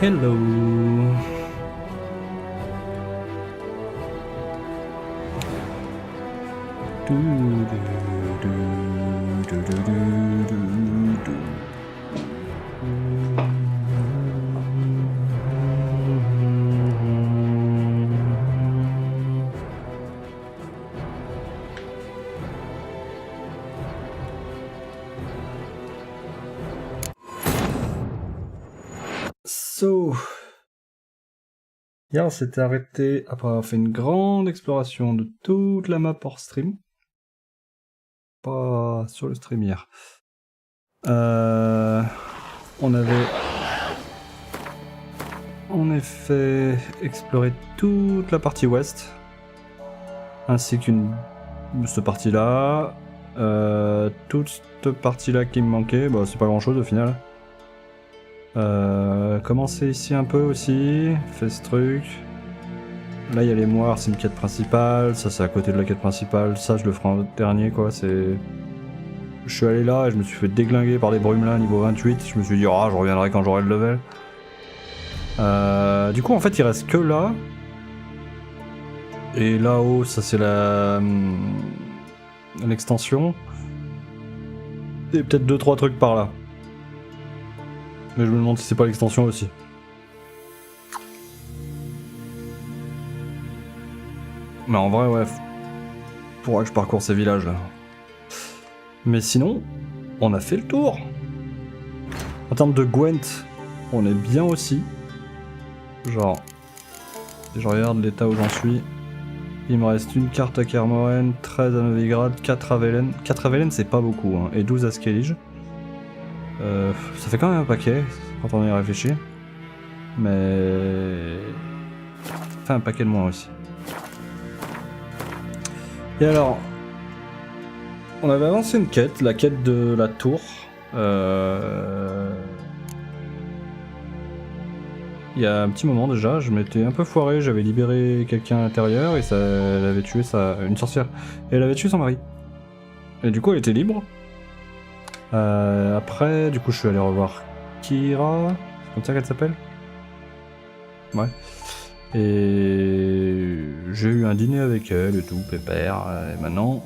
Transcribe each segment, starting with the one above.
Hello. So, hier on s'était arrêté après avoir fait une grande exploration de toute la map hors stream. Pas sur le stream hier. On avait en effet exploré toute la partie ouest, ainsi qu'une cette partie-là, toute cette partie-là qui me manquait. Bah c'est pas grand-chose au final. Commencer ici un peu aussi, fait ce truc. Là il y a les moires, c'est une quête principale, ça c'est à côté de la quête principale, ça je le ferai en dernier quoi, c'est... Je suis allé là et je me suis fait déglinguer par des brumelins niveau 28, je me suis dit oh je reviendrai quand j'aurai le level. Du coup en fait il reste que là. Et là-haut ça c'est l'extension. Et peut-être 2-3 trucs par là. Mais je me demande si c'est pas l'extension aussi. Mais en vrai, ouais, faudra que je parcours ces villages là. Mais sinon, on a fait le tour. En termes de Gwent, on est bien aussi. Genre, si je regarde l'état où j'en suis, il me reste une carte à Kermoren, 13 à Novigrad, 4 à Velen. 4 à Velen, c'est pas beaucoup, hein, et 12 à Skellige. Ça fait quand même un paquet, quand on y réfléchit. Mais... ça fait un paquet de moins aussi. Et alors... on avait avancé une quête, la quête de la tour. Il y a un petit moment déjà, je m'étais un peu foiré, j'avais libéré quelqu'un à l'intérieur et elle avait tué une sorcière. Et elle avait tué son mari. Et du coup elle était libre. Après, du coup je suis allé revoir Kira, c'est comme ça qu'elle s'appelle ? Ouais. Et j'ai eu un dîner avec elle et tout, pépère. Et maintenant,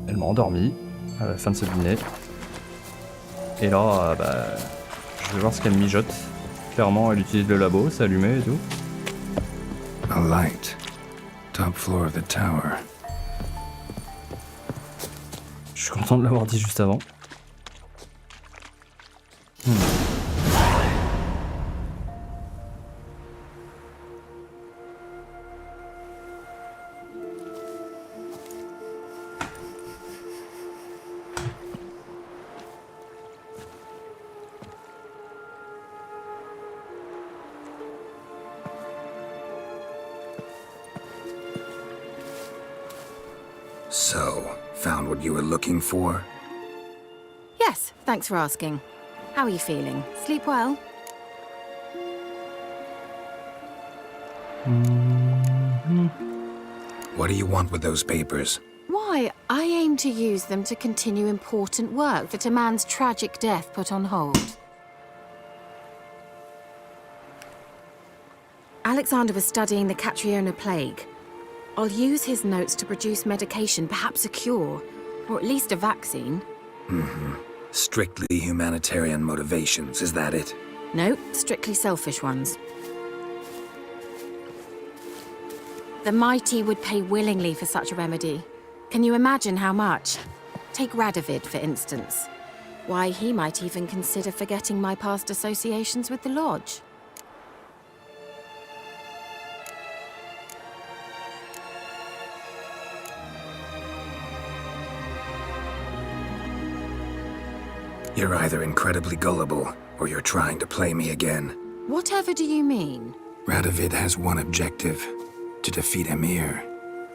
elle m'a endormi à la fin de ce dîner. Et là, bah, je vais voir ce qu'elle mijote. Clairement, elle utilise le labo, c'est allumé et tout. A light. Top floor of the tower. Je suis content de l'avoir dit juste avant. So, found what you were looking for? Yes, thanks for asking. How are you feeling? Sleep well? What do you want with those papers? Why, I aim to use them to continue important work that a man's tragic death put on hold. Alexander was studying the Catriona plague. I'll use his notes to produce medication, perhaps a cure, or at least a vaccine. Strictly humanitarian motivations, is that it? No, strictly selfish ones. The mighty would pay willingly for such a remedy. Can you imagine how much? Take Radovid, for instance. Why, he might even consider forgetting my past associations with the Lodge. You're either incredibly gullible, or you're trying to play me again. Whatever do you mean? Radovid has one objective: to defeat Emir.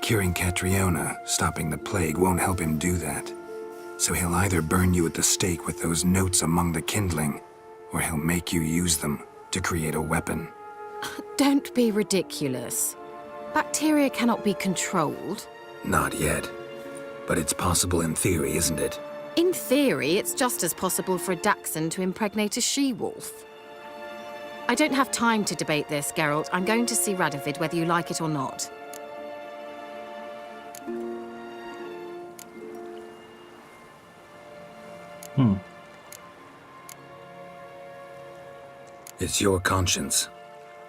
Curing Catriona, stopping the plague, won't help him do that. So he'll either burn you at the stake with those notes among the kindling, or he'll make you use them to create a weapon. Don't be ridiculous. Bacteria cannot be controlled. Not yet. But it's possible in theory, isn't it? In theory, it's just as possible for a Dachshund to impregnate a she-wolf. I don't have time to debate this, Geralt. I'm going to see Radovid whether you like it or not. It's your conscience,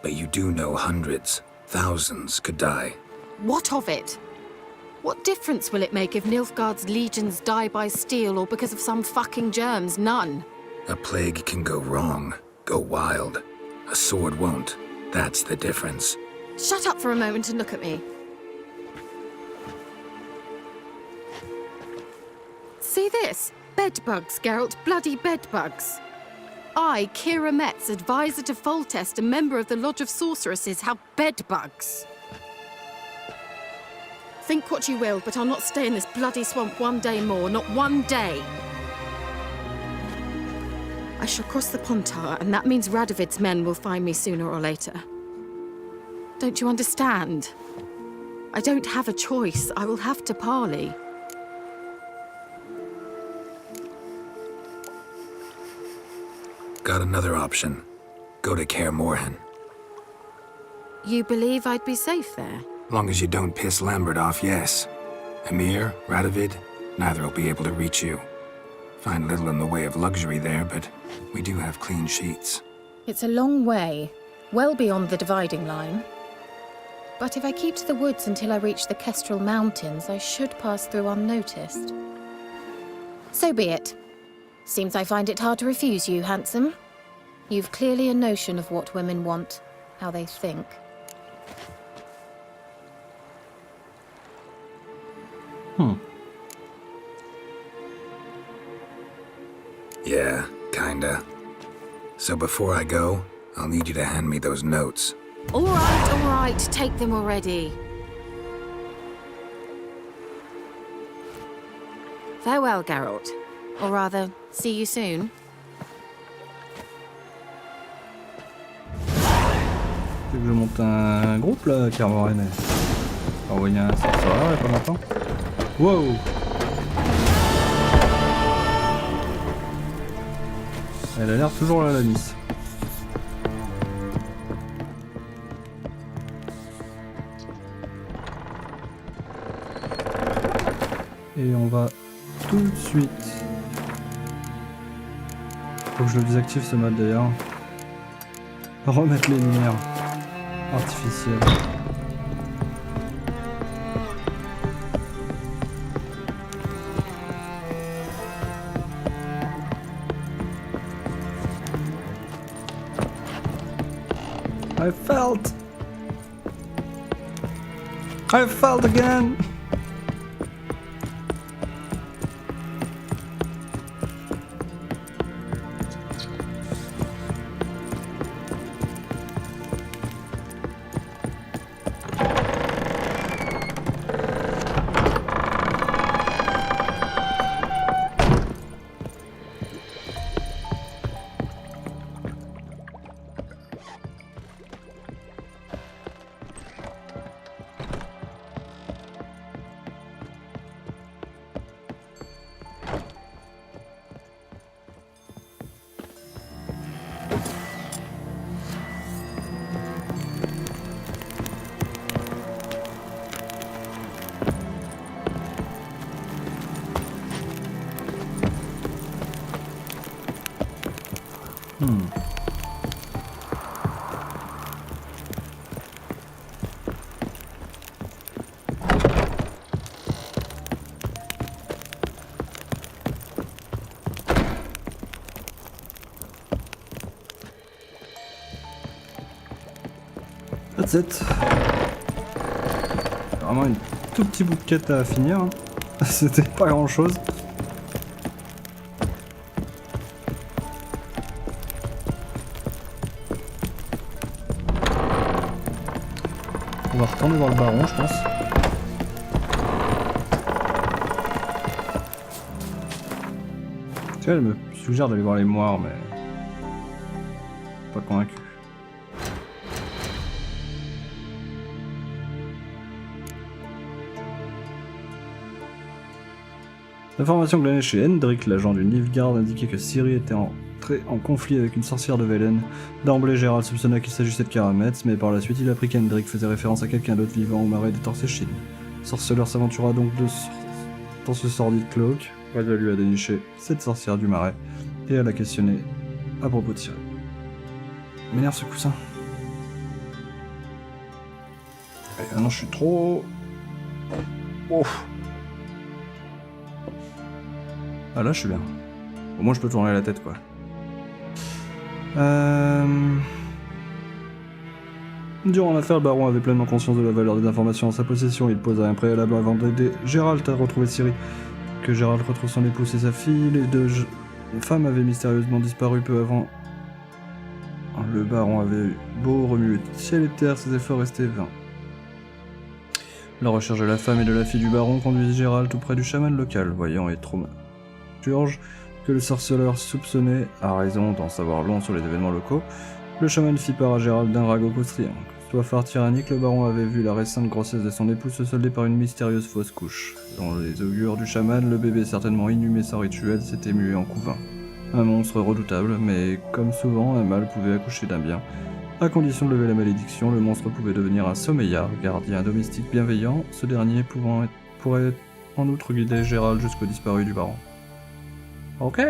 but you do know hundreds, thousands could die. What of it? What difference will it make if Nilfgaard's legions die by steel or because of some fucking germs? None. A plague can go wrong, go wild. A sword won't. That's the difference. Shut up for a moment and look at me. See this? Bedbugs, Geralt. Bloody bedbugs. I, Kira Metz, advisor to Foltest, a member of the Lodge of Sorceresses, have bedbugs. Think what you will, but I'll not stay in this bloody swamp one day more, not one day. I shall cross the Pontar, and that means Radovid's men will find me sooner or later. Don't you understand? I don't have a choice. I will have to parley. Got another option. Go to Kaer Morhen. You believe I'd be safe there? Long as you don't piss Lambert off, yes. Emir, Radovid, neither will be able to reach you. Find little in the way of luxury there, but we do have clean sheets. It's a long way, well beyond the dividing line. But if I keep to the woods until I reach the Kestrel Mountains, I should pass through unnoticed. So be it. Seems I find it hard to refuse you, handsome. You've clearly a notion of what women want, how they think. Yeah, kinda. So before I go, I'll need you to hand me those notes. All right, take them already. Farewell, Geralt. Or rather, see you soon. Tu veux que je monte un groupe là, Carmorène? Envoyer un sorcerer, il y a pas longtemps. Wow! Elle a l'air toujours là, la miss. Et on va tout de suite. Faut que je le désactive ce mode d'ailleurs. Remettre les lumières artificielles. I felt again. That's it. Vraiment une tout petit bout de quête à finir. Hein. C'était pas grand chose. On va retourner voir le baron, je pense. Tu vois, elle me suggère d'aller voir les moires, mais pas convaincu. L'information glanée chez Hendrik, l'agent du Nilfgaard, indiquait que Ciri était en entrer en conflit avec une sorcière de Velen. D'emblée, Gérald soupçonna qu'il s'agissait de Karamets, mais par la suite, il apprit qu'Hendrik faisait référence à quelqu'un d'autre vivant au marais des Torséchines. Le sorceleur s'aventura donc dans ce sordide cloak. Reda lui a déniché cette sorcière du marais et elle a questionné à propos de Cyril. M'énerve ce coussin. Et maintenant je suis trop... Oh. Ah là je suis bien. Au moins je peux tourner la tête quoi. Durant l'affaire, le baron avait pleinement conscience de la valeur des informations en sa possession. Il posa un préalable avant d'aider Gérald à retrouver Ciri. Que Gérald retrouve son épouse et sa fille, les deux femmes avaient mystérieusement disparu peu avant. Le baron avait beau remuer ciel et terre, ses efforts restaient vains. La recherche de la femme et de la fille du baron conduisit Gérald tout près du chaman local, voyant et traumaturge que le sorceleur soupçonnait, à raison d'en savoir long sur les événements locaux. Le chaman fit part à Gérald d'un ragot triangle. Soifard tyrannique, le baron avait vu la récente grossesse de son épouse se solder par une mystérieuse fausse couche. Dans les augures du chaman, le bébé certainement inhumé sans rituel s'était mué en couvain. Un monstre redoutable, mais comme souvent, un mâle pouvait accoucher d'un bien. À condition de lever la malédiction, le monstre pouvait devenir un sommeillard, gardien domestique bienveillant, ce dernier pourrait en outre guider Gérald jusqu'au disparu du baron. Ok.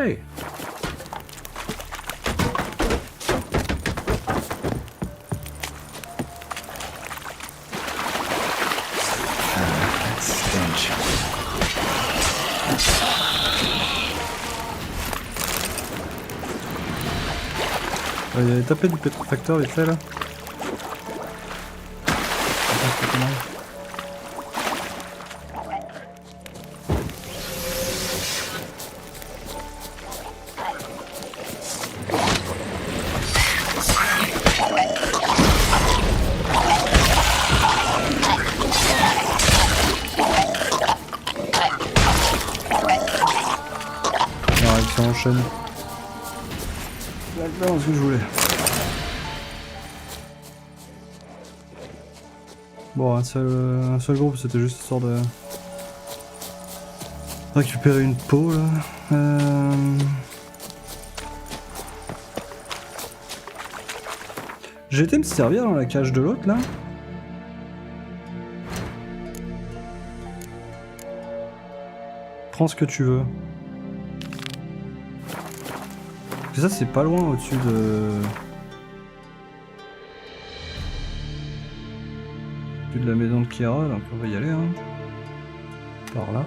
Il avait tapé du pétrofacteur vite fait là. La réaction enchaîne. Exactement ce que je voulais. Bon, un seul groupe, c'était juste histoire de récupérer une peau là. J'ai été me servir dans la cage de l'autre là. Prends ce que tu veux. Et ça c'est pas loin au-dessus de la maison de Kira, donc on va y aller hein. Par là.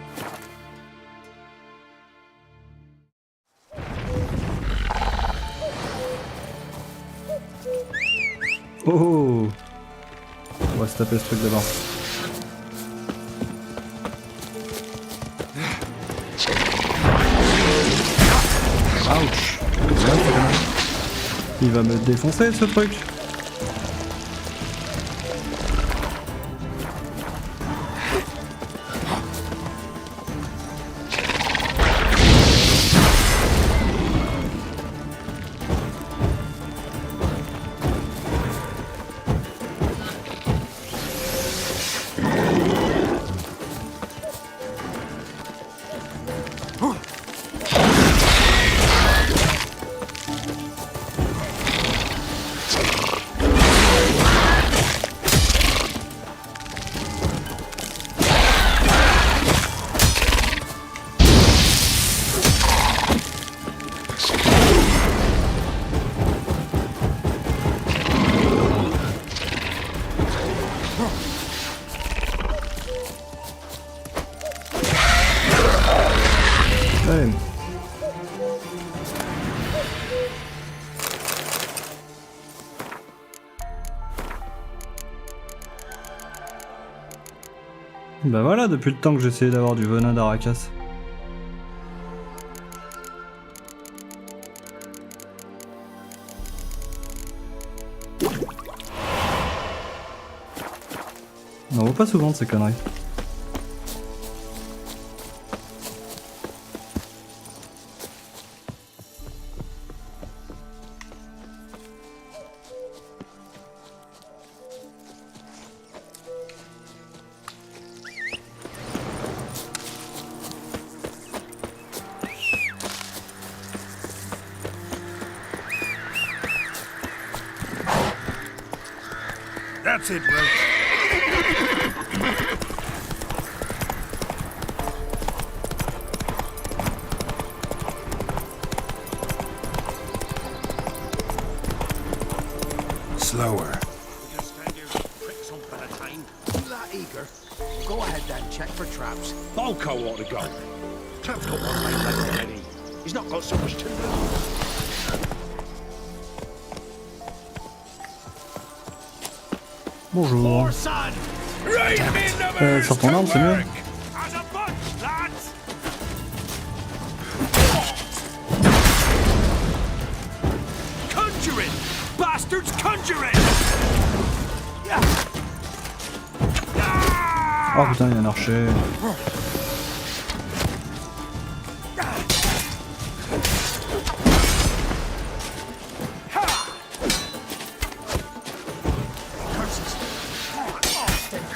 Oh, on va se taper ce truc d'abord. Ouch. Il va me défoncer ce truc. Allez. Bah voilà, depuis le temps que j'essayais d'avoir du venin d'Aracas. On en voit pas souvent de ces conneries. That's it, Roach. Slower. We just stand here and prick some at a time. You that eager? Go ahead then, check for traps. Balco ought to go. Trap's got one leg left already. He's not got so much to do. Bonjour. Son! Right in the Sur ton arme, c'est mieux. As a bunch, lads! Conjuring! Bastards conjuring! Oh putain, il y a un archer.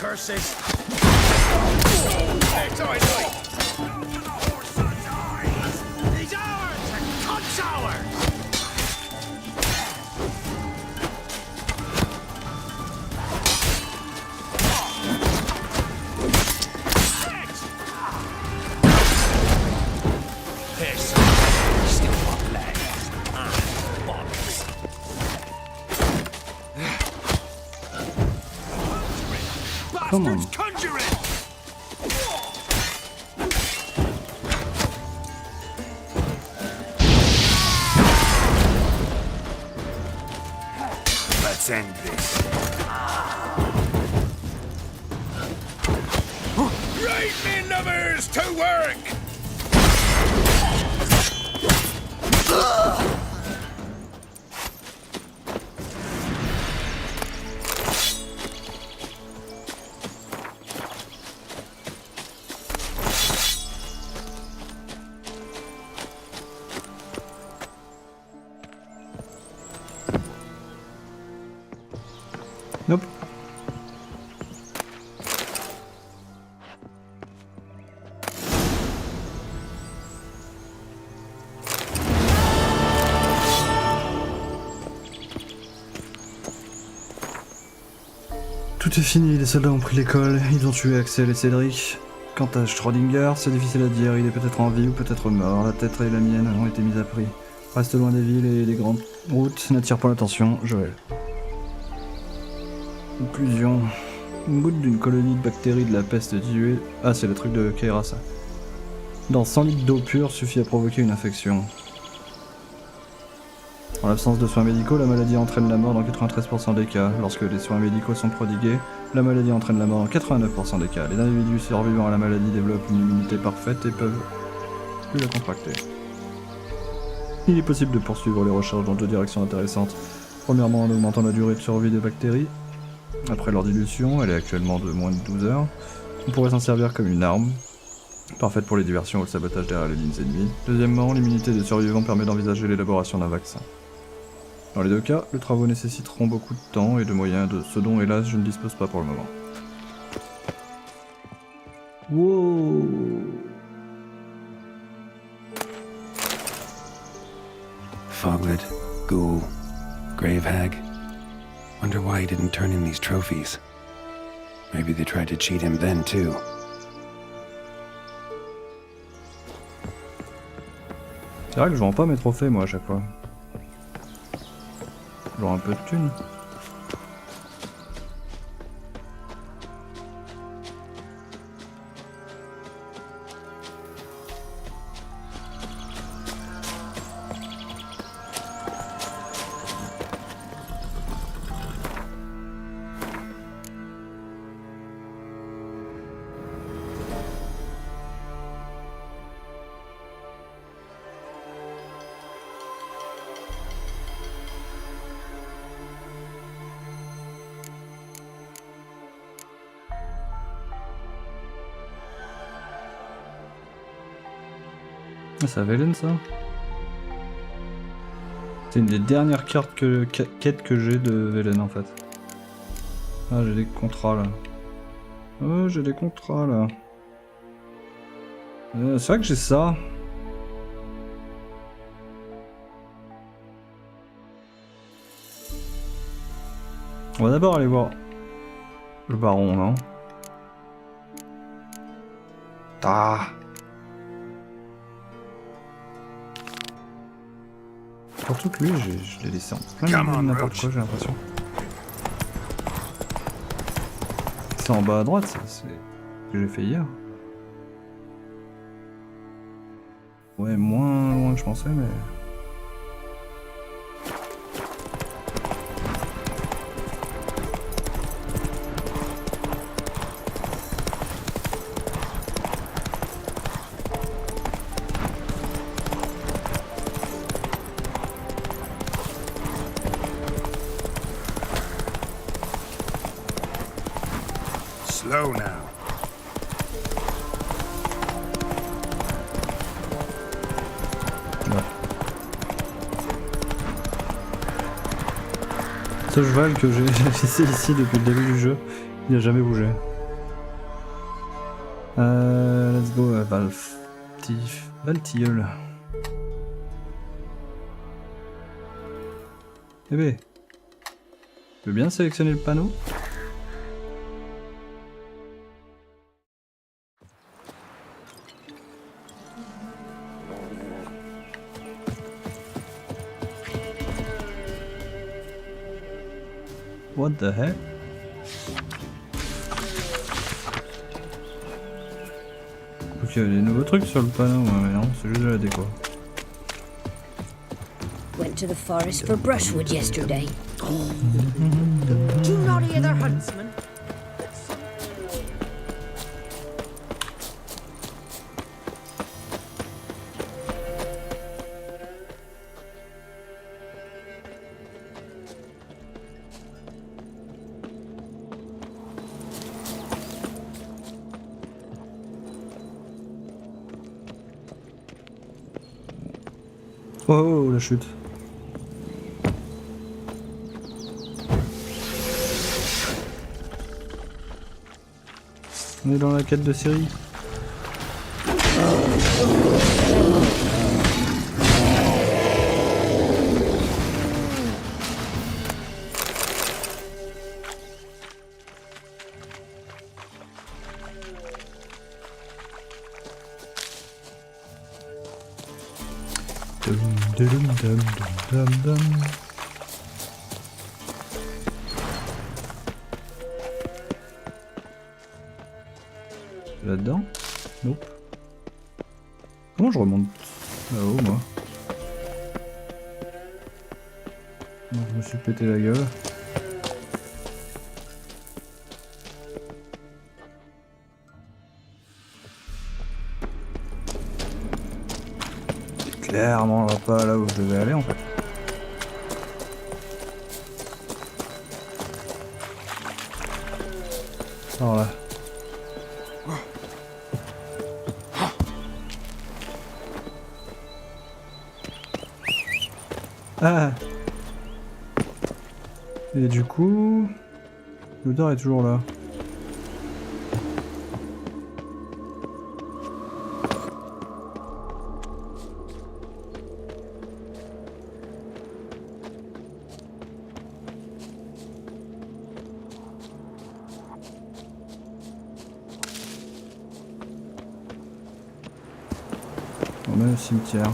Curses! It's ours, right? To the whoreson's eyes! He's ours! And cunt's ours! Piss! Still got legs and bodies. Come on. Bastards conjuring! Let's end this. Right, me lovers, to work! Nope. Tout est fini, les soldats ont pris l'école, ils ont tué Axel et Cédric. Quant à Schrödinger, c'est difficile à dire, il est peut-être en vie ou peut-être mort, la tête et la mienne ont été mises à prix. Reste loin des villes et des grandes routes, n'attire pas l'attention, Joël. Conclusion. Une goutte d'une colonie de bactéries de la peste tuée. Ah, c'est le truc de Keira, ça. Dans 100 litres d'eau pure suffit à provoquer une infection. En l'absence de soins médicaux, la maladie entraîne la mort dans 93% des cas. Lorsque les soins médicaux sont prodigués, la maladie entraîne la mort dans 89% des cas. Les individus survivants à la maladie développent une immunité parfaite et peuvent plus la contracter. Il est possible de poursuivre les recherches dans deux directions intéressantes. Premièrement, en augmentant la durée de survie des bactéries. Après leur dilution, elle est actuellement de moins de 12 heures. On pourrait s'en servir comme une arme, parfaite pour les diversions ou le sabotage derrière les lignes ennemies. Deuxièmement, l'immunité des survivants permet d'envisager l'élaboration d'un vaccin. Dans les deux cas, les travaux nécessiteront beaucoup de temps et de moyens, de ce dont hélas je ne dispose pas pour le moment. Wow. Foglet, Ghoul, Grave Hag. Wonder why he didn't turn in these trophies. Maybe they tried to cheat him then too. C'est vrai que je vends pas mes trophées moi à chaque fois. Genre un peu de thunes. Ah, c'est à Velen ça? C'est une des dernières cartes quêtes que j'ai de Velen en fait. Ah, j'ai des contrats là. Oh, j'ai des contrats là. C'est vrai que j'ai ça. On va d'abord aller voir Le baron, non? Ah! Surtout que lui, je l'ai laissé en plein milieu de n'importe quoi, j'ai l'impression. C'est en bas à droite, ça, c'est ce que j'ai fait hier. Ouais, moins loin que je pensais, mais... Slow now. Ouais. Ce cheval que j'ai laissé ici depuis le début du jeu, il n'a jamais bougé. Let's go, Valtilleul. Eh ben, tu veux bien sélectionner le panneau? What the heck? Ok, il y a des nouveaux trucs sur le panneau, mais non, c'est juste de la déco. Went to the forest for brushwood yesterday. Do not hear their huntsman. Oh, la chute. On est dans la quête de série. Là-dedans? Nope. Comment je remonte là-haut, moi? Non, je me suis pété la gueule. C'est clairement pas là où je devais aller en fait. Alors là. Ah! Et du coup... l'odeur est toujours là. On est au cimetière.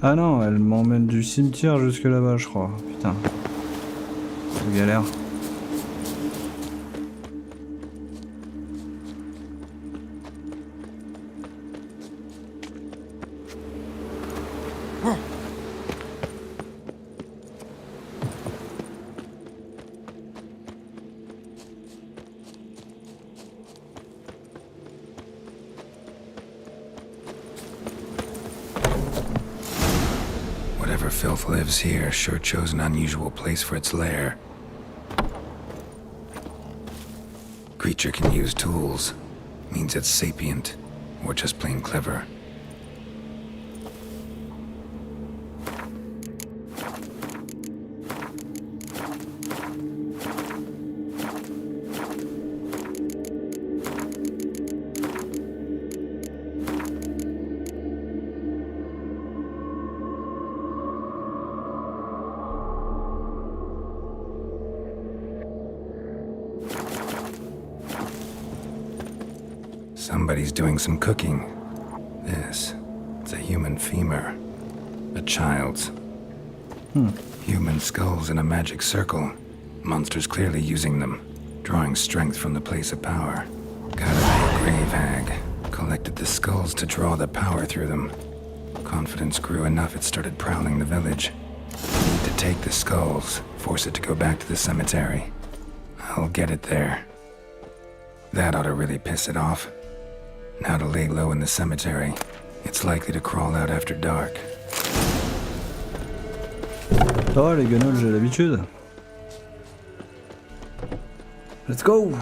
Ah non, elle m'emmène du cimetière jusque là-bas, je crois. Putain. C'est galère. Whatever filth lives here sure chose an unusual place for its lair. Creature can use tools. Means it's sapient, or just plain clever. Somebody's doing some cooking. This. It's a human femur. A child's. Human skulls in a magic circle. Monsters clearly using them. Drawing strength from the place of power. Gotta be a grave hag. Collected the skulls to draw the power through them. Confidence grew enough it started prowling the village. Need to take the skulls, force it to go back to the cemetery. I'll get it there. That ought to really piss it off. Now to lay low in the cemetery. It's likely to crawl out after dark. Oh les guenolles, j'ai l'habitude. Let's go.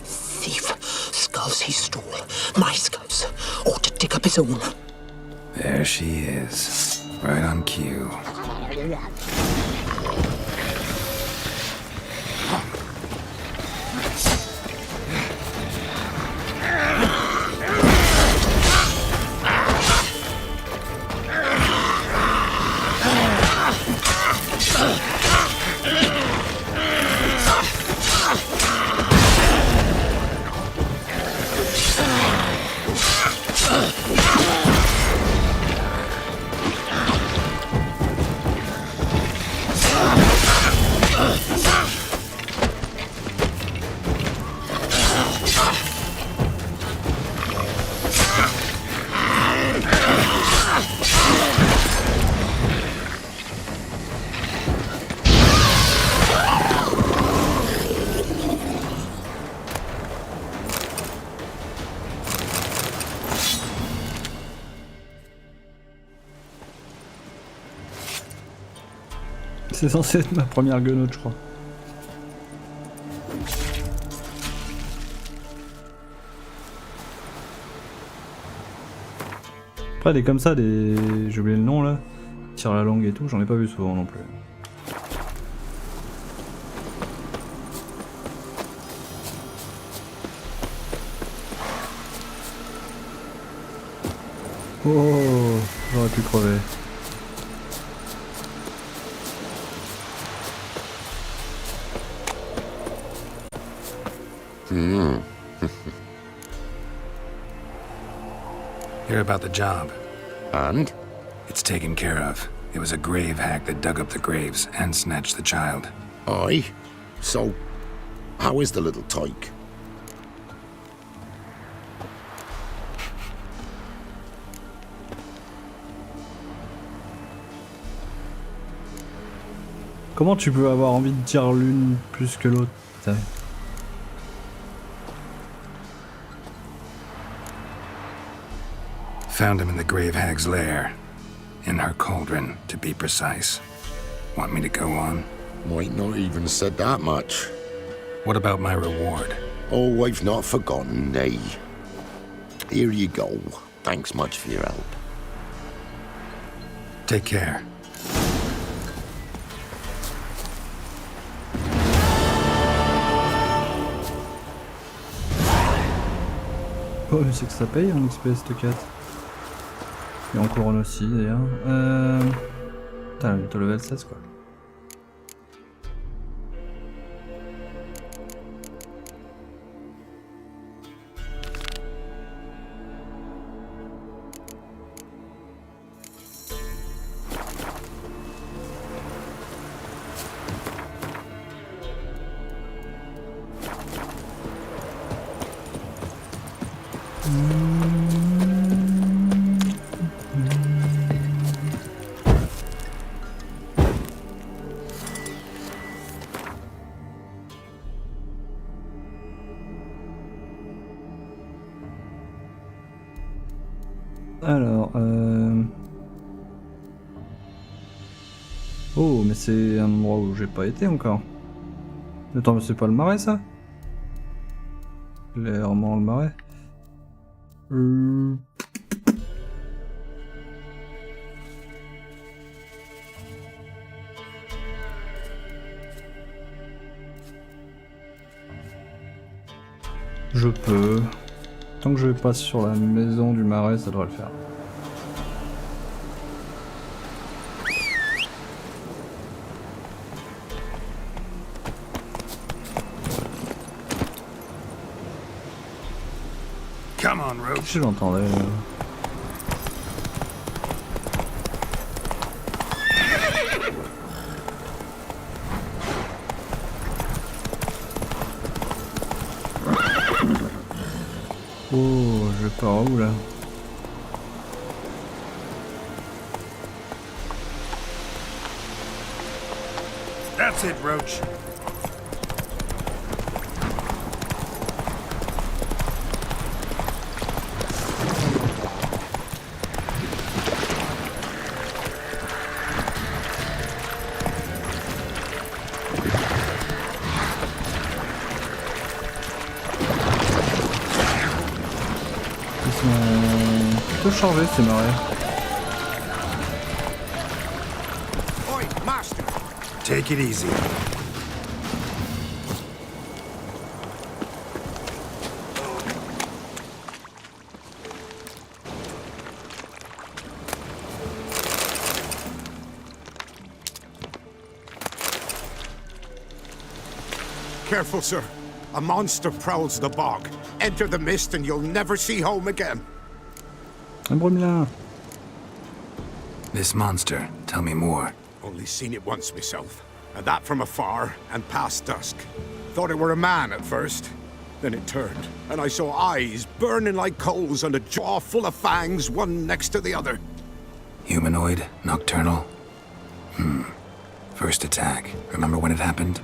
Thief. Skulls he stole. My skulls. Ought to dig up his own. There she is. Right on cue. C'est censé être ma première guenotte, je crois. Après, des comme ça, des. J'ai oublié le nom là. Tire la langue et tout, j'en ai pas vu souvent non plus. Oh, j'aurais pu crever. Hear about the job. And? It's taken care of. It was a grave hag that dug up the graves and snatched the child. Aye. So, how is the little tyke? Comment tu peux avoir envie de dire l'une plus que l'autre? Putain. Found him in the grave hag's lair. In her cauldron, to be precise. Want me to go on? Might not even said that much. What about my reward? Oh, I've not forgotten, nay. Here you go. Thanks much for your help. Take care. Oh, mais c'est que ça paye en XP cette quête. Et en couronne aussi d'ailleurs. Putain, bientôt level 16 quoi. Alors, oh, mais c'est un endroit où j'ai pas été encore. Attends, mais c'est pas le marais ça? Clairement le marais. Je peux. Tant que je vais pas sur la maison du marais, ça devrait le faire. Come on, Roach. Si j'entendais. Oh, je pars où là? That's it, Roach. Ils sont plutôt chargés ces marais. Oi, master! Take it easy. Careful, sir. A monster prowls the bog. Enter the mist and you'll never see home again. Un bromelin. This monster, tell me more. Only seen it once myself, and that from afar and past dusk. Thought it were a man at first. Then it turned, and I saw eyes burning like coals and a jaw full of fangs, one next to the other. Humanoid? Nocturnal? First attack. Remember when it happened?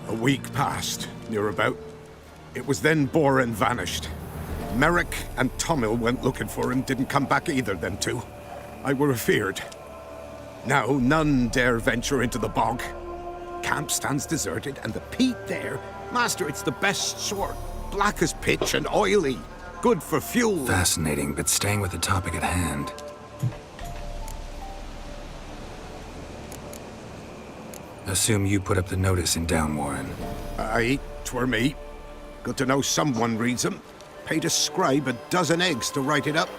A week passed, near about. It was then Boren vanished. Merrick and Tomil went looking for him, didn't come back either, them two. I were afeared. Now none dare venture into the bog. Camp stands deserted, and the peat there, master, it's the best sort. Black as pitch and oily. Good for fuel. Fascinating, but staying with the topic at hand. Assume you put up the notice in Down Warren. Aye, 'twere me. Good to know someone reads 'em. Paid a scribe a dozen eggs to write it up.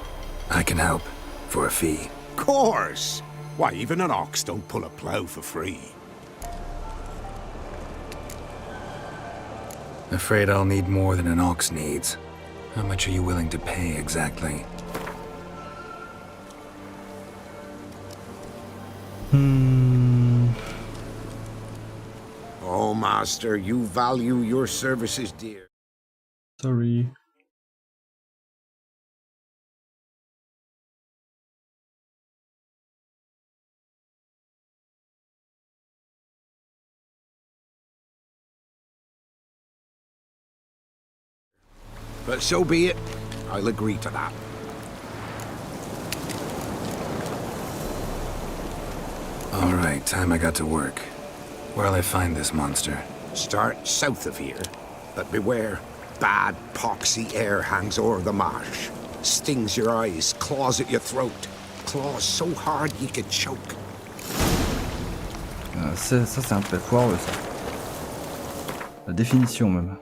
I can help. For a fee. Course! Why, even an ox don't pull a plough for free. Afraid I'll need more than an ox needs. How much are you willing to pay exactly? Oh, master, you value your services dear. Sorry. But so be it. I'll agree to that. All right, time I got to work. Where'll I find this monster? Start south of here. But beware, bad poxy air hangs o'er the marsh. Stings your eyes, claws at your throat. Claws so hard you could choke. Ça c'est un trait foireux ça. La définition même.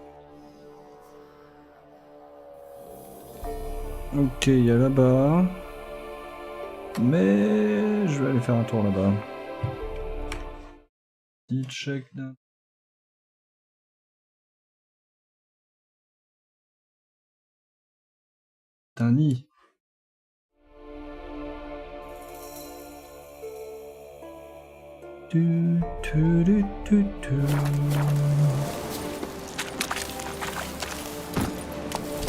Ok, il y a là-bas. Mais je vais aller faire un tour là-bas. Petit check d'un. C'est un nid.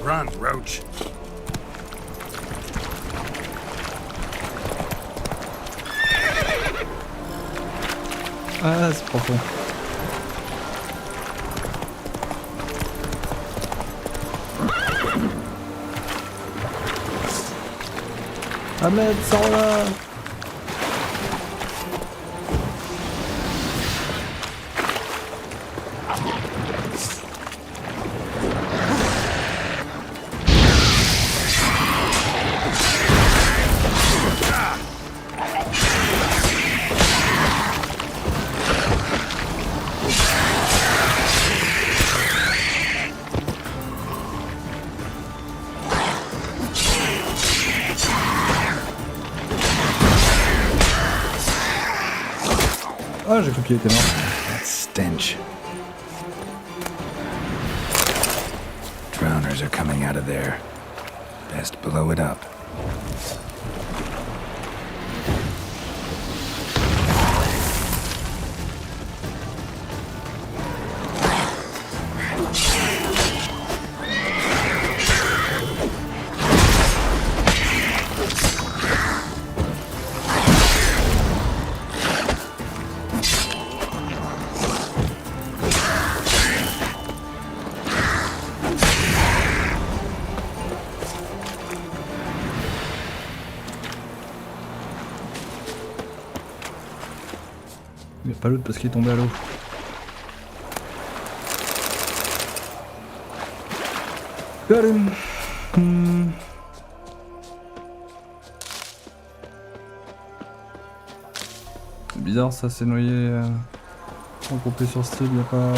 Run, Roach. Ah, c'est profond. Ahmed, sors là! Ah, j'ai cru qu'il était mort. That stench. Drowners are coming out of there. Best blow it up. Il n'y a pas l'autre parce qu'il est tombé à l'eau. Allez. C'est bizarre ça, c'est noyé. Regroupé sur style, il n'y a pas.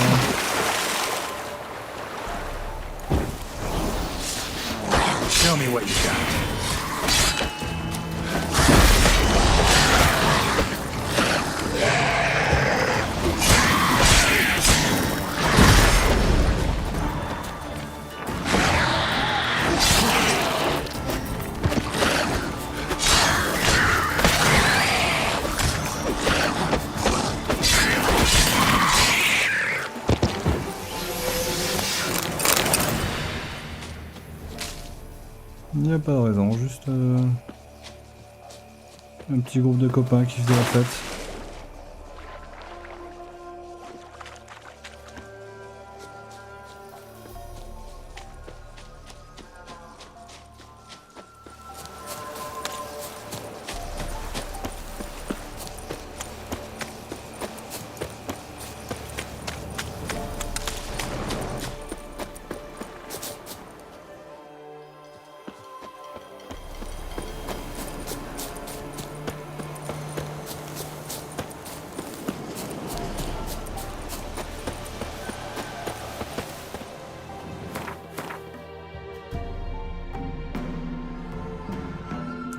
Show me what you got. Il n'y a pas de raison, juste un petit groupe de copains qui faisaient la fête.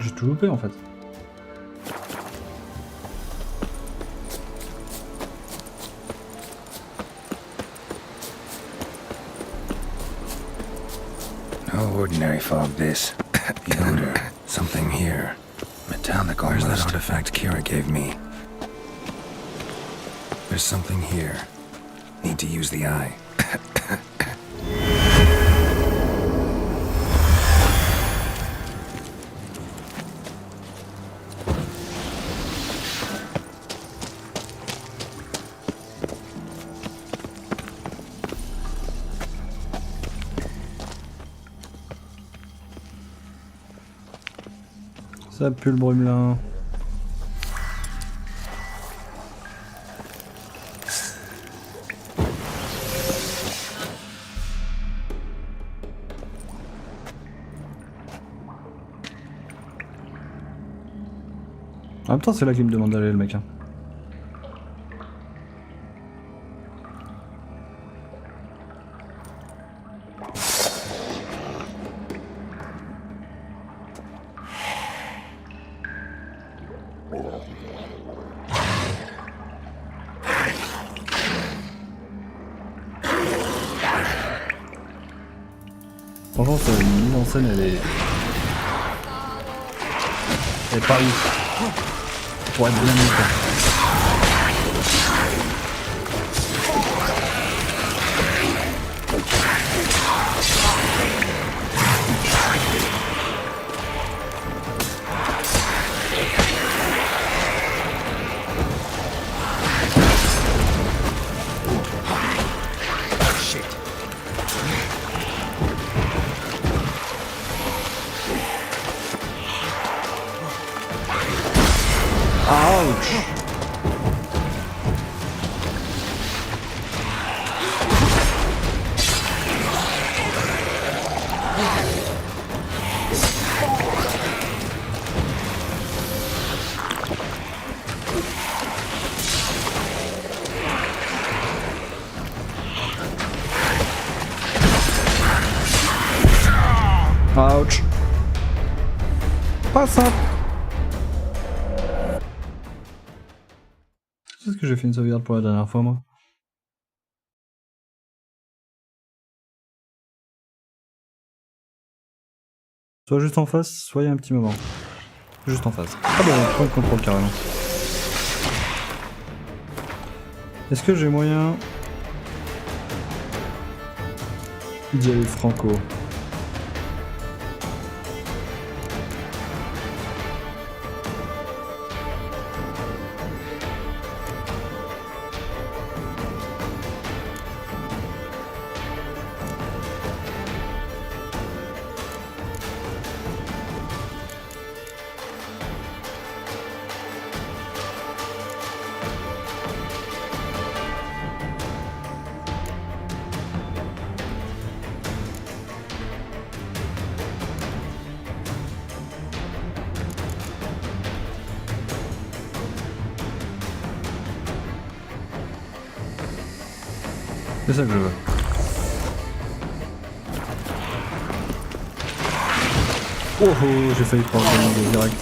J'ai tout loupé en fait. No ordinary fog this. The odor. Something here. Metallic almost. Where's that artifact Kira gave me? There's something here. Need to use the eye. Ça pue le brumelin. En même temps, c'est là qu'il me demande d'aller, le mec. Hein. Franchement, cette mise en scène, elle est pas ouf. Pour être bien mis, quoi. Ouch! Ouch! Pas simple! Est-ce que j'ai fait une sauvegarde pour la dernière fois, moi? Soit juste en face, soit il y a un petit moment. Juste en face. Ah bah, point de contrôle carrément. Est-ce que j'ai moyen d'y aller franco? C'est ça que je veux. Oh oh, j'ai failli prendre le direct.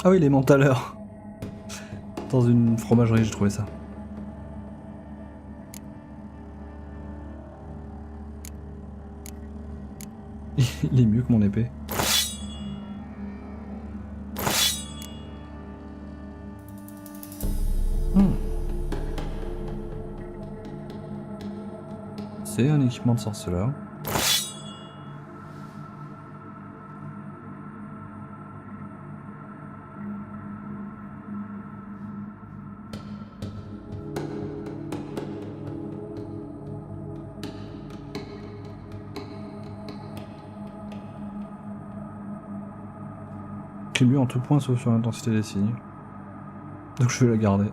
Ah oui, les mentaleurs. Dans une fromagerie, j'ai trouvé ça. Il est mieux que mon épée. C'est un équipement de sorceleur. Qui est mieux en tout point sauf sur l'intensité des signes. Donc je vais la garder.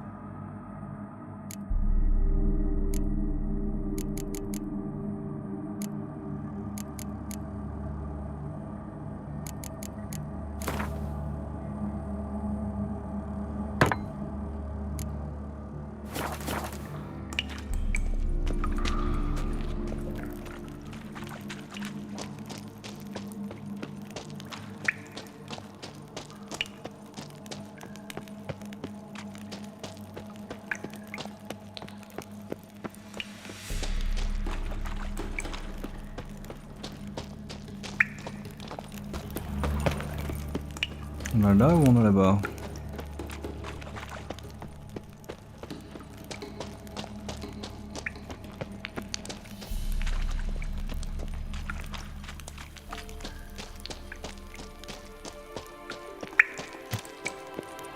On a là ou on a là-bas?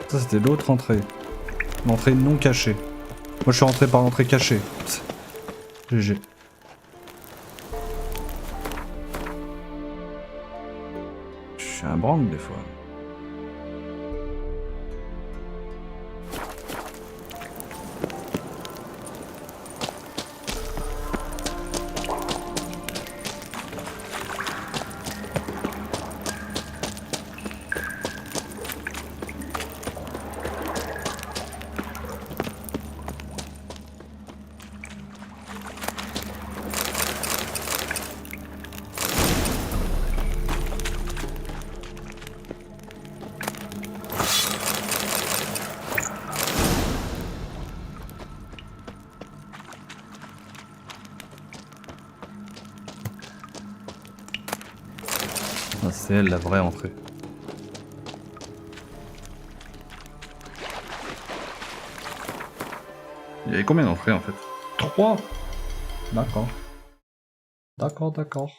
Ça c'était l'autre entrée. L'entrée non cachée. Moi je suis rentré par l'entrée cachée. GG. Je suis un branle des fois. Ah, c'est elle la vraie entrée. Il y avait combien d'entrées en fait? 3. D'accord. D'accord, d'accord.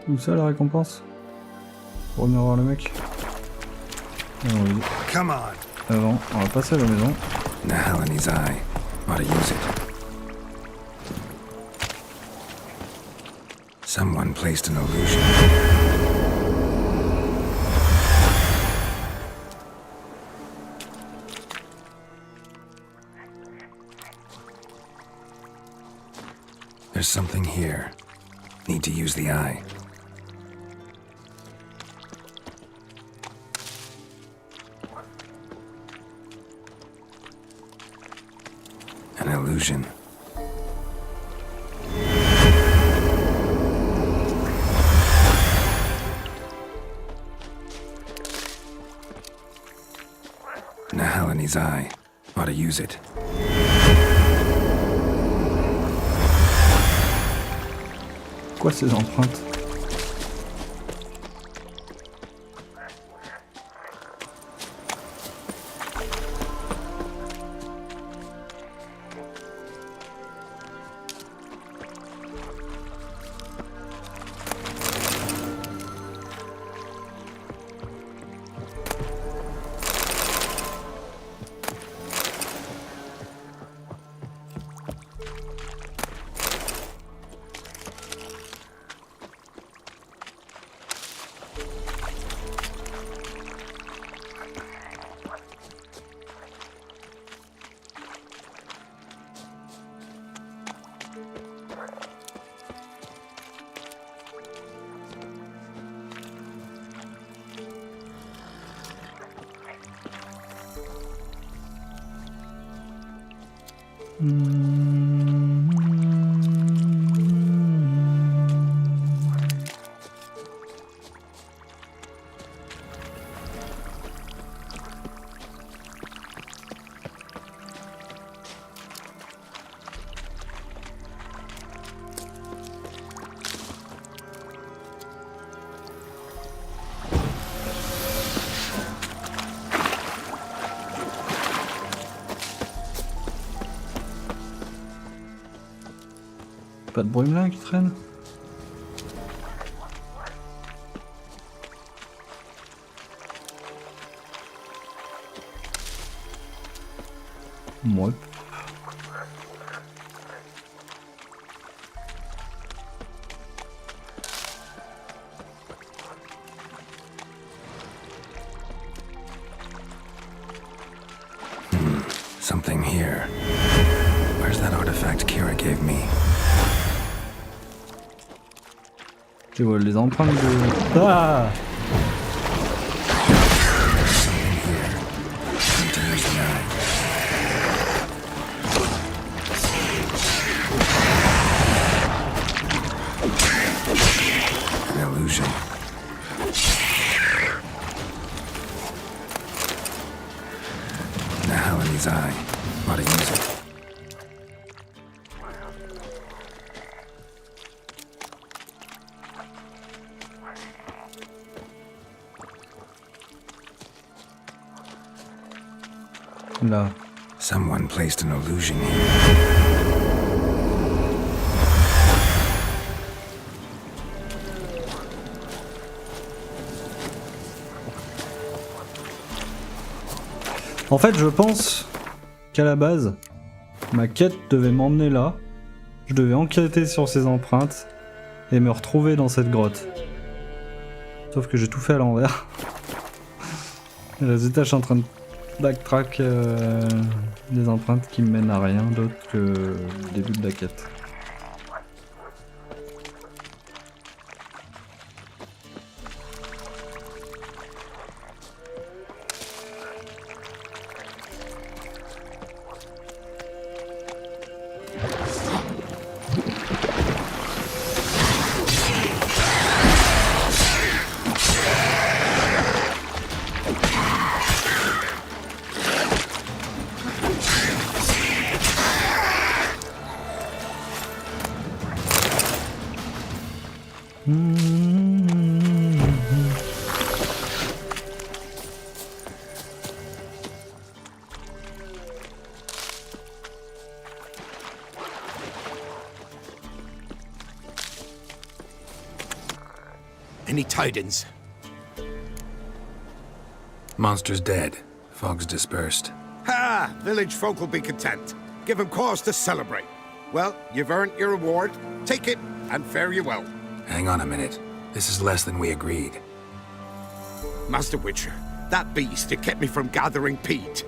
Où ça la récompense? Pour revenir voir le mec. Oui. Come on. Avant, on va passer à la maison. Nahalani's eye. Ought to use it. Someone placed an illusion. There's something here. Need to use the eye. An illusion. Nahalani's eye. Ought to use it. Quoi ces empreintes? Pas de brumelin qui traîne? Ouais. Something here. Where's that artifact Kira gave me? Tu vois les empreintes de... Ah! Something here. Need to use the eye. An illusion. Nahalani's eye. Ought to use it. Là. Someone placed an illusion here. En fait, je pense qu'à la base, ma quête devait m'emmener là. Je devais enquêter sur ces empreintes et me retrouver dans cette grotte. Sauf que j'ai tout fait à l'envers. Résultat, je suis en train de backtrack des empreintes qui me mènent à rien d'autre que le début de la quête. Any tidings? Monster's dead. Fog's dispersed. Ha! Village folk will be content. Give 'em cause to celebrate. Well, you've earned your reward. Take it, and fare you well. Hang on a minute. This is less than we agreed. Master Witcher, that beast, it kept me from gathering peat.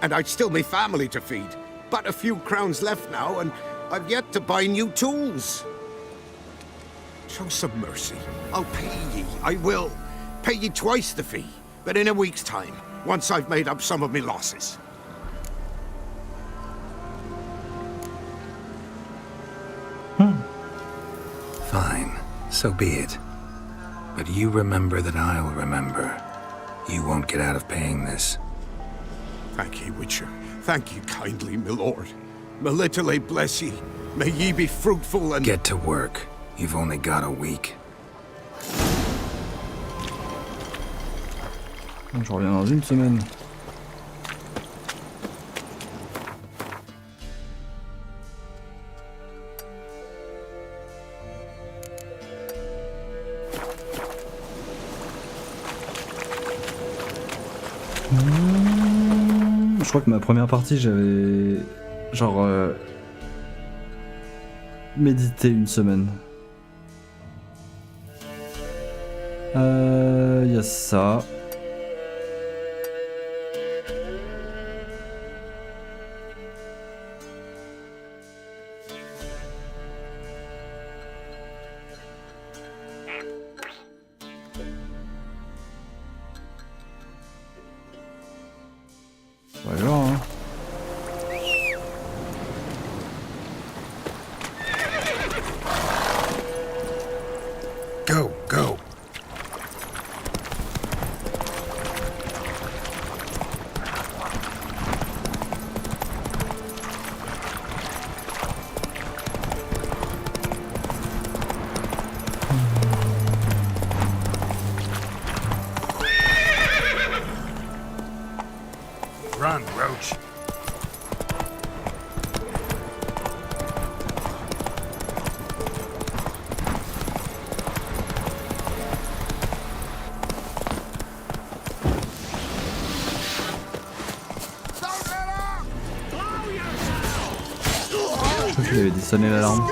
And I'd still me family to feed. But a few crowns left now, and I've yet to buy new tools. Show some mercy. I'll pay ye, I will. Pay ye twice the fee, but in a week's time, once I've made up some of me losses. Fine. So be it. But you remember that I'll remember. You won't get out of paying this. Thank ye, Witcher. Thank ye kindly, my lord. Melitele bless ye. May ye be fruitful and— Get to work. You've only got a week. Je reviens dans une semaine. Je crois que ma première partie, j'avais genre médité une semaine. Y a ça. Voilà, hein. Go, go. Run, Roach. Je crois qu'il avait dit sonner l'alarme.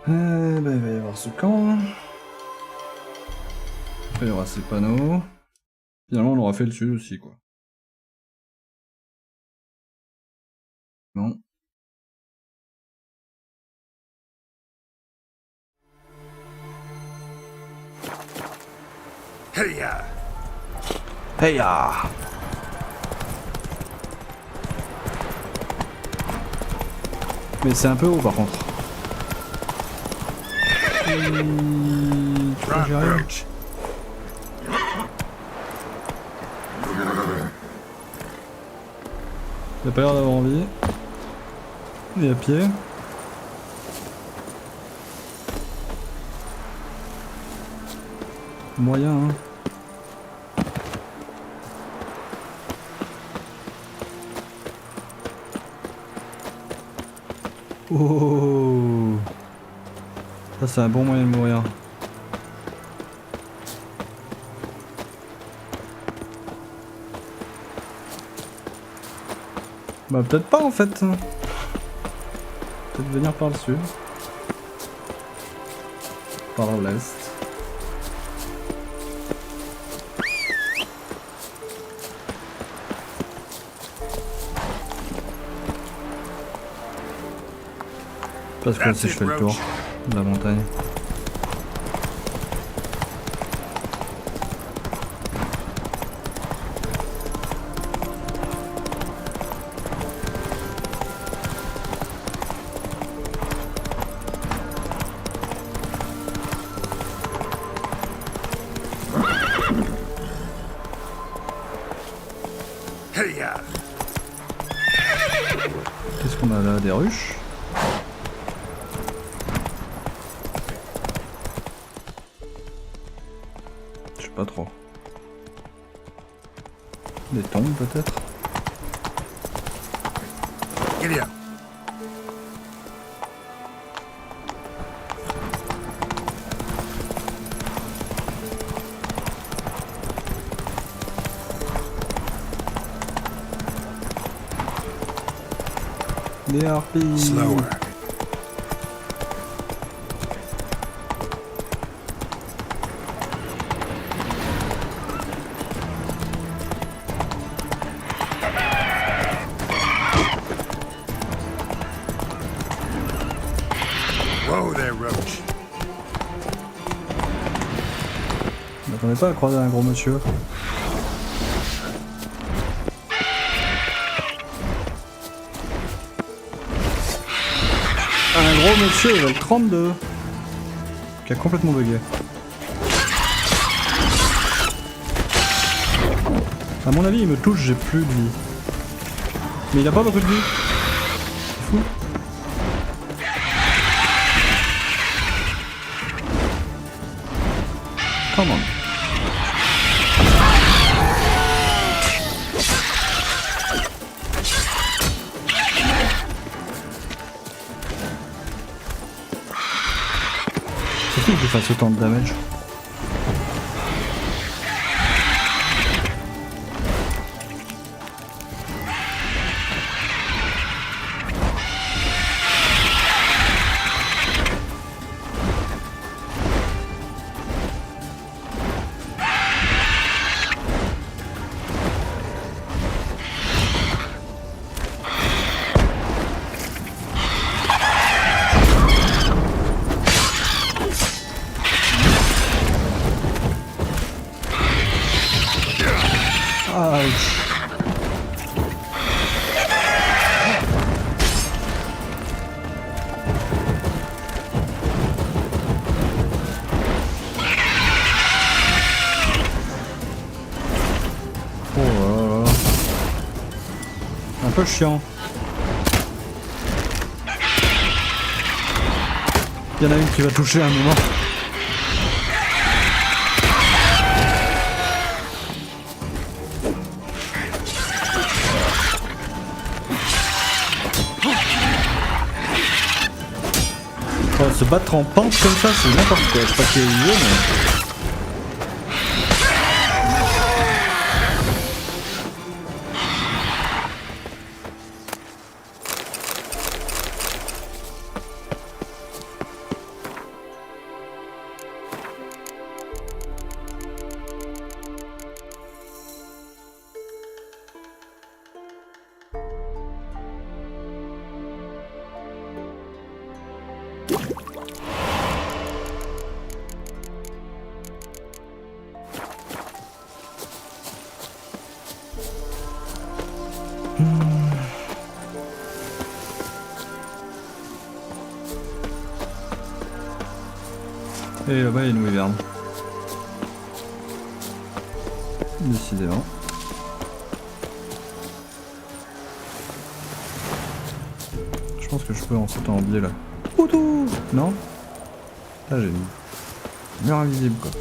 Bah, il va y avoir ce camp. Après, il y aura ces panneaux. Finalement, on aura fait le sud aussi, quoi. Bon. Hey-ya! Hey ya! Mais c'est un peu haut par contre. Tu crois que j'y arrive? Il a pas l'air d'avoir envie. Et à pied. Moyen, hein. Oh, ça c'est un bon moyen de mourir. Bah peut-être pas en fait. Peut-être venir par le sud. Par l'est. Parce que si je fais le tour de la montagne. Hey-ya! Qu'est-ce qu'on a là? Des ruches? Je sais pas trop. Des tombes peut-être? Giddy up. Des harpies! Slower. Whoa there, Roach. Je m'attendais pas à croiser un gros monsieur. Un gros monsieur level 32 qui a complètement bugué. À mon avis il me touche, j'ai plus de vie. Mais il a pas beaucoup de vie. C'est fou. Come on. C'est fou que je fasse autant de damage. Ouch. Oh là là. Un peu chiant. Il y en a une qui va toucher à un moment. Oh, se battre en pente comme ça, c'est n'importe quoi. Je sais pas qui est lié, mais... Et là-bas, il y a une wyvern. Décidément. Je pense que je peux en sauter en biais là. Outou! Non? Là, j'ai une mur invisible quoi.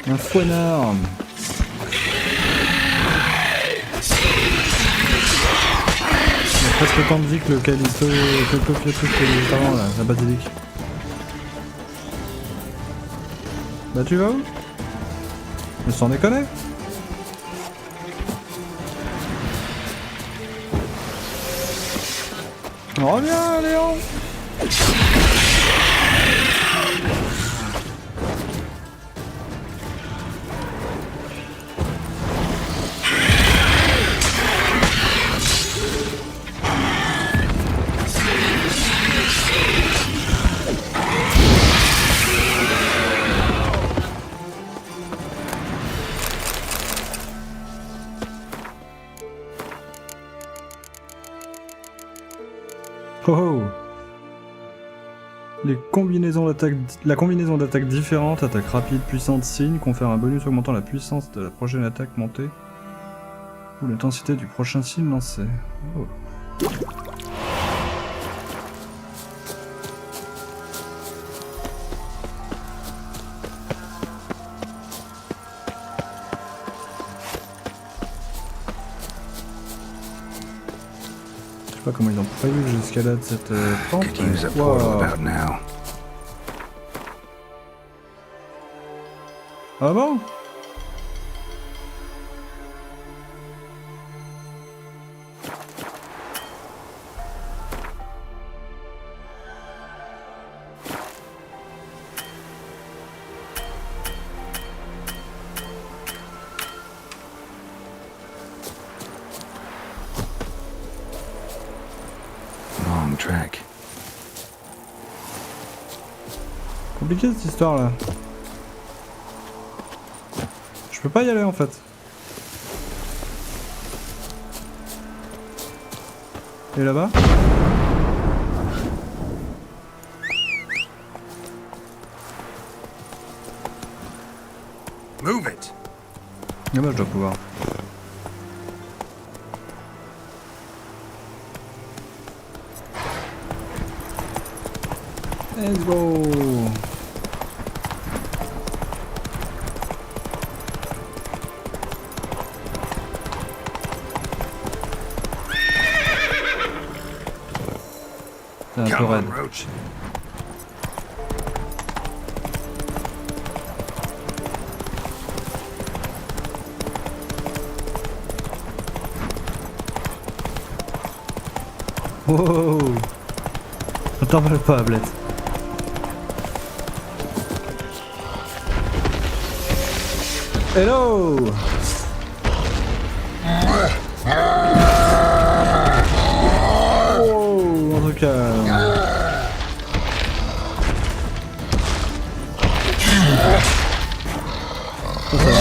Un fouinard! Il a presque autant de vie que le Callisto, que le Copiotus que juste avant là, la basilique. Bah tu vas où? Mais sans déconner! Reviens Léon! Oh oh. Les combinaisons d'attaque, la combinaison d'attaques différentes, attaque rapide, puissante, signe, confère un bonus augmentant la puissance de la prochaine attaque montée ou l'intensité du prochain signe lancé. Oh. Je sais pas comment ils ont prévu que j'escalade cette pente. Could use a Wow. portal about now. Ah bon? Long track. Compliqué cette histoire là. Je peux pas y aller en fait. Et là-bas? Move it. Là-bas je dois pouvoir. Let's go! C'est un peu Come raide. on, Roach. Wow! T'emballes pas, Ablette. Hello! Oh, en tout cas. Ça va.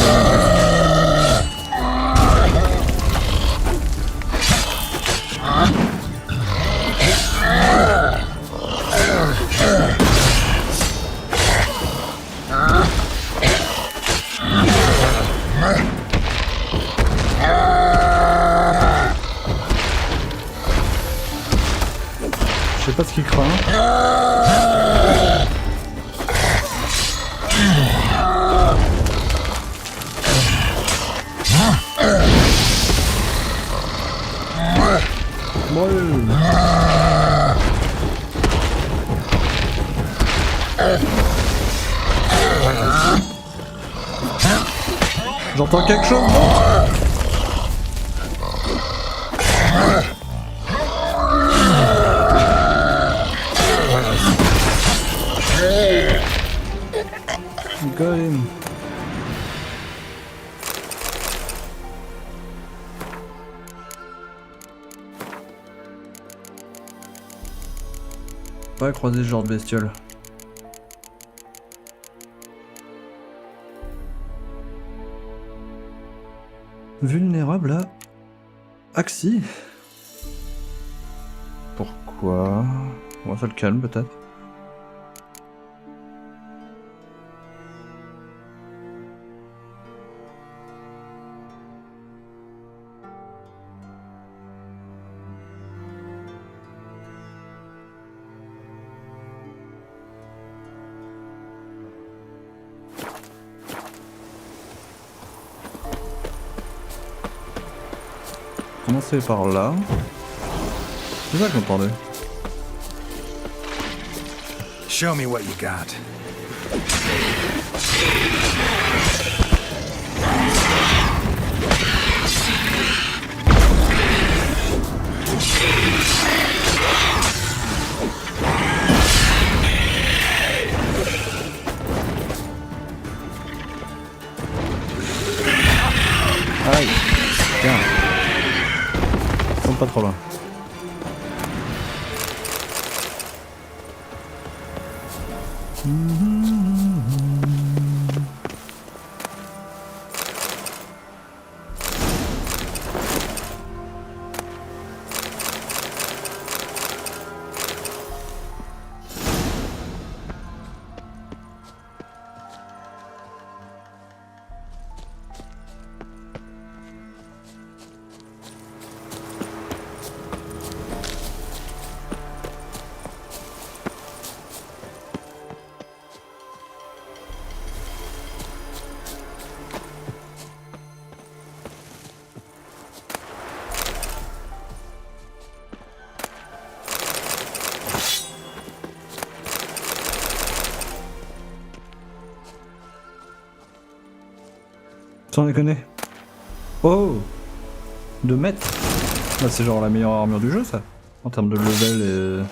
Je sais pas ce qu'il craint. Brûle. J'entends quelque chose d'autre. Got him. Pas croiser ce genre de bestiole. Vulnérable à Axie. quoi? Ouais, ça le calme peut-être. Commencer par là. C'est ça que j'entendais. Show me what you got. Aïe. Tiens. Tombe pas trop loin. Sans déconner. Oh 2 mètres. Là c'est genre la meilleure armure du jeu ça. En termes de level et...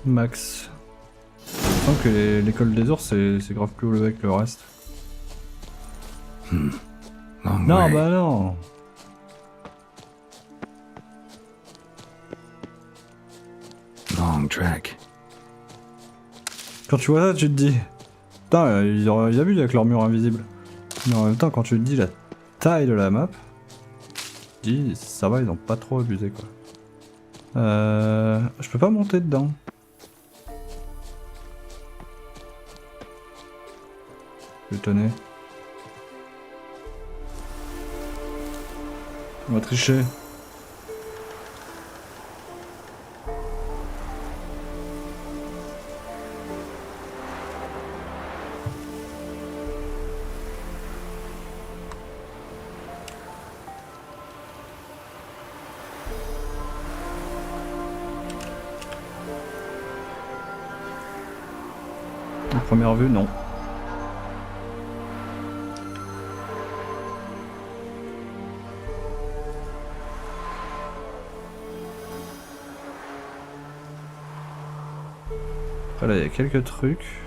max. Je sens que l'école des ours c'est grave plus haut level que le reste. Long Non way. bah non. Long trek. Quand tu vois ça tu te dis... Putain il a vu avec l'armure invisible. Mais en même temps quand tu te dis la taille de la map... Tu te dis ça va ils ont pas trop abusé quoi. Je peux pas monter dedans. Je suis étonné. On va tricher. À première vue, non. Après là, il y a quelques trucs.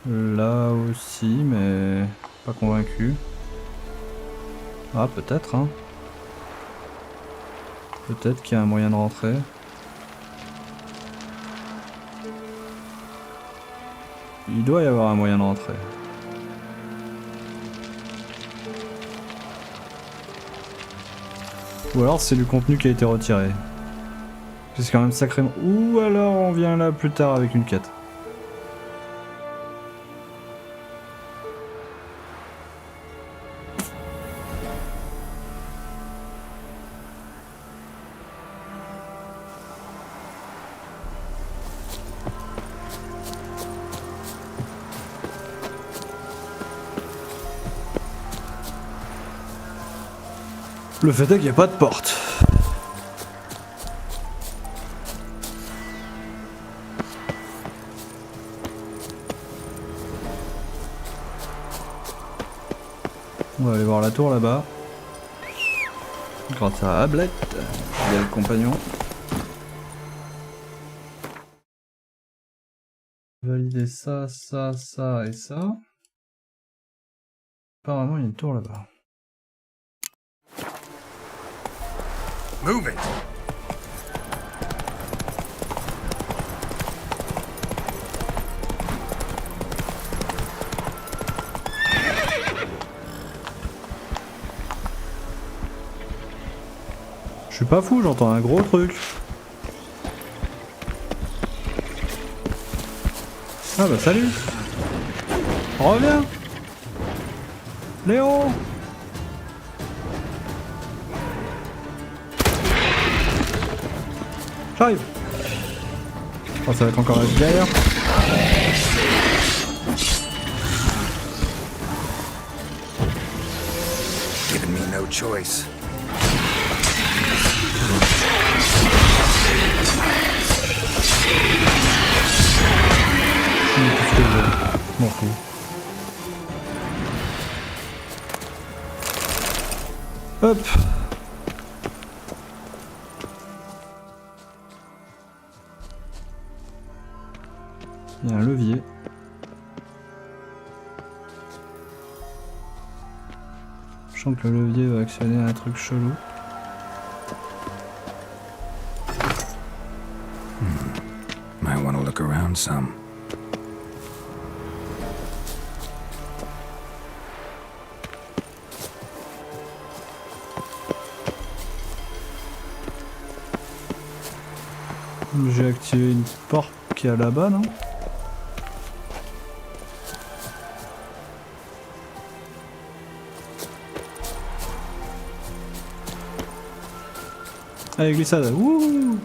Là aussi, mais pas convaincu. Ah, peut-être, hein. Peut-être qu'il y a un moyen de rentrer. Il doit y avoir un moyen de rentrer. Ou alors c'est du contenu qui a été retiré. C'est quand même sacrément... Ou alors on vient là plus tard avec une quête. Le fait est qu'il n'y a pas de porte. On va aller voir la tour là-bas. Grâce à Ablette, le compagnon. Valider ça, ça, ça et ça. Apparemment il y a une tour là-bas. Move it. Je suis pas fou, j'entends un gros truc. Ah bah salut. Reviens. Léon. J'arrive. Oh, ça va être encore la galère. Giving me no choice. Tout ce que je veux. Je m'en fous. Hop. Il y a un levier. Je sens que le levier va actionner un truc chelou. Might want to look around some. J'ai activé une porte qui est là-bas, non? Allez, glissade. Wouh!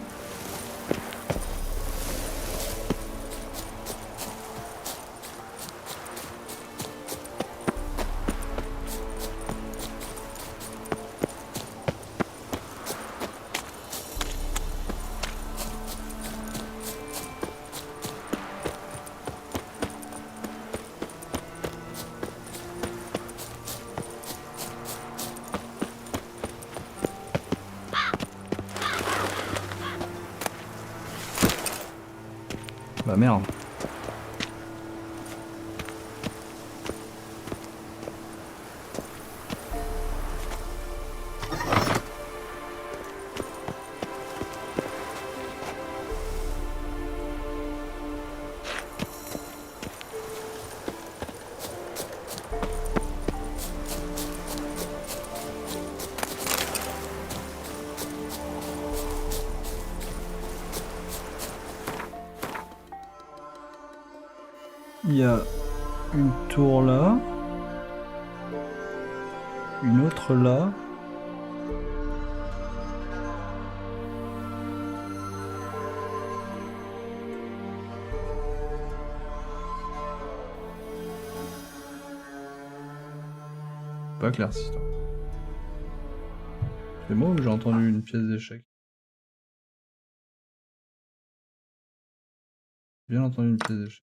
Bah merde. Il y a une tour là. Une autre là. Pas clair cette histoire. C'est moi ou j'ai entendu une pièce d'échec? J'ai bien entendu une pièce d'échec.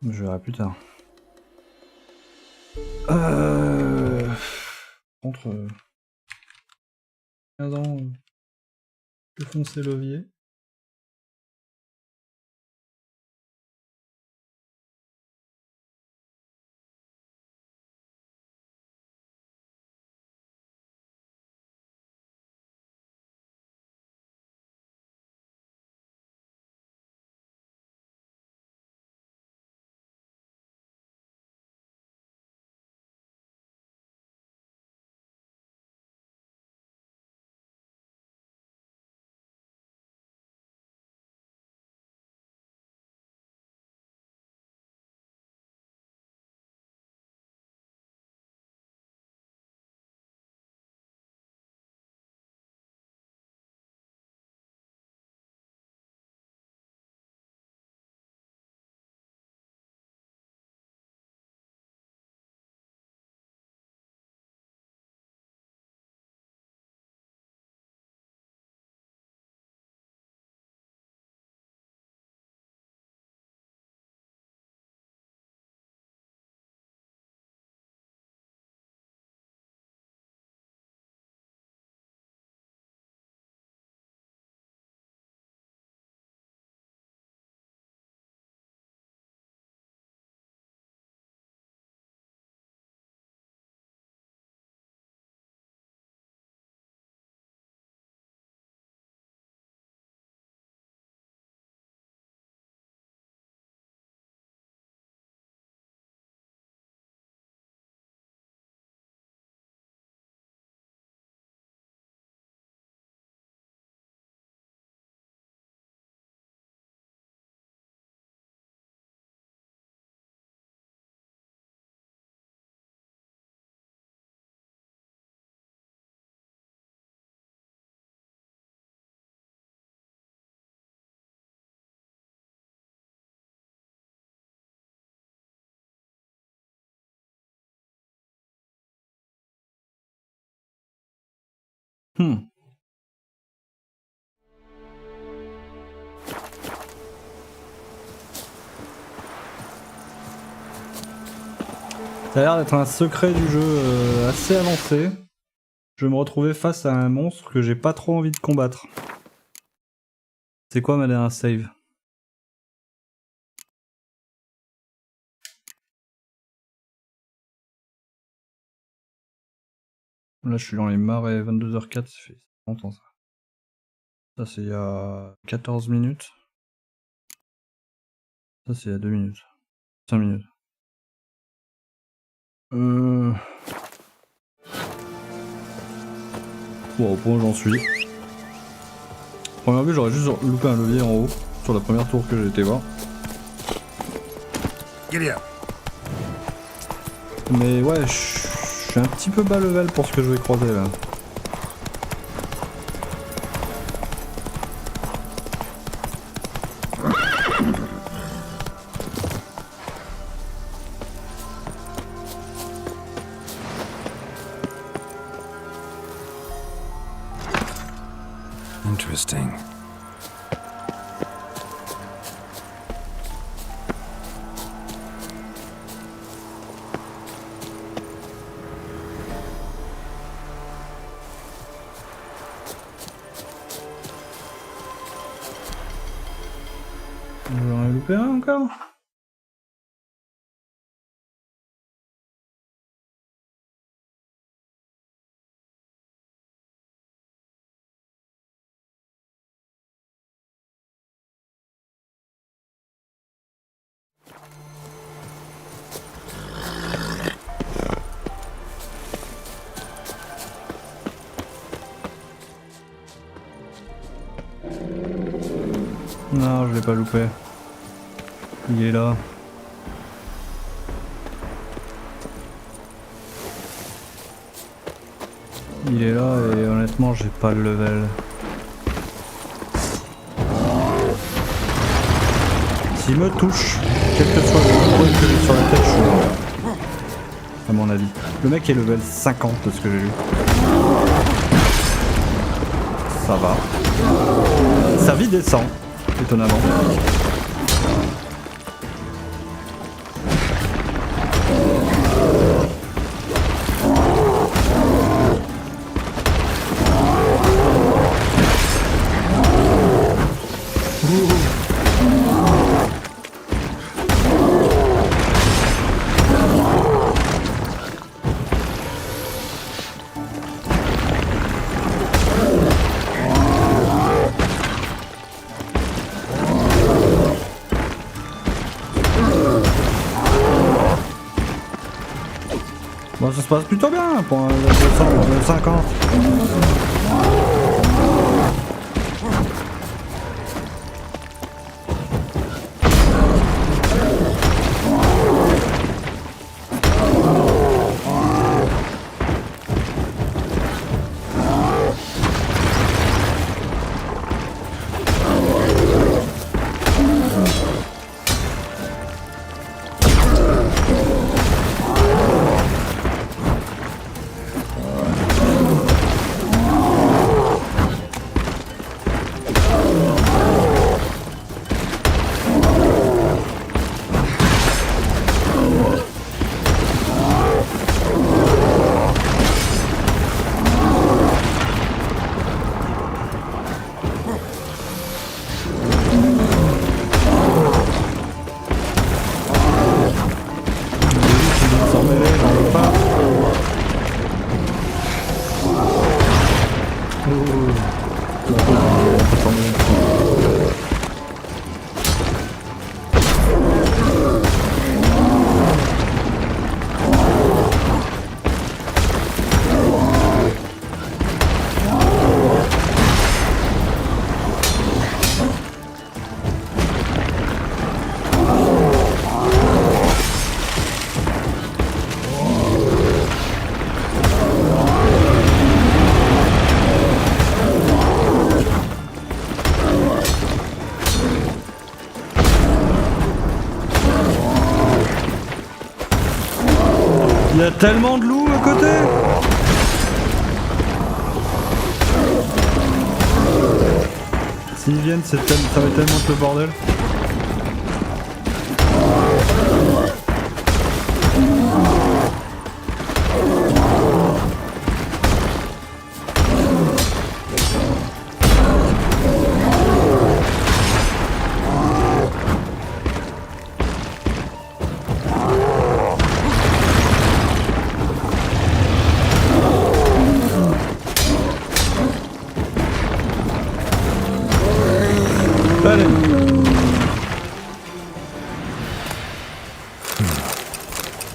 Je verrai plus tard. Contre 15 ans, que font ces leviers? Hmm. Ça a l'air d'être un secret du jeu assez avancé. Je vais me retrouver face à un monstre que j'ai pas trop envie de combattre. C'est quoi ma dernière save? Là je suis dans les marais, 22h04, ça fait longtemps ça. Ça c'est il y a 14 minutes. Ça c'est il y a 2 minutes. 5 minutes. Bon, au point où j'en suis. Première vue, j'aurais juste loupé un levier en haut, sur la première tour que j'ai été voir. Mais ouais, je suis un petit peu bas level pour ce que je vais croiser là. Interesting. J'en ai loupé un encore? Non, je l'ai pas loupé. Il est là. Il est là et honnêtement j'ai pas le level. S'il me touche, quel que soit le bruit que j'ai sur la tête, je suis mort. À mon avis. Le mec est level 50 de ce que j'ai lu. Ça va. Sa vie descend, étonnamment. Bon, ça se passe plutôt bien pour un level 50. Il y a tellement de loups à côté. S'ils viennent, ça va tellement être le bordel.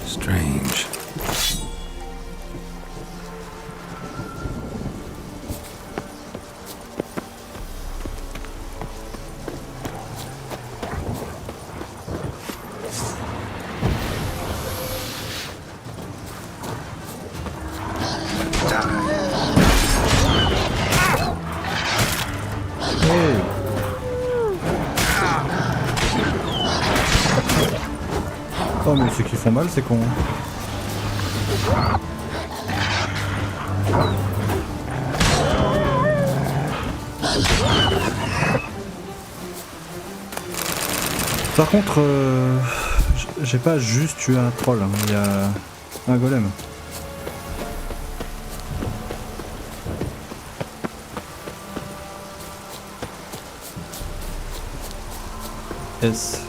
Strange. Oh mais ceux qui font mal c'est con. Par contre, j'ai pas juste tué un troll, hein. Il y a un golem. S.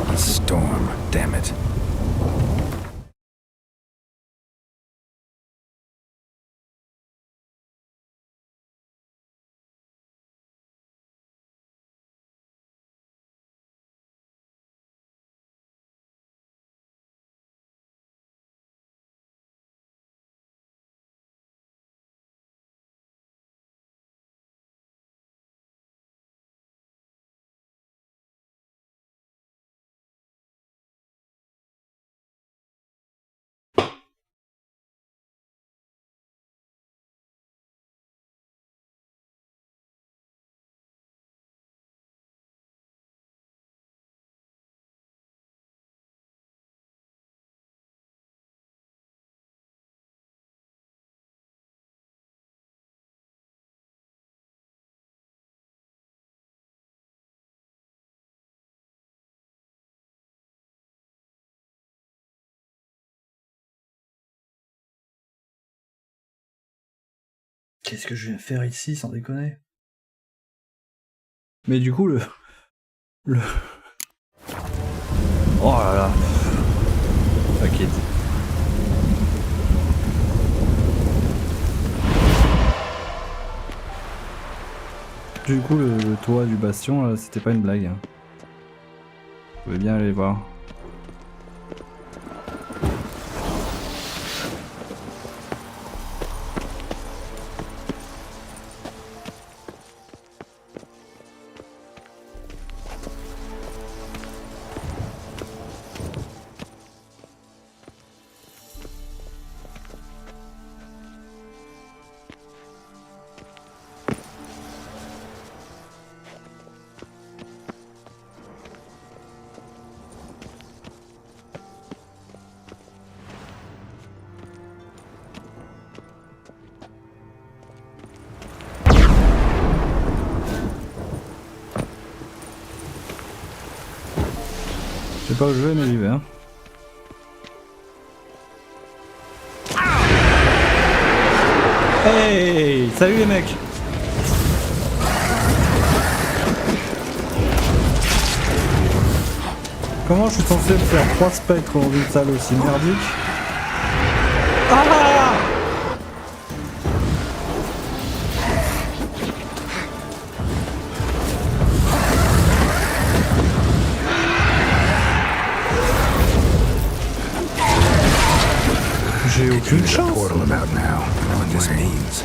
A storm, damn it. Qu'est-ce que je viens faire ici sans déconner? Mais du coup le... Oh là là. Ok. Du coup le toit du bastion là, c'était pas une blague. Hein. Vous pouvez bien aller voir. Je sais pas où je vais mais j'y vais hein. Hey, salut les mecs. Comment je suis censé faire 3 spectres dans une salle aussi merdique? Ah! J'ai aucune chance. Portal about now. What this means.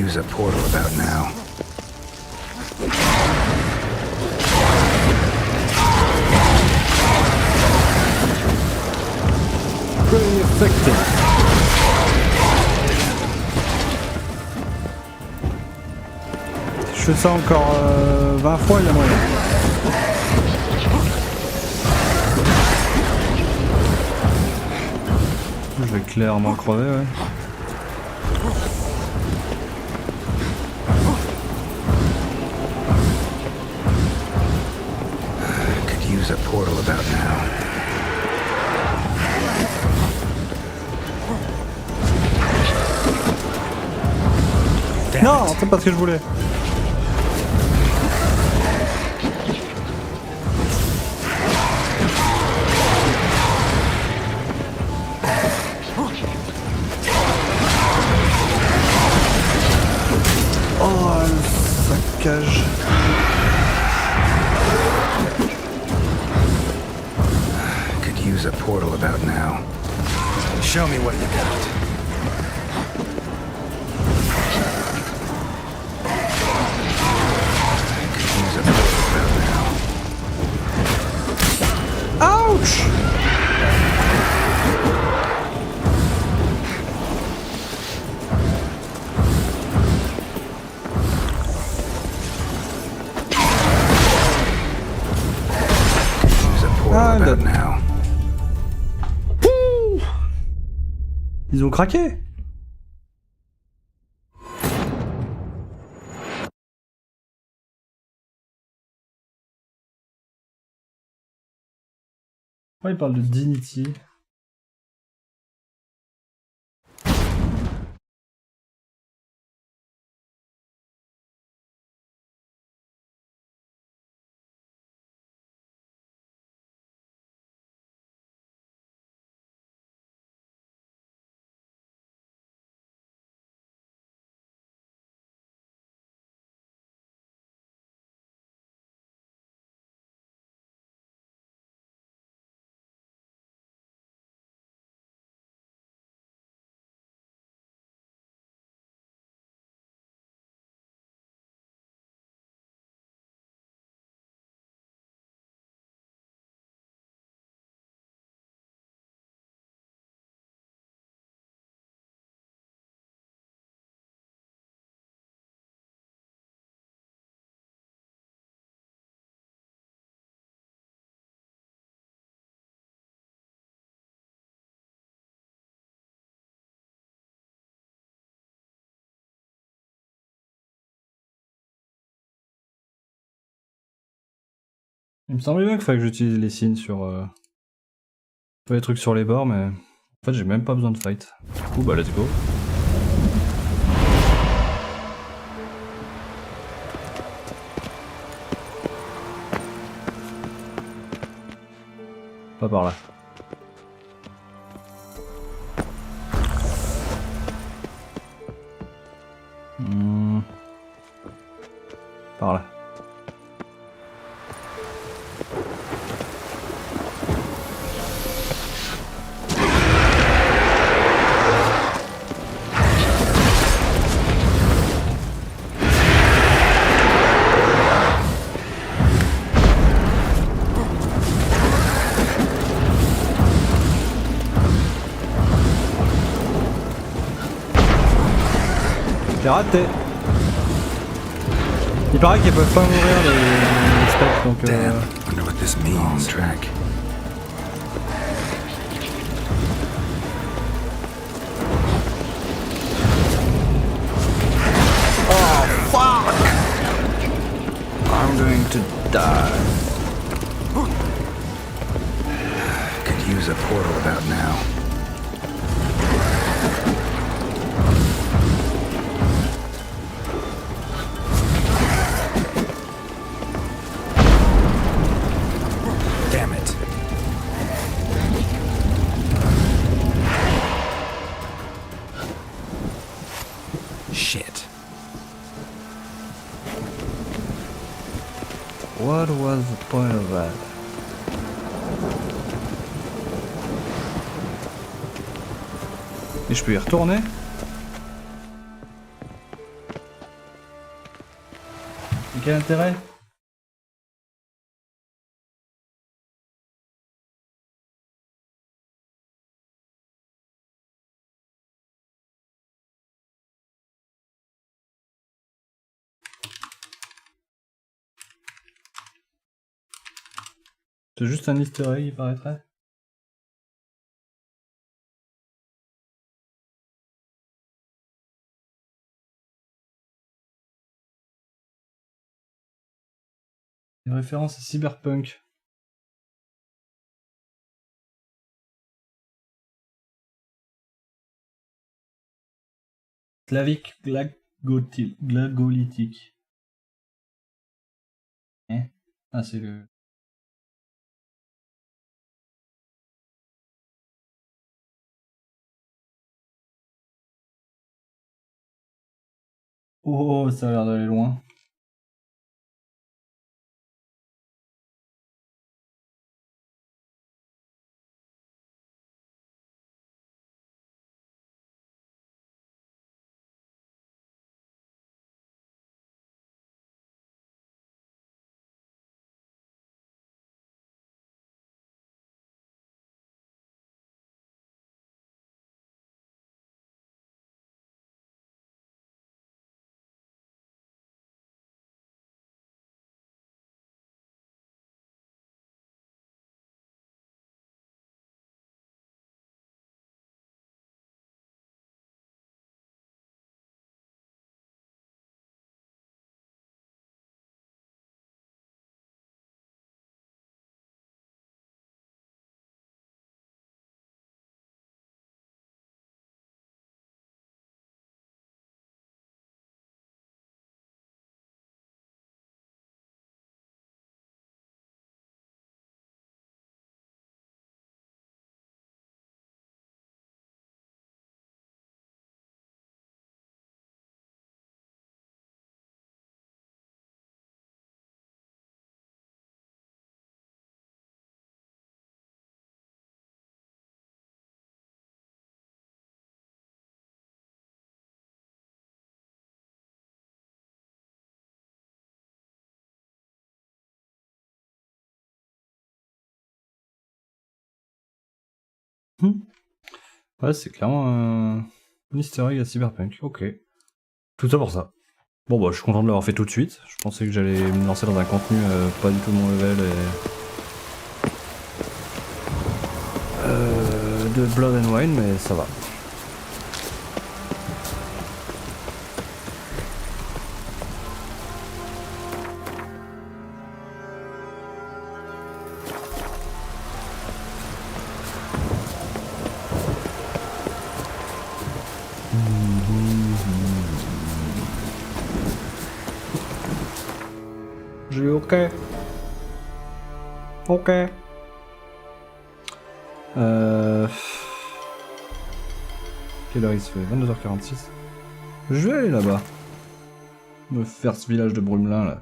use a portal about now. Pretty effective. Si je fais ça encore 20 fois, il y a moyen. Je vais clairement crever, ouais. Could use a portal about now. Non, c'est pas ce que je voulais. Oh, le saccage. Could use a portal about now. Show me what you got. Ouch! Ah, now. Ils ont craqué. Ouais, il parle de Dignity. Il me semblait bien qu'il fallait que j'utilise les signes sur les trucs sur les bords, mais en fait j'ai même pas besoin de fight. Du coup bah let's go. Pas par là. Par là. J'ai raté. Il paraît qu'ils peuvent pas mourir les spectres, donc Damn, wonder what this means. Track. Oh fuck! I'm going to die. Could use a portal about now. Shit. What was the point of that? Et je peux y retourner? Quel intérêt? C'est juste un easter egg, il paraîtrait. Une référence à Cyberpunk. Slavique glagolitique. Hein? Ah, c'est le... Oh, ça a l'air d'aller loin. Ouais, c'est clairement un easter egg à Cyberpunk. Ok. Tout ça pour ça. Bon bah je suis content de l'avoir fait tout de suite. Je pensais que j'allais me lancer dans un contenu pas du tout mon level et... de Blood and Wine, mais ça va. J'ai ok. Ok. Quelle heure il se fait? 22h46. Je vais aller là-bas. Me faire ce village de Brumelin là.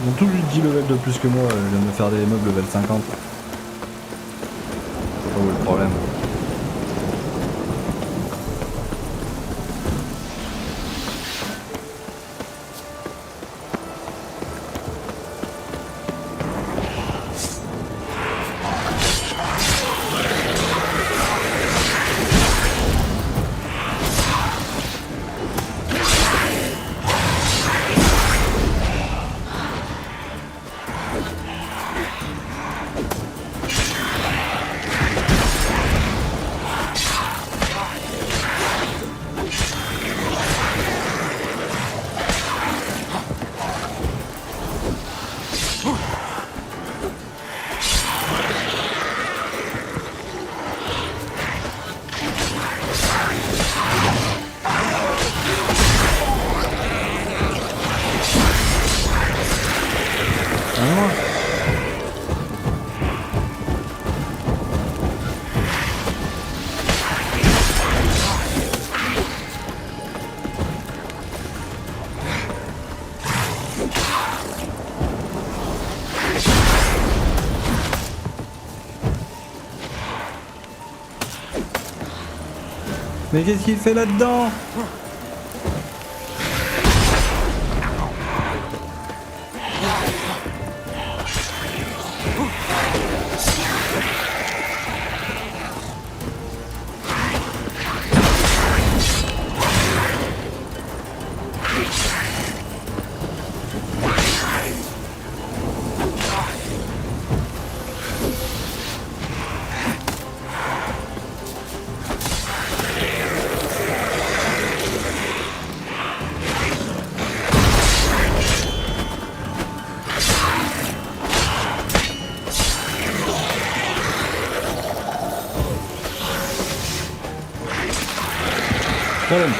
Ils ont tous 10 levels de plus que moi, je viens de me faire des meubles level 50. C'est pas où est le problème. Mais qu'est-ce qu'il fait là-dedans? Problème.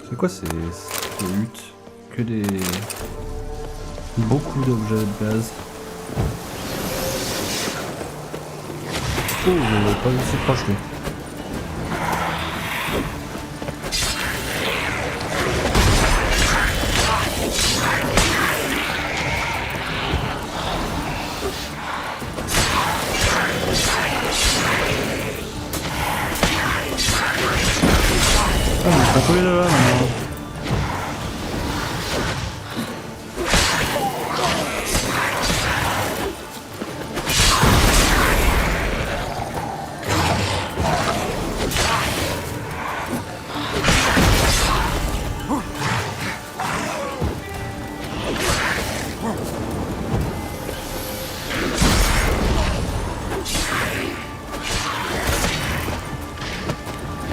C'est quoi ces huttes? Que des... Beaucoup d'objets de base. Oh, j'avais pas réussi à projeter. Ah, mais c'est pas collé là-bas maintenant.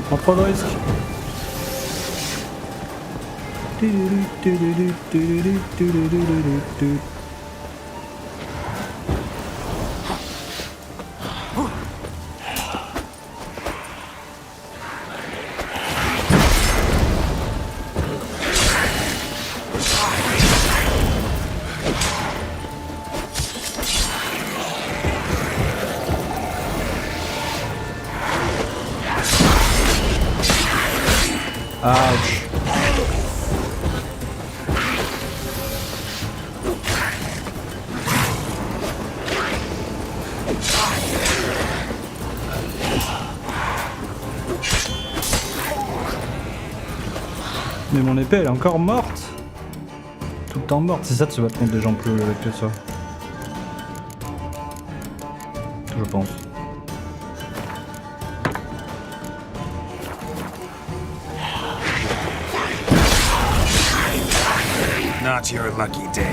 Prends pas de risque. Ouch. Mais mon épée elle est encore morte. Tout le temps morte, c'est ça de se battre contre des gens plus que ça. Je pense. Not your lucky day.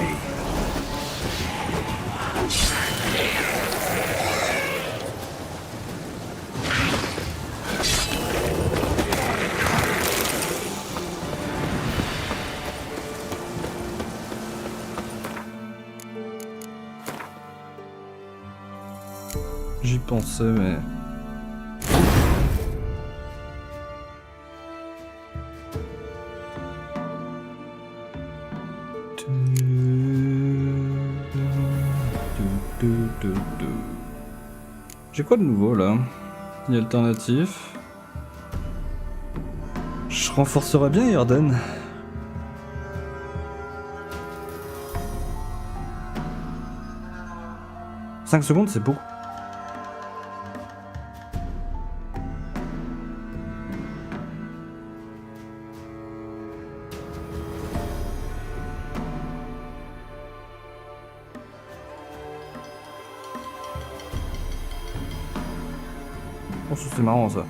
J'y pensais mais... J'ai quoi de nouveau là? Il y a alternatif. Je renforcerais bien Yarden. « 5 secondes, c'est beaucoup. Oh, c'est marrant ça.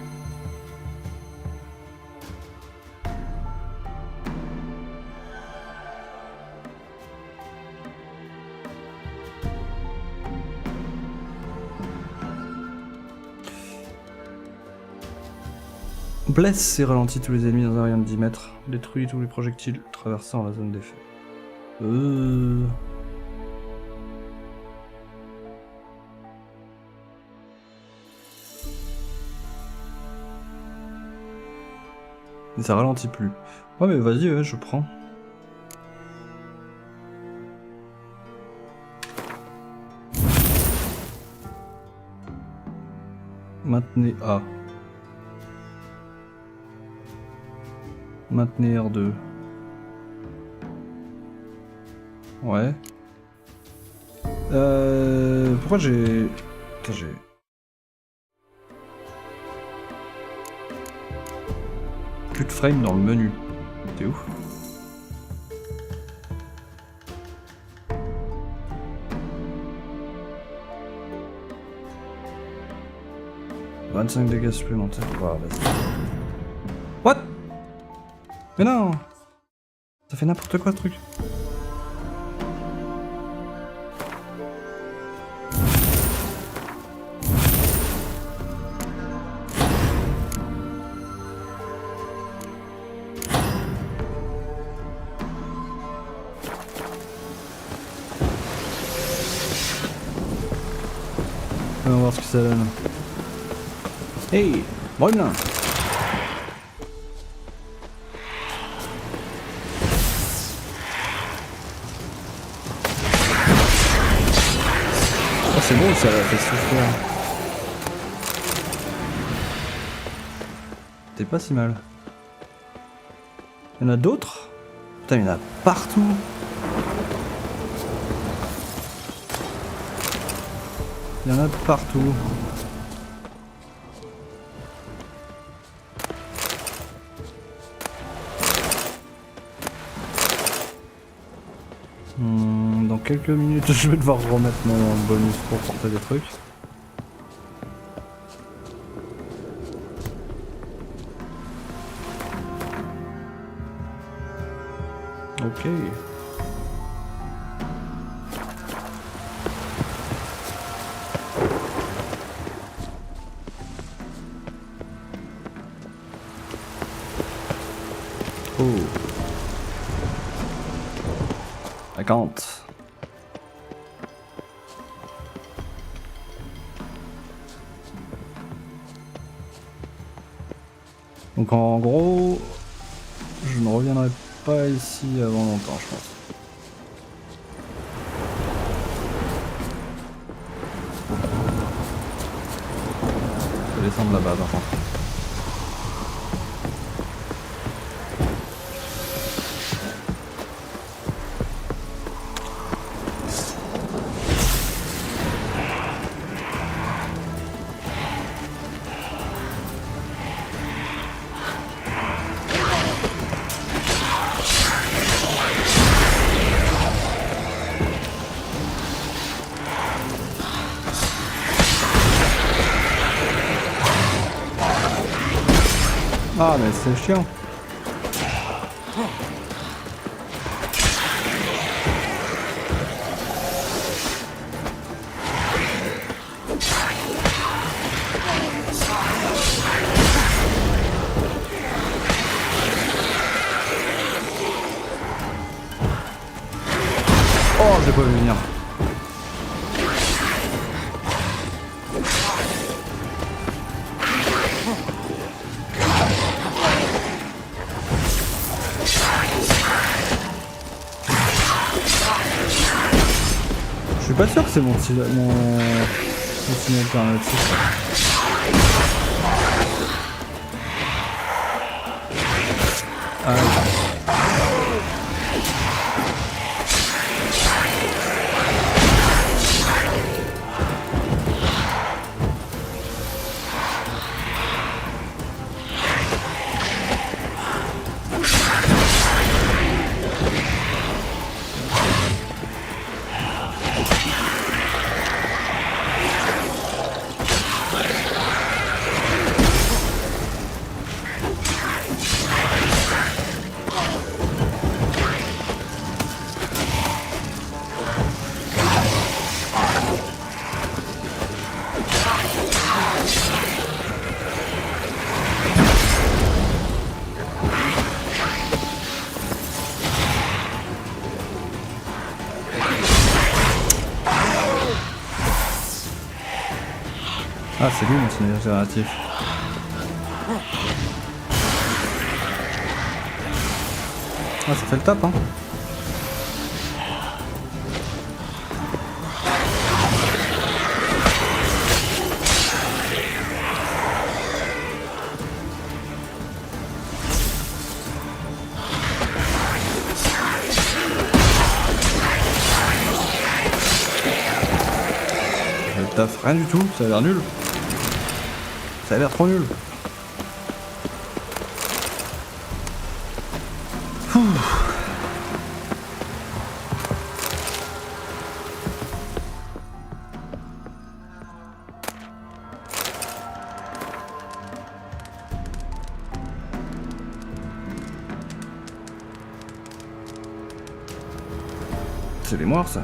Blesse et ralentit tous les ennemis dans un rayon de 10 mètres. Détruit tous les projectiles traversant la zone d'effet. Mais ça ralentit plus. Ouais mais vas-y, ouais, je prends. Maintenez A. Maintenez R2. Ouais. Pourquoi j'ai... Putain, j'ai... Plus de frame dans le menu. T'es où? « 25 dégâts supplémentaires. » Voilà, vas-y. What? Mais non! Ça fait n'importe quoi ce truc. On va voir ce que ça donne. Hey! Brûle là! Oh, c'est bon, ça fait souffrir. T'es pas si mal. Il y en a d'autres? Putain, il y en a partout! Il y en a partout. Dans quelques minutes, je vais devoir remettre mon bonus pour porter des trucs. Ok. Oh. 50. Donc en gros, je ne reviendrai pas ici avant longtemps, je pense. Je vais descendre là-bas par contre. Ah mais c'est chiant. Oh, j'ai pas vu venir. Je suis pas sûr que c'est mon signe alternatif. Ah, Ah, c'est lui mon signal alternatif. Ah, ça fait le tap, hein. Le taf, rien du tout, ça a l'air nul. Ça a l'air trop nul. C'est les moires, ça.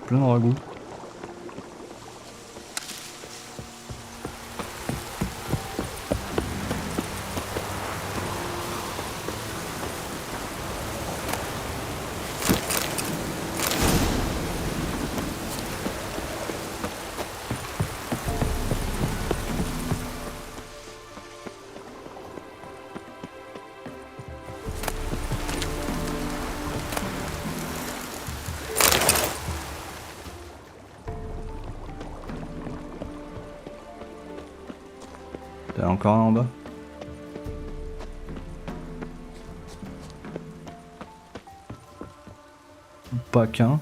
Plein de ragoûts. T'as encore un en bas. Pas qu'un.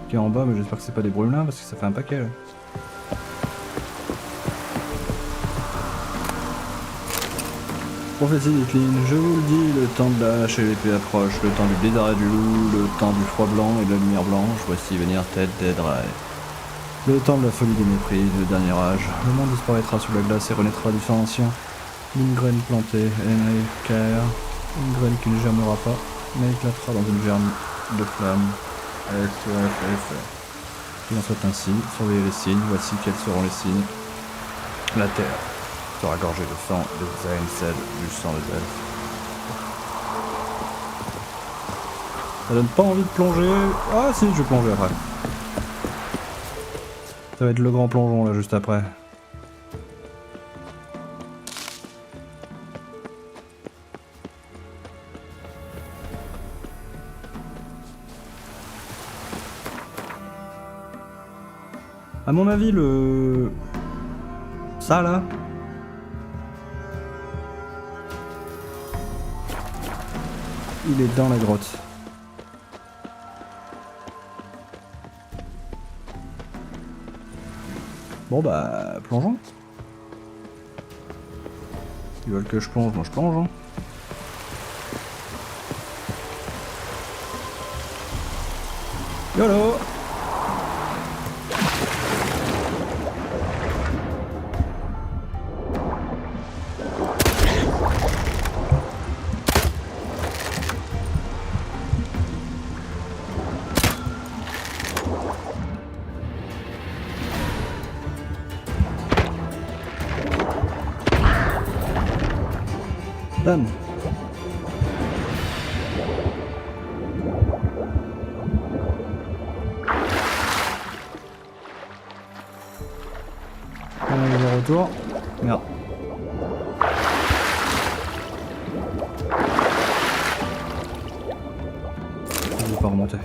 Qui est en bas, mais j'espère que c'est pas des brumes là, parce que ça fait un paquet là. Prophétie décline, je vous le dis, le temps de la hache et l'épée approche, le temps du blizzard et du loup, le temps du froid blanc et de la lumière blanche, voici venir tête d'Edrai. Le temps de la folie des méprises, le dernier âge, le monde disparaîtra sous la glace et renaîtra du sang ancien. Une graine plantée, une graine qui ne germera pas, mais éclatera dans une germe de flamme. Qu'il en soit ainsi, surveillez les signes, voici quels seront les signes. La terre sera gorgée de sang de Zaensed, du sang des elfes. Ça donne pas envie de plonger. Ah si, je vais plonger après. Ça va être le grand plongeon là juste après. À mon avis, ça là. Il est dans la grotte. Bon bah, plongeons. Ils veulent que je plonge, moi je plonge. Hein. YOLO! Done. On a le retour. Merde. Je vais pas remonter.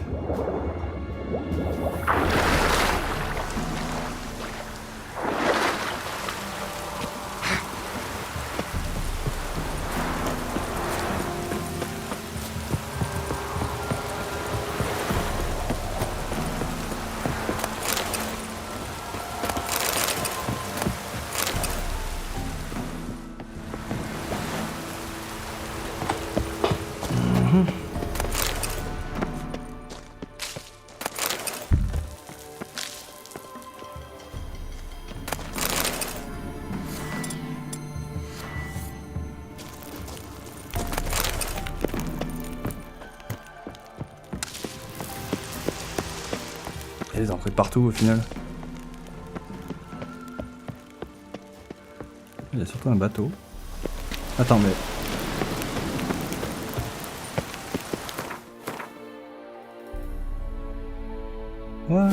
des entrées de partout au final. Il y a surtout un bateau. Attends, mais... What?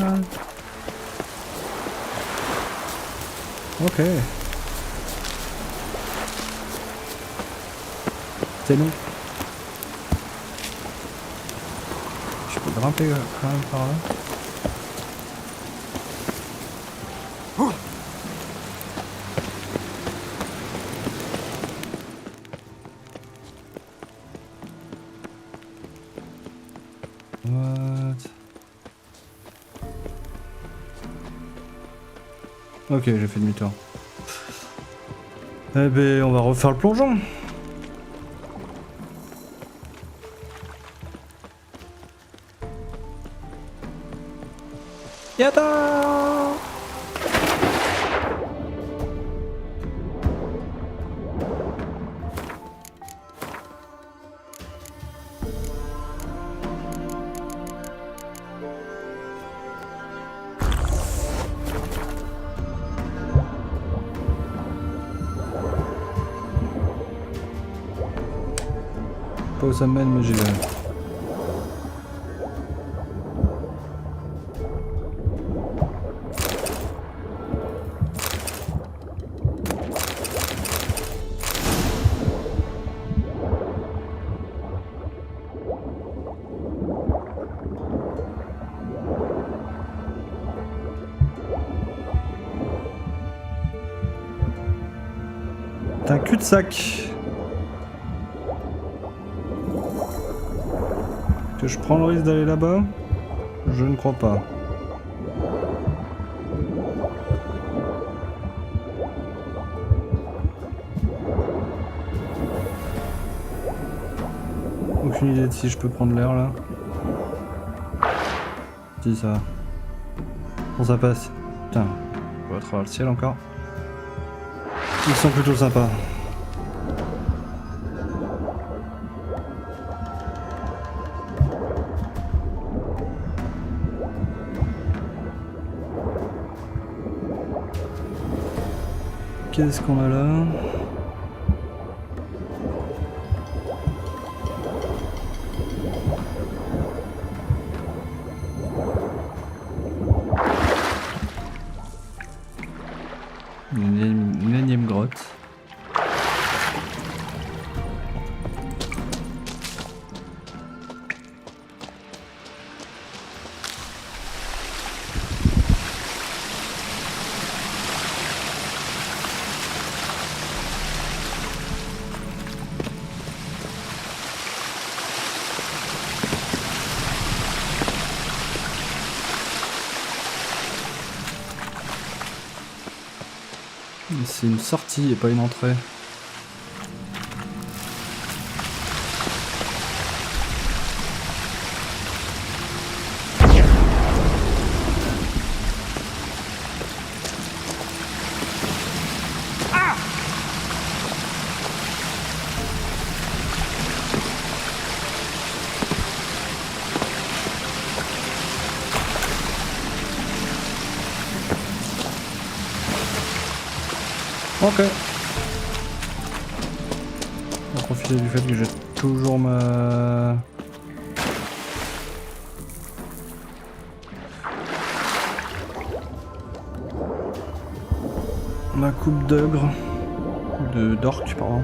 Ok. C'est long. Je peux grimper quand même par là. What? Ok, j'ai fait demi-tour. Eh ben, on va refaire le plongeon. Yata! Pas où ça mène, mais j'y vais. C'est un cul-de-sac. Que je prends le risque d'aller là-bas? Je ne crois pas. Aucune idée de si je peux prendre l'air là. Si ça va. Bon, ça passe. Putain, on va à travers le ciel encore. Ils sont plutôt sympas. Qu'est-ce qu'on a là? Une énième grotte. C'est une sortie et pas une entrée. Ok. On va profiter du fait que j'ai toujours ma coupe d'ogre, d'orque, pardon.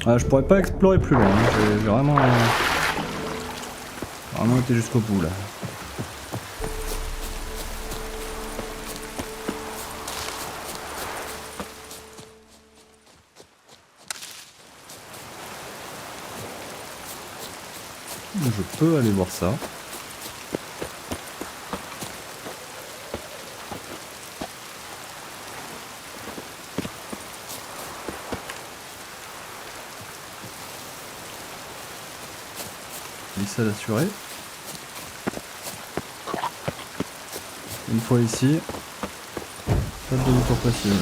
Ah, je pourrais pas explorer plus loin, hein. J'ai vraiment été jusqu'au bout là. Je peux aller voir ça. Glissade assurée. Une fois ici. Pas de demi-tour possible.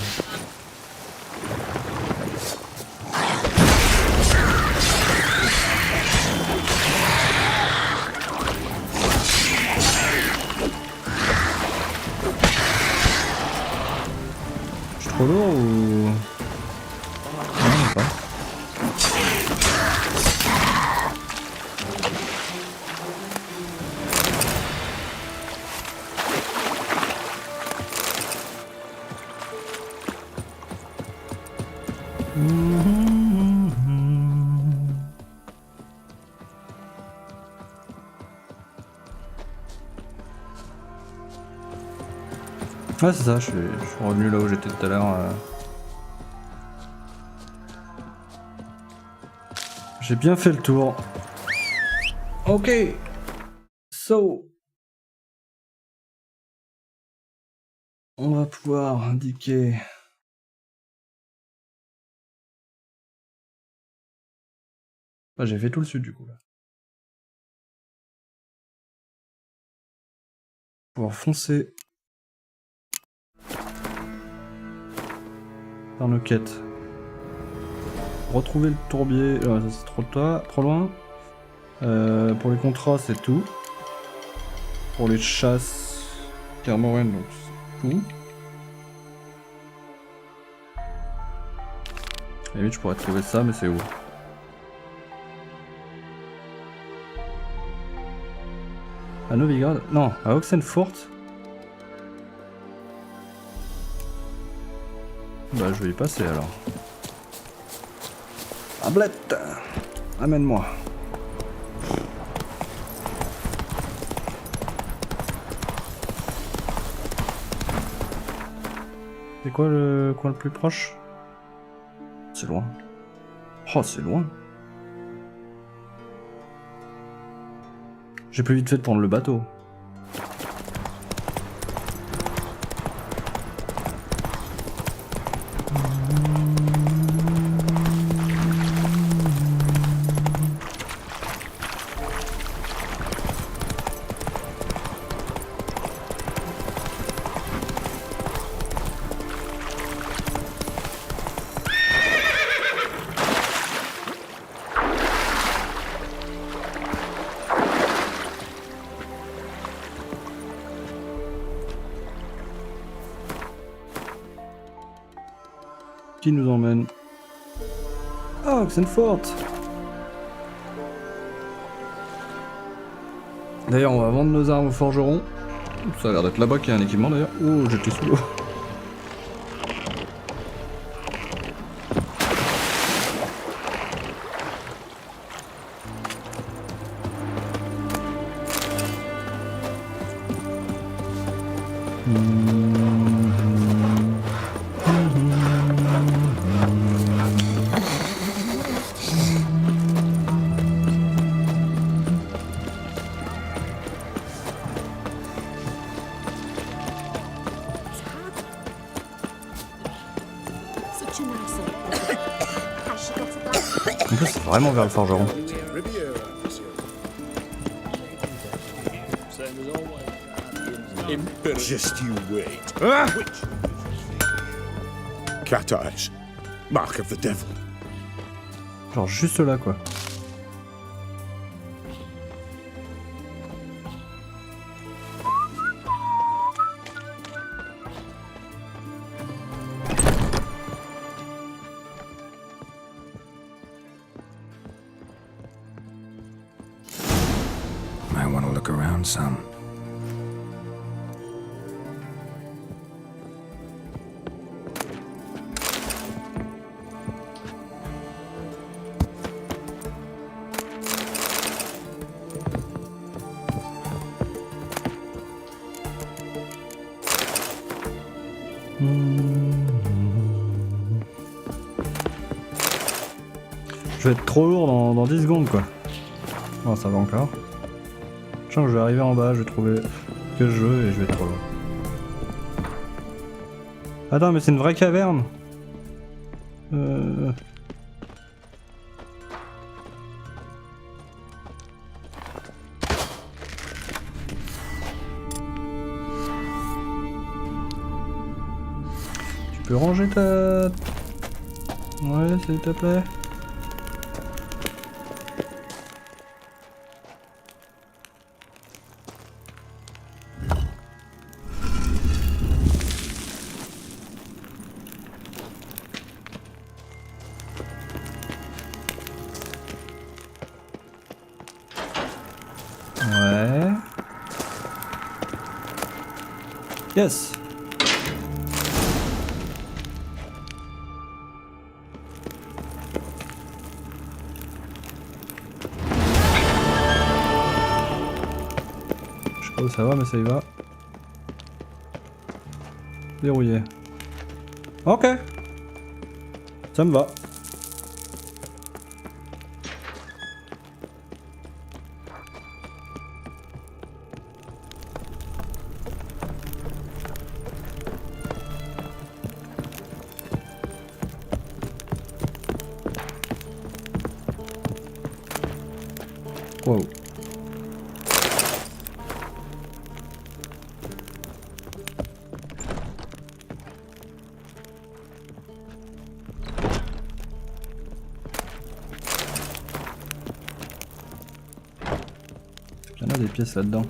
Je suis trop lourd ou... Non, même pas. Ouais, c'est ça, je suis revenu là où j'étais tout à l'heure. J'ai bien fait le tour. Ok. So. On va pouvoir indiquer... Ah, j'ai fait tout le sud du coup là. Pouvoir foncer par nos quêtes. Retrouver le tourbier. Ça c'est trop loin. Pour les contrats c'est tout. Pour les chasses, clairement rien donc c'est tout. À la limite je pourrais trouver ça mais c'est où? À Novigrad? Non, à Oxenfurt. Bah je vais y passer alors. Ablette, amène-moi. C'est quoi le coin le plus proche? C'est loin. Oh c'est loin. J'ai plus vite fait de prendre le bateau. Qui nous emmène? Ah, Oxenfurt. D'ailleurs, on va vendre nos armes au forgeron. Ça a l'air d'être là-bas qu'il y a un équipement d'ailleurs. Oh, j'étais sous l'eau. En plus, c'est vraiment vers le forgeron. Just you wait. Cat eyes. Mark of the devil. Genre juste là quoi. Might want to look around some. Je vais être trop lourd dans 10 secondes quoi. Oh ça va encore. Je sens que je vais arriver en bas, je vais trouver ce que je veux et je vais être trop lourd. Attends mais c'est une vraie caverne. peux ranger ta... Ouais, s'il te plaît. Ouais. Yes. Je sais pas où ça va, mais ça y va. Verrouillé. Ok. Ça me va. Wow. Il y en a des pièces là-dedans.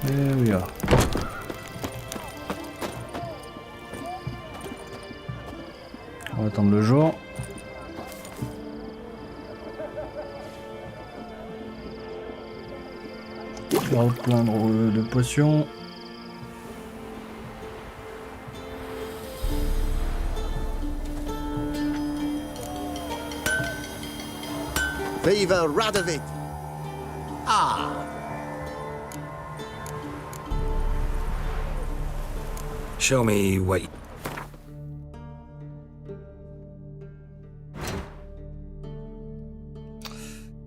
There we are. On va attendre le jour. On va reprendre de potions. Viva Radovid! Ah! Show me what...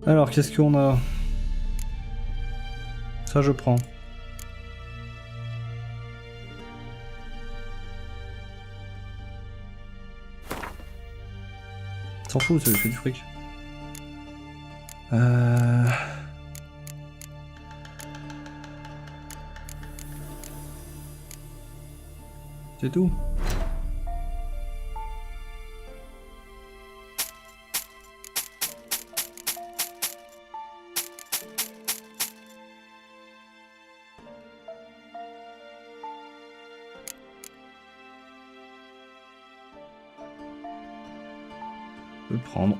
Alors, qu'est-ce qu'on a? Ça, je prends. S'en fout, c'est du fric. C'est tout. Je peux prendre.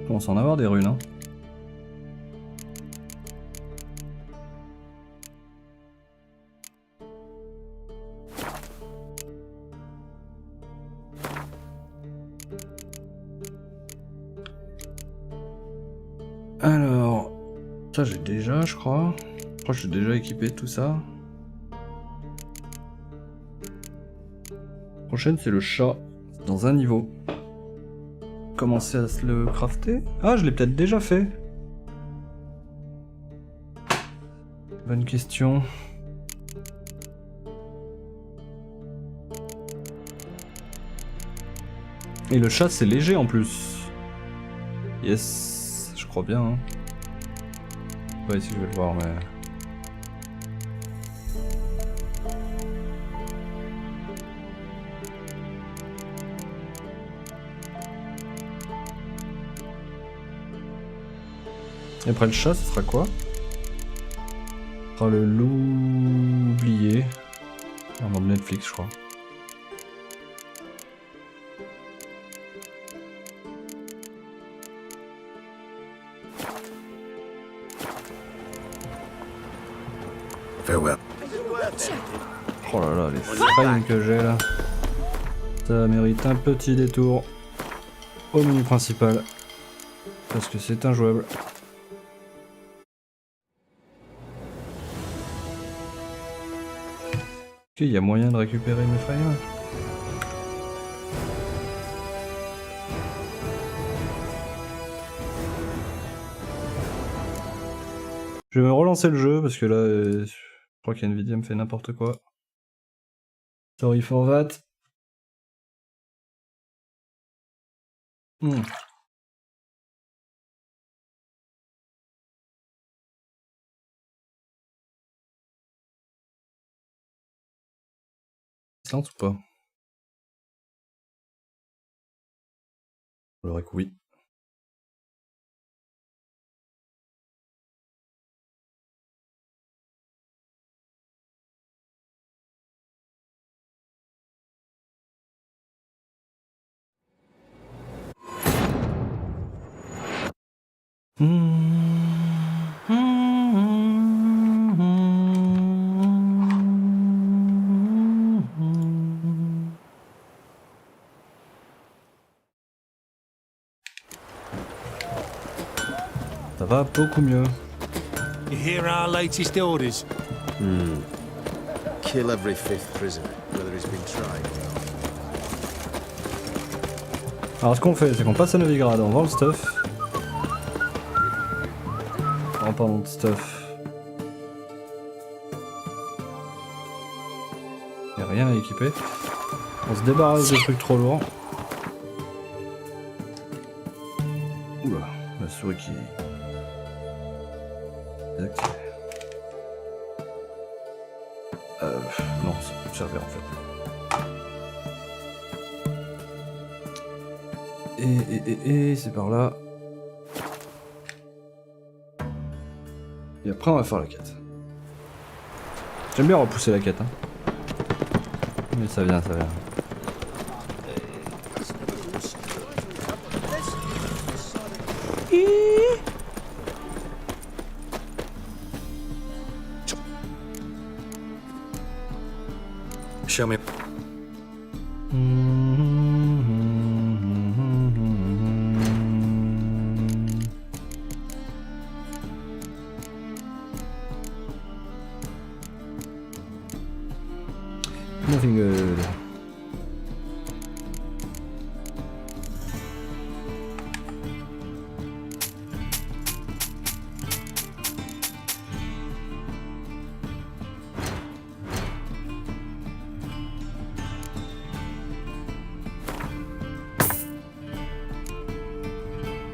On commence à en avoir des runes, hein. Alors, ça j'ai déjà, je crois. Je crois que je suis déjà équipé de tout ça. Prochaine, c'est le chat. Dans un niveau. Commencer à se le crafter. Ah, je l'ai peut-être déjà fait. Bonne question. Et le chat, c'est léger en plus. Yes, je crois bien. Hein. Pas ici que je vais le voir, mais... Et après le chat, ce sera quoi? Ce sera le loup oublié. Un nom de Netflix, je crois. Farewell. Oh là là, les frames que j'ai là. Ça mérite un petit détour au menu principal. Parce que c'est injouable. Il y a moyen de récupérer mes fringues. Je vais me relancer le jeu parce que là, je crois qu'NVIDIA me fait n'importe quoi. Sorry for that. Ça lance ou pas? Alors que oui. Ça va beaucoup mieux. You hear our latest orders? Kill every fifth prisoner, whether he's been tried. Alors ce qu'on fait, c'est qu'on passe à Novigrad, on vend le stuff. En parlant de stuff. Y'a rien à équiper. On se débarrasse des trucs trop lourds. Oula, la souris qui... Désactivée. Non, ça servait en fait. Et c'est par là. Et après on va faire la quête. J'aime bien repousser la quête, hein. Mais ça vient, ça vient. Show me. Nothing good.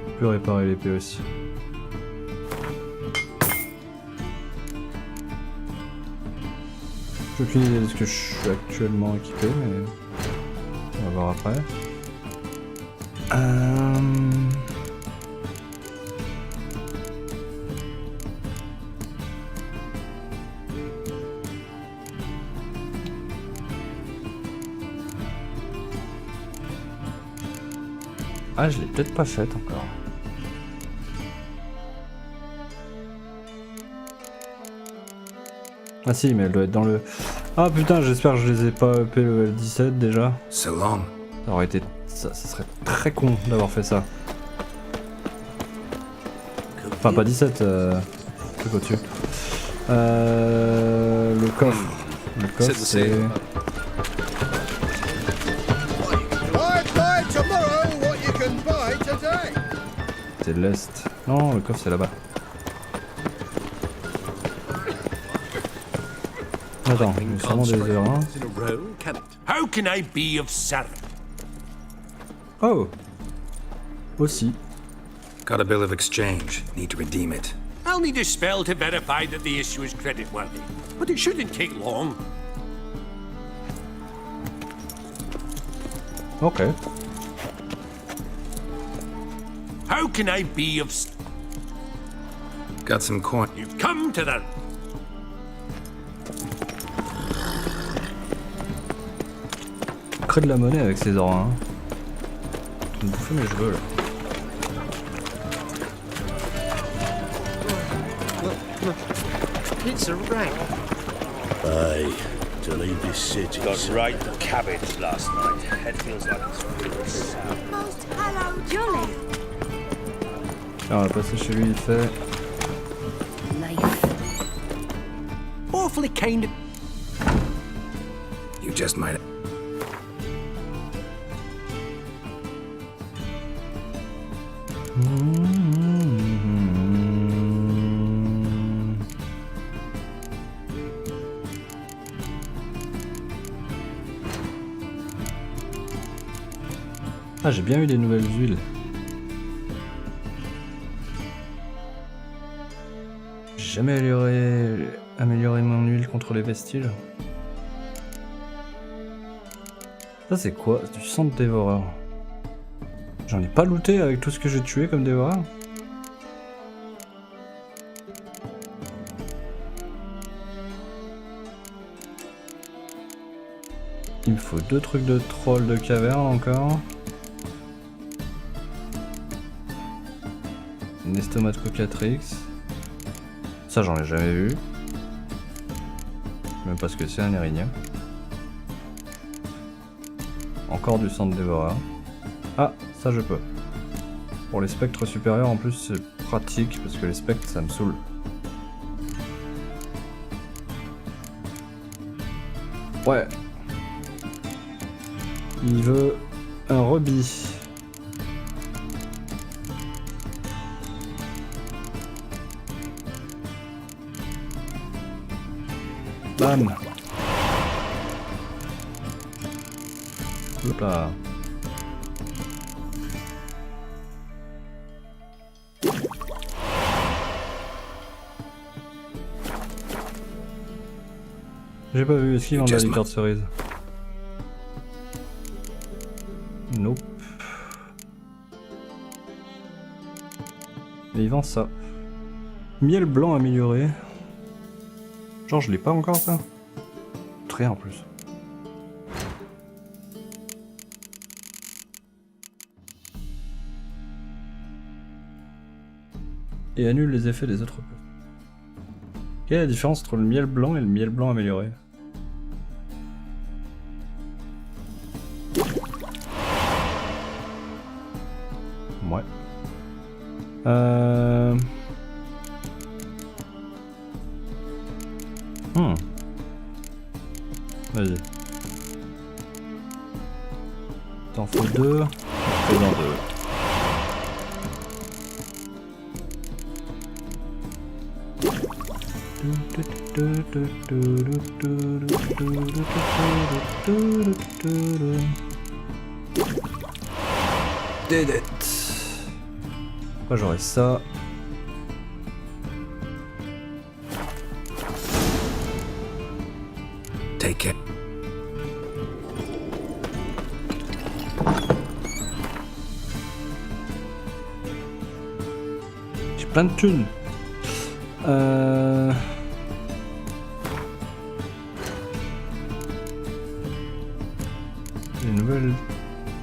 Je peux réparer l'épée aussi. J'ai aucune idée de ce que je suis actuellement équipé, mais on va voir après. Ah, je l'ai peut-être pas faite encore. Ah si, mais elle doit être dans le... Ah putain, j'espère que je les ai pas upé le L17 déjà. So long. Ça aurait été... Ça serait très con d'avoir fait ça. Enfin, pas 17, truc au-dessus. Le coffre. Le coffre, c'est... Buy tomorrow what you can buy today. C'est l'Est. Non, le coffre, c'est là-bas. Attends, il y a sûrement des heures, hein. How can I be of service? Oh! Aussi. Got a bill of exchange. Need to redeem it. I'll need a spell to verify that the issue is creditworthy, but it shouldn't take long. Ok. How can I be of... Got some coin. You've come to the... Crée de la monnaie avec ces oras, hein. Tu me bouffes mes cheveux, là. It's a rank. Aye. to leave this city. Got right cabbage last night. Head feels like it's really sour. Most hello, Jolly. Alors, on va passer chez lui, il fait. Life. Awfully kind of... You just might. Ah, j'ai bien eu des nouvelles huiles. J'ai jamais amélioré mon huile contre les vestiges. Ça c'est quoi? C'est du sang de dévoreur. J'en ai pas looté avec tout ce que j'ai tué comme dévoreur. Il me faut 2 trucs de troll de caverne encore. Une estomac de cocatrix. Ça j'en ai jamais vu. Je sais même pas ce que c'est un érigna. Encore du sang de dévoreur. Ah, ça je peux. Pour les spectres supérieurs en plus c'est pratique parce que les spectres ça me saoule. Ouais. Il veut un rubis. Bam. Hop là. J'ai pas vu, est-ce qu'il vend de la liqueur de cerise? Nope. Mais il vend ça. Miel blanc amélioré. Genre je l'ai pas encore ça? Très en plus. Et annule les effets des autres peuples. Quelle est la différence entre le miel blanc et le miel blanc amélioré? Ouais. Vas-y. T'en faut 2. Fais-en 2. Did it. Moi j'aurais ça. Take it. J'ai plein de thunes. Des nouvelles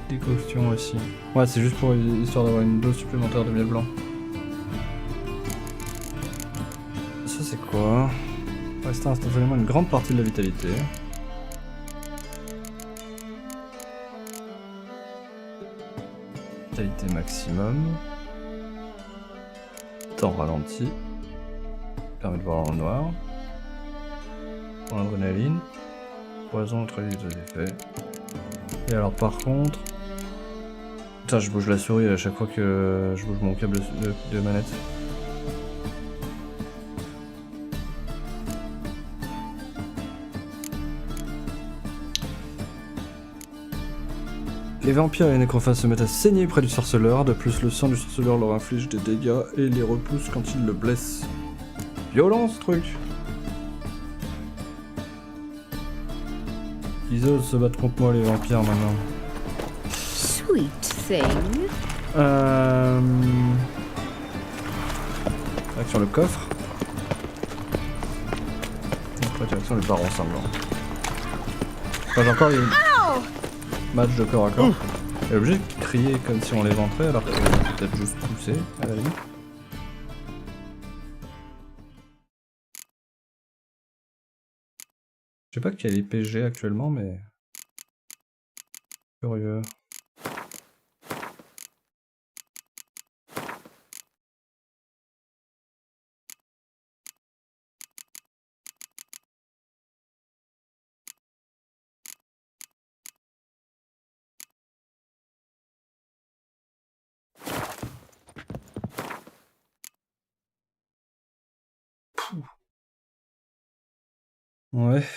décoctions aussi. Ouais, c'est juste pour histoire d'avoir une dose supplémentaire de miel blanc. Ça c'est quoi? Reste instantanément une grande partie de la vitalité. Vitalité maximum. Temps ralenti. Permet de voir en noir. Pour l'adrénaline. Poison neutralise les effets. Et alors par contre... Putain, je bouge la souris à chaque fois que je bouge mon câble de manette. Les vampires et les nécrophages se mettent à saigner près du sorceleur, de plus le sang du sorceleur leur inflige des dégâts et les repousse quand il le blesse. Violent ce truc! Ils osent se battre contre moi les vampires maintenant. Sweet thing. Direction le coffre. Après direction le baron sanglant. Enfin, j'ai encore une... match de corps à corps. Elle est obligée de crier comme si on l'éventrait alors qu'elle peut peut-être juste pousser à la limite. Je sais pas quelle épée j'ai actuellement, mais... Curieux. Ouais.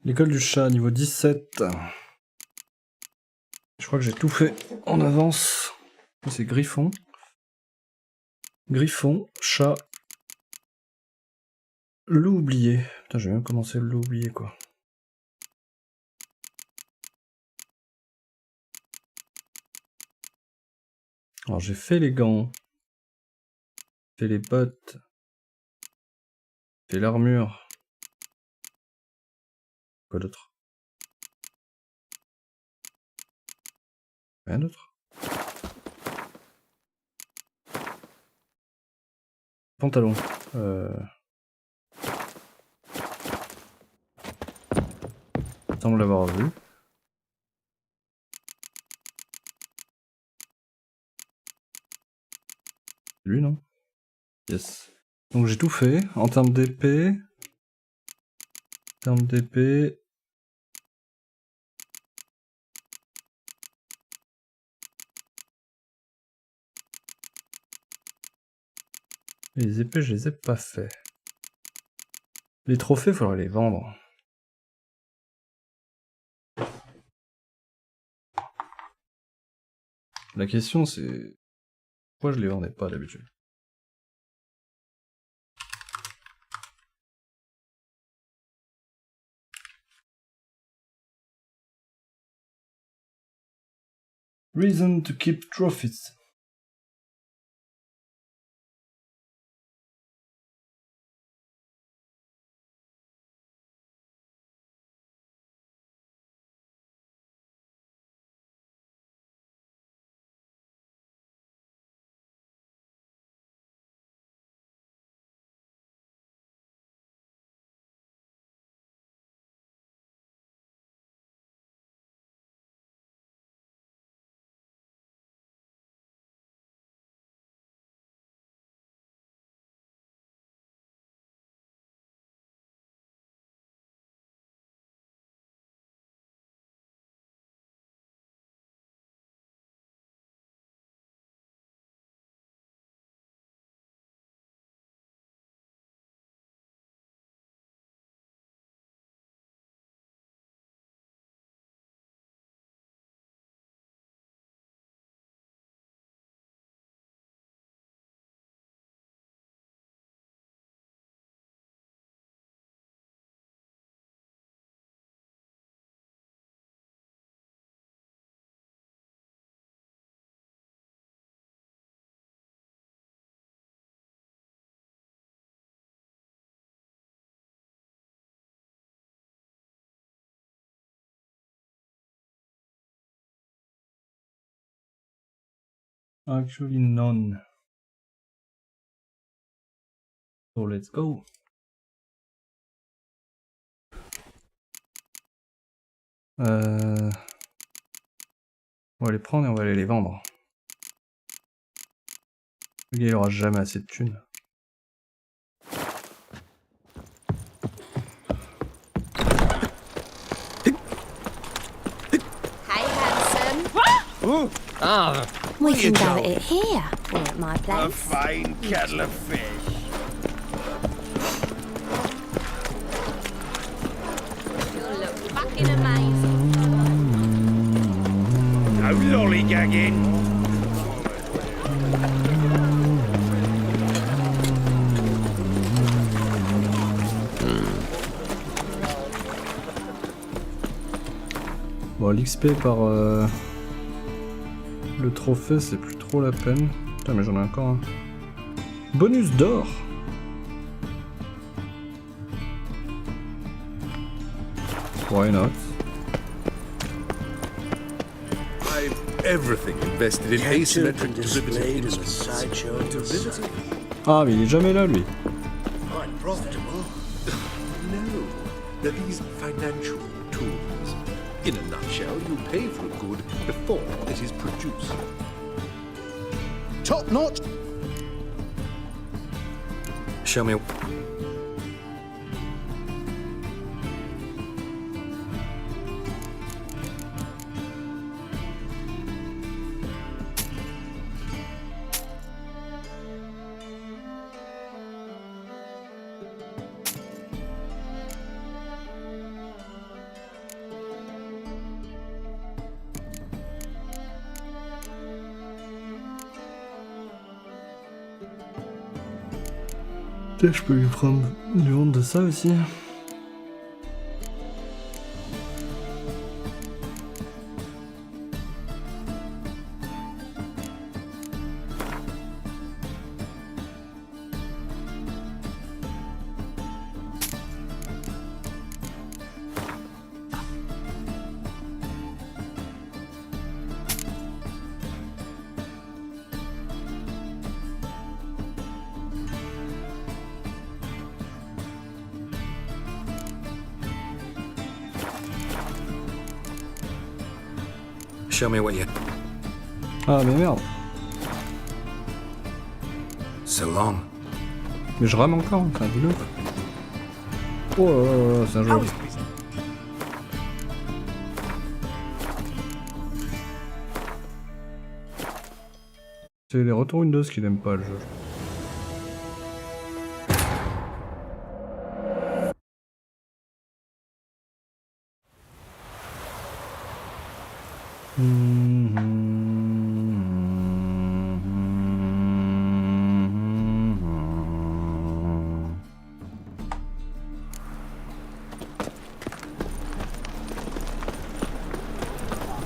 L'école du chat, niveau 17. Je crois que j'ai tout fait en avance. C'est Griffon. Griffon, chat. Loup oublié. Putain, j'ai même commencé le loup oublié, quoi. Alors j'ai fait les gants. Fait les bottes. Fait l'armure. Quoi d'autre? Rien d'autre. Pantalon. Semble l'avoir vu. Lui, non? Yes. Donc j'ai tout fait. En termes d'épée... Les épées, je les ai pas fait. Les trophées, faudrait les vendre. La question, c'est... Pourquoi je les vendais pas d'habitude? Reason to keep trophies. Actually none. So let's go. On va les prendre et on va aller les vendre. Le gars il aura jamais assez de thunes. Hey, handsome. Ah, We can go at it here, or at my A place. fine kettle of fish. You'll look fucking amazing. No lollygagging. Bon, l'XP par le trophée, c'est plus trop la peine. Putain, mais j'en ai encore un. Bonus d'or. Why not? I've everything invested in asymmetric displayed as a derivatives. sideshow derivative. Ah, mais il est jamais là, lui. Quite profitable. No, they're these financial tools. In a nutshell, you pay for a good before it is produced. Top notch. Show me. Peut-être je peux lui prendre du vendre de ça aussi. Show me what you. Ah, mais merde. So long. Mais je rame encore, c'est un boulot. Oh, c'est un jeu. C'est les retours Windows qu'il aime pas le jeu.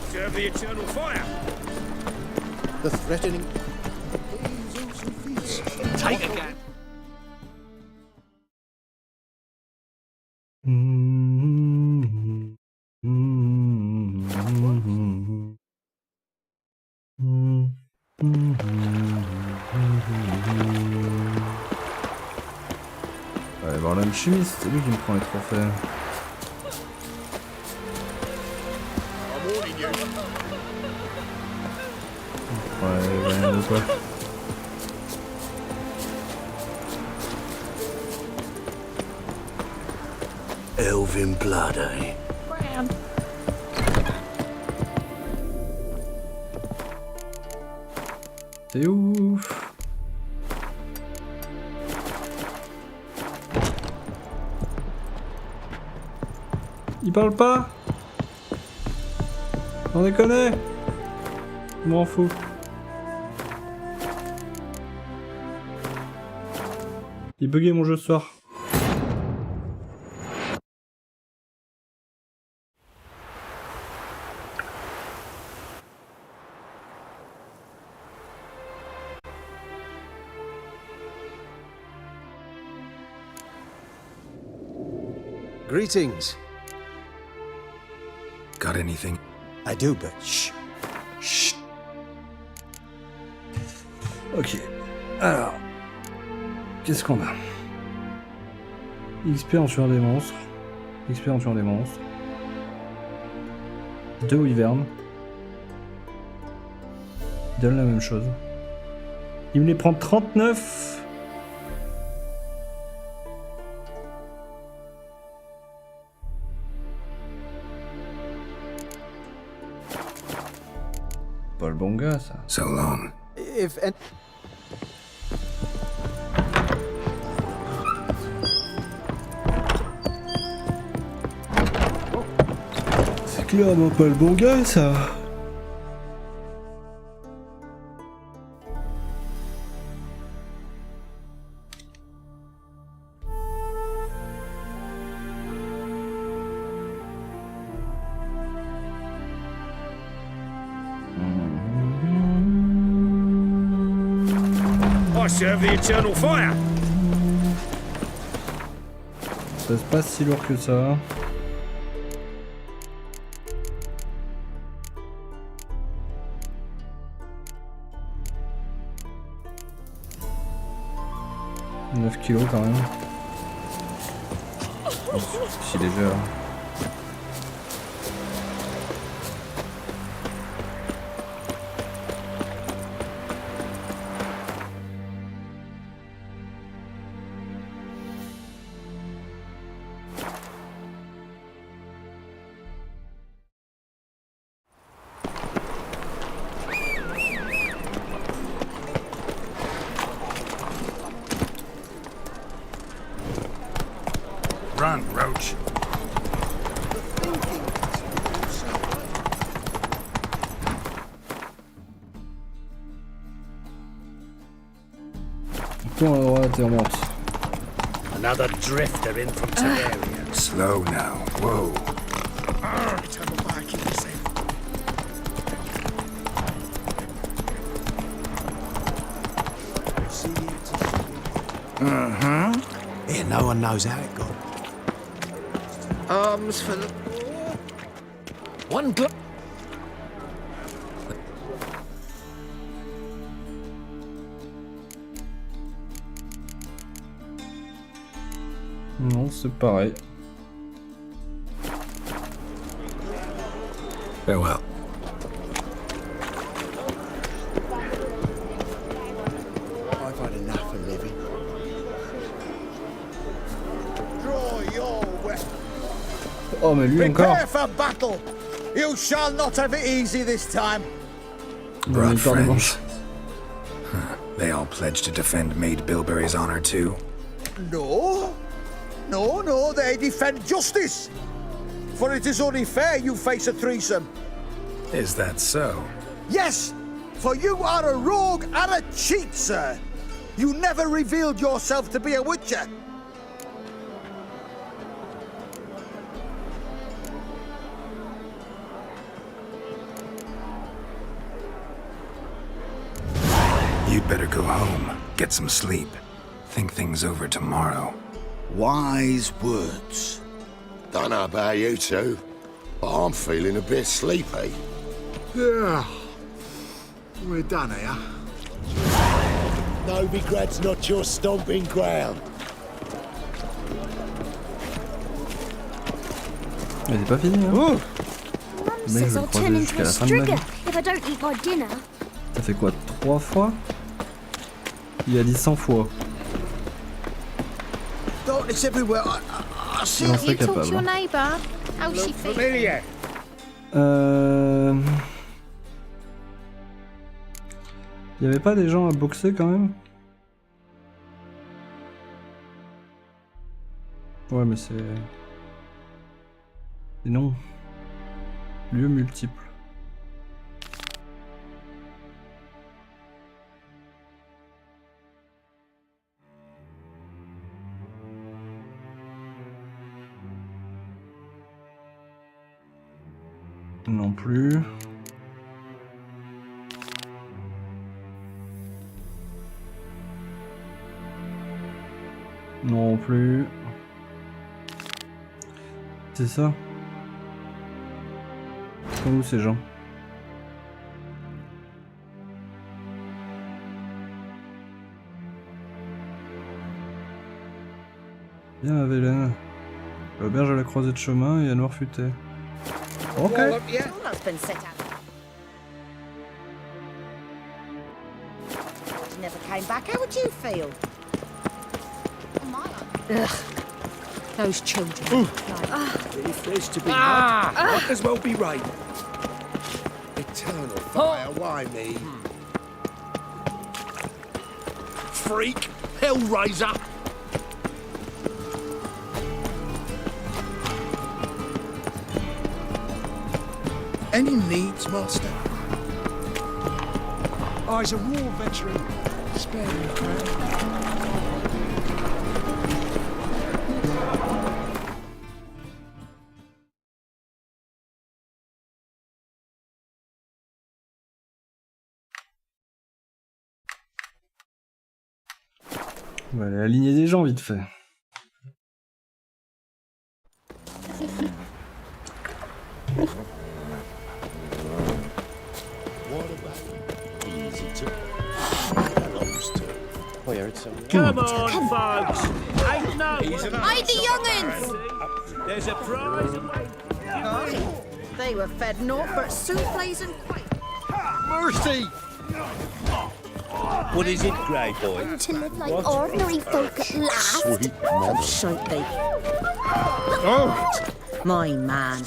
Serve the eternal fire. The threatening. Take a gap. On va aller voir l'alchimiste, c'est lui qui me prend les trophées. I'm warning you. Ouais, rien de quoi. Elven blood, eh? C'est ouf. Il parle pas. On déconne. Je m'en fous. Il buguait mon jeu ce soir. Greetings. Got anything? I do, but shh. Shh. Ok. Alors. Qu'est-ce qu'on a? XP en tuant des monstres. XP en tuant des monstres. 2 wyverns. Il donne la même chose. Il me les prend 39. pas le bon gars, ça. So long. If and C'est clairement pas le bon gars, ça. I serve the eternal fire. Ça se passe si lourd que ça. « 9 kilos quand même. Si déjà. Run, Roach. Tourne à droite et on monte. Another drifter in from Tiberia. Slow now. Whoa. yeah, no one knows how it got. Arms for the... One glove. Non, c'est pareil. Farewell. I've had enough of living. Draw your weapon. Oh, mais lui encore. Prepare for battle. You shall not have it easy this time. Brought friends. Huh. They all pledged to defend Maid Bilberry's honor too. No. No, they defend justice. For it is only fair you face a threesome. Is that so? Yes, for you are a rogue and a cheat, sir. You never revealed yourself to be a witcher. You'd better go home, get some sleep, think things over tomorrow. Wise words. Don't know about you two, but I'm feeling a bit sleepy. Yeah. We're done here. Novigrad's not your stomping ground. Mais c'est pas fini, hein. Mum Mais je says vais I'll le turn croiser into jusqu'à a la fin de ma vie. strigger if I don't eat my dinner. Ça fait quoi, 3 fois? Il a dit 100 fois. Darkness everywhere. I see. Il en serait capable. Your neighbour. How's she feeling? Familiar. Il y avait pas des gens à boxer quand même? Ouais, mais c'est... Et non. Lieu multiple. Non plus. Non plus. C'est ça. Sont où ces gens? Bien la Vélène. L'auberge à la croisée de chemin et à Noirfuté. Ok. Almost been set out. You never came back. How would you feel? Ugh. Those children. If there's to be might as well be right. It Eternal fire, why me? Freak! Hellraiser! Any needs, master? I's a war veteran. Spare me, crown. On va aller aligner des gens vite fait. Come on, folks! Ain't no... Hide the young'uns! There's a prize away. They were fed naught but souffles and Mercy! What is it, Grey Boy? To live like ordinary folk at last. Sweet mother. shite they. My man.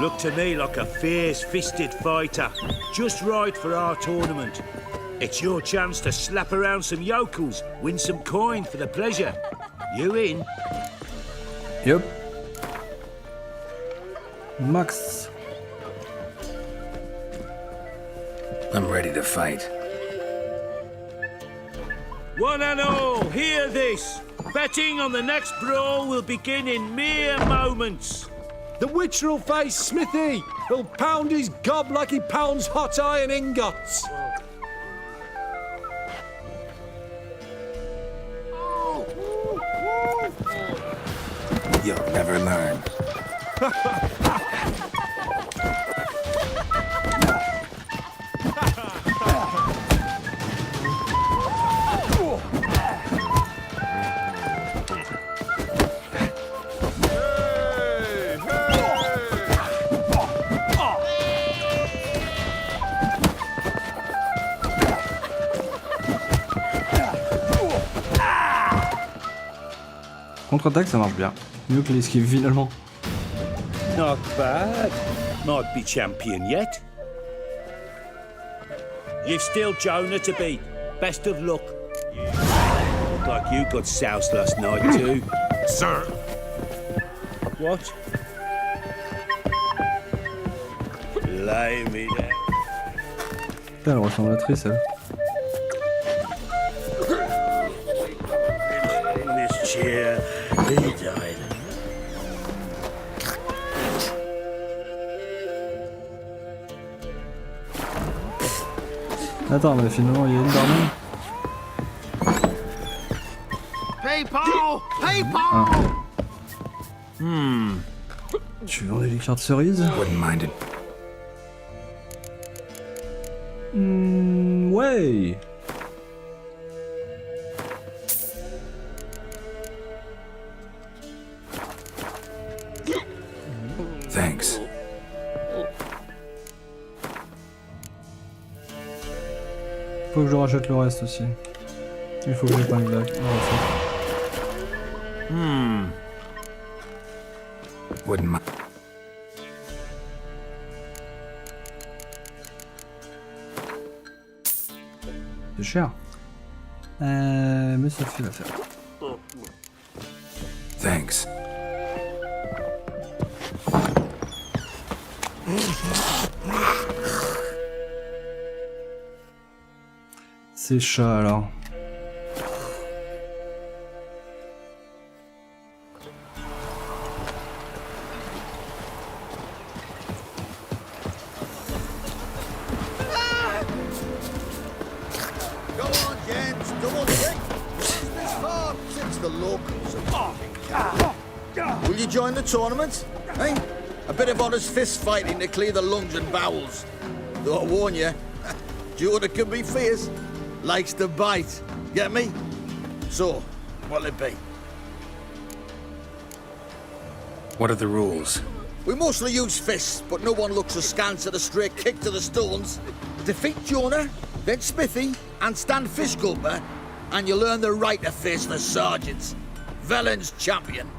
Look to me like a fierce-fisted fighter. Just right for our tournament. It's your chance to slap around some yokels, win some coin for the pleasure. You in? Yep. Max. I'm ready to fight. One and all, hear this. Betting on the next brawl will begin in mere moments. The Witcher will face Smithy. He'll pound his gob like he pounds hot iron ingots. You'll never learn. Contre-attaque, ça marche bien. Mieux que l'esquive finalement. Not bad. Might be champion yet. You've still Jonah to beat. Best of luck. Looked like you got soused last night too. Sir, What? Lay me down. Putain, elle ressemble à Triss, elle. In this chair, he died. Attends, mais finalement, il y a une barman. People! People! Tu veux des liqueurs de cerise? Wouldn't mind it. Ouais. Thanks. Faut que je rachète le reste aussi. Il faut que j'épingle la recette. Wouldn't mind. C'est cher. Mais ça fait l'affaire. Thanks. C'est chat alors. Go on, gents, double check. This far since the locals are... Will you join the tournament? Eh? A bit of honest fist fighting to clear the lungs and bowels. Though I warn you, Jordan can be fierce. Likes to bite. Get me? So, what'll it be? What are the rules? We mostly use fists, but no one looks askance at a straight kick to the stones. Defeat Jonah, then Smithy, and stand Fishgulper, and you'll earn the right to face the sergeants. Velen's champion.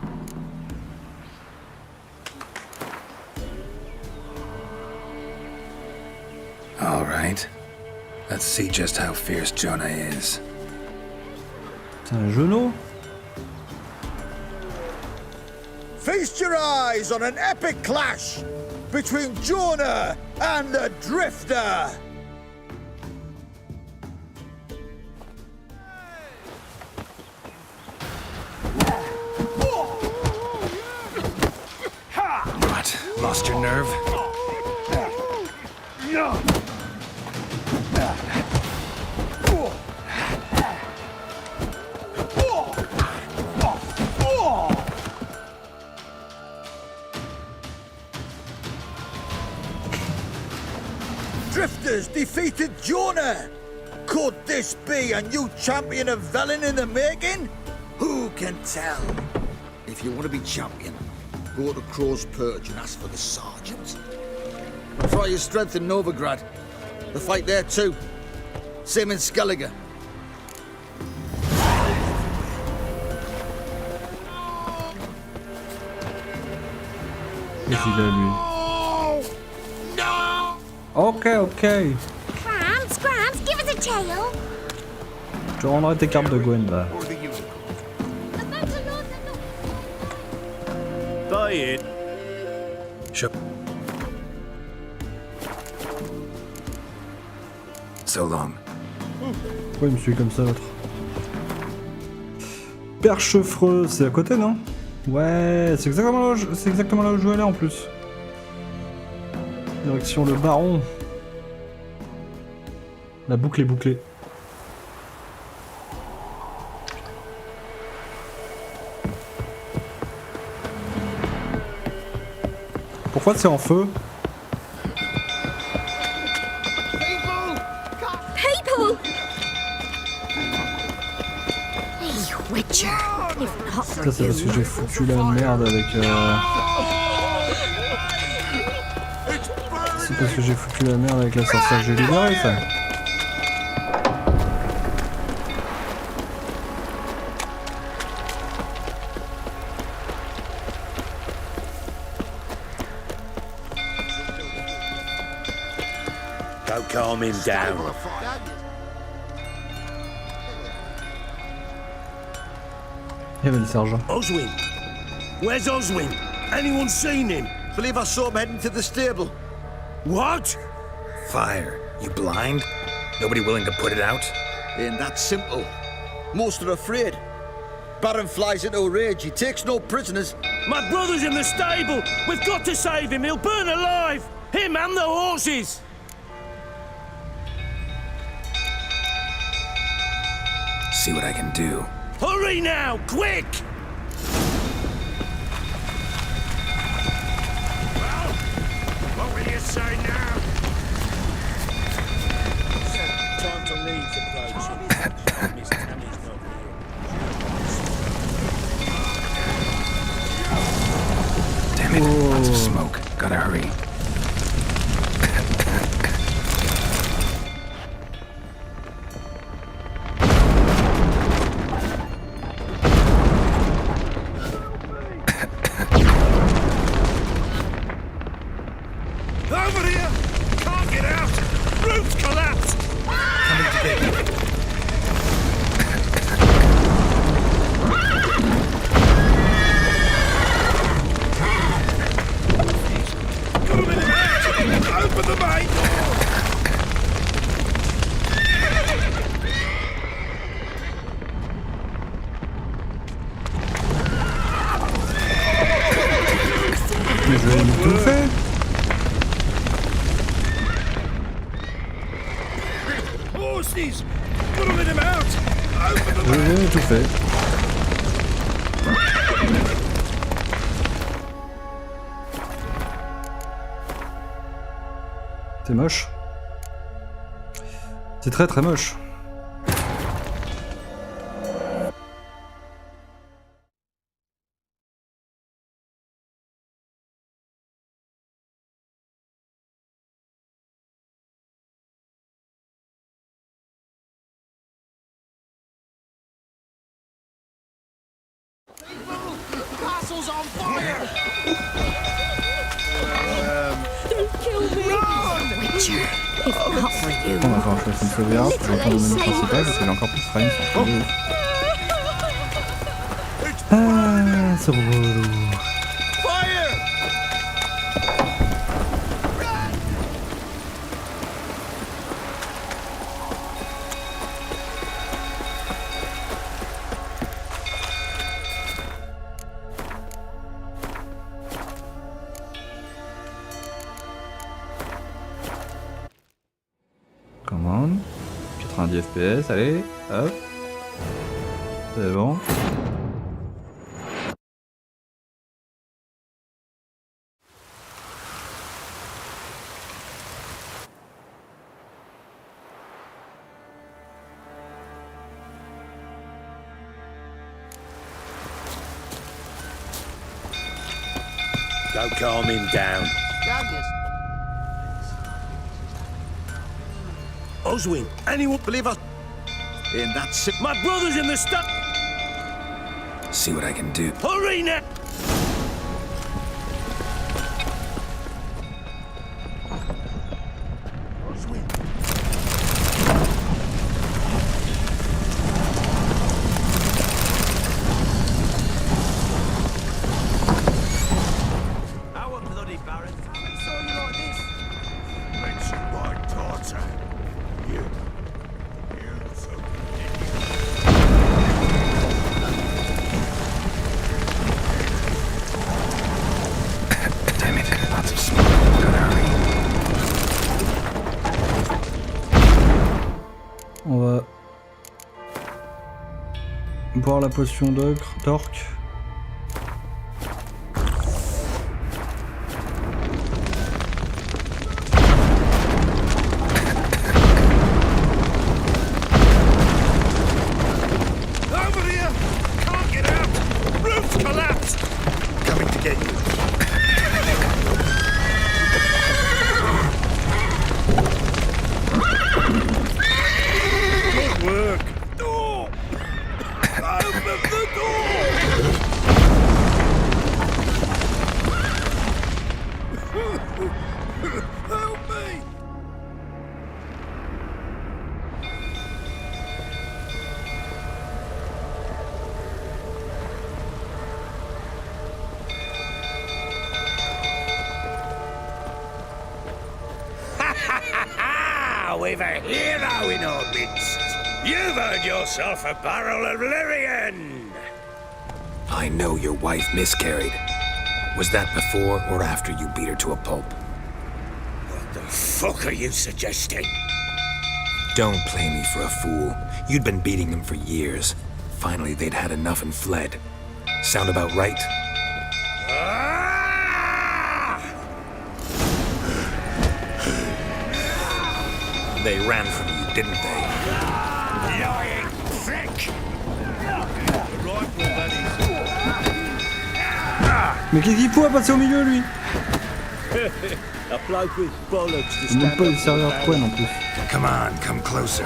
right. Let's see just how fierce Jonah is. C'est un genou. Feast your eyes on an epic clash between Jonah and the Drifter. What? Lost your nerve? Drifters defeated Jonah. Could this be a new champion of Velen in the making? Who can tell? If you want to be champion, go to Crow's Purge and ask for the sergeant. Try your strength in Novigrad. The fight there too. Same in Skellige. Qu'est-ce qu'il a lui? Ok, ok. Gramps, give us a tail. Je rendrai tes cartes de Gwen là. Buy it. Sure. So long. Pourquoi il me suit comme ça l'autre? Perchefreux, c'est à côté non? Ouais, c'est exactement là où je veux aller en plus. Direction le baron. La boucle est bouclée. Pourquoi c'est en feu? People! Hey, Witcher. Ça c'est parce que j'ai foutu la merde avec C'est parce que j'ai foutu la merde avec la sorcière que j'ai libérée ça. Go calm him down. Il y avait le sergent. Oswin! Where's Oswin? Anyone seen him? Believe I saw him heading to the stable. What? Fire. You blind? Nobody willing to put it out? Ain't that simple. Most are afraid. Baron flies into a rage. He takes no prisoners. My brother's in the stable! We've got to save him! He'll burn alive! Him and the horses! See what I can do. Hurry now! Quick! Well, what will you say now? Time to leave the place. Miss Tammy's not here. Damn it. Lots of smoke. Gotta hurry. Over here! Can't get out! Roof's collapsed! Coming to get you. Got him in the house! Open the main door! Mais je vais tout fait. Horses! Got him in him out! Open the J'ai tout fait. C'est moche. C'est très très moche. Castle's on fire! Don't kill me! Run! Witcher, If not for you. On va falloir choisir une sauvegarde. Je vais prendre le menu principal parce que j'ai encore plus de frames. C'est un truc de ouf. Ah, c'est relou. Come on. 90 FPS, allez, hop. C'est bon. Go calm him down. Oswin, anyone believe us? In that My brother's in the stuff. See what I can do. Hurry now! Our bloody Baron. I saw you like this. Mention my daughter. You. You're so Damn it, lots of smoke. Gotta hurry. On va boire la potion d'orque. Over here! Can't get out! Roof's collapsed! Coming to get you. Good work. Door! Open the door! Help me! We've a hero in our midst. You've earned yourself a barrel of Lyrian. I know your wife miscarried. Was that before or after you beat her to a pulp? What the fuck are you suggesting? Don't play me for a fool. You'd been beating them for years. Finally, they'd had enough and fled. Sound about right? They ran from you, didn't they? Lying prick! Mais qu'est-ce qu'il fout à passer au milieu, lui? A bloke with bollocks to Il n'est stand pas up le serveur for de poing en plus. Come on, come closer.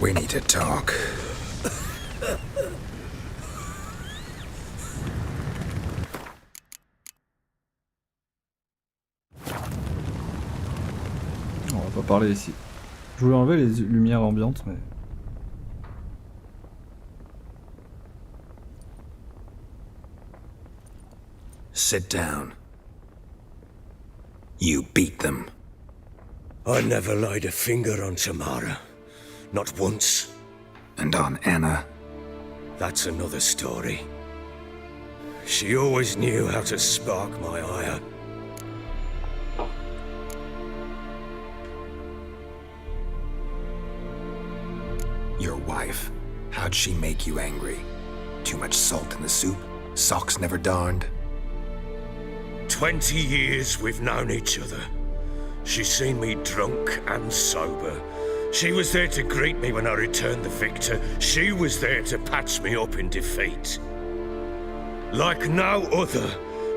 We need to talk. On va pas parler ici. Je voulais enlever les lumières ambiantes, mais... Sit down. You beat them. I never laid a finger on Tamara. Not once. And on Anna? That's another story. She always knew how to spark my ire. Your wife. How'd she make you angry? Too much salt in the soup? Socks never darned? 20 years we've known each other. She's seen me drunk and sober. She was there to greet me when I returned the victor. She was there to patch me up in defeat. Like no other,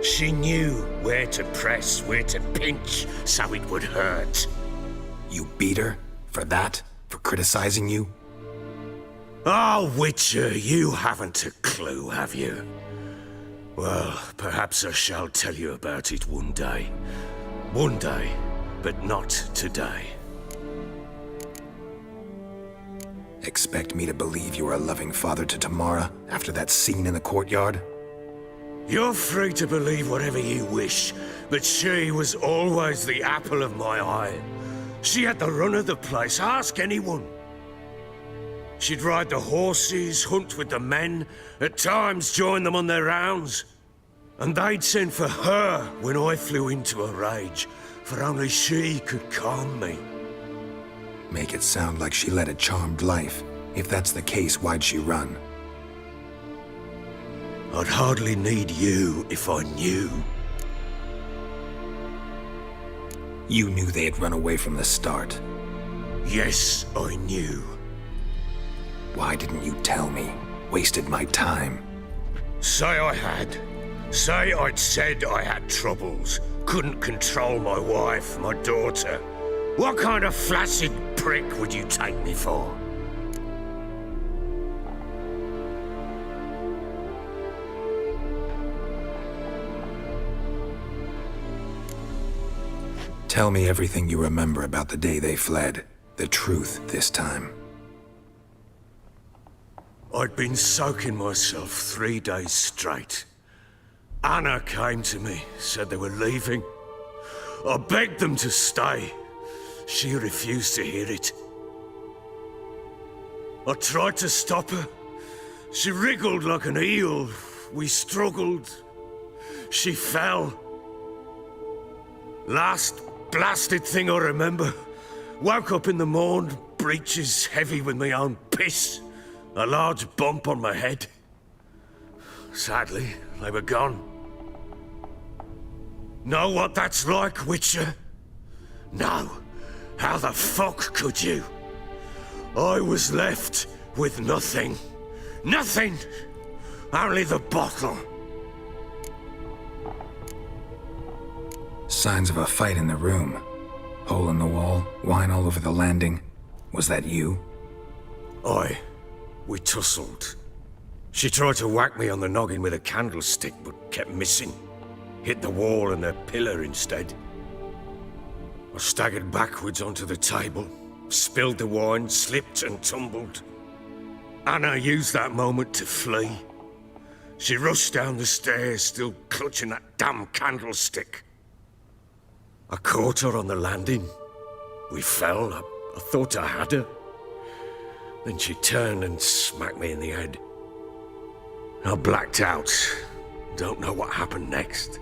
she knew where to press, where to pinch, so it would hurt. You beat her? For that? For criticizing you? Oh, Witcher, you haven't a clue, have you? Well, perhaps I shall tell you about it one day. One day, but not today. Expect me to believe you are a loving father to Tamara after that scene in the courtyard? You're free to believe whatever you wish, but she was always the apple of my eye. She had the run of the place, ask anyone. She'd ride the horses, hunt with the men, at times join them on their rounds. And they'd send for her when I flew into a rage, for only she could calm me. Make it sound like she led a charmed life. If that's the case, why'd she run? I'd hardly need you if I knew. You knew they had run away from the start. Yes, I knew. Why didn't you tell me? Wasted my time. Say I had. Say I'd said I had troubles. Couldn't control my wife, my daughter. What kind of flaccid prick would you take me for? Tell me everything you remember about the day they fled. The truth this time. I'd been soaking myself 3 days straight. Anna came to me, said they were leaving. I begged them to stay. She refused to hear it. I tried to stop her. She wriggled like an eel. We struggled. She fell. Last blasted thing I remember. Woke up in the morn, breeches heavy with my own piss. A large bump on my head. Sadly, they were gone. Know what that's like, Witcher? No. How the fuck could you? I was left with nothing. Nothing! Only the bottle. Signs of a fight in the room. Hole in the wall, wine all over the landing. Was that you? Aye. We tussled. She tried to whack me on the noggin with a candlestick, but kept missing. Hit the wall and a pillar instead. I staggered backwards onto the table, spilled the wine, slipped and tumbled. Anna used that moment to flee. She rushed down the stairs, still clutching that damn candlestick. I caught her on the landing. We fell. I thought I had her. Then she turned and smacked me in the head. I blacked out. Don't know what happened next.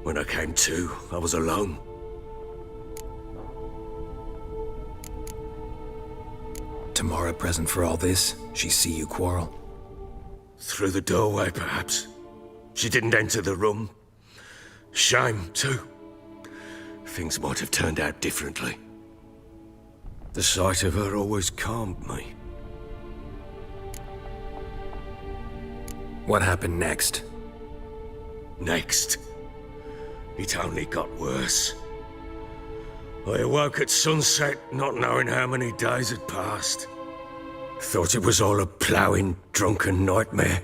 When I came to, I was alone. Tamara present for all this? She see you quarrel? Through the doorway, perhaps. She didn't enter the room. Shame, too. Things might have turned out differently. The sight of her always calmed me. What happened next? Next? It only got worse. I awoke at sunset, not knowing how many days had passed. Thought it was all a ploughing, drunken nightmare.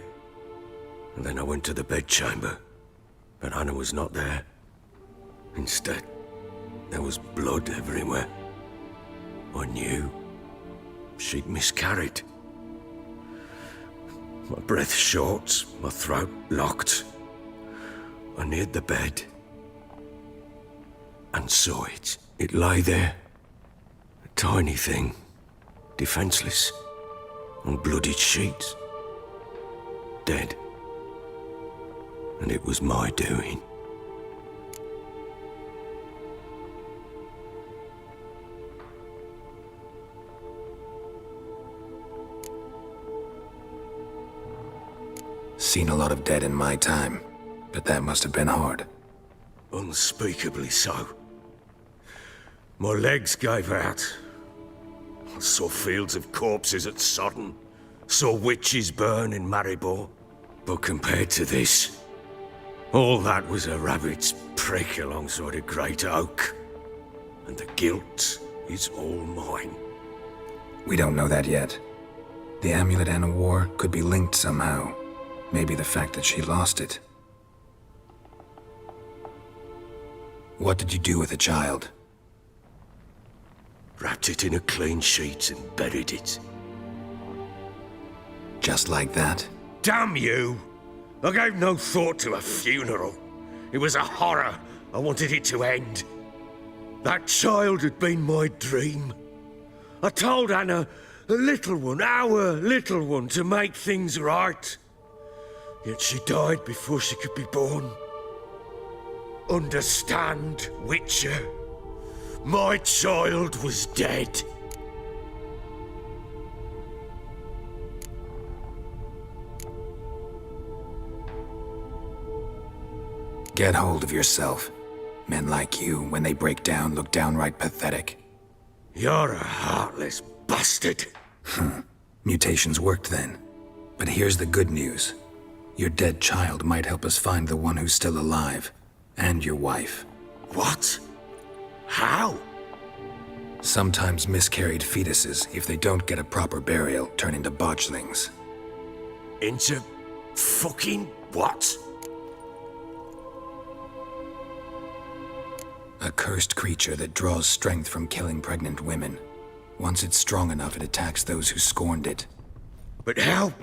And then I went to the bedchamber, but Anna was not there. Instead, there was blood everywhere. I knew she'd miscarried. My breath short, my throat locked. I neared the bed and saw it. It lay there, a tiny thing, defenseless, on bloodied sheets, dead. And it was my doing. Seen a lot of dead in my time, but that must have been hard. Unspeakably so. My legs gave out. I saw fields of corpses at Sodden. Saw witches burn in Maribor. But compared to this, all that was a rabbit's prick alongside a great oak. And the guilt is all mine. We don't know that yet. The amulet and a war could be linked somehow. Maybe the fact that she lost it. What did you do with the child? Wrapped it in a clean sheet and buried it. Just like that? Damn you! I gave no thought to a funeral. It was a horror. I wanted it to end. That child had been my dream. I told Anna, the little one, our little one, to make things right. Yet she died before she could be born. Understand, Witcher? My child was dead. Get hold of yourself. Men like you, when they break down, look downright pathetic. You're a heartless bastard. Mutations worked then. But here's the good news. Your dead child might help us find the one who's still alive. And your wife. What? How? Sometimes miscarried fetuses, if they don't get a proper burial, turn into botchlings. Into fucking what? A cursed creature that draws strength from killing pregnant women. Once it's strong enough, it attacks those who scorned it. But how?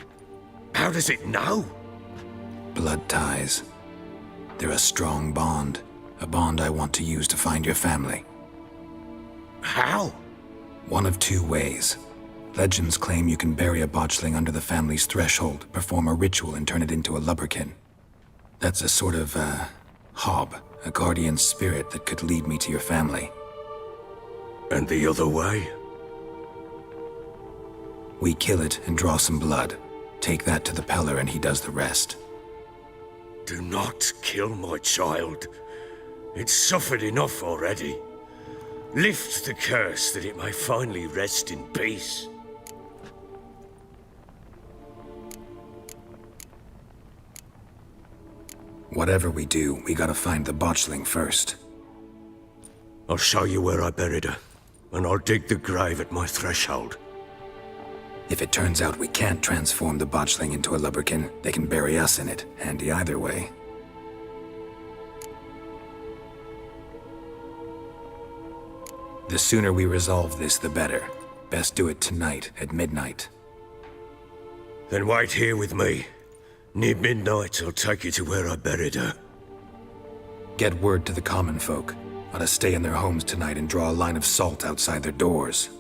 How does it know? Blood ties. They're a strong bond. A bond I want to use to find your family. How? One of two ways. Legends claim you can bury a botchling under the family's threshold, perform a ritual, and turn it into a lubberkin. That's a sort of, hob, a guardian spirit that could lead me to your family. And the other way? We kill it and draw some blood. Take that to the Peller and he does the rest. Do not kill my child. It's suffered enough already. Lift the curse that it may finally rest in peace. Whatever we do, we gotta find the botchling first. I'll show you where I buried her, and I'll dig the grave at my threshold. If it turns out we can't transform the botchling into a lubberkin, they can bury us in it. Handy either way. The sooner we resolve this, the better. Best do it tonight, at midnight. Then wait here with me. Near midnight, I'll take you to where I buried her. Get word to the common folk. Ought to stay in their homes tonight and draw a line of salt outside their doors.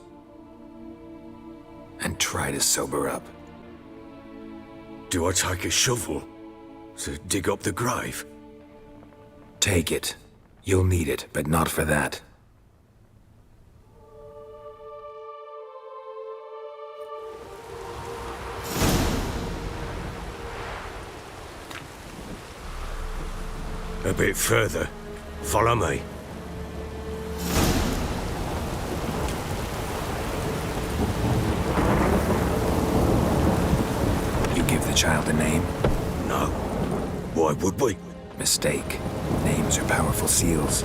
And try to sober up. Do I take a shovel to dig up the grave? Take it. You'll need it, but not for that. A bit further. Follow me. You give the child a name? No. Why would we? Mistake. Names are powerful seals.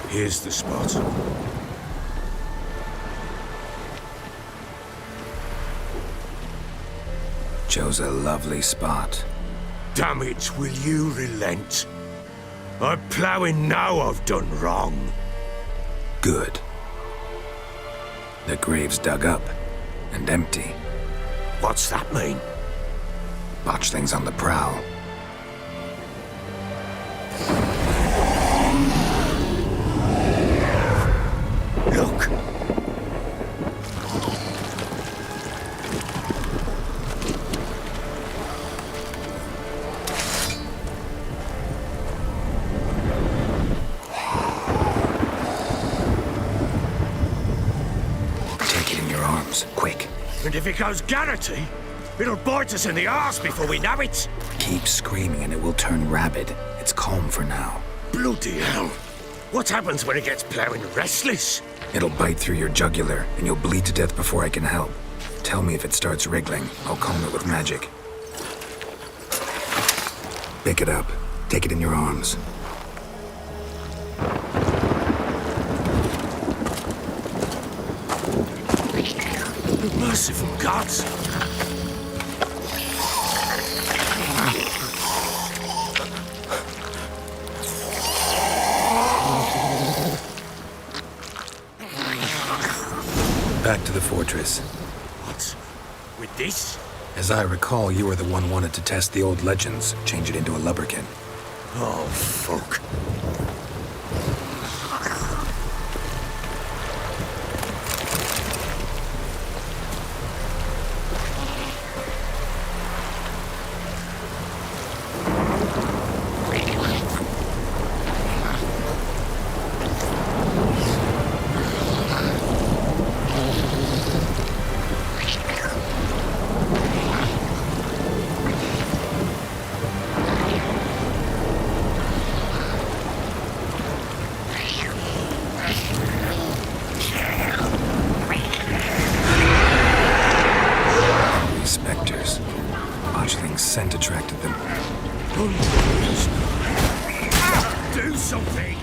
Here's the spot. Chose a lovely spot. Damn it, will you relent? I'm ploughing now I've done wrong. Good. The grave's dug up and empty. What's that mean? Botchling's on the prowl. Look! Take it in your arms, quick. And if it goes Garrity, It'll bite us in the arse before we know it. Keep screaming and it will turn rabid. It's calm for now. Bloody hell. What happens when it gets plowing restless? It'll bite through your jugular, and you'll bleed to death before I can help. Tell me if it starts wriggling. I'll calm it with magic. Pick it up. Take it in your arms. Merciful gods! Back to the fortress. What? With this? As I recall, you were the one wanted to test the old legends, change it into a lubberkin. Oh, fuck. Scent attracted them. Do something!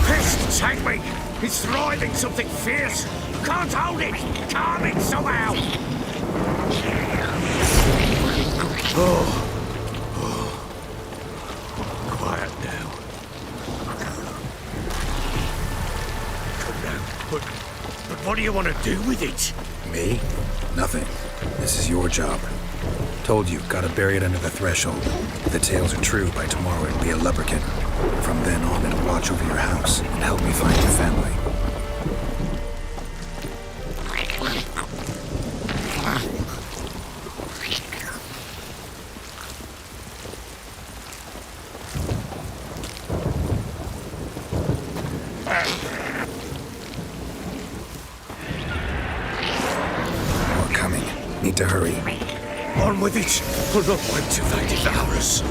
Pest, take me! It's thriving something fierce! Can't hold it! Calm it somehow! Quiet now. Come now. But what do you want to do with it? Me? Nothing. This is your job. Told you, gotta bury it under the threshold. If the tales are true, by tomorrow it'll be a lubberkin. From then on, it'll watch over your house and help me find your family. Need to hurry. On with it! We'll not wait till they devour us.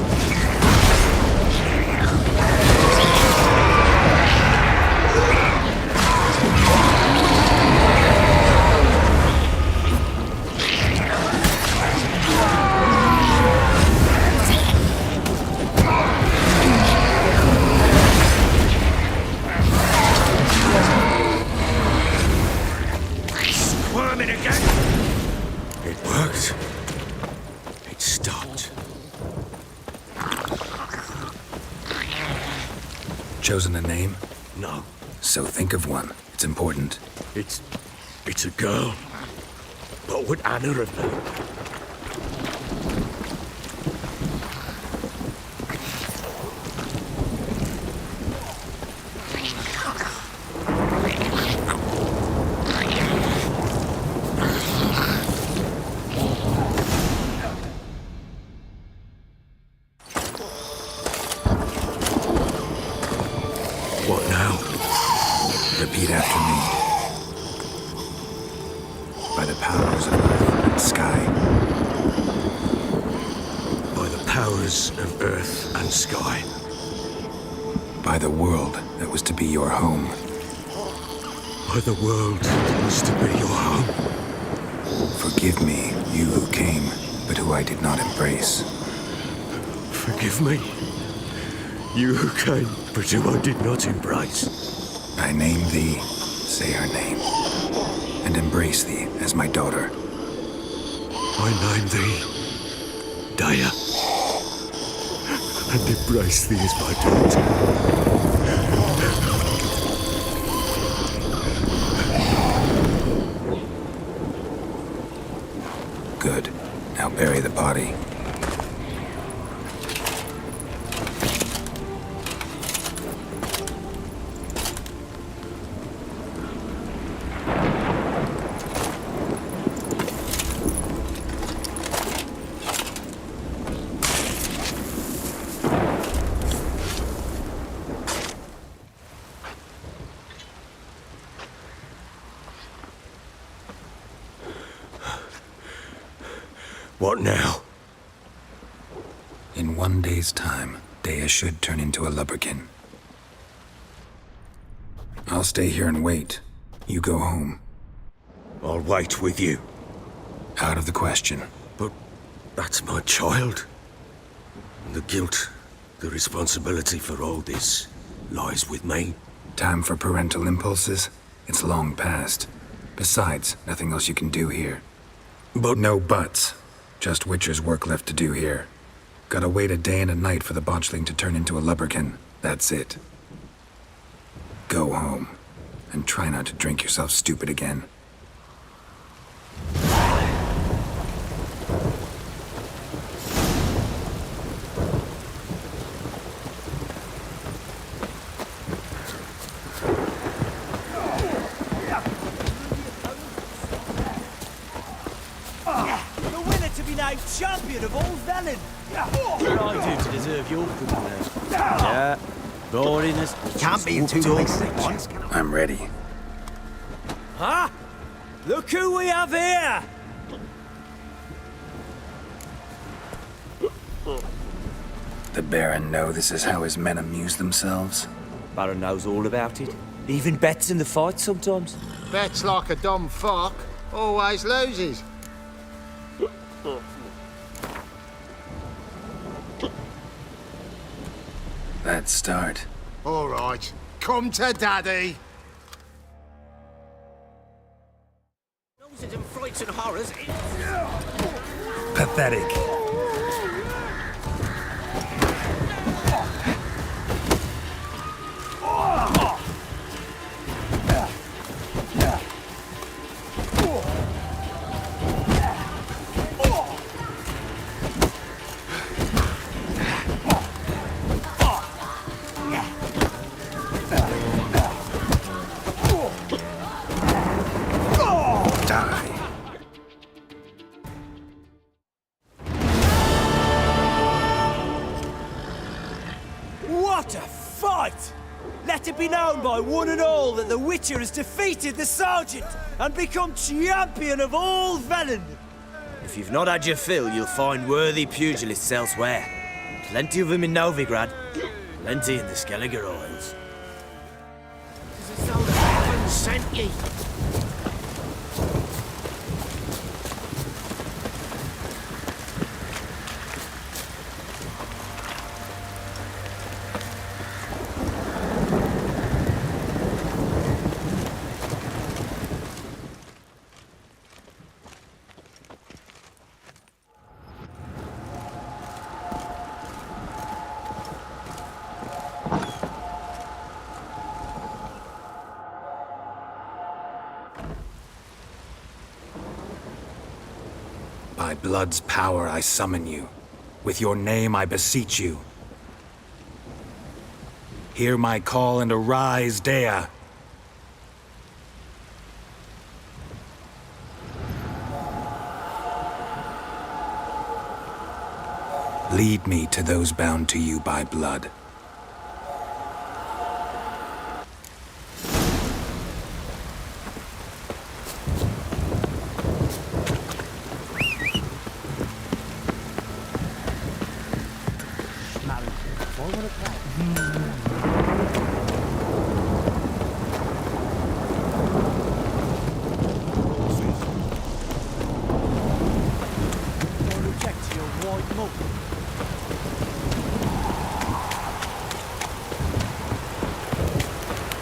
Squirming again! It worked. It stopped. Chosen a name? No. So think of one. It's important. It's a girl. What would Anna have known? What now? Repeat after me. By the powers of earth and sky. By the powers of earth and sky. By the world that was to be your home. By the world that was to be your home. Forgive me, you who came, but who I did not embrace. Forgive me. You who came, but who I did not embrace. I name thee, say her name, and embrace thee as my daughter. I name thee, Daya, and embrace thee as my daughter. Good. Now bury the body. What now? In 1 day's time, Dea should turn into a lubberkin. I'll stay here and wait. You go home. I'll wait with you. Out of the question. But that's my child. The guilt, the responsibility for all this lies with me. Time for parental impulses? It's long past. Besides, nothing else you can do here. But no buts. Just Witcher's work left to do here. Gotta wait a day and a night for the botchling to turn into a lubberkin. That's it. Go home. And try not to drink yourself stupid again. Champion of all Velen! What did I do to deserve your company? Yeah, boriness. Can't be in two places at once. I'm ready. Huh? Look who we have here! The Baron know this is how his men amuse themselves? Baron knows all about it. Even bets in the fight sometimes. Bets like a dumb fuck. Always loses. Let's start. All right. Come to Daddy. Noses and frights and horrors. Pathetic. What a fight! Let it be known by one and all that the Witcher has defeated the Sergeant and become champion of all Velen. If you've not had your fill, you'll find worthy pugilists elsewhere. Plenty of them in Novigrad, plenty in the Skelliger Isles. This is so heaven sent ye. By blood's power I summon you. With your name I beseech you. Hear my call and arise, Dea. Lead me to those bound to you by blood.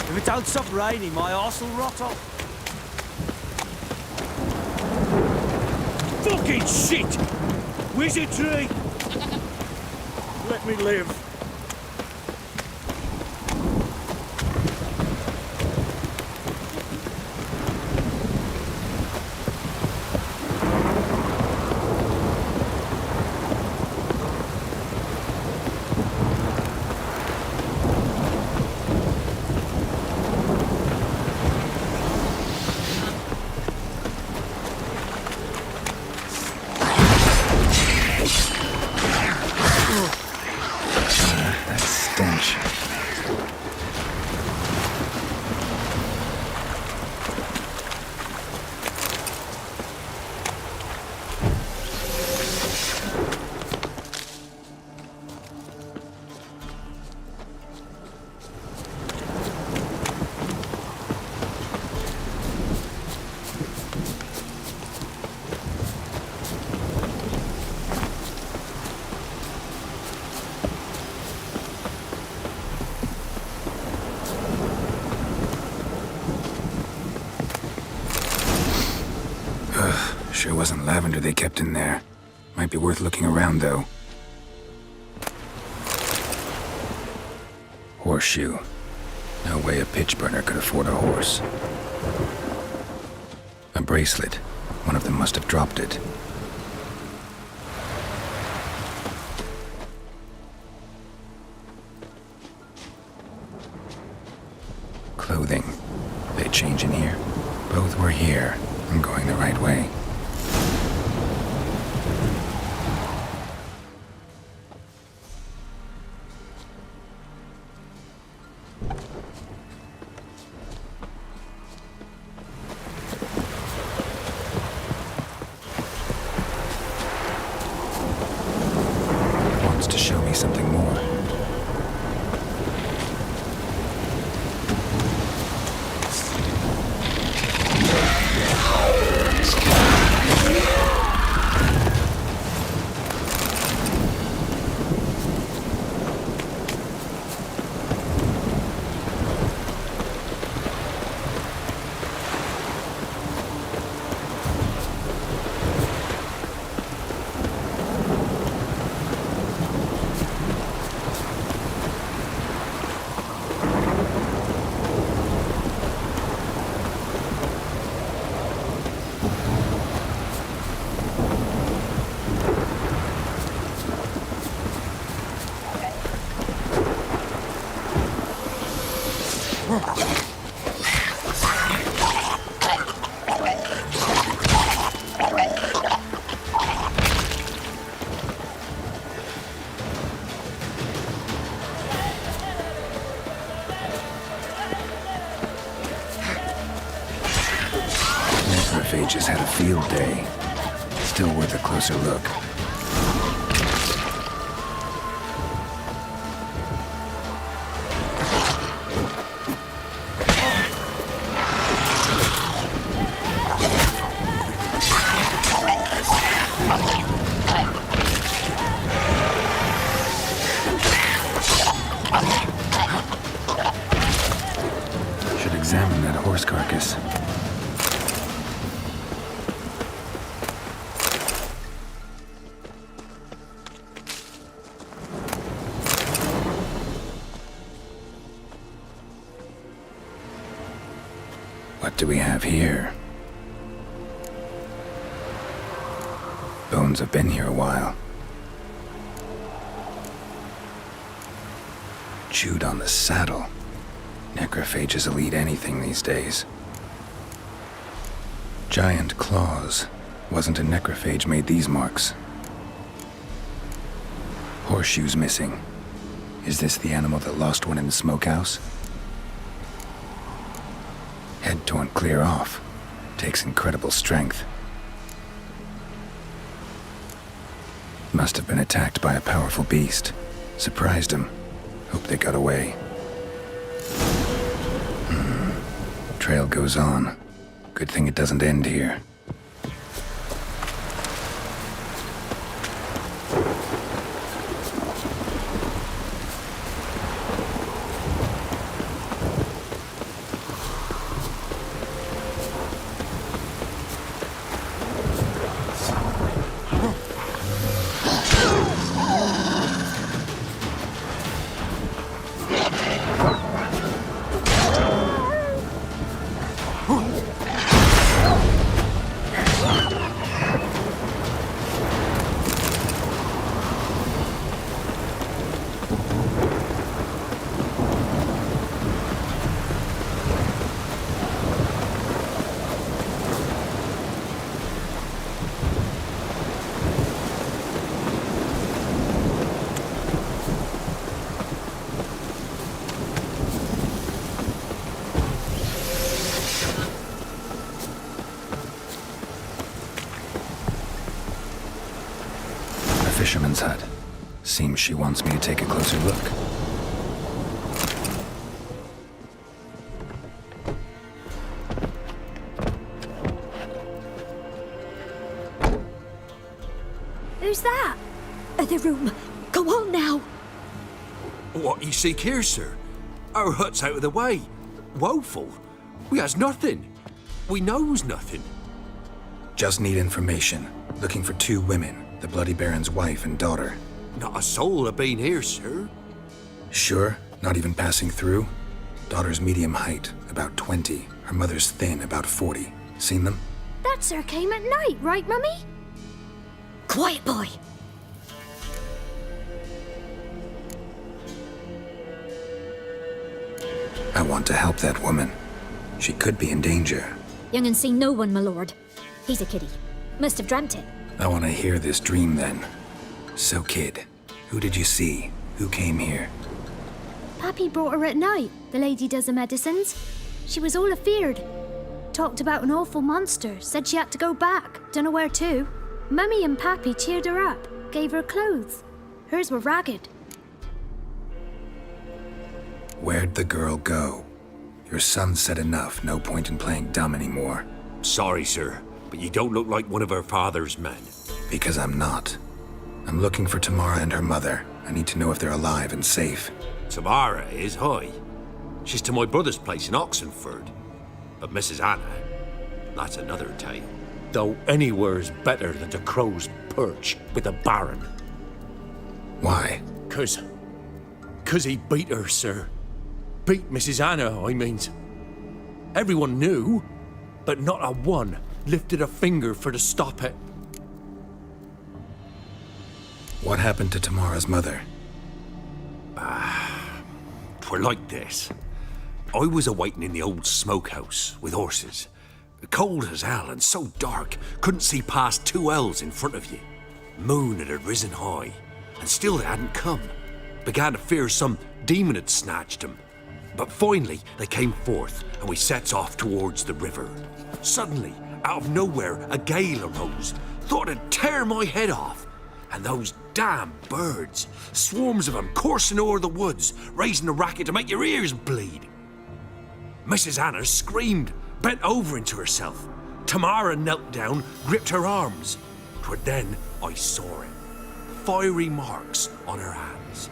If it don't stop raining, my arse will rot off. Fucking shit! Wizardry! Let me live. wasn't lavender they kept in there. Might be worth looking around, though. Horseshoe. No way a pitch burner could afford a horse. A bracelet. One of them must have dropped it. Clothing. They change in here? Both were here. I'm going the right way. Wants to show me something more. Just had a field day. Still worth a closer look. Should examine that horse carcass. What do we have here? Bones have been here a while. Chewed on the saddle. Necrophages will eat anything these days. Giant claws. Wasn't a necrophage made these marks. Horseshoes missing. Is this the animal that lost one in the smokehouse? Head torn clear off. Takes incredible strength. Must have been attacked by a powerful beast. Surprised him. Hope they got away. Trail goes on. Good thing it doesn't end here. Fisherman's hut. Seems she wants me to take a closer look. Who's that? The room. Go on now. What you seek here, sir? Our hut's out of the way. Woeful. We has nothing. We knows nothing. Just need information. Looking for 2 women, the Bloody Baron's wife and daughter. Not a soul have been here, sir. Sure? Not even passing through? Daughter's medium height, about 20. Her mother's thin, about 40. Seen them? That sir came at night, right, Mummy? Quiet, boy. I want to help that woman. She could be in danger. Young and seen no one, my lord. He's a kiddie. Must have dreamt it. I want to hear this dream then. So, kid, who did you see? Who came here? Pappy brought her at night. The lady does the medicines. She was all afeared. Talked about an awful monster. Said she had to go back. Dunno where to. Mummy and Pappy cheered her up. Gave her clothes. Hers were ragged. Where'd the girl go? Your son said enough. No point in playing dumb anymore. Sorry, sir, but you don't look like one of her father's men. Because I'm not. I'm looking for Tamara and her mother. I need to know if they're alive and safe. Tamara is, hi. She's to my brother's place in Oxenford. But Mrs. Anna, that's another tale. Though anywhere's better than the crow's perch with a baron. Why? 'Cause he beat her, sir. Beat Mrs. Anna, I means. Everyone knew, but not a one lifted a finger for to stop it. What happened to Tamara's mother? 'Twere like this. I was awaiting in the old smokehouse with horses. Cold as hell and so dark, couldn't see past 2 ells in front of you. Moon had risen high, and still they hadn't come. Began to fear some demon had snatched them. But finally they came forth, and we sets off towards the river. Suddenly, out of nowhere, a gale arose. Thought it'd tear my head off. And those damn birds, swarms of them coursing o'er the woods, raising a racket to make your ears bleed. Mrs. Anna screamed, bent over into herself. Tamara knelt down, gripped her arms. 'Twere then I saw it. Fiery marks on her hands.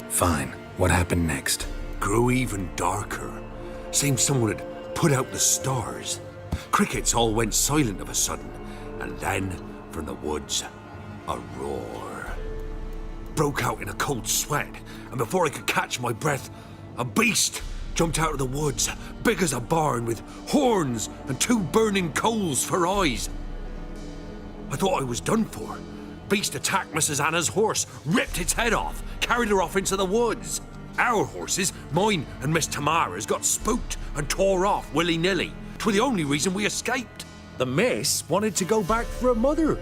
Fine. What happened next? Grew even darker. Seemed someone had put out the stars. Crickets all went silent of a sudden, and then, from the woods, a roar. Broke out in a cold sweat, and before I could catch my breath, a beast jumped out of the woods, big as a barn, with horns and 2 burning coals for eyes. I thought I was done for. Beast attacked Mrs. Anna's horse, ripped its head off, carried her off into the woods. Our horses, mine and Miss Tamara's, got spooked and tore off willy-nilly. 'Twere the only reason we escaped. The miss wanted to go back for her mother,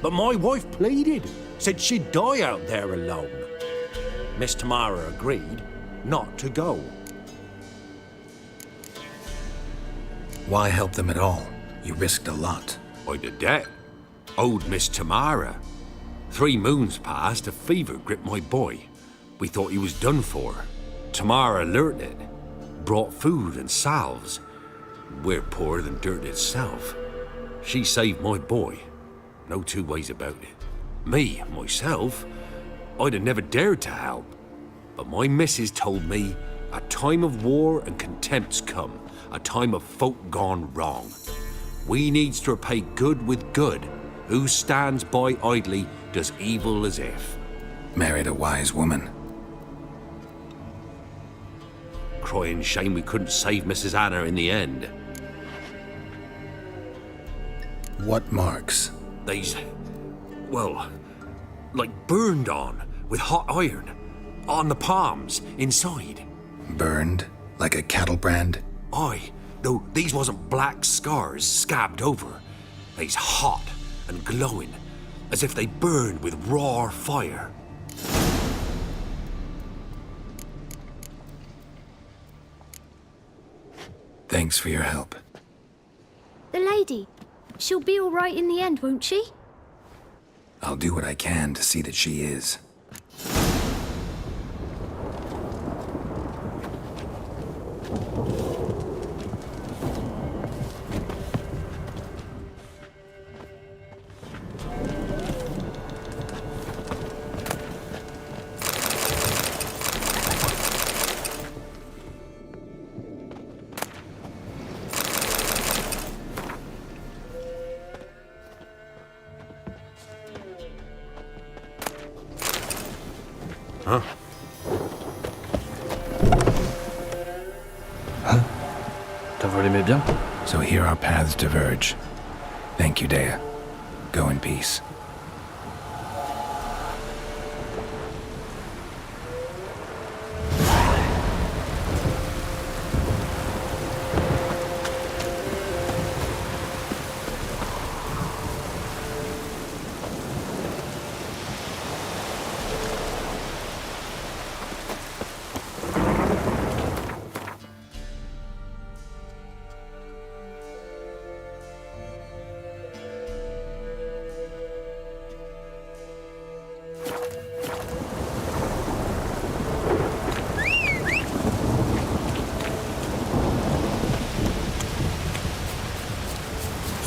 but my wife pleaded, said she'd die out there alone. Miss Tamara agreed not to go. Why help them at all? You risked a lot. I'd a debt. Owed Miss Tamara. 3 moons passed, a fever gripped my boy. We thought he was done for. Tamara learnt it. Brought food and salves. We're poorer than dirt itself. She saved my boy. No 2 ways about it. Me, myself, I'd have never dared to help. But my missus told me a time of war and contempt's come. A time of folk gone wrong. We needs to repay good with good. Who stands by idly does evil as if. Married a wise woman. Crying shame we couldn't save Mrs. Anna in the end. What marks? They's, well, like burned on with hot iron. On the palms, inside. Burned? Like a cattle brand? Aye, though these wasn't black scars scabbed over. They's hot and glowing, as if they burned with raw fire. Thanks for your help. The lady. She'll be all right in the end, won't she? I'll do what I can to see that she is. vous l'aimez bien. So here our paths diverge. Thank you, Dea. Go in peace.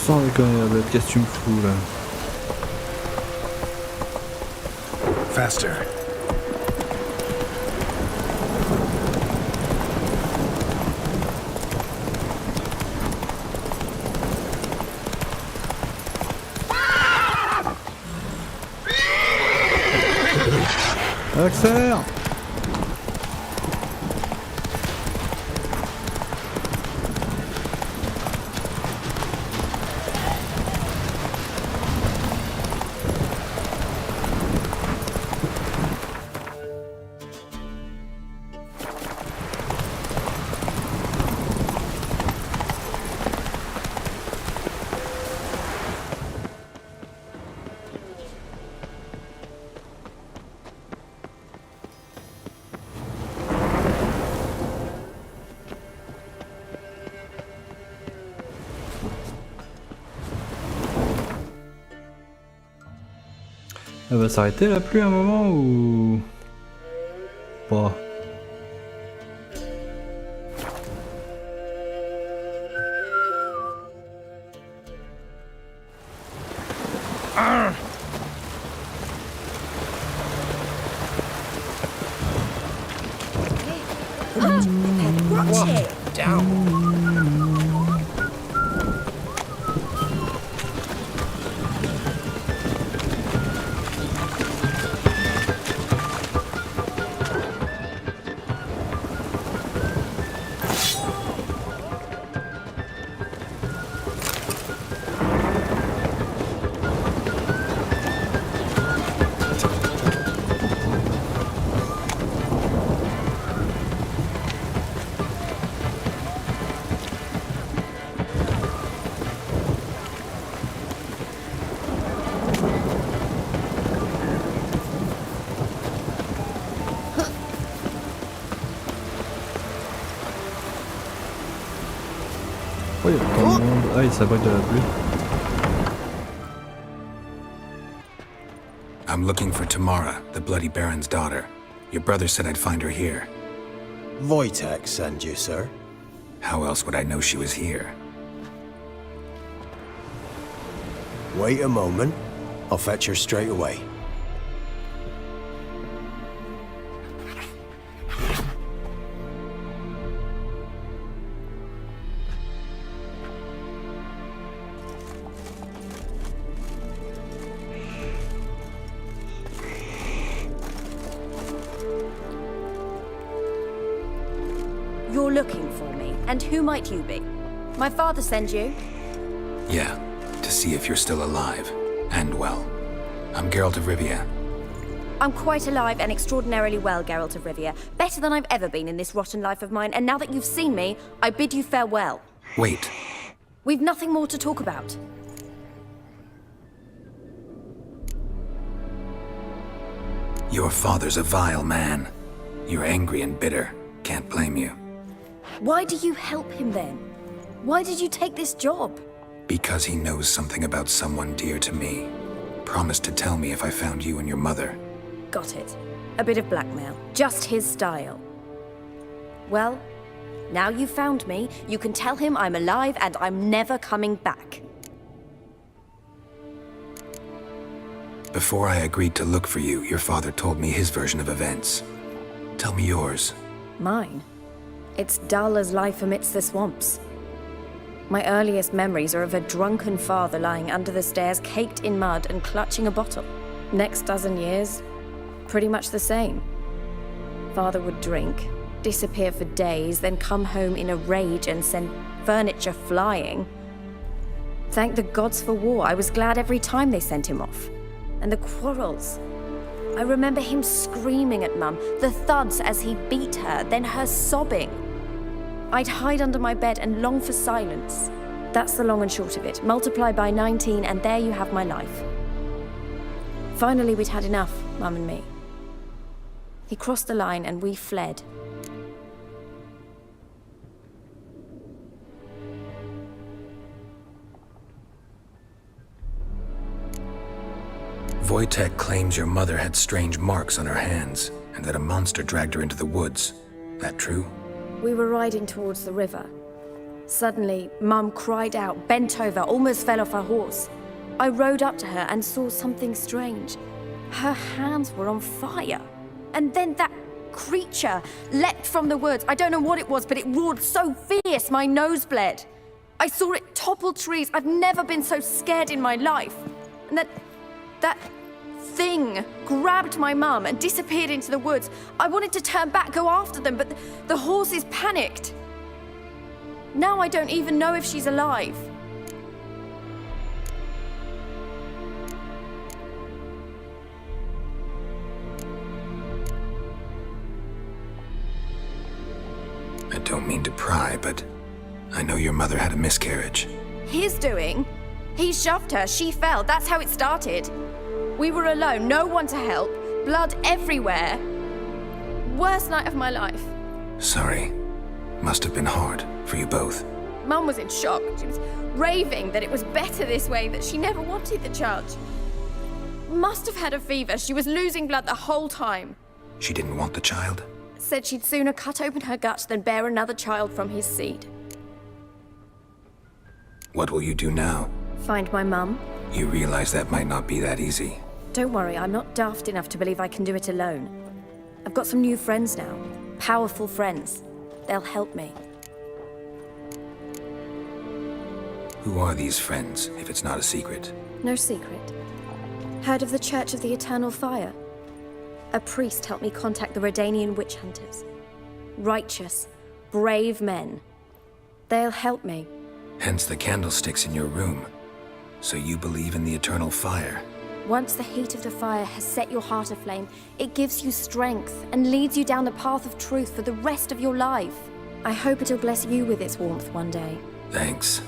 Sans déconner, le qu'est-ce que tu me fous là? Faster. Accélère! Elle va s'arrêter la pluie à un moment ou pas? Watch it. Down. Pourquoi il y a tant de monde? Ah, il s'abrite de la pluie. I'm looking for Tamara, the Bloody Baron's daughter. Your brother said I'd find her here. Wojtek sent you, sir. How else would I know she was here? Wait a moment. I'll fetch her straight away. You're looking for me, and who might you be? My father sent you? Yeah, to see if you're still alive. And well. I'm Geralt of Rivia. I'm quite alive and extraordinarily well, Geralt of Rivia. Better than I've ever been in this rotten life of mine, and now that you've seen me, I bid you farewell. Wait. We've nothing more to talk about. Your father's a vile man. You're angry and bitter. Can't blame you. Why do you help him then? Why did you take this job? Because he knows something about someone dear to me. Promised to tell me if I found you and your mother. Got it. A bit of blackmail. Just his style. Well, now you've found me, you can tell him I'm alive and I'm never coming back. Before I agreed to look for you, your father told me his version of events. Tell me yours. Mine? It's dull as life amidst the swamps. My earliest memories are of a drunken father lying under the stairs, caked in mud and clutching a bottle. Next dozen years, pretty much the same. Father would drink, disappear for days, then come home in a rage and send furniture flying. Thank the gods for war. I was glad every time they sent him off. And the quarrels. I remember him screaming at Mum, the thuds as he beat her, then her sobbing. I'd hide under my bed and long for silence. That's the long and short of it. Multiply by 19 and there you have my life. Finally, we'd had enough, Mum and me. He crossed the line and we fled. Wojtek claims your mother had strange marks on her hands, and that a monster dragged her into the woods. That true? We were riding towards the river. Suddenly, Mum cried out, bent over, almost fell off her horse. I rode up to her and saw something strange. Her hands were on fire. And then that creature leapt from the woods. I don't know what it was, but it roared so fierce my nose bled. I saw it topple trees. I've never been so scared in my life. And that thing grabbed my mum and disappeared into the woods. I wanted to turn back, go after them, but the horses panicked. Now I don't even know if she's alive. I don't mean to pry, but I know your mother had a miscarriage. His doing? He shoved her, she fell, that's how it started. We were alone, no one to help, blood everywhere. Worst night of my life. Sorry. Must have been hard for you both. Mum was in shock. She was raving that it was better this way, that she never wanted the child. Must have had a fever. She was losing blood the whole time. She didn't want the child? Said she'd sooner cut open her gut than bear another child from his seed. What will you do now? Find my mum. You realize that might not be that easy. Don't worry, I'm not daft enough to believe I can do it alone. I've got some new friends now. Powerful friends. They'll help me. Who are these friends, if it's not a secret? No secret. Heard of the Church of the Eternal Fire? A priest helped me contact the Redanian witch hunters. Righteous, brave men. They'll help me. Hence the candlesticks in your room. So you believe in the eternal fire? Once the heat of the fire has set your heart aflame, it gives you strength and leads you down the path of truth for the rest of your life. I hope it'll bless you with its warmth one day. Thanks.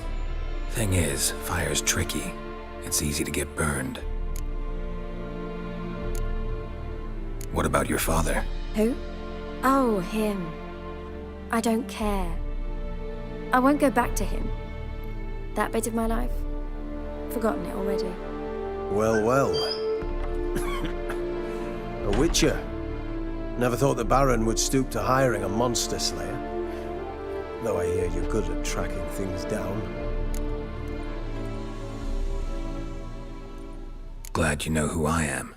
Thing is, fire's tricky. It's easy to get burned. What about your father? Who? Oh, him. I don't care. I won't go back to him. That bit of my life? Forgotten it already. Well, well. A witcher. Never thought the Baron would stoop to hiring a monster slayer. Though I hear you're good at tracking things down. Glad you know who I am.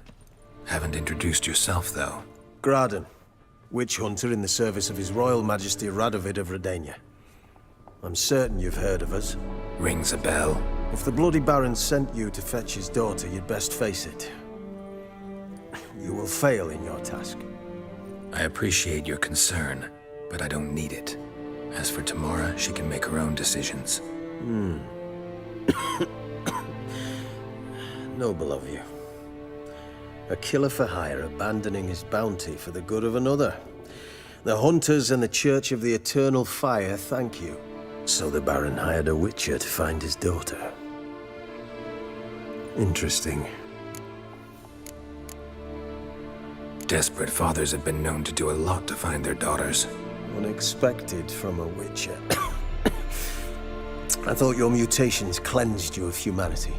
Haven't introduced yourself, though. Graden, witch hunter in the service of His Royal Majesty Radovid of Redania. I'm certain you've heard of us. Rings a bell. If the Bloody Baron sent you to fetch his daughter, you'd best face it. You will fail in your task. I appreciate your concern, but I don't need it. As for Tamara, she can make her own decisions. Noble of you. A killer for hire abandoning his bounty for the good of another. The hunters and the Church of the Eternal Fire thank you. So the Baron hired a witcher to find his daughter. Interesting. Desperate fathers have been known to do a lot to find their daughters. Unexpected from a witcher. I thought your mutations cleansed you of humanity.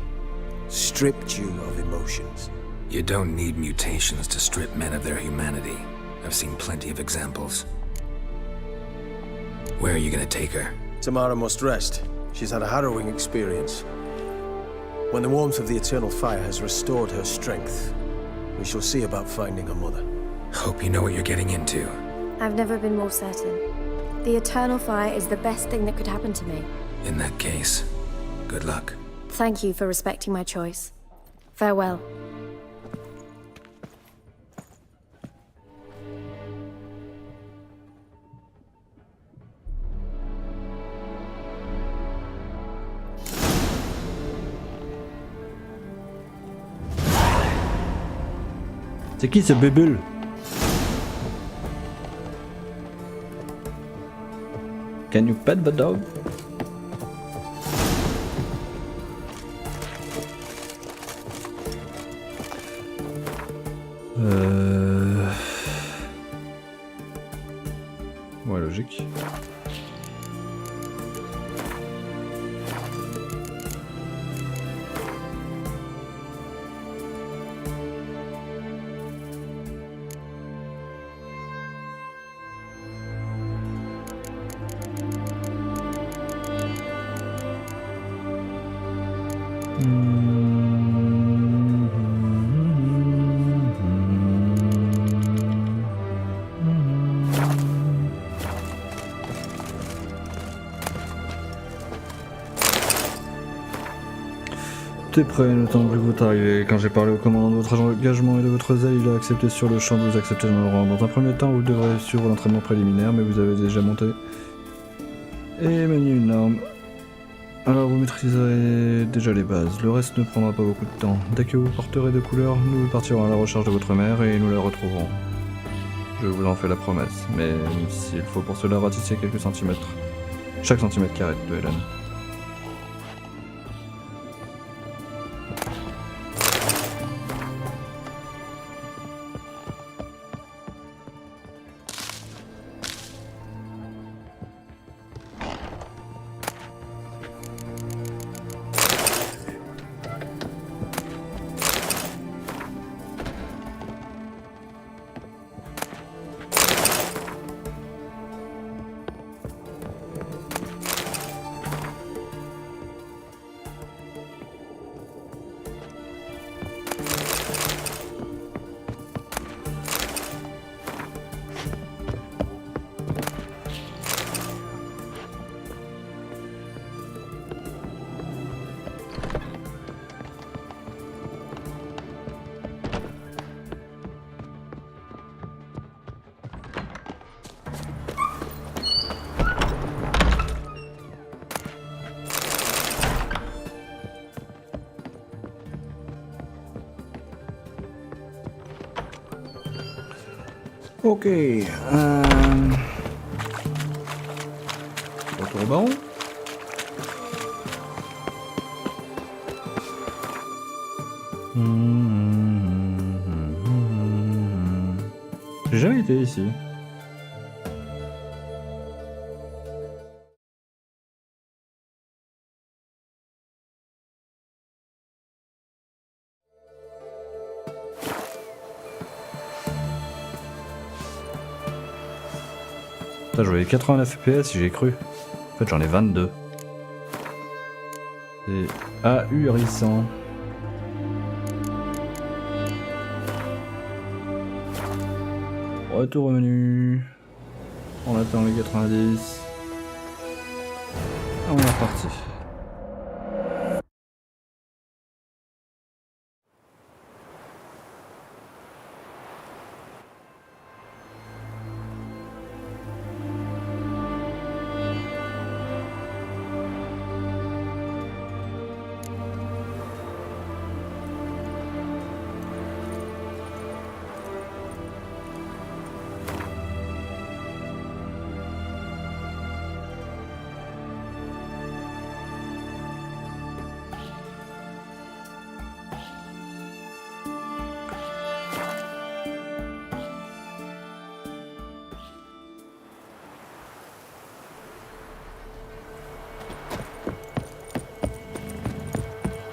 Stripped you of emotions. You don't need mutations to strip men of their humanity. I've seen plenty of examples. Where are you gonna take her? Tamara must rest. She's had a harrowing experience. When the warmth of the Eternal Fire has restored her strength, we shall see about finding her mother. Hope you know what you're getting into. I've never been more certain. The Eternal Fire is the best thing that could happen to me. In that case, good luck. Thank you for respecting my choice. Farewell. C'est qui ce bébule? Can you pet the dog? Ouais, logique. T'es prêt, le temps que vous êtes arrivé. Quand j'ai parlé au commandant de votre engagement et de votre zèle, il a accepté sur le champ de vous accepter dans le rang. Dans un premier temps, vous devrez suivre l'entraînement préliminaire, mais vous avez déjà monté et manié une arme. Alors vous maîtriserez déjà les bases. Le reste ne prendra pas beaucoup de temps. Dès que vous porterez de couleurs, nous partirons à la recherche de votre mère et nous la retrouverons. Je vous en fais la promesse, mais s'il faut pour cela ratisser quelques centimètres. Chaque centimètre carré de Hélène. Ok. Retour au baron. J'ai jamais été ici. Putain, je voyais 89 FPS si j'ai cru. En fait, j'en ai 22. C'est ahurissant. Retour au menu. On attend les 90. Ah, on est reparti.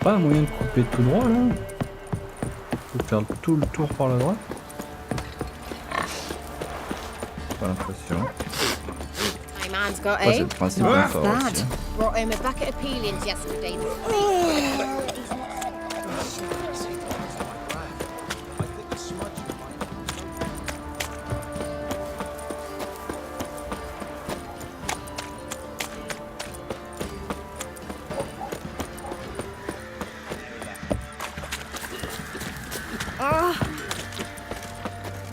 Pas un moyen de couper tout droit là? Faut faire tout le tour par la droite? Pas l'impression. My man's got Ouais, c'est le principe d'un fort aussi. Brought him a bucket of peelings yesterday.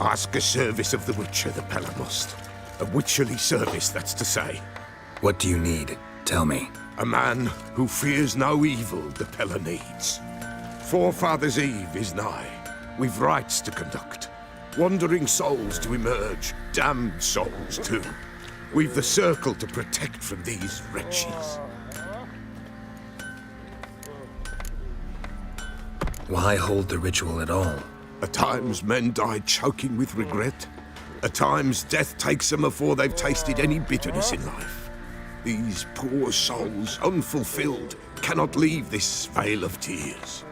Ask a service of the Witcher, the Pella must. A witcherly service, that's to say. What do you need? Tell me. A man who fears no evil the Pella needs. Forefathers' Eve is nigh. We've rites to conduct. Wandering souls to emerge. Damned souls, too. We've the circle to protect from these wretches. Why hold the ritual at all? At times, men die choking with regret. At times, death takes them before they've tasted any bitterness in life. These poor souls, unfulfilled, cannot leave this vale of tears.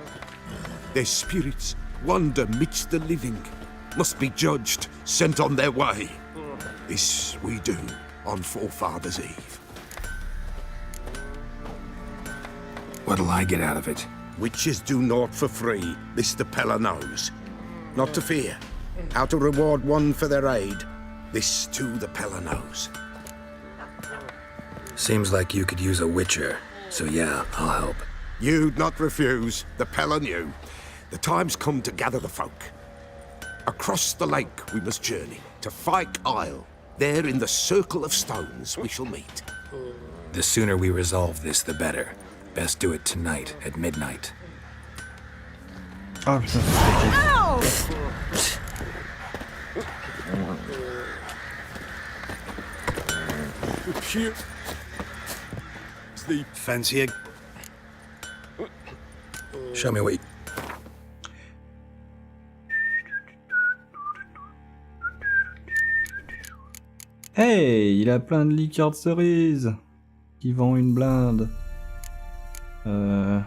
Their spirits wander midst the living, must be judged, sent on their way. This we do on Forefathers' Eve. What'll I get out of it? Witches do naught for free, this the Pella knows. Not to fear. How to reward one for their aid, this too the Pella knows. Seems like you could use a witcher, so yeah, I'll help. You'd not refuse, the Pella knew. The time's come to gather the folk. Across the lake we must journey, to Fyke Isle. There in the circle of stones we shall meet. The sooner we resolve this, the better. Best do it tonight, at midnight. Ah putain, c'est Ow! Fancy a... Show me what you... Hey, il a plein de liqueurs de cerise qui vend une blinde. Pas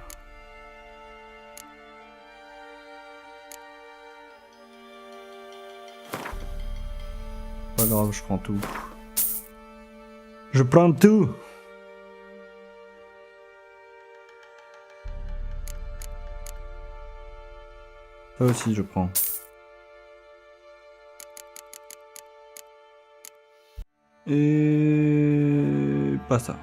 grave, je prends tout. Je prends tout. Ça aussi, je prends. Et pas ça.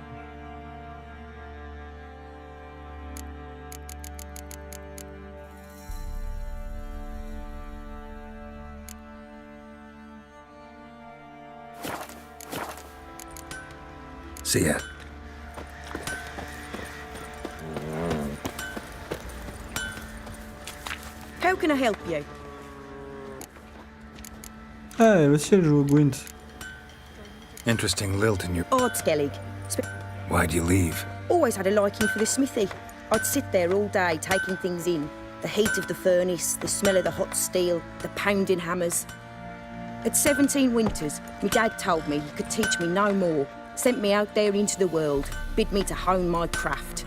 See ya. How can I help you? Ah, le ciel joue au Gwent. Interesting lilt in your... Odd Skellig. Why'd you leave? Always had a liking for the smithy. I'd sit there all day taking things in. The heat of the furnace, the smell of the hot steel, the pounding hammers. At 17 winters, my dad told me he could teach me no more. Sent me out there into the world, bid me to hone my craft.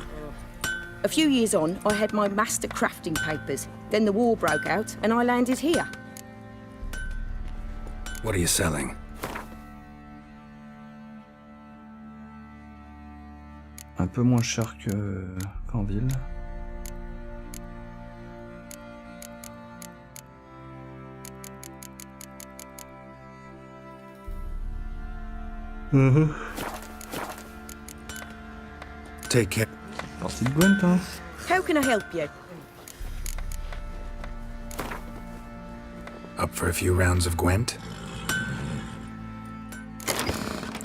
A few years on, I had my master crafting papers. Then the war broke out, and I landed here. What are you selling? Un peu moins cher qu'en ville. Take care. Partie de Gwent, hein. How can I help you? Up for a few rounds of Gwent?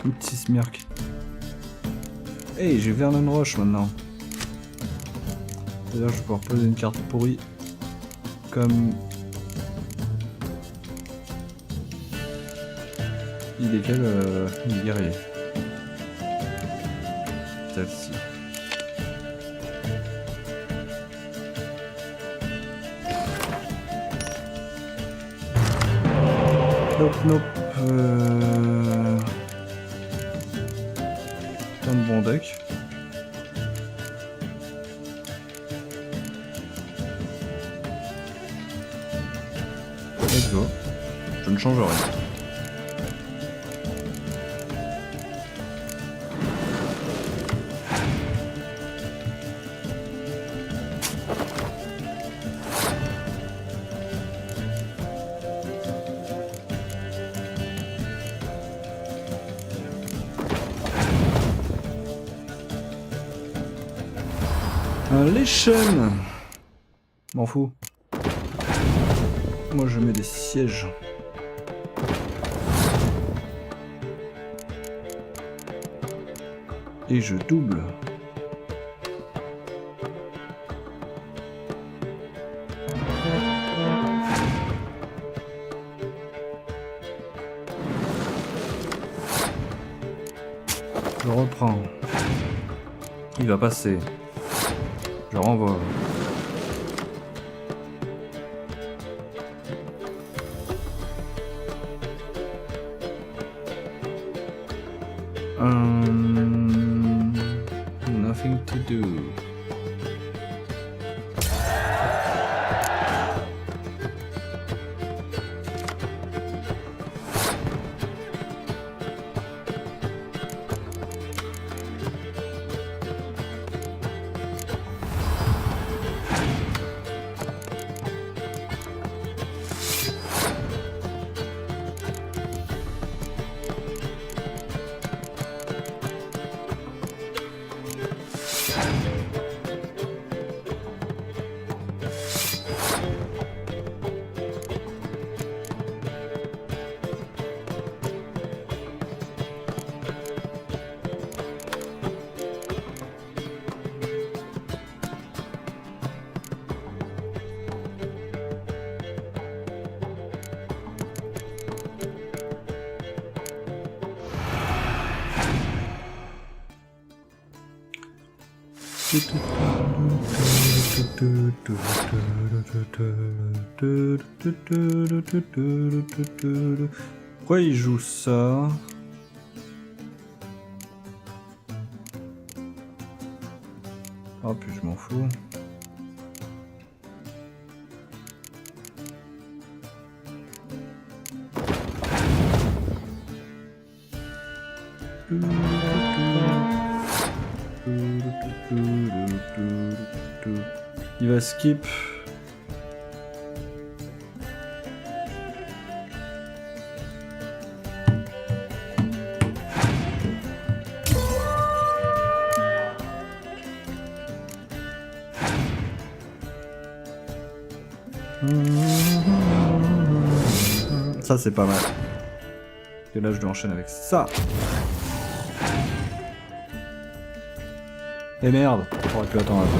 Un petit smirk. Hey, j'ai Vernon Roche maintenant. D'ailleurs, je vais pouvoir poser une carte pourrie. Comme... Il est quel guerrier? Celle-ci. Nope, nope. Plein de bons decks. Let's go. Je ne change rien. Les chaînes. M'en fous. Moi je mets des sièges. Et je double. Je reprends. Il va passer. Je renvoie. Nothing to do. Pourquoi il joue ça? Oh puis je m'en fous. Il va skip. Ça c'est pas mal. Et là je dois enchaîner avec ça. Et merde, j'aurais pu attendre un peu.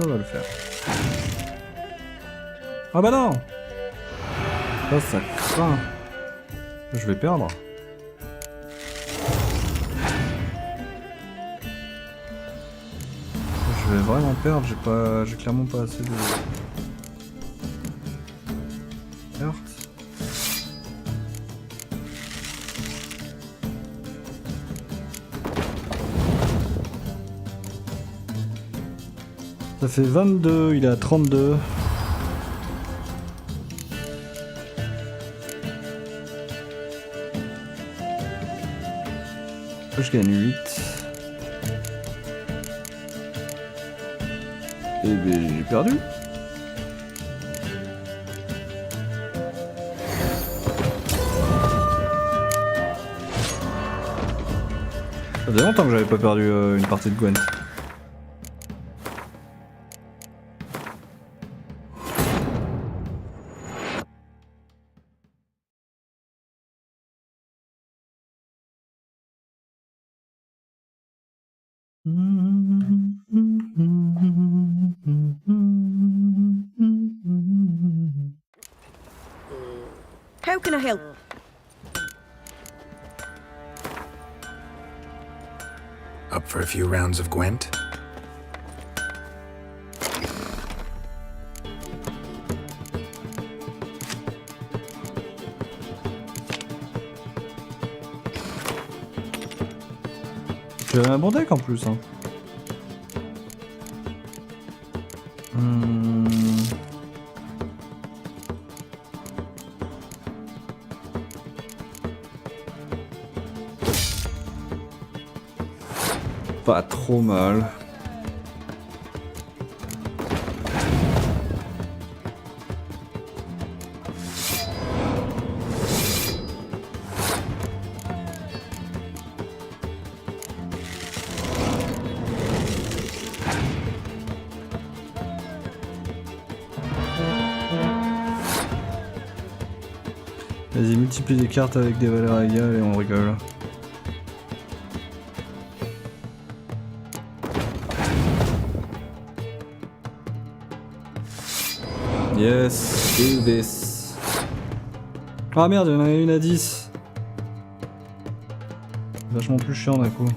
Ça va le faire. Ah bah non! Ça craint. Je vais perdre. Je vais vraiment perdre, j'ai clairement pas assez de... Heart. Ça fait 22, il est à 32. Je gagne 8. Et ben j'ai perdu. Ça faisait longtemps que j'avais pas perdu une partie de Gwent. How can I help? Up for a few rounds of Gwent? J'avais un bon deck en plus, hein. Pas trop mal. Vas-y, multiplie des cartes avec des valeurs égales et on rigole. Yes, do this. Ah merde, il y en a une à 10. Vachement plus chiant d'un coup.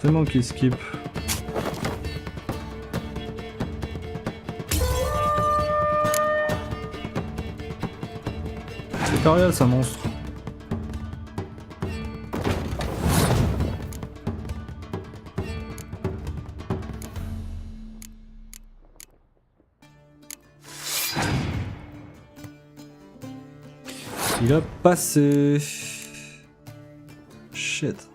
Tellement qu'il skip. C'est pas réel, ça monstre. Il a passé. Shit.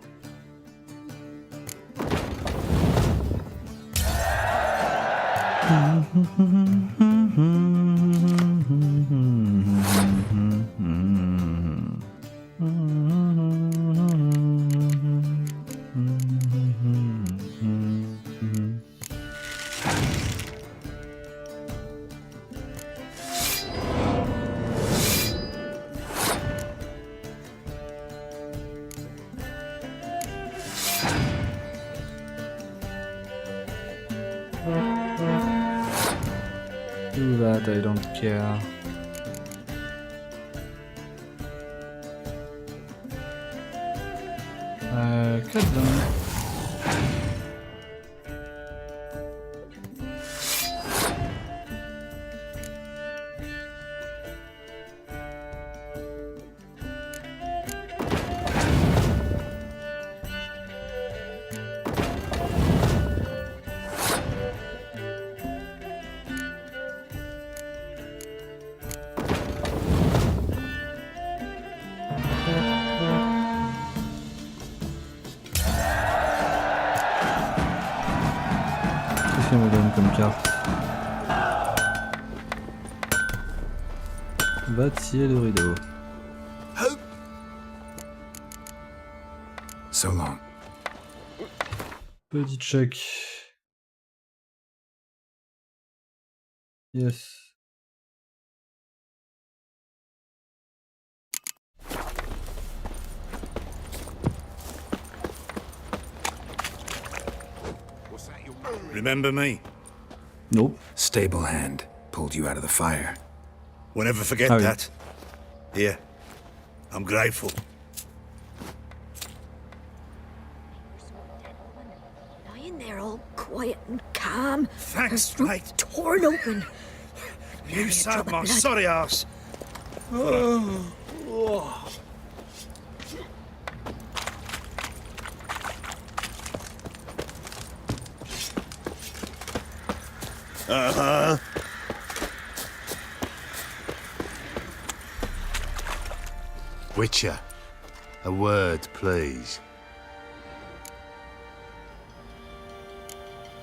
Do that, I don't care. Quête donc. Qu'est-ce qu'il me donne comme carte? Bâtir le rideau. So long. Petit check. Yes. Remember me? Nope. Stable hand pulled you out of the fire. We'll never forget Oh, yeah. that. Here. I'm grateful. Lying there all quiet and calm. Thanks, her mate. Torn open. You saved my blood. sorry ass. Oh. Uh-huh. Witcher, a word, please.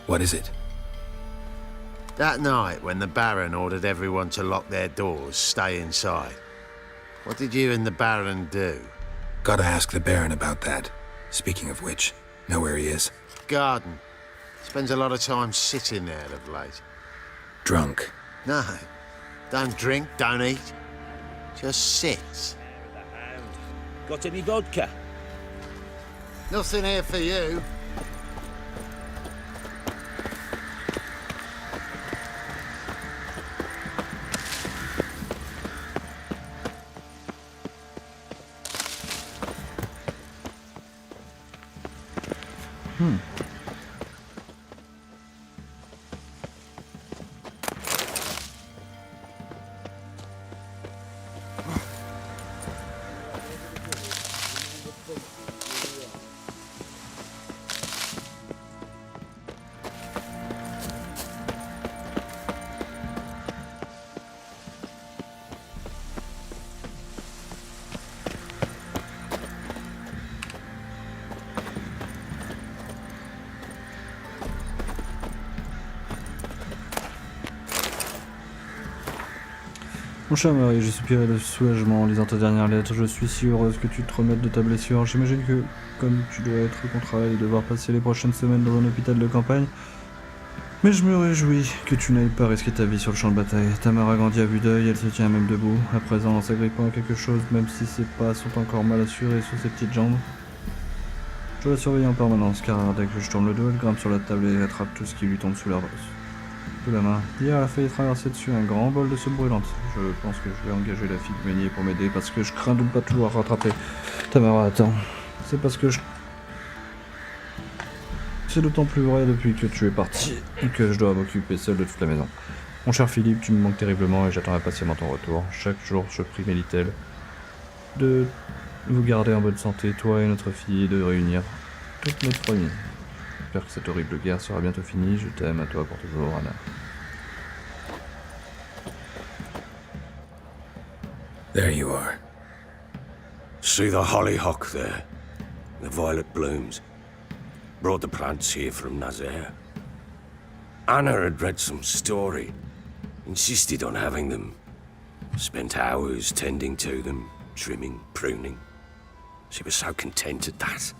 What is it? That night when the Baron ordered everyone to lock their doors, stay inside. What did you and the Baron do? Gotta ask the Baron about that. Speaking of which, know where he is? Garden. Spends a lot of time sitting there of late. Drunk. No. Don't drink, don't eat. Just sits. Got any vodka? Nothing here for you. Mon cher Marie, j'ai soupiré de soulagement en lisant ta dernière lettre. Je suis si heureuse que tu te remettes de ta blessure. J'imagine que, comme tu dois être au travail et devoir passer les prochaines semaines dans un hôpital de campagne, Mais je me réjouis que tu n'ailles pas risquer ta vie sur le champ de bataille. Ta mère a grandi à vue d'œil, elle se tient même debout, à présent en s'agrippant à quelque chose, même si ses pas sont encore mal assurés sous ses petites jambes. Je dois la surveiller en permanence, car dès que je tourne le dos, elle grimpe sur la table et attrape tout ce qui lui tombe sous la main. Hier, elle a failli traverser dessus un grand bol de soupe brûlante. Je pense que je vais engager la fille du meunier pour m'aider, parce que je crains de ne pas toujours rattraper. Tamara, attends. C'est parce que je... C'est d'autant plus vrai depuis que tu es parti que je dois m'occuper seul de toute la maison. Mon cher Philippe, tu me manques terriblement et j'attends impatiemment ton retour. Chaque jour, je prie Mélitel de vous garder en bonne santé, toi et notre fille, et de réunir toute notre famille. J'espère que cette horrible guerre sera bientôt finie. Je t'aime, à toi pour toujours, Anna. There you are. See the hollyhock there? The violet blooms. Brought the plants here from Nazaire. Anna had read some story. Insisted on having them. Spent hours tending to them, trimming, pruning. She was so content at that.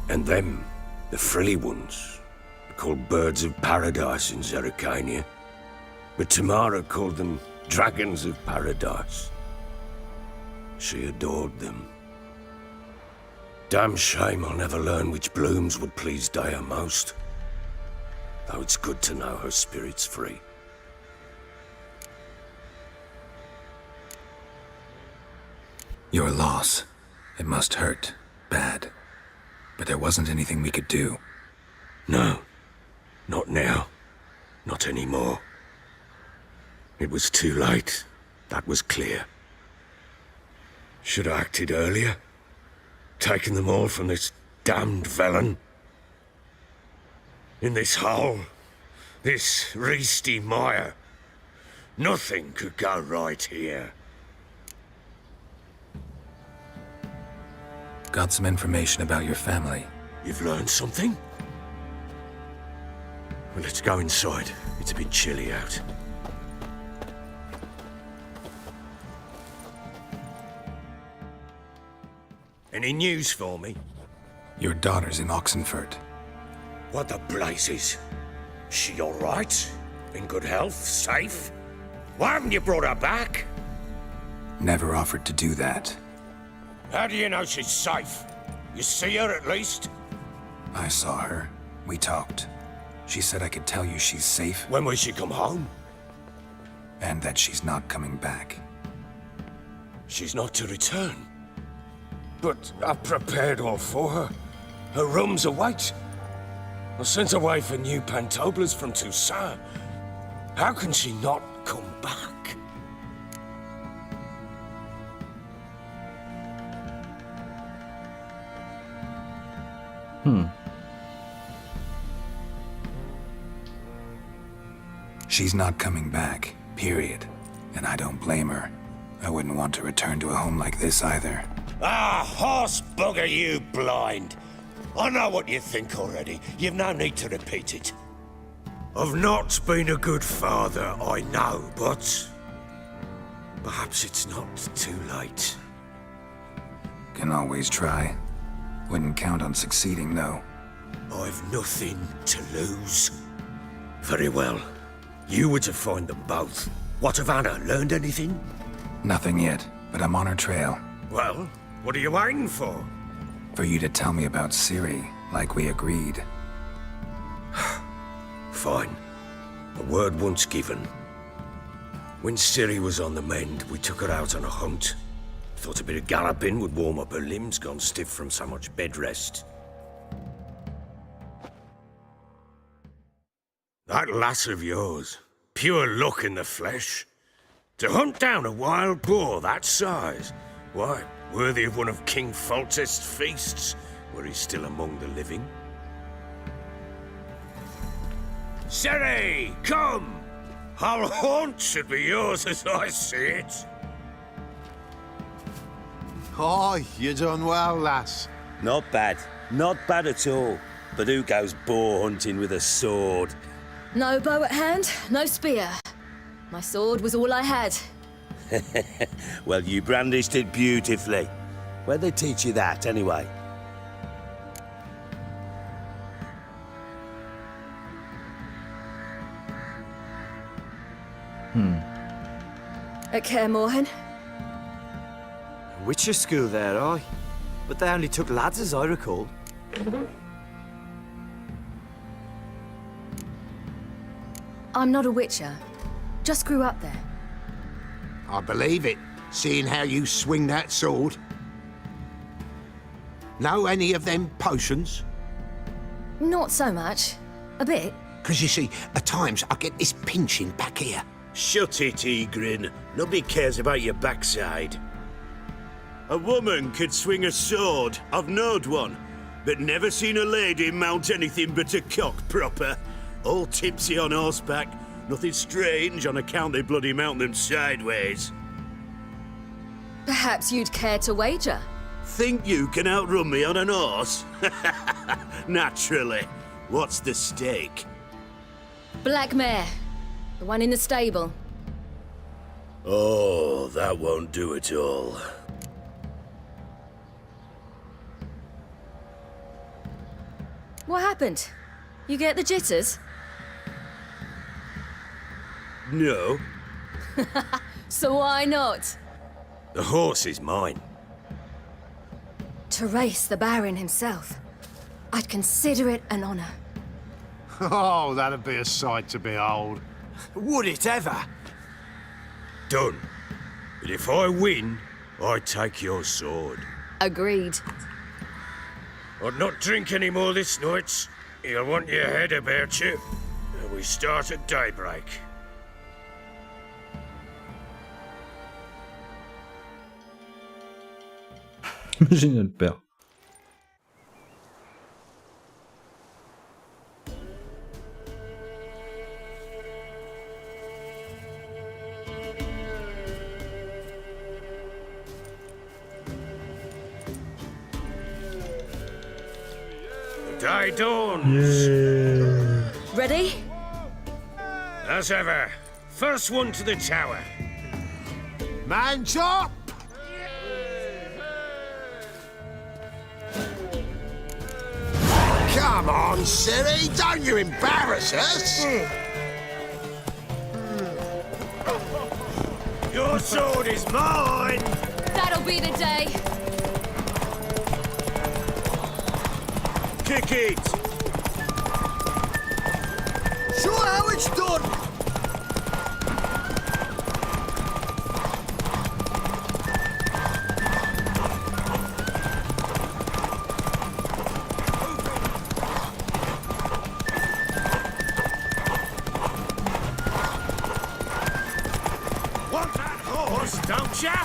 And them, the frilly ones, are called birds of paradise in Zerrikania. But Tamara called them dragons of paradise. She adored them. Damn shame I'll never learn which blooms would please Daya most. Though it's good to know her spirit's free. Your loss. It must hurt. Bad. But there wasn't anything we could do. No. Not now. Not anymore. It was too late. That was clear. Should have acted earlier. Taken them all from this damned villain. In this hole. This reesty mire. Nothing could go right here. Got some information about your family. You've learned something? Well, let's go inside. It's a bit chilly out. Any news for me? Your daughter's in Oxenfurt. What the blazes? She all right? In good health? Safe? Why haven't you brought her back? Never offered to do that. How do you know she's safe? You see her at least? I saw her. We talked. She said I could tell you she's safe. When will she come home? And that she's not coming back. She's not to return. But I've prepared all for her. Her rooms await. I sent away for new pantoblas from Toussaint. How can she not come back? She's not coming back, period. And I don't blame her. I wouldn't want to return to a home like this either. Ah, horse bugger you, blind. I know what you think already. You've no need to repeat it. I've not been a good father, I know, but... perhaps it's not too late. Can always try. Wouldn't count on succeeding, though. I've nothing to lose. Very well. You were to find them both. What of Anna? Learned anything? Nothing yet, but I'm on her trail. Well, what are you waiting for? For you to tell me about Ciri, like we agreed. Fine. A word once given. When Ciri was on the mend, we took her out on a hunt. Thought a bit of galloping would warm up her limbs gone stiff from so much bed rest. That lass of yours, pure luck in the flesh. To hunt down a wild boar that size, why, worthy of one of King Foltest's feasts, were he still among the living. Ciri, come! Our haunt should be yours as I see it. Oh, you done well, lass. Not bad. Not bad at all. But who goes boar hunting with a sword? No bow at hand, no spear. My sword was all I had. Well, you brandished it beautifully. Where'd they teach you that, anyway? At Kaer Morhen. Witcher school there, aye. But they only took lads, as I recall. I'm not a Witcher. Just grew up there. I believe it, seeing how you swing that sword. Know any of them potions? Not so much. A bit. Because you see, at times I get this pinching back here. Shut it, Egrin. Nobody cares about your backside. A woman could swing a sword. I've knowed one. But never seen a lady mount anything but a cock proper. All tipsy on horseback. Nothing strange on account they bloody mount them sideways. Perhaps you'd care to wager? Think you can outrun me on an horse? Naturally. What's the stake? Black mare. The one in the stable. Oh, that won't do at all. What happened? You get the jitters? No. So why not? The horse is mine. To race the Baron himself. I'd consider it an honor. Oh, that'd be a sight to behold. Would it ever? Done. But if I win, I take your sword. Agreed. I'd not drink any more this night. You'll want your head about you. We start at daybreak. Génial, père. The day dawns. Ready? As ever. First one to the tower. Man chop! Come on, Siri, don't you embarrass us! Your sword is mine! That'll be the day. Kick it! Show how it's done! Want that horse, don't ya?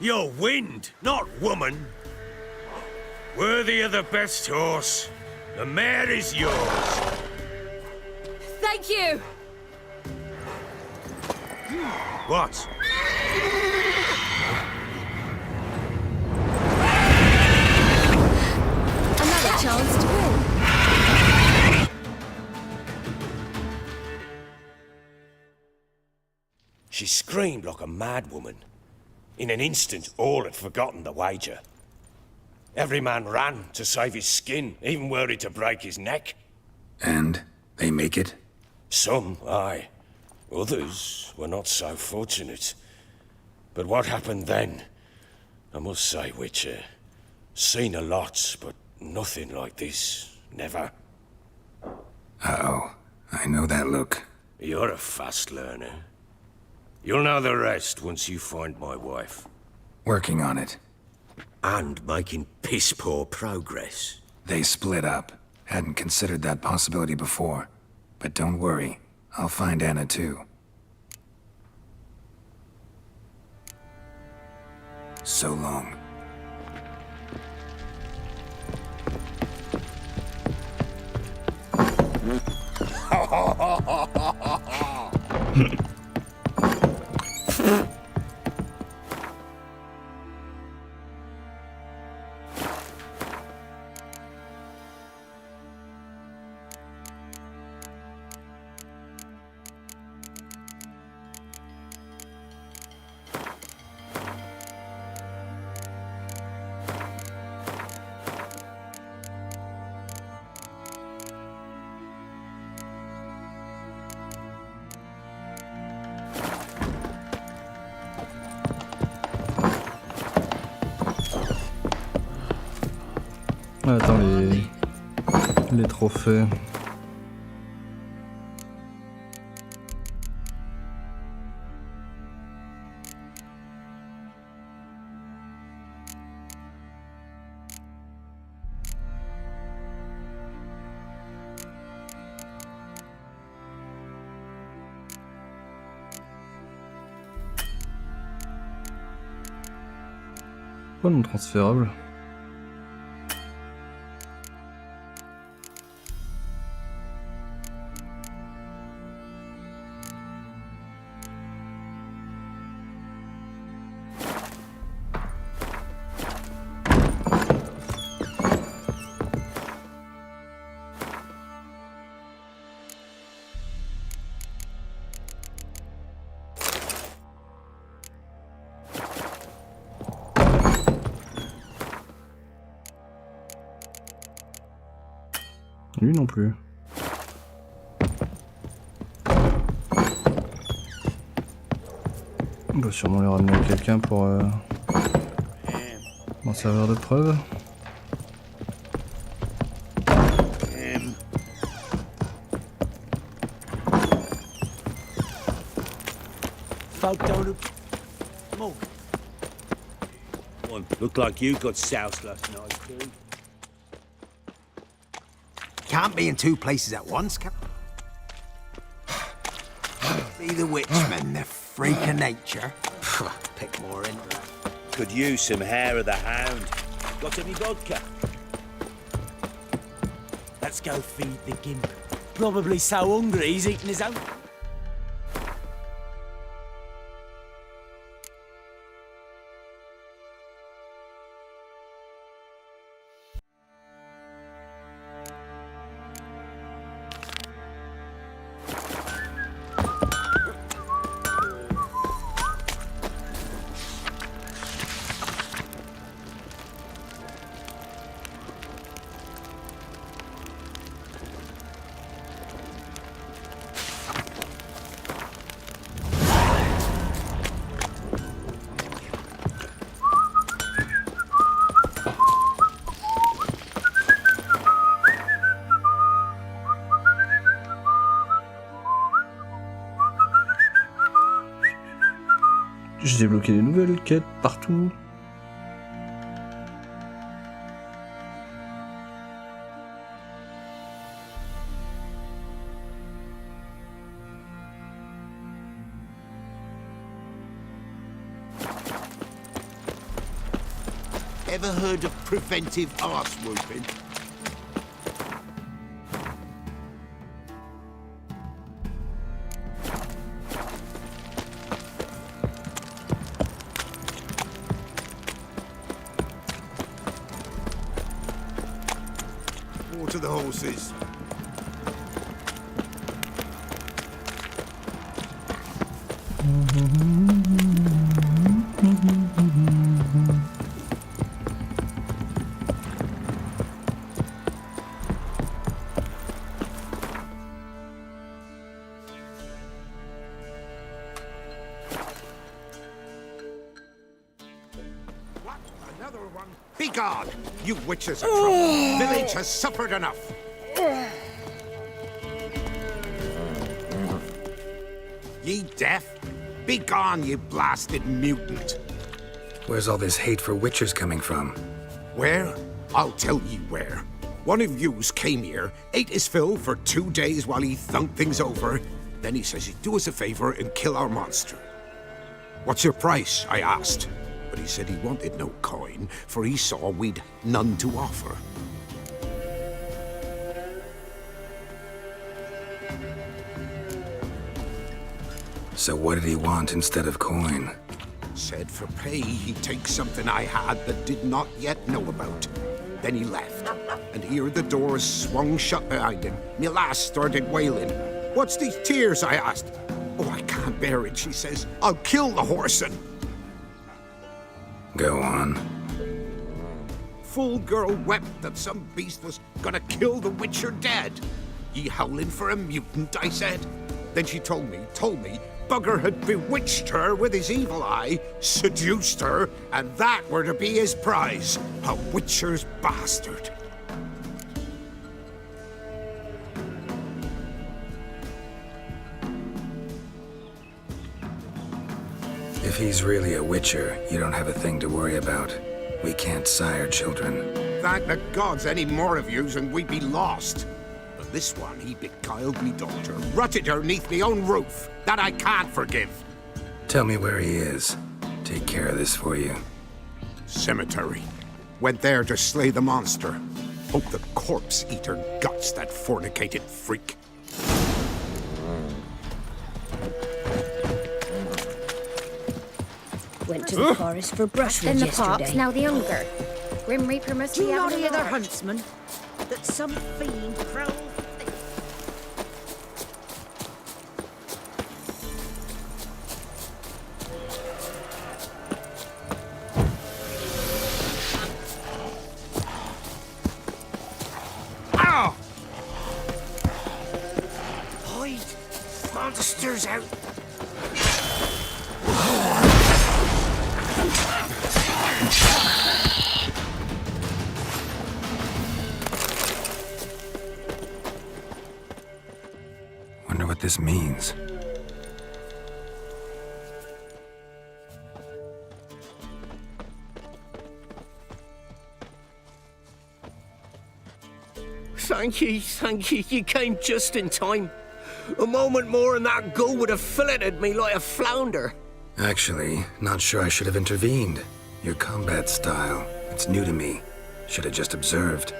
You're wind, not woman. Worthy of the best horse. The mare is yours. Thank you. What? Another chance to win. She screamed like a mad woman. In an instant, all had forgotten the wager. Every man ran to save his skin, even worried to break his neck. And they make it? Some, aye. Others were not so fortunate. But what happened then? I must say, Witcher, seen a lot, but nothing like this. Never. Uh-oh. I know that look. You're a fast learner. You'll know the rest once you find my wife. Working on it. And making piss-poor progress. They split up. Hadn't considered that possibility before. But don't worry. I'll find Anna too. So long. Attends, les trophées. Pas non transférable. Lui non plus. On va sûrement lui ramener quelqu'un pour m'en servir de preuve. Folk down the mug. One, looked like you got soused last night too. Can't be in two places at once, can be the witchmen, the freak of nature. Pick more into that. Could use some hair of the hound. Got any vodka? Let's go feed the gimp. Probably so hungry he's eating his own. J'ai débloqué des nouvelles quêtes partout. Ever heard of preventive arse whooping? To the horses. What? Another one? Begone! You witches of trouble! Village has suffered enough! Ye deaf? Begone, you blasted mutant! Where's all this hate for witchers coming from? Where? I'll tell ye where. One of yous came here, ate his fill for 2 days while he thunked things over. Then he says he'd do us a favor and kill our monster. What's your price? I asked. But he said he wanted no coin, for he saw we'd none to offer. So what did he want instead of coin? Said for pay he'd take something I had that did not yet know about. Then he left, and here the doors swung shut behind him. Me lass started wailing. What's these tears? I asked. Oh, I can't bear it, she says. I'll kill the whoreson. Go on. Full girl wept that some beast was gonna kill the witcher dead. Ye howling for a mutant, I said. Then she told me, Bugger had bewitched her with his evil eye, seduced her, and that were to be his prize. A witcher's bastard. If he's really a witcher, you don't have a thing to worry about. We can't sire children. Thank the gods any more of yous and we'd be lost. But this one, he beguiled me daughter, rutted her neath me own roof. That I can't forgive. Tell me where he is. Take care of this for you. Cemetery. Went there to slay the monster. Hope the corpse eater guts that fornicated freak. Went to the forest for brushwood In the yesterday. parks, now the Unger. Grim Reaper must Do be you know having any a other lark. huntsmen? That some fiend prowls. Ow! Hide! Monsters out! Wonder what this means. Thank you. You came just in time. A moment more and that gull would have filleted me like a flounder. Actually, not sure I should have intervened. Your combat style, it's new to me. Should have just observed.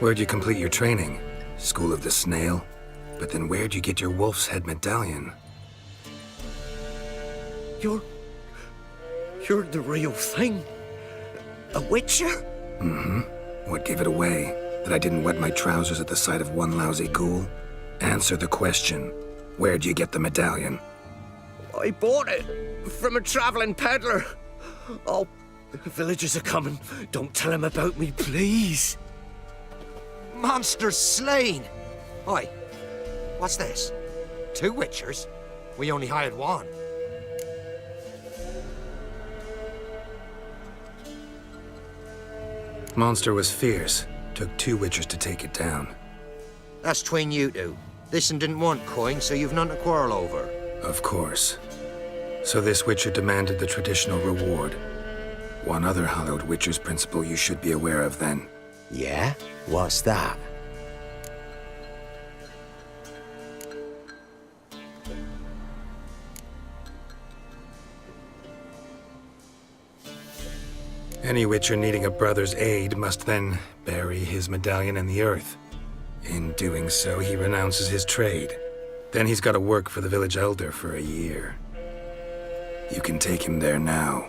Where'd you complete your training? School of the Snail? But then where'd you get your wolf's head medallion? You're the real thing. A witcher? Mm-hmm. What gave it away? That I didn't wet my trousers at the sight of one lousy ghoul? Answer the question. Where'd you get the medallion? I bought it from a traveling peddler. Oh, the villagers are coming. Don't tell them about me, please. Monsters slain! Oi, what's this? 2 witchers? We only hired one. Monster was fierce. Took 2 witchers to take it down. That's tween you two. This one didn't want coin, so you've none to quarrel over. Of course. So this witcher demanded the traditional reward. One other hallowed witcher's principle you should be aware of then. Yeah? What's that? Any witcher needing a brother's aid must then bury his medallion in the earth. In doing so, he renounces his trade. Then he's got to work for the village elder for a year. You can take him there now.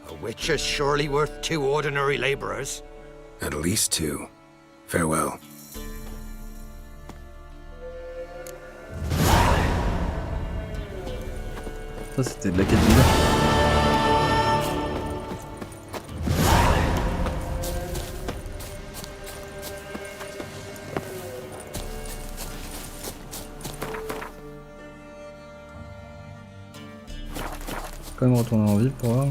A witcher's surely worth 2 ordinary laborers. At least 2. Farewell. Ça, c'était de la quête d'hiver. Quand même retourner en ville pour voir.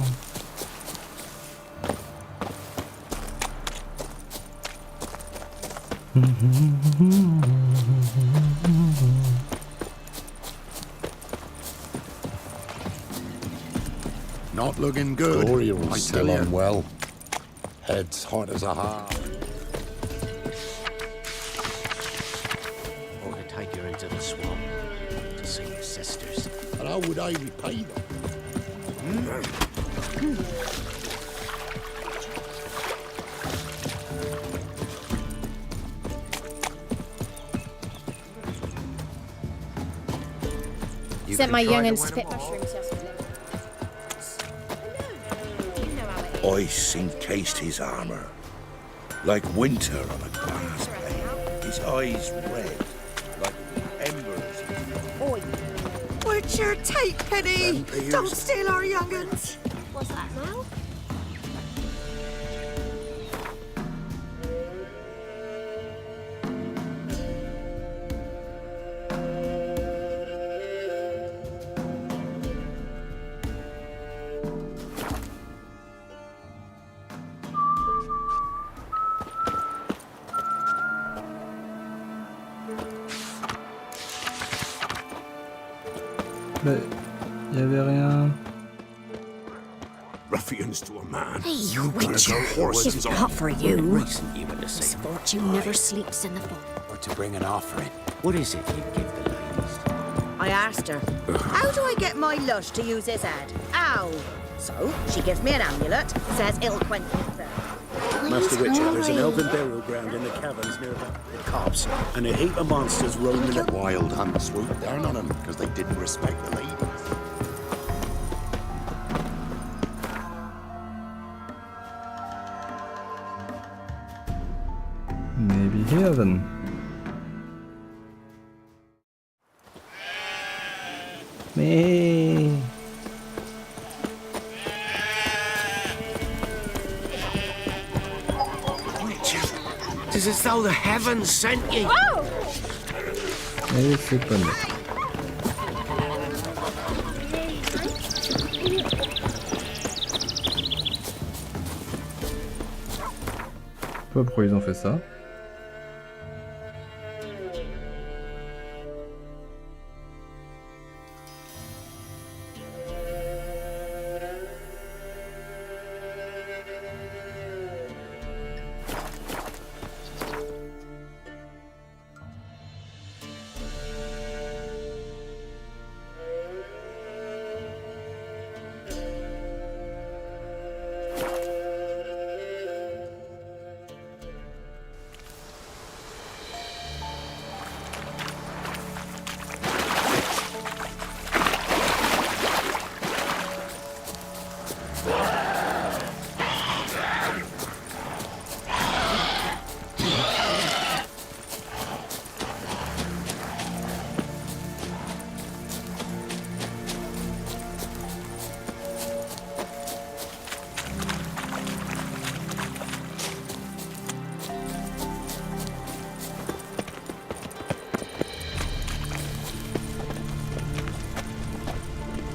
Not looking good. Gloria I was tell still you. unwell. Head's hot as a heart. Or to take her into the swamp to see your sisters. And how would I repay them? Sent my young'uns to pick mushrooms yesterday. Ice encased his armor, like winter on a glass plate. His eyes red, like embers. Oi! Witcher, take pity! Vampires. Don't steal our young'uns! What's that now? Mais Y'avait rien. Ruffians to a man. Hey, You Witcher, horses she's on not for you. Reason you were to say Misfortune never sleeps in the fall. or to bring an offering. What is it you give the ladies? I asked her, how do I get my lush to use his head? How? So, she gives me an amulet, says it'll quench his thirst. Master Witcher, there's an elven burial ground in the caverns nearby. The cops and a heap of monsters roaming The wild hunt swooped down on them because they didn't respect the ladies. Maybe here then. Me. It is as though the heavens sent you. Et c'est pas net. Je sais pas pourquoi ils ont fait ça.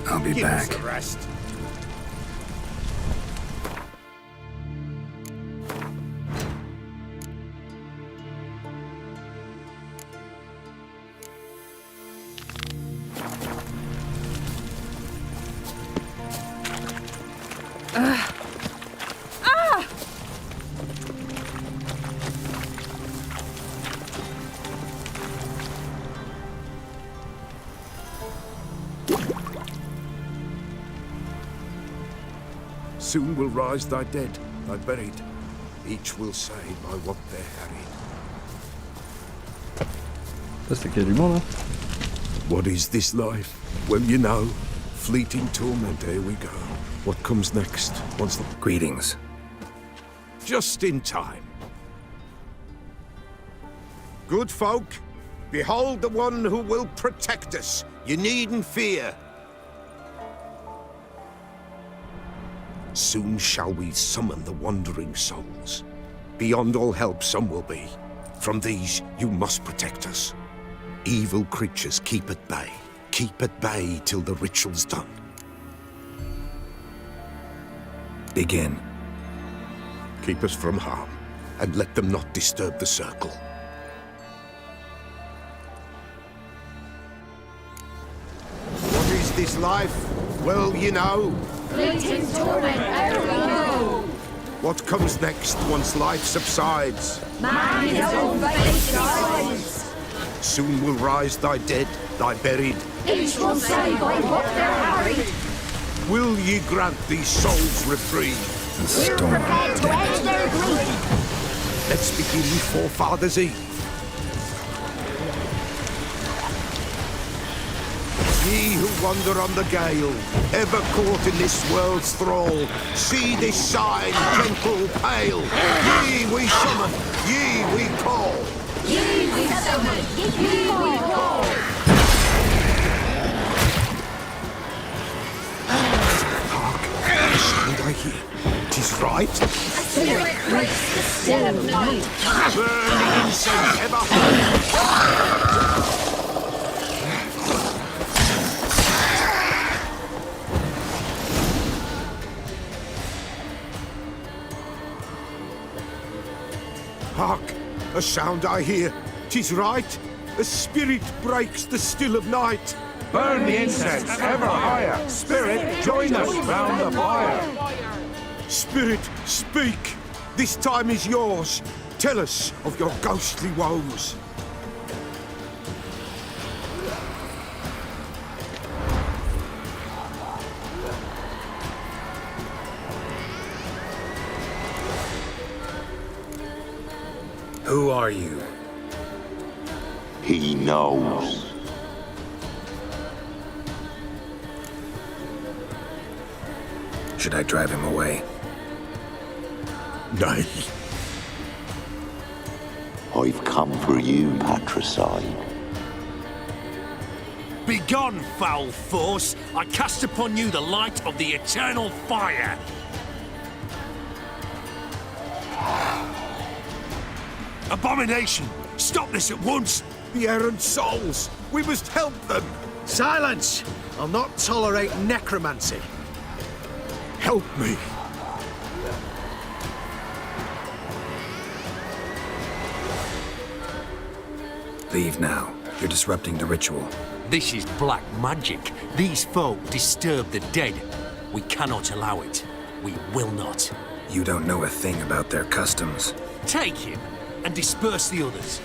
I'll be back. The rest. Soon will rise thy dead, thy buried. Each will say by what they harried. Ça c'est qu'il y a du monde, hein. What is this life? Well, you know, fleeting torment, here we go. What comes next? Once the... Greetings. Just in time. Good folk, behold the one who will protect us. You needn't fear. Soon shall we summon the wandering souls. Beyond all help some will be. From these you must protect us. Evil creatures keep at bay. Keep at bay till the ritual's done. Begin. Keep us from harm, and let them not disturb the circle. What is this life? Well, you know. Fleeting torment, ere we know. What comes next once life subsides? Man his own fate decides. Soon will rise thy dead, thy buried. Each will say by what they're harried. Will ye grant these souls reprieve? We're prepared to end their grief. Let's begin forefathers' eve. Ye who wander on the gale, ever caught in this world's thrall, see this sign, gentle, pale. Ye we summon, ye we call. Ye we summon, ye we call. Hark, the sound I hear. 'Tis right. Spirit breaks the still of night. Burn the incense ever high. Hark! A sound I hear. 'Tis right. A spirit breaks the still of night. Burn the incense ever higher. Spirit, join us round the fire. Spirit, speak. This time is yours. Tell us of your ghostly woes. Who are you? He knows. Should I drive him away? Nay. I've come for you, patricide. Begone, foul force! I cast upon you the light of the eternal fire! Abomination! Stop this at once! The errant souls! We must help them! Silence! I'll not tolerate necromancy. Help me! Leave now. You're disrupting the ritual. This is black magic. These folk disturb the dead. We cannot allow it. We will not. You don't know a thing about their customs. Take him and disperse the others.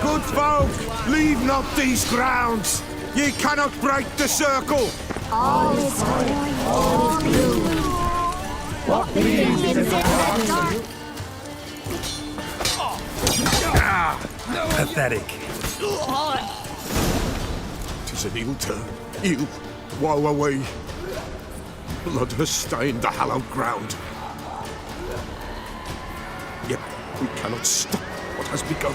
Good folk, leave not these grounds. Ye cannot break the circle. All is white, all blue. What begins in the dark? Pathetic. Tis an ill turn. Ill. Woe away. Blood has stained the hallowed ground. Yet we cannot stop what has begun.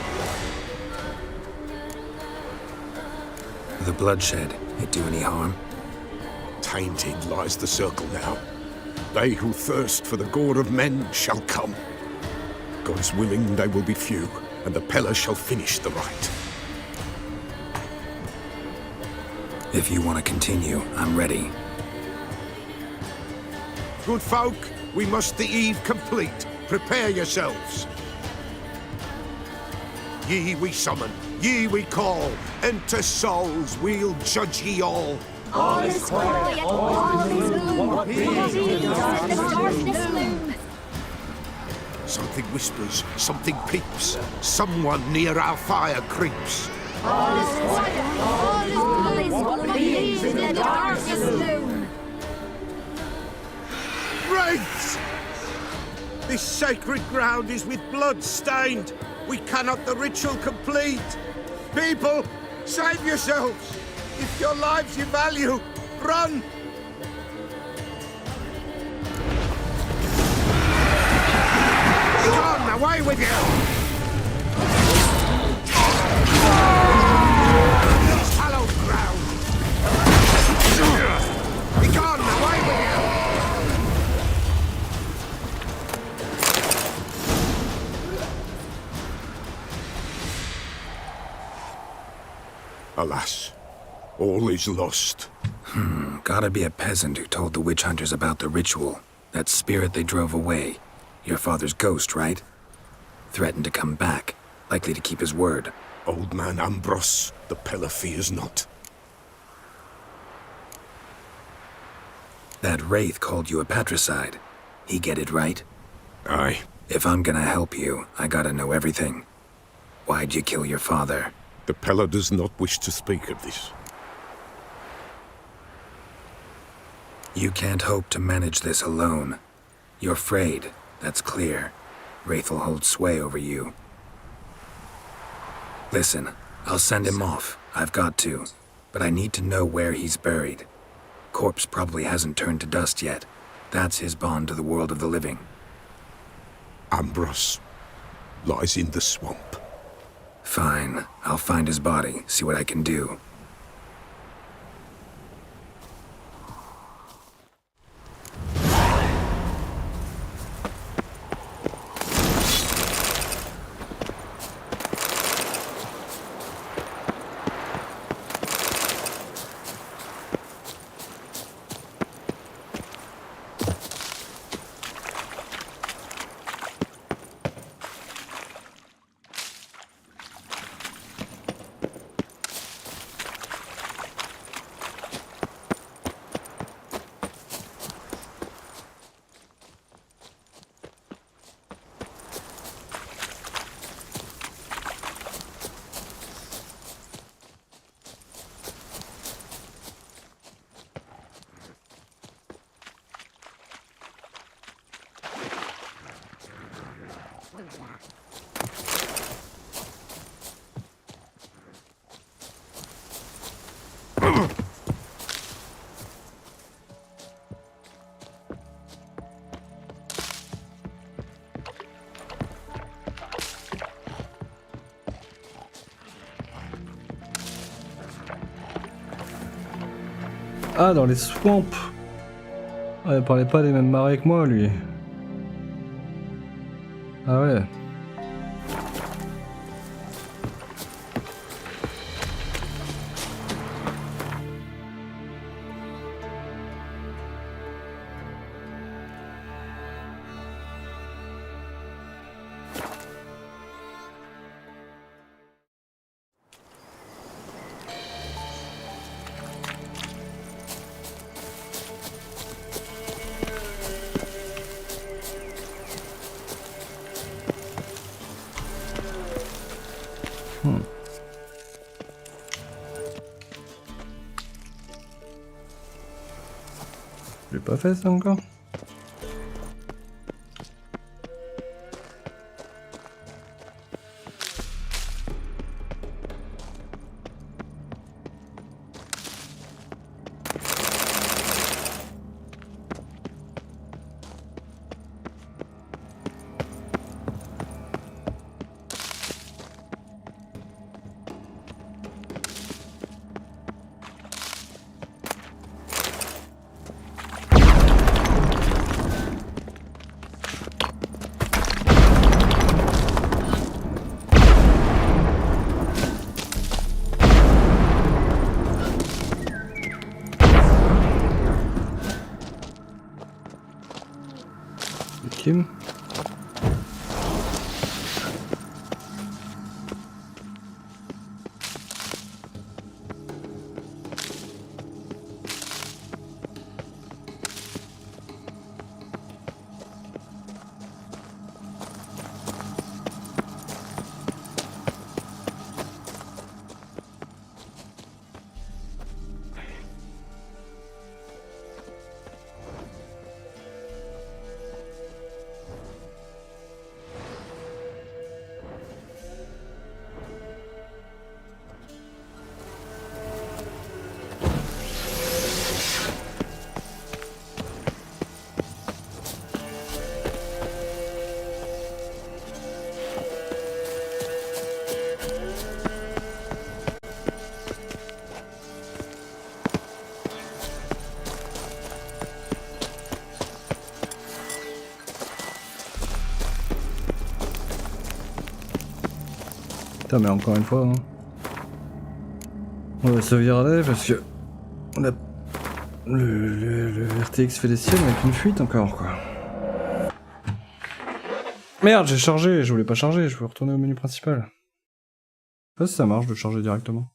The bloodshed, it do any harm? Tainted lies the circle now. They who thirst for the gore of men shall come. God's willing they will be few, and the Peller shall finish the rite. If you want to continue, I'm ready. Good folk, we must the eve complete. Prepare yourselves. Ye we summon, ye we call. Enter souls, we'll judge ye all. All is quiet, all is gloom. What begins in the darkness loom. Something whispers, something peeps. Someone near our fire creeps. All is quiet, all is gloom. What begins in the darkness loom. Wraiths! This sacred ground is with blood stained. We cannot the ritual complete. People, save yourselves. If your lives you value, run! Gone, away with you! This hallowed ground! Be gone, away with you! Alas, all is lost. Gotta be a peasant who told the witch hunters about the ritual. That spirit they drove away. Your father's ghost, right? Threatened to come back. Likely to keep his word. Old man Ambrose, the Peller fears not. That wraith called you a patricide. He get it right? Aye. If I'm gonna help you, I gotta know everything. Why'd you kill your father? The Peller does not wish to speak of this. You can't hope to manage this alone. You're afraid, that's clear. Wraith will hold sway over you. Listen, I'll send him off. I've got to. But I need to know where he's buried. Corpse probably hasn't turned to dust yet. That's his bond to the world of the living. Ambrose lies in the swamp. Fine. I'll find his body, see what I can do. Ah, dans les swamps. Ah, il parlait pas des mêmes marais que moi, lui. Ah ouais. J'ai pas fait ça encore. Kim. Putain, mais encore une fois, hein. On va sauvegarder parce que on a le RTX fait des siennes avec une fuite encore quoi. Merde, j'ai chargé, je voulais pas charger, je veux retourner au menu principal. Je sais pas si ça marche de charger directement.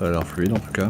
Ça a l'air fluide en tout cas.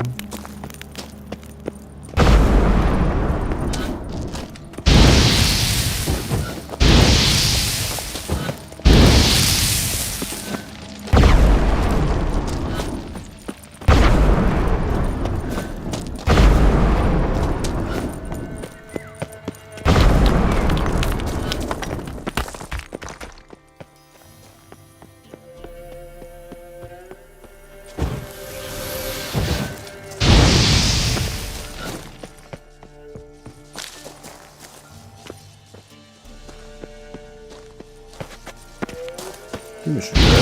Mais je suis pas là.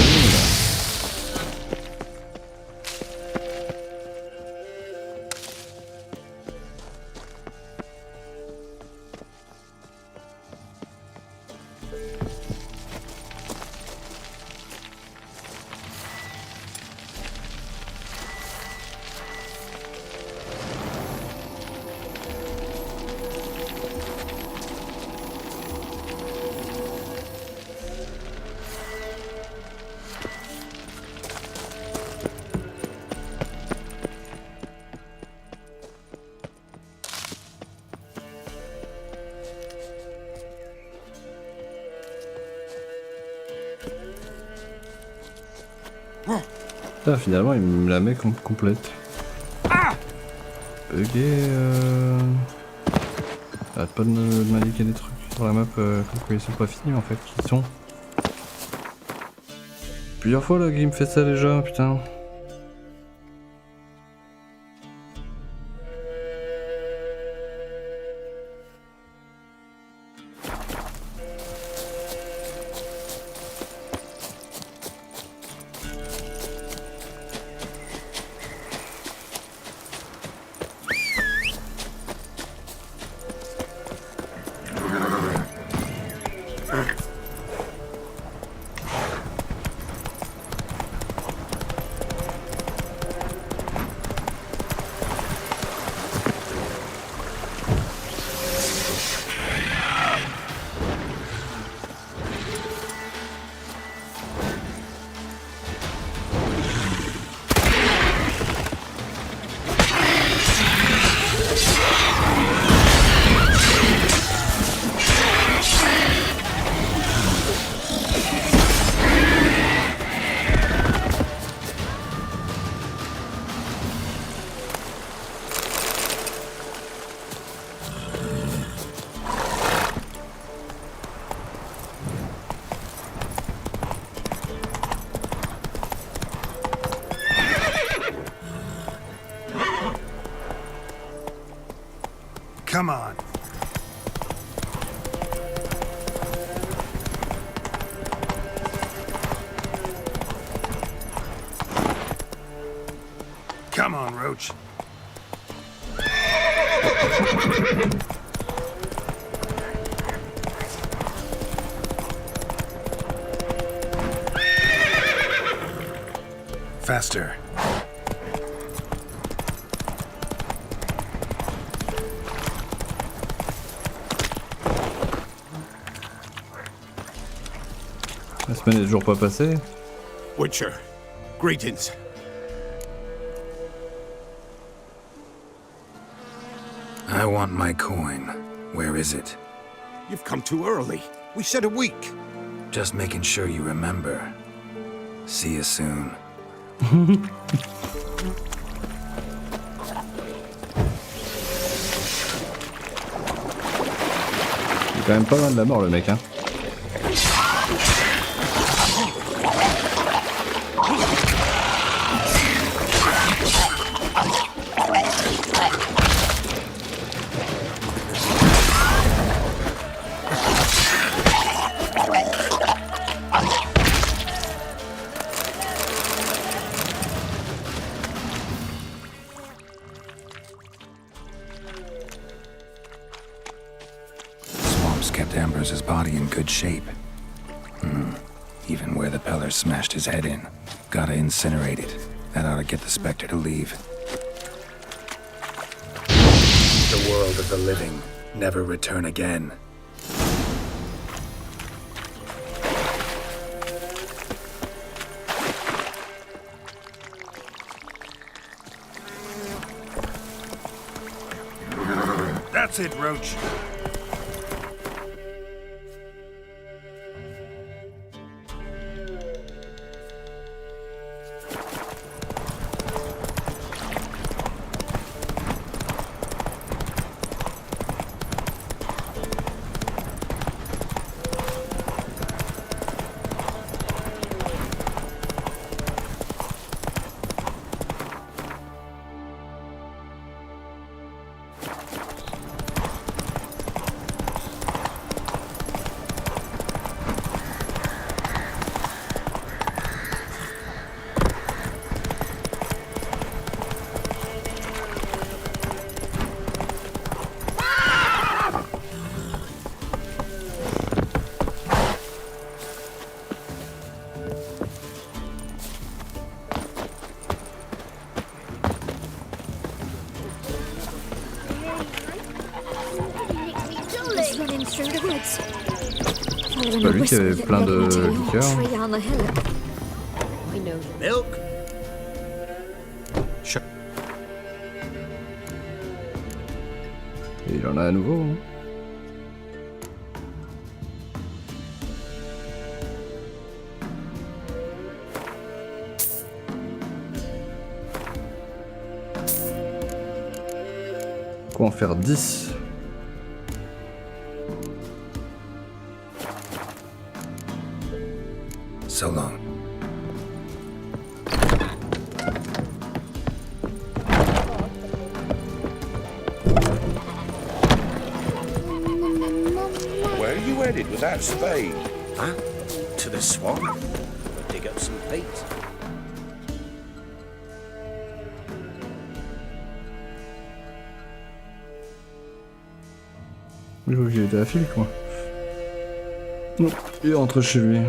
Ah, finalement, il me la met complète. Ok, arrête pas de m'indiquer des trucs sur la map comme quoi ils sont pas finis en fait, qu'ils sont. Plusieurs fois là qu'il me fait ça déjà, putain. Come on. Come on, Roach. Faster. La semaine est toujours pas passée. Witcher, greetings. I want my coin. Where is it? You've come too early. We said a week. Just making sure you remember. See you soon. Il est quand même pas loin de la mort le mec hein. Kept Ambrose's body in good shape. Even where the Peller smashed his head in. Gotta incinerate it. That ought to get the Spectre to leave. The world of the living. Never return again. That's it, Roach. C'est pas lui qui avait plein de liqueurs. Milk? Et il en a à nouveau. Hein. Quoi en faire 10? So long. Where are you headed with that spade? Huh? To the swamp. Dig up some peat. Je vois qu'il était à fil quoi. Non, il rentre chez lui.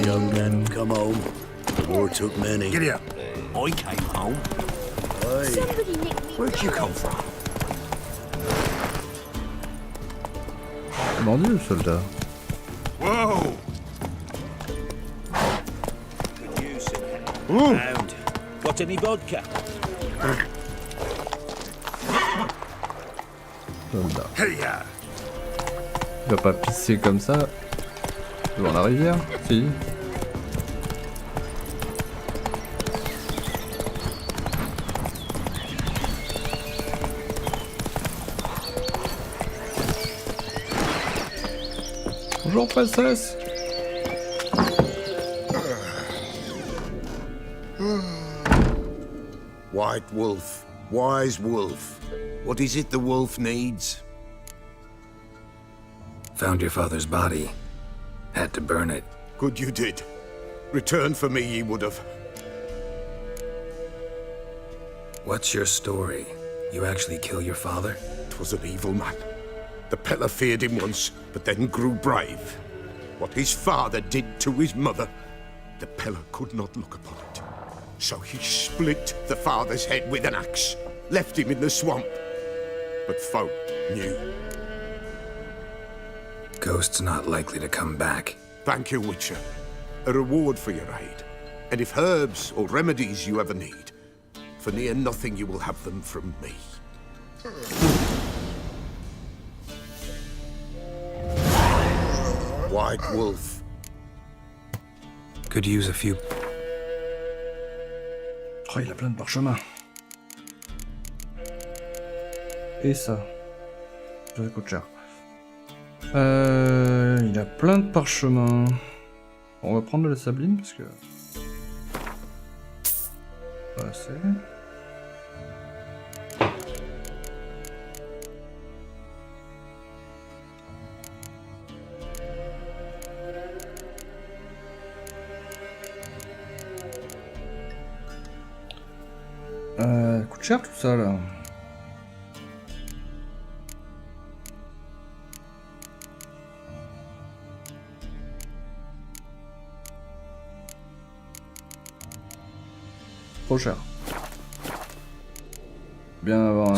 Young men, come home. The war took many. Giddy up. I came home. Aye. Where'd you come from? Bandit ou soldat? Whoa! Could use some pound. Got any vodka? Soldat. Hey ya! Il va pas pisser comme ça devant la rivière, si. Bonjour, princesse. White wolf, wise wolf. What is it the wolf needs? Found your father's body. Had to burn it. Good you did. Return for me ye would have. What's your story? You actually kill your father? 'Twas an evil man. The Peller feared him once, but then grew brave. What his father did to his mother, the Peller could not look upon it. So he split the father's head with an axe, left him in the swamp. But folk knew. Ghost's not likely to come back. Thank you, Witcher. A reward for your aid. And if herbs or remedies you ever need, for near nothing you will have them from me. White wolf. Could use a few. Oh, il a plein de parchemins. Et ça. Ça coûte cher. Il a plein de parchemins. On va prendre de la sabline parce que... Pas assez. Coûte cher tout ça là. Trop cher. Bien avoir un...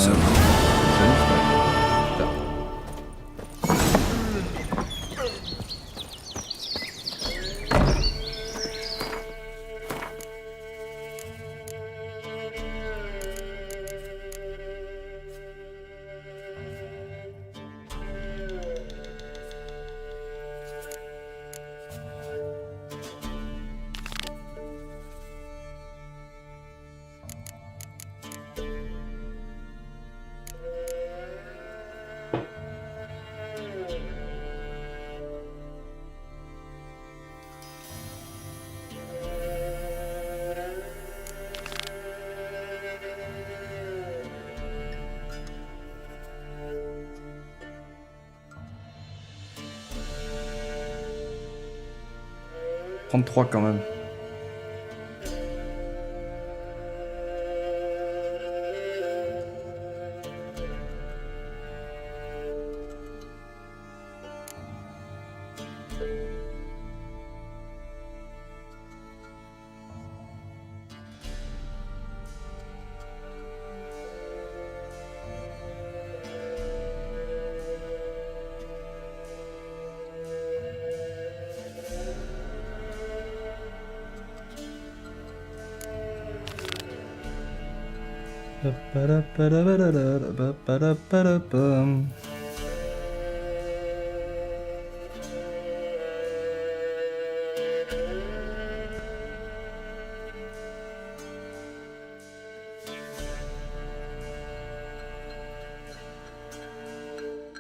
« 33 quand même.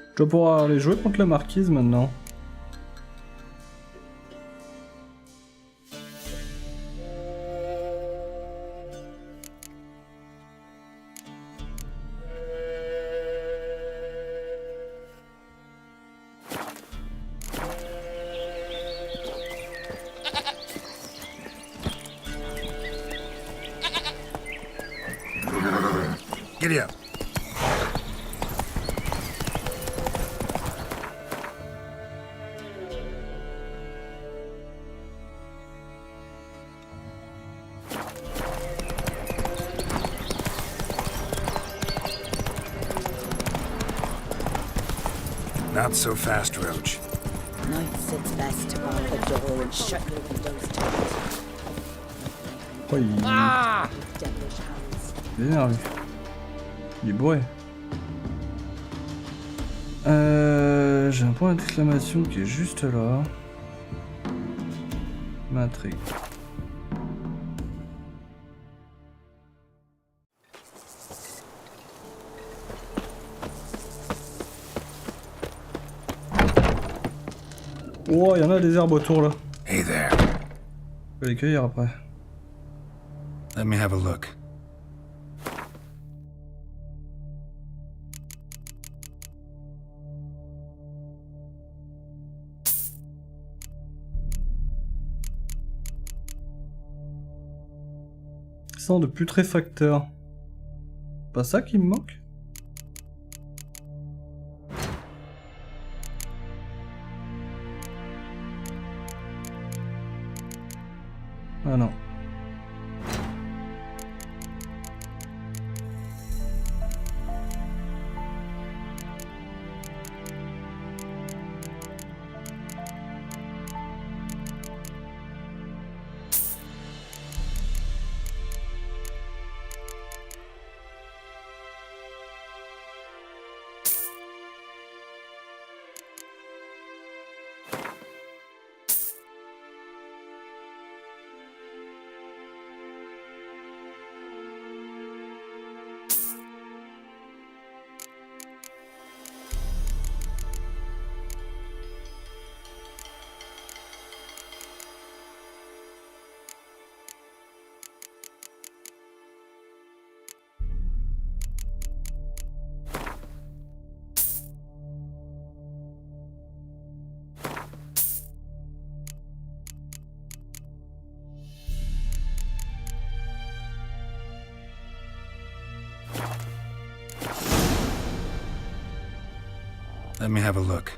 Je dois pouvoir aller jouer contre la marquise maintenant. Giddy up. Not so fast, Roach. Night sits best to bar the door and shut your windows tight. Ah! Devilish hands. Il est énervé. Il est bourré. J'ai un point d'exclamation qui est juste là. M'intrigue. Oh, il y en a des herbes autour là. Hey there. Je vais les cueillir après. Let me have a look. Sang de putréfacteur. Pas ça qui me manque? Ah non. Let me have a look.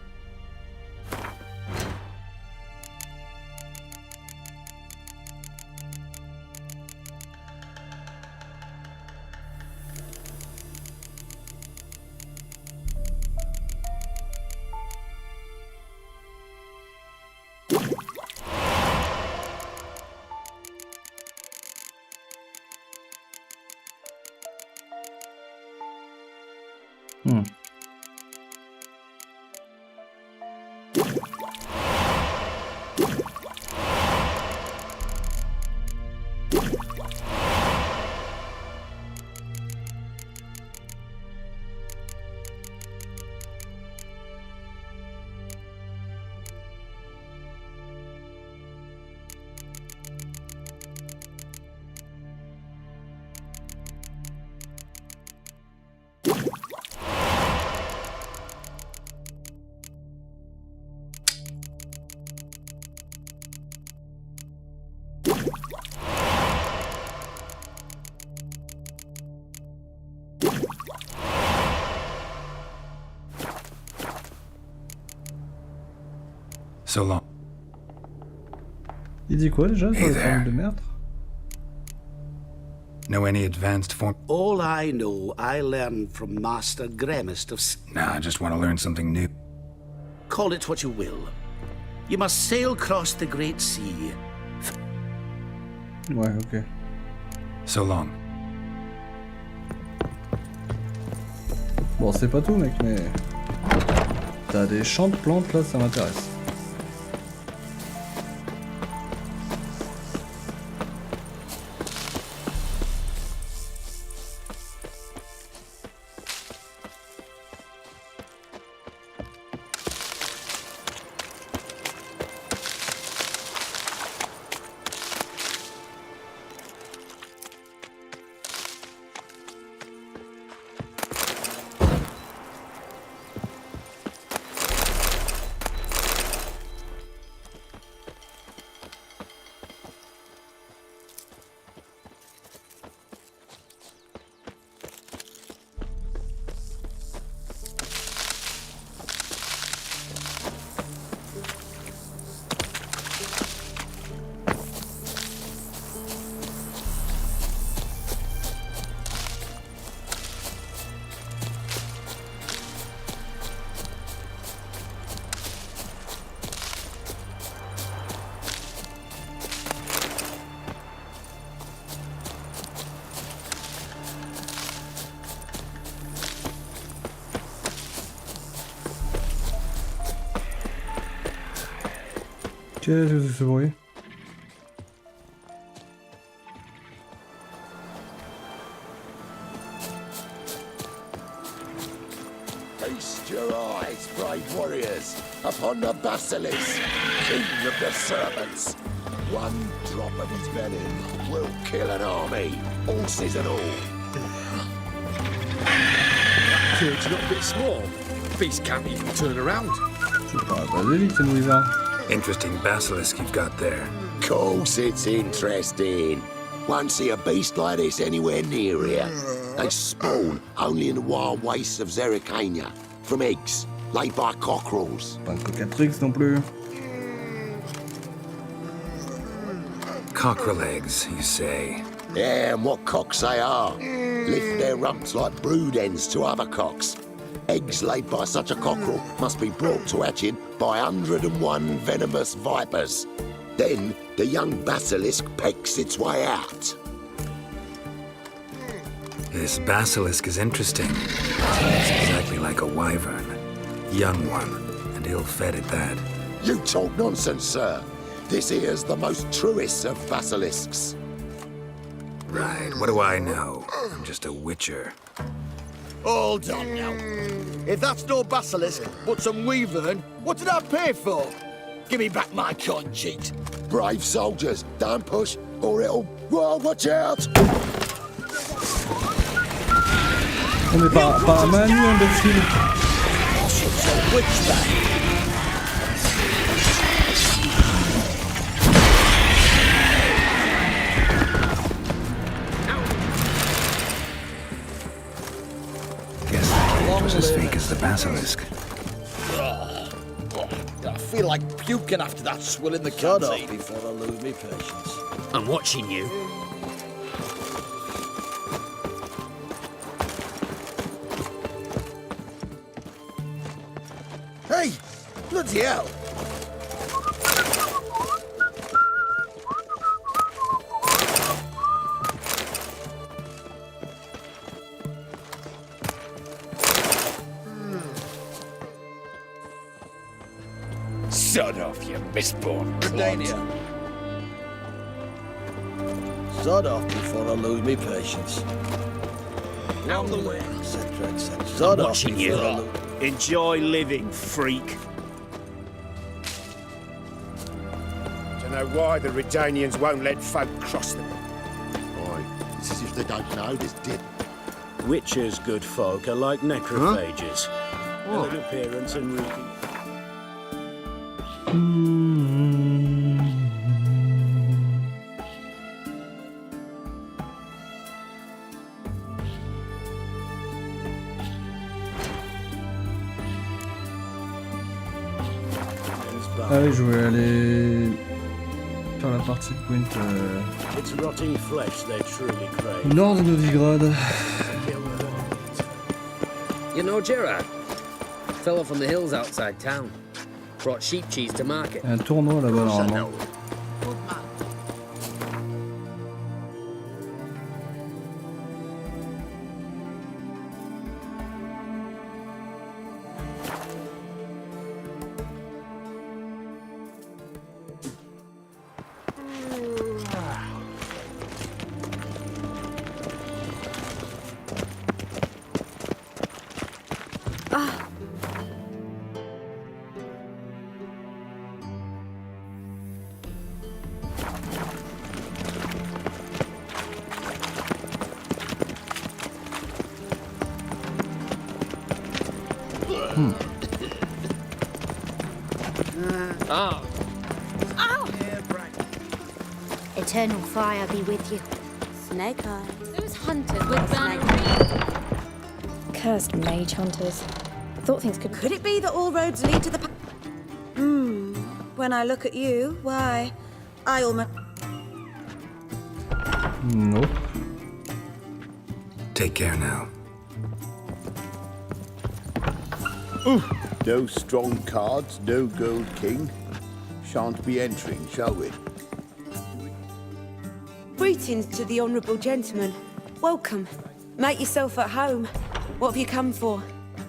So long. Il dit quoi déjà sur Hey les there. formules de meurtre? Know any advanced form? All I know, I learned from Master Gremist of... Nah, I just want to learn something new. Call it what you will. You must sail across the Great Sea. Ouais, ok. So long. Bon, c'est pas tout, mec, mais... T'as des champs de plantes, là, ça m'intéresse. Qu'est-ce que c'est ce bruit? Feast your eyes, brave warriors, upon the Basilisk, king of the serpents. One drop of his venom will kill an army, horses and all. It's not a bit small. Beast can't even turn around. Interesting basilisk you've got there. Course it's interesting. Won't see a beast like this anywhere near here. They spawn only in the wild wastes of Zerrikania, from eggs laid by cockerels. Pas de cocatrix non plus. Cockerel eggs, you say? Yeah, and what cocks they are. Lift their rumps like brood hens to other cocks. Eggs laid by such a cockerel must be brought to hatching by 101 venomous vipers. Then the young basilisk pecks its way out. This basilisk is interesting. It's exactly like a wyvern. Young one, and ill-fed at that. You talk nonsense, sir. This here's the most truest of basilisks. Right, what do I know? I'm just a witcher. Hold on now. If that's no basilisk, but some wyvern, what did I pay for? Give me back my coin cheat. Brave soldiers, don't push, or it'll... Whoa, watch out! On est par Manu, imbécile. It was as fake as the basilisk. I feel like puking after that swill in the Shut canteen. up before I lose me patience. I'm watching you. Hey, bloody hell. Sod off, you misborn clod. Sod off before I lose me patience. Out the way. Etc., etc. Sod off Watching before you. I lose... Enjoy living, freak. Don't know why the Redanians won't let folk cross them. Boy, it's as if they don't know this dip. Witchers, good folk, are like necrophages. With an appearance and reading. Ah oui, je voulais aller faire la partie de Point It's rotting flesh they truly crave. au nord de Novigrad. You know Gerard? Fellow from the hills outside town. Brought sheep cheese to market. Il y a un tournoi là-bas normalement. Oh. Eternal fire be with you. Snake eyes. Those hunters with banner. Cursed mage hunters. Thought things could it be that all roads lead to the... When I look at you, why, I almost... Nope. Take care now. No strong cards, no gold king. Shan't be entering, shall we? Greetings to the honourable gentleman. Welcome. Make yourself at home. What have you come for?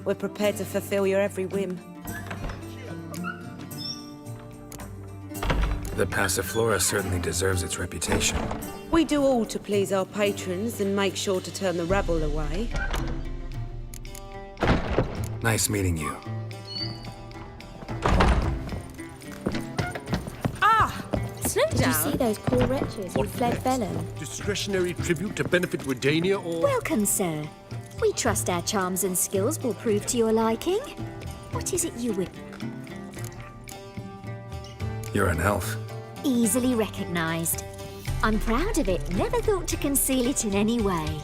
We're prepared to fulfill your every whim. The Passiflora certainly deserves its reputation. We do all to please our patrons and make sure to turn the rabble away. Nice meeting you. Slow down. Did you see those poor wretches who fled Velen? Discretionary tribute to benefit Redania or... Welcome, sir. We trust our charms and skills will prove to your liking. What is it you would... You're an elf. Easily recognized. I'm proud of it. Never thought to conceal it in any way.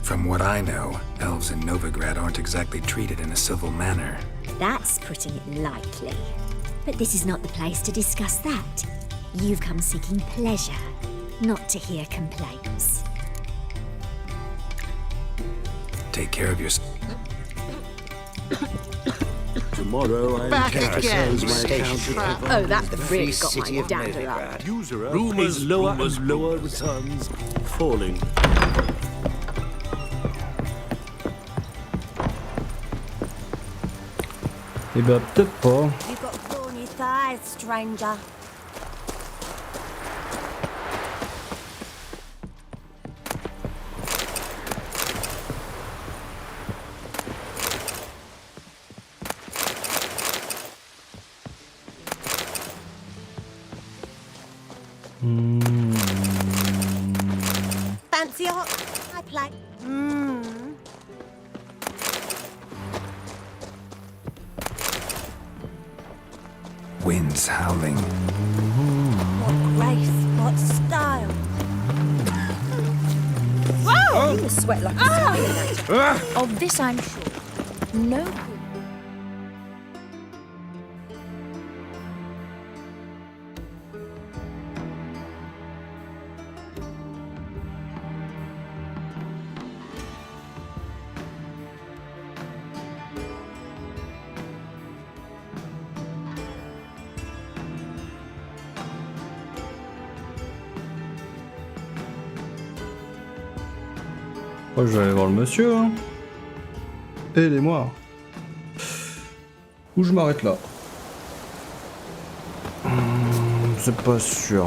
From what I know, elves in Novigrad aren't exactly treated in a civil manner. That's putting it lightly. But this is not the place to discuss that. You've come seeking pleasure, not to hear complaints. Take care of yourself. Tomorrow I Back intend to again, close my account with Oh, that really got City my of dander up. Novigrad. Usurer Rumours, pays lower rumours, and lower rumours. returns, falling. Eh ben, peut-être pas. You've got thorny thighs, stranger. Fancy a hot I play. Winds howling. What grace, what style. Whoa! You sweat like a tiger in that. Of this I'm sure. No. Oh, je vais aller voir le monsieur. Hein. Aidez-moi. Où je m'arrête là? C'est pas sûr.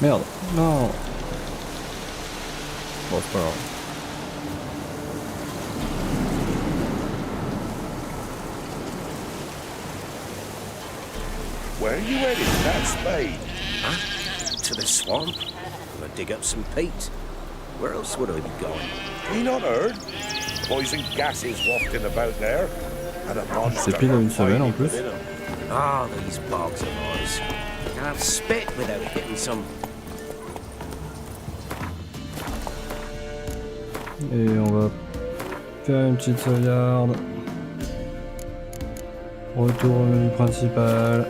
Merde. Non. Bon, c'est pas grave. Where are you headed, that spade? Huh? To the swamp? I'm gonna dig up some peat. Where else would I be going? You not heard? Poison gases wafting about there. And a monster. C'est pile à une semaine en plus. Ah, these bogs of ours. Can't spit without getting some. Et on va faire une petite sauvegarde. Retour au menu principal.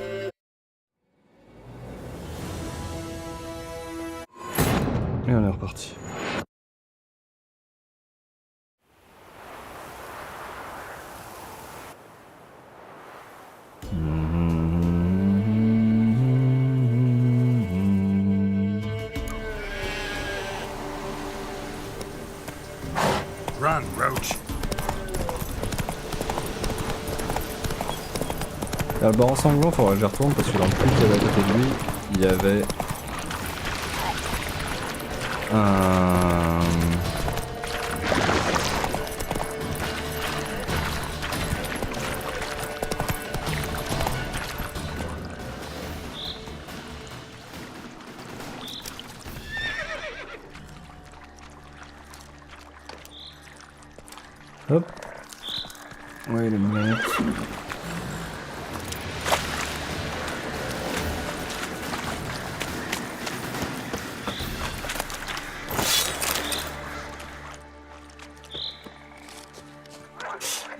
Et on est reparti. Run, Roach. Le baron sanglant, faudra que j'y retourne parce que dans le puits qu'il y avait à côté de lui, il y avait un... Hop. Ouais, les manettes.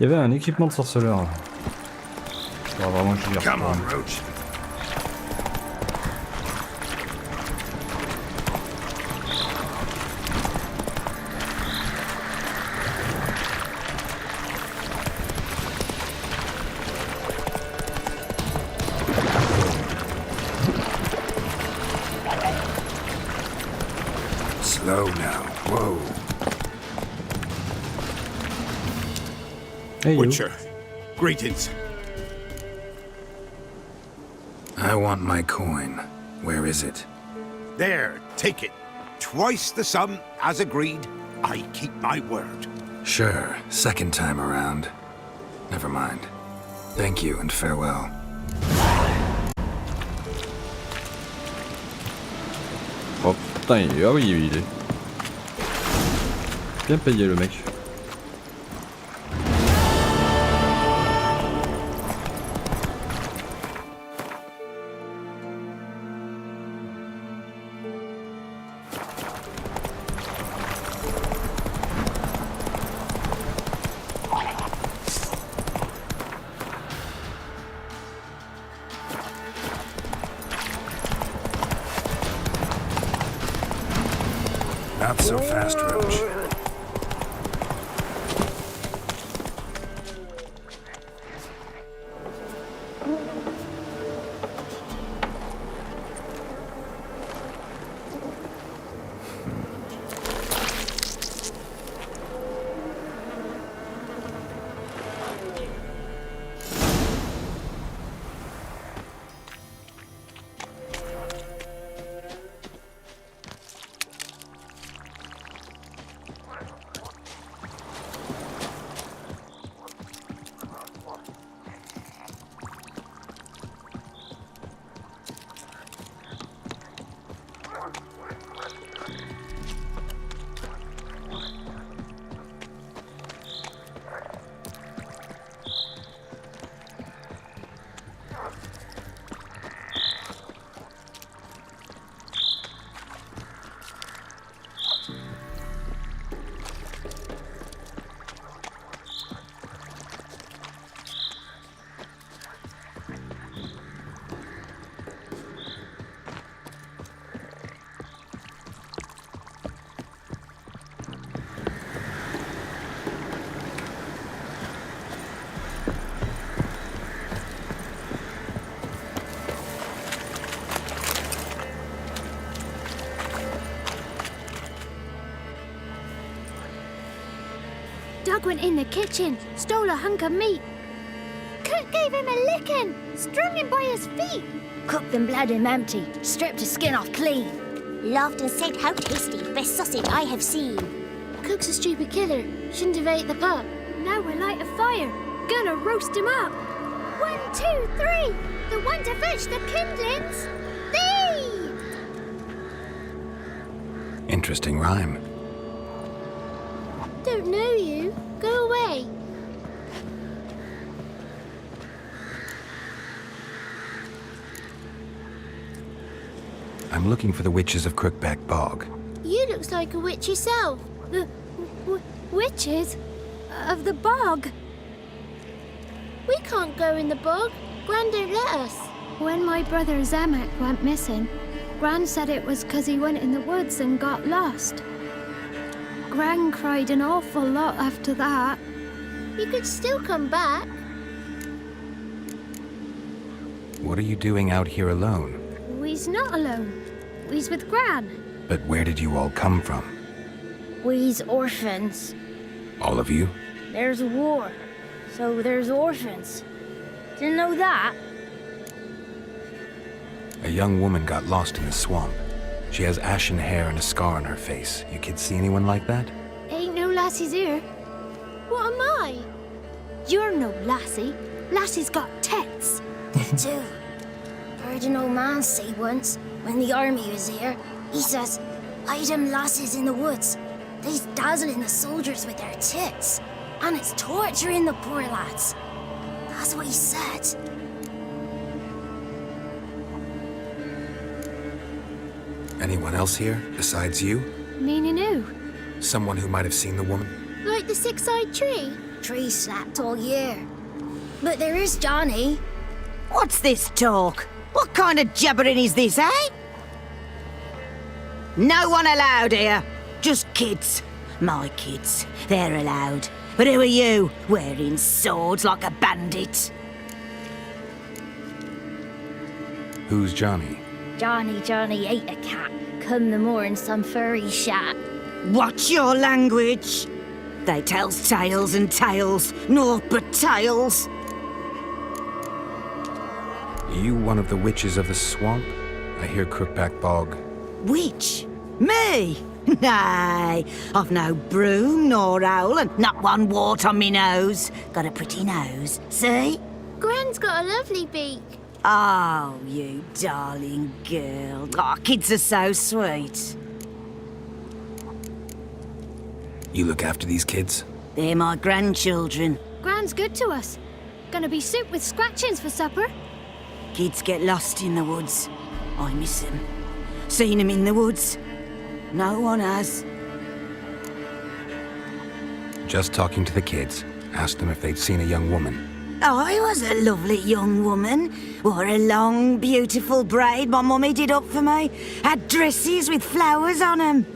Il y avait un équipement de sorceleur. Faudra vraiment que j'y retourne. Come on, Roach. Slow now. Whoa. Hey, you. Witcher, greetings. I want my coin. Where is it? There, take it. Twice the sum, as agreed. I keep my word. Sure, second time around. Never mind. Thank you and farewell. Oh putain, ah oui, il est bien payé le mec. Not so fast, Roach. Doug went in the kitchen, stole a hunk of meat. Cook gave him a licking, strung him by his feet. Cooked and bled him empty, stripped his skin off clean. Laughed and said how tasty, best sausage I have seen. Cook's a stupid killer, shouldn't have ate the pup. Now we'll light a fire, gonna roast him up. 1, 2, 3, the one to fetch the kindlings. Thee! Interesting rhyme. Don't know you. Go away. I'm looking for the witches of Crookback Bog. You looks like a witch yourself. The witches of the bog. We can't go in the bog. Gran don't let us. When my brother Zamek went missing, Gran said it was 'cause he went in the woods and got lost. Gran cried an awful lot after that. You could still come back. What are you doing out here alone? We's not alone. We's with Gran. But where did you all come from? We's orphans. All of you? There's a war, so there's orphans. Didn't know that? A young woman got lost in the swamp. She has ashen hair and a scar on her face. You kids see anyone like that? Ain't no lassies here. What am I? You're no lassie. Lassie's got tits. They do. Heard an old man say once, when the army was here, he says, hide them lasses in the woods. They's dazzling the soldiers with their tits. And it's torturing the poor lads. That's what he said. Anyone else here, besides you? Meaning who? Someone who might have seen the woman? Like the six-eyed tree? Tree slapped all year. But there is Johnny. What's this talk? What kind of jabbering is this, eh? No one allowed here. Just kids. My kids. They're allowed. But who are you, wearing swords like a bandit? Who's Johnny? Johnny ate a cat. Come the more in some furry shat. Watch your language. They tells tales and tales, naught but tales. You one of the witches of the swamp? I hear Crookback Bog. Witch? Me? Nay, I've no broom nor owl and not one wart on me nose. Got a pretty nose, see? Gran's got a lovely beak. Oh, you darling girl. Oh, kids are so sweet. You look after these kids? They're my grandchildren. Gran's good to us. Gonna be soup with scratchings for supper. Kids get lost in the woods. I miss them. Seen them in the woods. No one has. Just talking to the kids. Asked them if they'd seen a young woman. I was a lovely young woman. Wore a long, beautiful braid my mummy did up for me. Had dresses with flowers on 'em.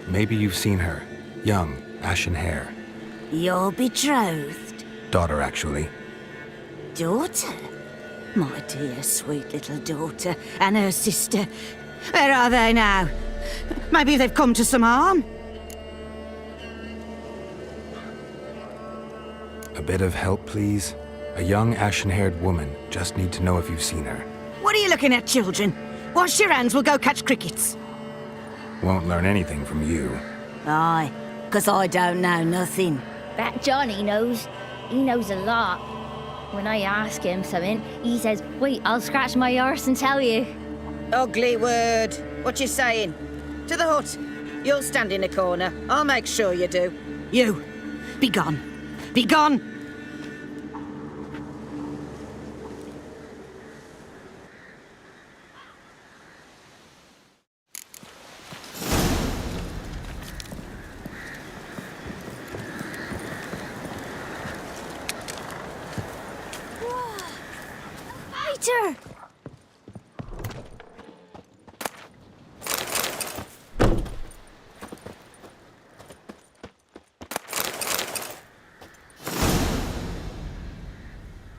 Maybe you've seen her. Young, ashen hair. You're betrothed? Daughter, actually. Daughter? My dear, sweet little daughter. And her sister. Where are they now? Maybe they've come to some harm? A bit of help, please? A young, ashen-haired woman. Just need to know if you've seen her. What are you looking at, children? Wash your hands, we'll go catch crickets. Won't learn anything from you. Aye, 'cause I don't know nothing. That Johnny knows. He knows a lot. When I ask him something, he says, wait, I'll scratch my arse and tell you. Ugly word. What you saying? To the hut. You'll stand in a corner. I'll make sure you do. You, be gone. Be gone! Fighter!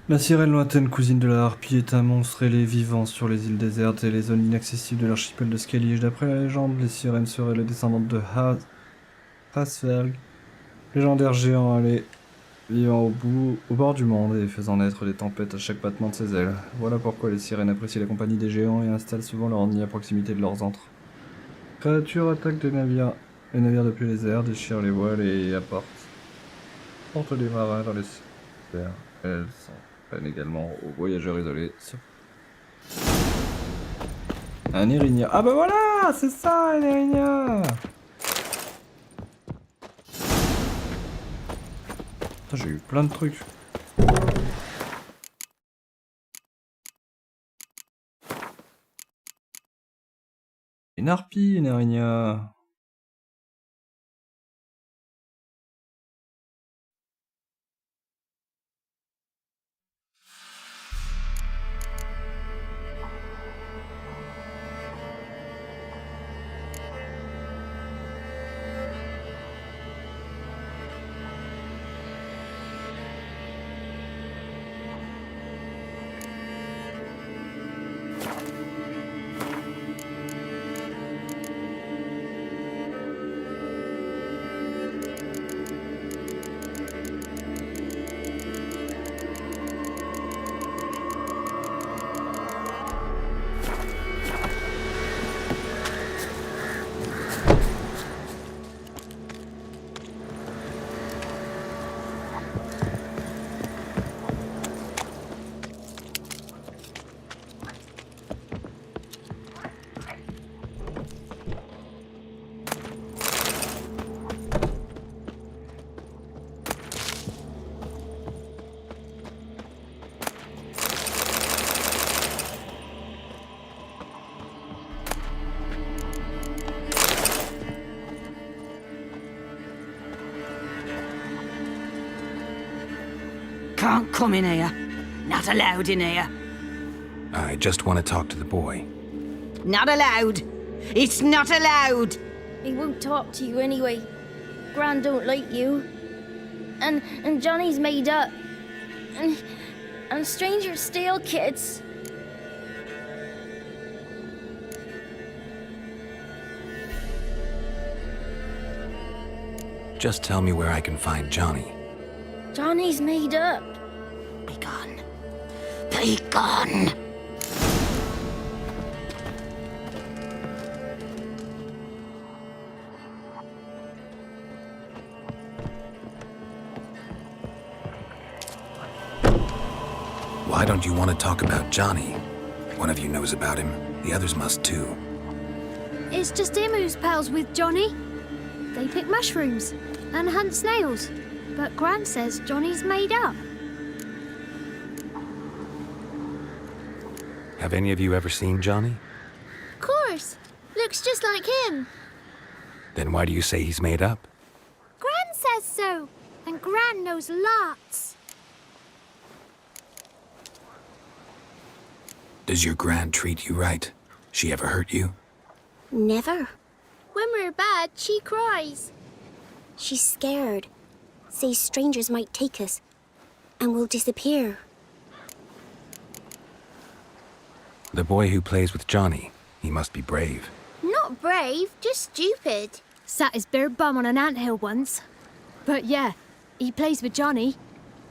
La sirène lointaine, cousine de la harpie, est un monstre ailé vivant sur les îles désertes et les zones inaccessibles de l'archipel de Skellige. D'après la légende, les sirènes seraient les descendantes de Hasvelg, légendaire géant allé vivant au bord du monde et faisant naître des tempêtes à chaque battement de ses ailes. Voilà pourquoi les sirènes apprécient la compagnie des géants et installent souvent leur nid à proximité de leurs antres. Créatures attaquent les navires depuis les airs, déchirent les voiles et portent les marins dans les airs. Elles sont également aux voyageurs isolés. Un Irinia. Ah bah voilà, c'est ça un Irinia. J'ai eu plein de trucs. Une harpie, une Irinia. Can't come in here. Not allowed in here. I just want to talk to the boy. Not allowed. It's not allowed. He won't talk to you anyway. Gran don't like you. And Johnny's made up. And strangers steal kids. Just tell me where I can find Johnny. Johnny's made up. Be gone. Be gone. Why don't you want to talk about Johnny? One of you knows about him. The others must too. It's just him who's pals with Johnny. They pick mushrooms and hunt snails. But Gran says Johnny's made up. Have any of you ever seen Johnny? Of course. Looks just like him. Then why do you say he's made up? Gran says so. And Gran knows lots. Does your Gran treat you right? She ever hurt you? Never. When we're bad, she cries. She's scared. Says strangers might take us. And we'll disappear. The boy who plays with Johnny, he must be brave. Not brave, just stupid. Sat his bare bum on an anthill once. But yeah, he plays with Johnny.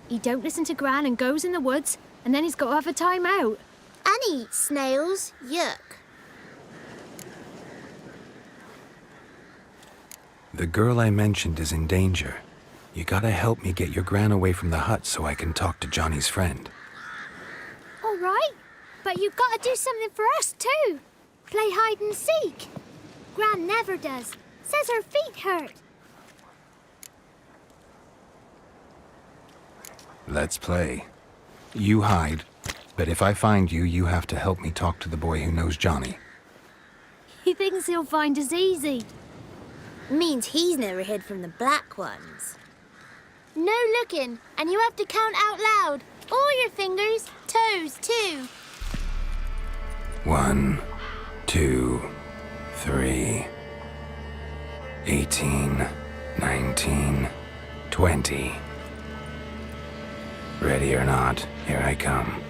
He don't listen to Gran and goes in the woods, and then he's got to have a time out. And he eats snails. Yuck. The girl I mentioned is in danger. You gotta help me get your Gran away from the hut so I can talk to Johnny's friend. All right, but you've got to do something for us too. Play hide and seek. Gran never does. Says her feet hurt. Let's play. You hide, but if I find you, you have to help me talk to the boy who knows Johnny. He thinks he'll find us easy. Means he's never hid from the black ones. No looking, and you have to count out loud. All your fingers, toes too. 1, 2, 3, 18, 19, 20. Ready or not, here I come.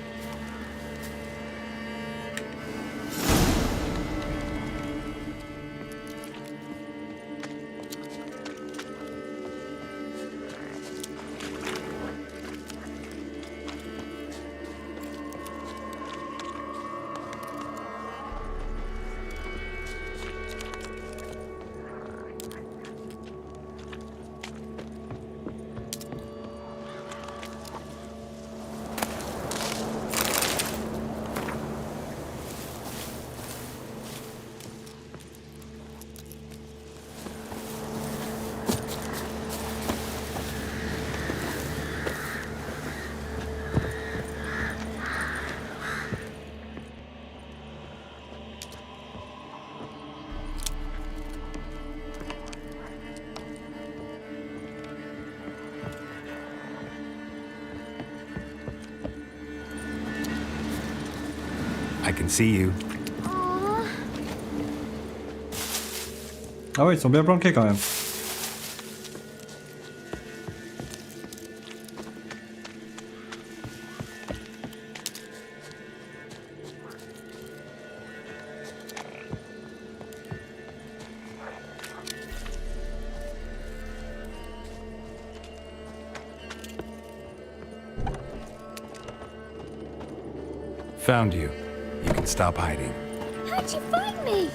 I can see you. Ah ouais, ils sont bien planqués quand même. Found you. You can stop hiding. How'd you find me?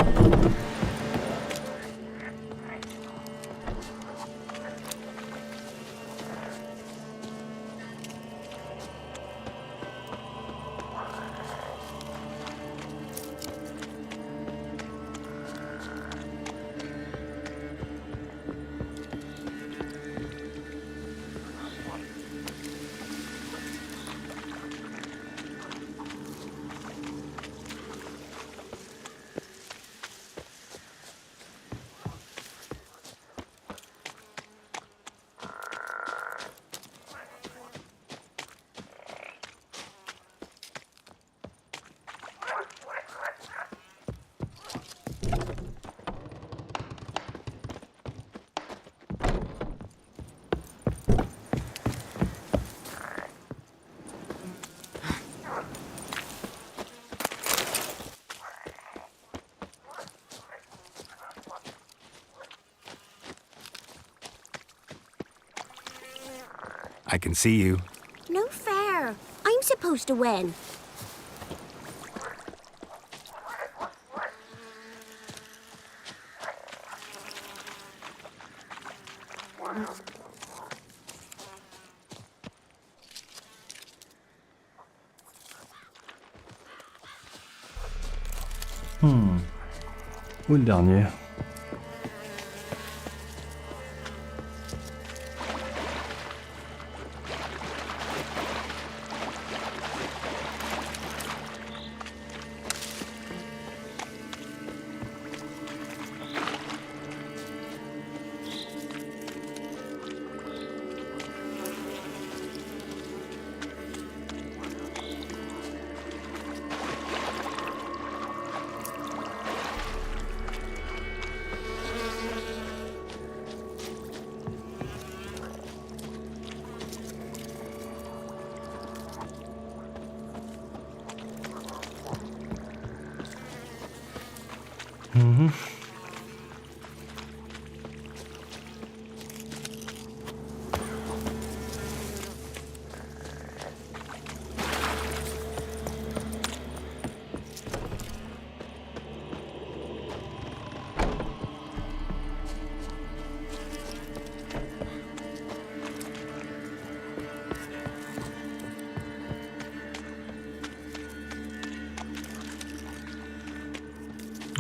I can see you. No fair. I'm supposed to win. Où le dernier?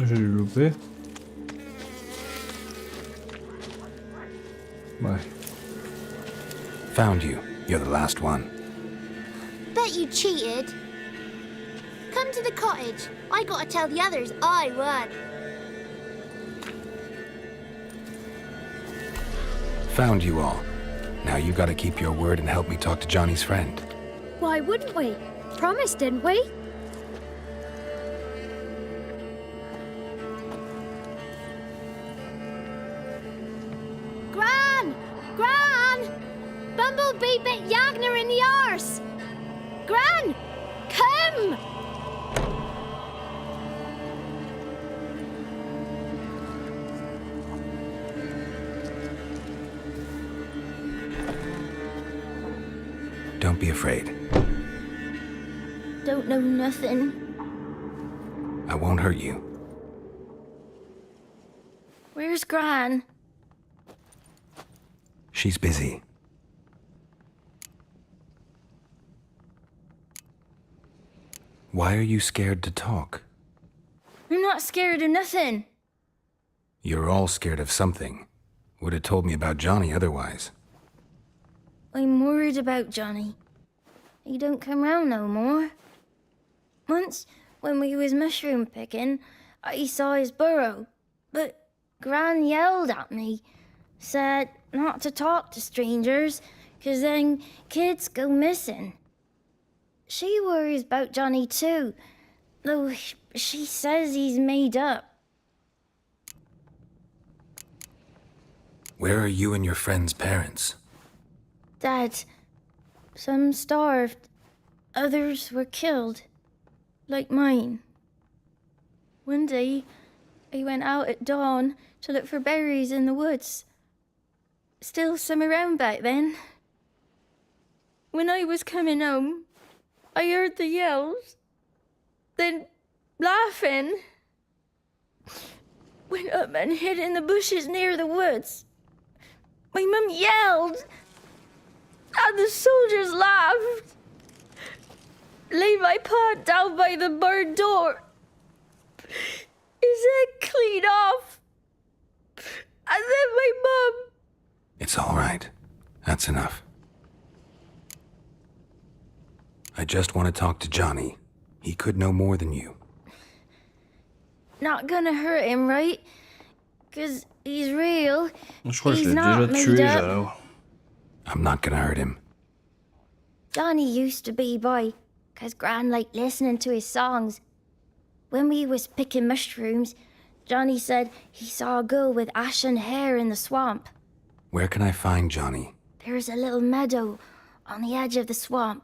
J'ai loupé. Ouais. Found you. You're the last one. Bet you cheated. Come to the cottage. I gotta tell the others I won. Found you all. Now you gotta keep your word and help me talk to Johnny's friend. Why wouldn't we? Promised, didn't we? Gran! Gran! Bumblebee bit Yagner in the arse! Gran! Come! Don't be afraid. Don't know nothing. I won't hurt you. Where's Gran? She's busy. Why are you scared to talk? I'm not scared of nothing. You're all scared of something. Would have told me about Johnny otherwise. I'm worried about Johnny. He don't come round no more. Once, when we was mushroom picking, I saw his burrow, but Gran yelled at me, said not to talk to strangers, 'cause then kids go missing. She worries about Johnny too, though she says he's made up. Where are you and your friend's parents? Dad, some starved, others were killed, like mine. One day, I went out at dawn to look for berries in the woods. Still some around back then. When I was coming home, I heard the yells, then laughing. Went up and hid in the bushes near the woods. My mum yelled, and the soldiers laughed. Laid my pa down by the barn door. His head clean off. And then my mum. It's all right. That's enough. I just want to talk to Johnny. He could know more than you. Not gonna hurt him, right? 'Cause he's real. Je crois que je He's l'ai not déjà made tué, up. Jalo. I'm not gonna hurt him. Johnny used to be boy, 'cause Gran liked listening to his songs. When we was picking mushrooms, Johnny said he saw a girl with ashen hair in the swamp. Where can I find Johnny? There's a little meadow on the edge of the swamp.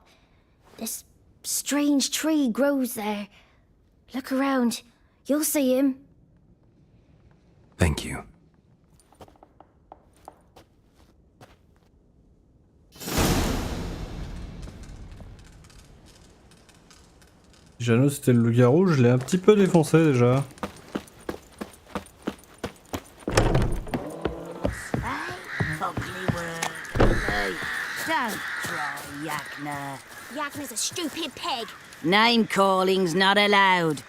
This strange tree grows there. Look around. You'll see him. Thank you. Jano, c'était le loup-garou, je l'ai un petit peu défoncé déjà. Don't try, Yagner. Yagner's a stupid pig. Name calling's not allowed.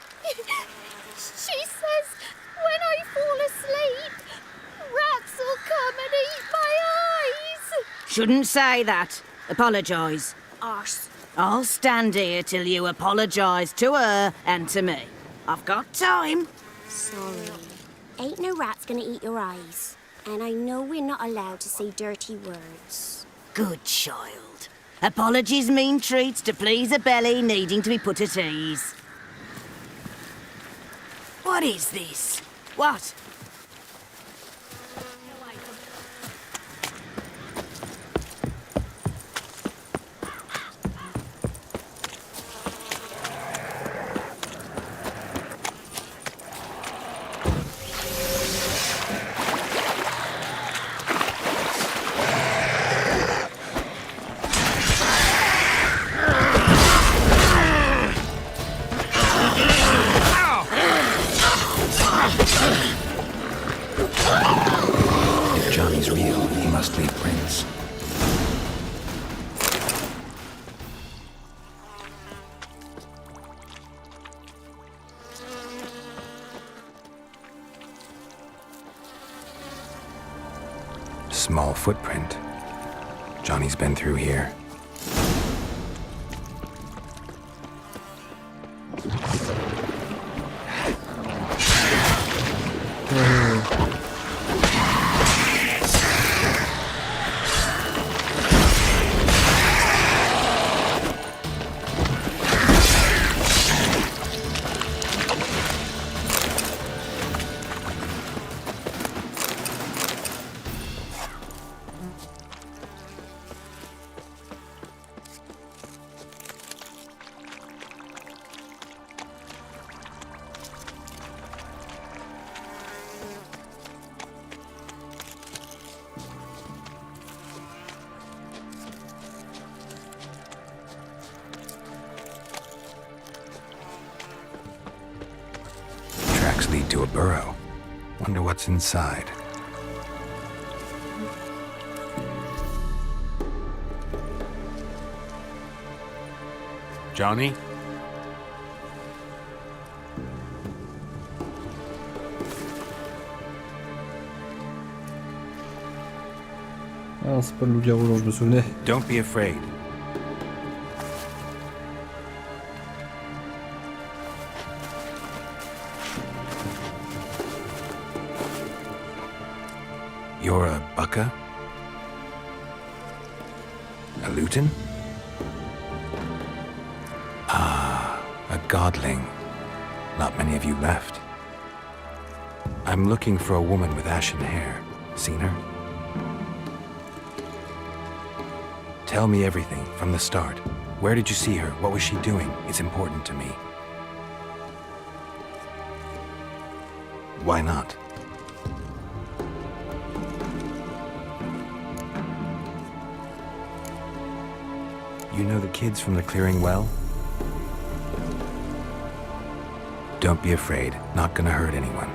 shouldn't say that. Apologise. Arse. I'll stand here till you apologise to her and to me. I've got time. Sorry. Ain't no rat's gonna eat your eyes. And I know we're not allowed to say dirty words. Good child. Apologies mean treats to please a belly needing to be put at ease. What is this? What? If Johnny's real, he must leave prints. Small footprint. Johnny's been through here. Tracks lead to a burrow. Wonder what's inside. Johnny? Ah, c'est pas le loup-garou dont je me souvenais. Don't be afraid. You're a Bucka? A Luton? Ah, a godling. Not many of you left. I'm looking for a woman with ashen hair. Seen her? Tell me everything from the start. Where did you see her? What was she doing? It's important to me. Why not? You know the kids from the clearing well? Don't be afraid. Not gonna hurt anyone.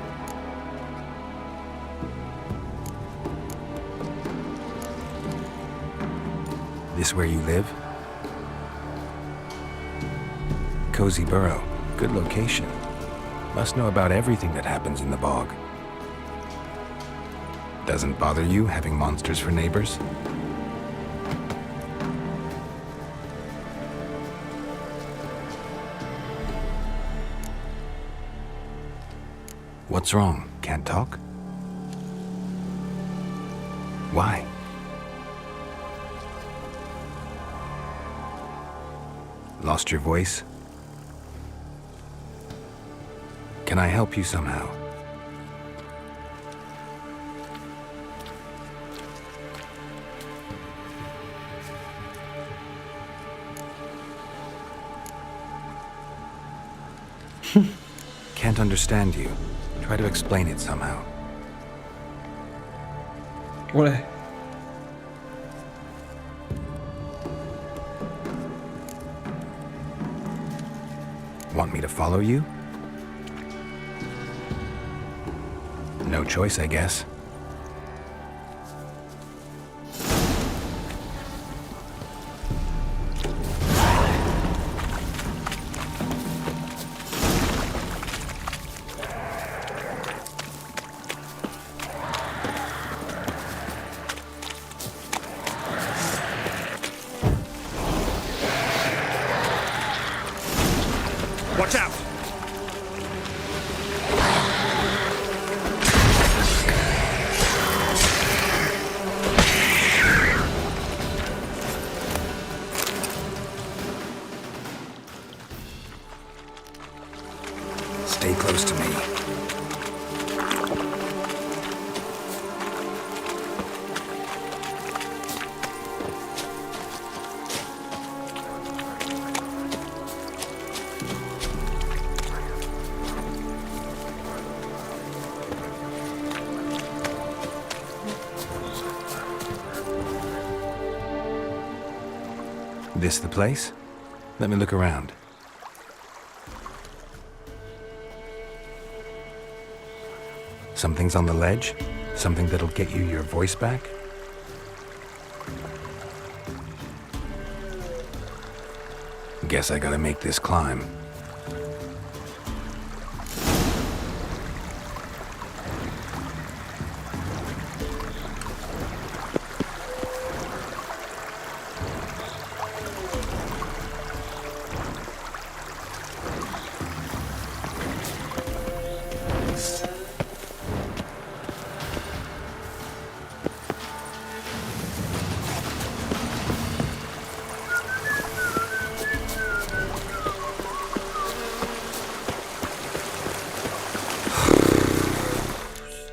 This where you live? Cozy Burrow. Good location. Must know about everything that happens in the bog. Doesn't bother you having monsters for neighbors? What's wrong? Can't talk? Why? Lost your voice? Can I help you somehow? Can't understand you. Try to explain it somehow. Ouais. Want me to follow you? No choice, I guess. This the place? Let me look around. Something's on the ledge? Something that'll get you your voice back? Guess I gotta make this climb.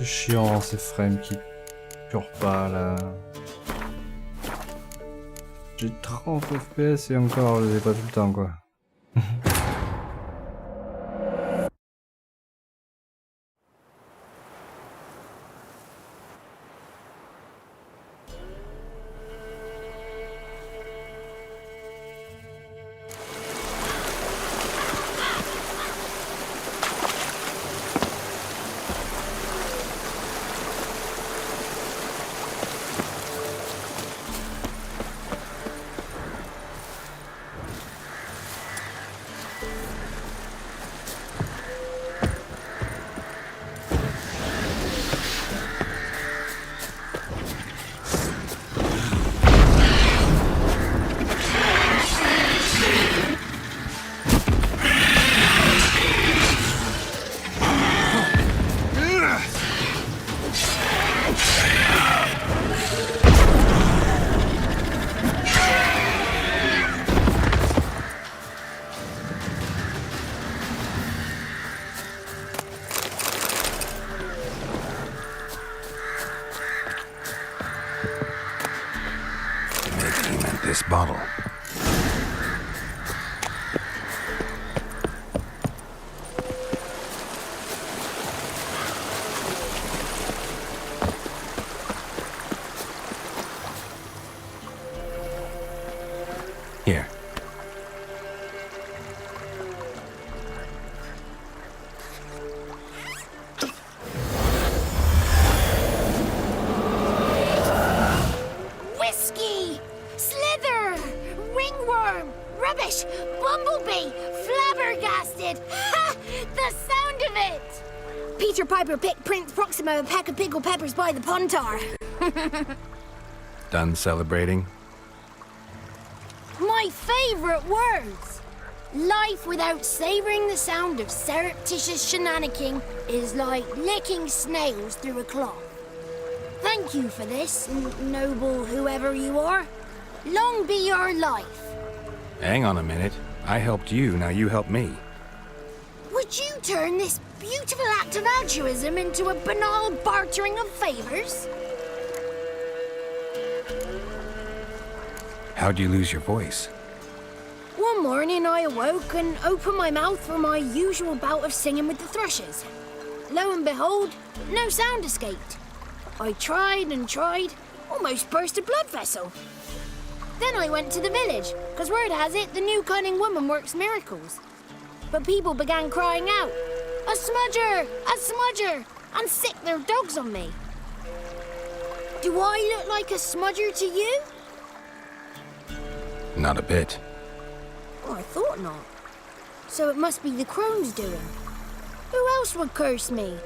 C'est chiant ces frames qui curent pas là. J'ai 30 FPS et encore je les ai pas tout le temps quoi. This bottle. Here. Whiskey! Slither! Ringworm! Rubbish! Bumblebee! Flabbergasted! Ha! The sound of it! Peter Piper picked Prince Proximo a pack of pickled peppers by the pontar. Done celebrating? My favourite words! Life without savouring the sound of surreptitious shenanigans is like licking snails through a cloth. Thank you for this, noble whoever you are. Long be your life. Hang on a minute. I helped you, now you help me. Would you turn this beautiful act of altruism into a banal bartering of favours? How'd you lose your voice? One morning I awoke and opened my mouth for my usual bout of singing with the thrushes. Lo and behold, no sound escaped. I tried and tried, almost burst a blood vessel. Then I went to the village, because word has it the new cunning woman works miracles. But people began crying out, "A smudger! A smudger!" and sicked their dogs on me. Do I look like a smudger to you? Not a bit. Oh, I thought not. So it must be the crone's doing. Who else would curse me?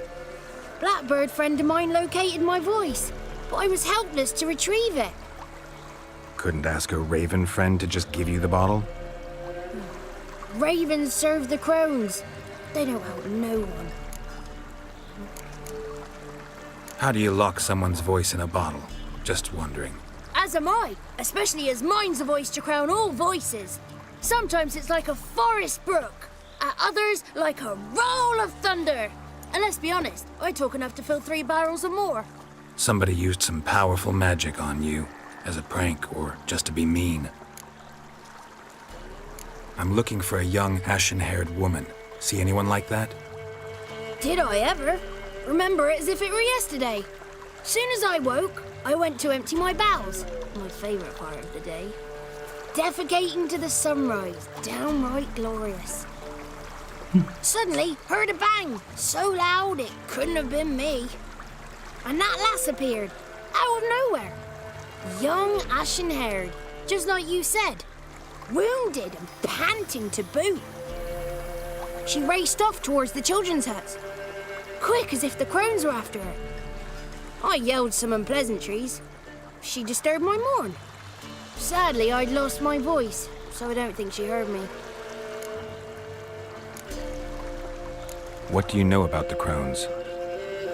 Blackbird friend of mine located my voice, but I was helpless to retrieve it. Couldn't ask a raven friend to just give you the bottle? Ravens serve the crones. They don't help no one. How do you lock someone's voice in a bottle? Just wondering. As am I, especially as mine's a voice to crown all voices. Sometimes it's like a forest brook, at others like a roll of thunder. And let's be honest, I talk enough to fill 3 barrels or more. Somebody used some powerful magic on you, as a prank or just to be mean. I'm looking for a young, ashen-haired woman. See anyone like that? Did I ever? Remember it as if it were yesterday. Soon as I woke, I went to empty my bowels. My favourite part of the day. defecating to the sunrise. Downright glorious. Suddenly, heard a bang, so loud it couldn't have been me. And that lass appeared, out of nowhere. Young, ashen-haired, just like you said. Wounded and panting to boot. She raced off towards the children's hut, quick as if the crones were after her. I yelled some unpleasantries. She disturbed my morn. Sadly, I'd lost my voice, so I don't think she heard me. What do you know about the crones?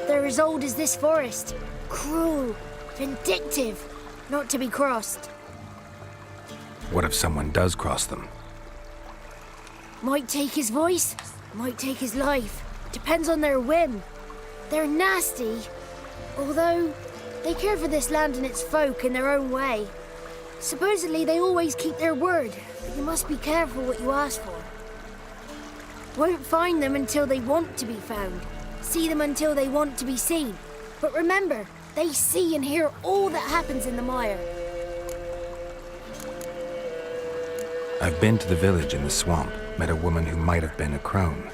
They're as old as this forest. Cruel, vindictive, not to be crossed. What if someone does cross them? Might take his voice, might take his life. Depends on their whim. They're nasty, although they care for this land and its folk in their own way. Supposedly they always keep their word, but you must be careful what you ask for. Won't find them until they want to be found. See them until they want to be seen. But remember, they see and hear all that happens in the mire. I've been to the village in the swamp, met a woman who might have been a crone.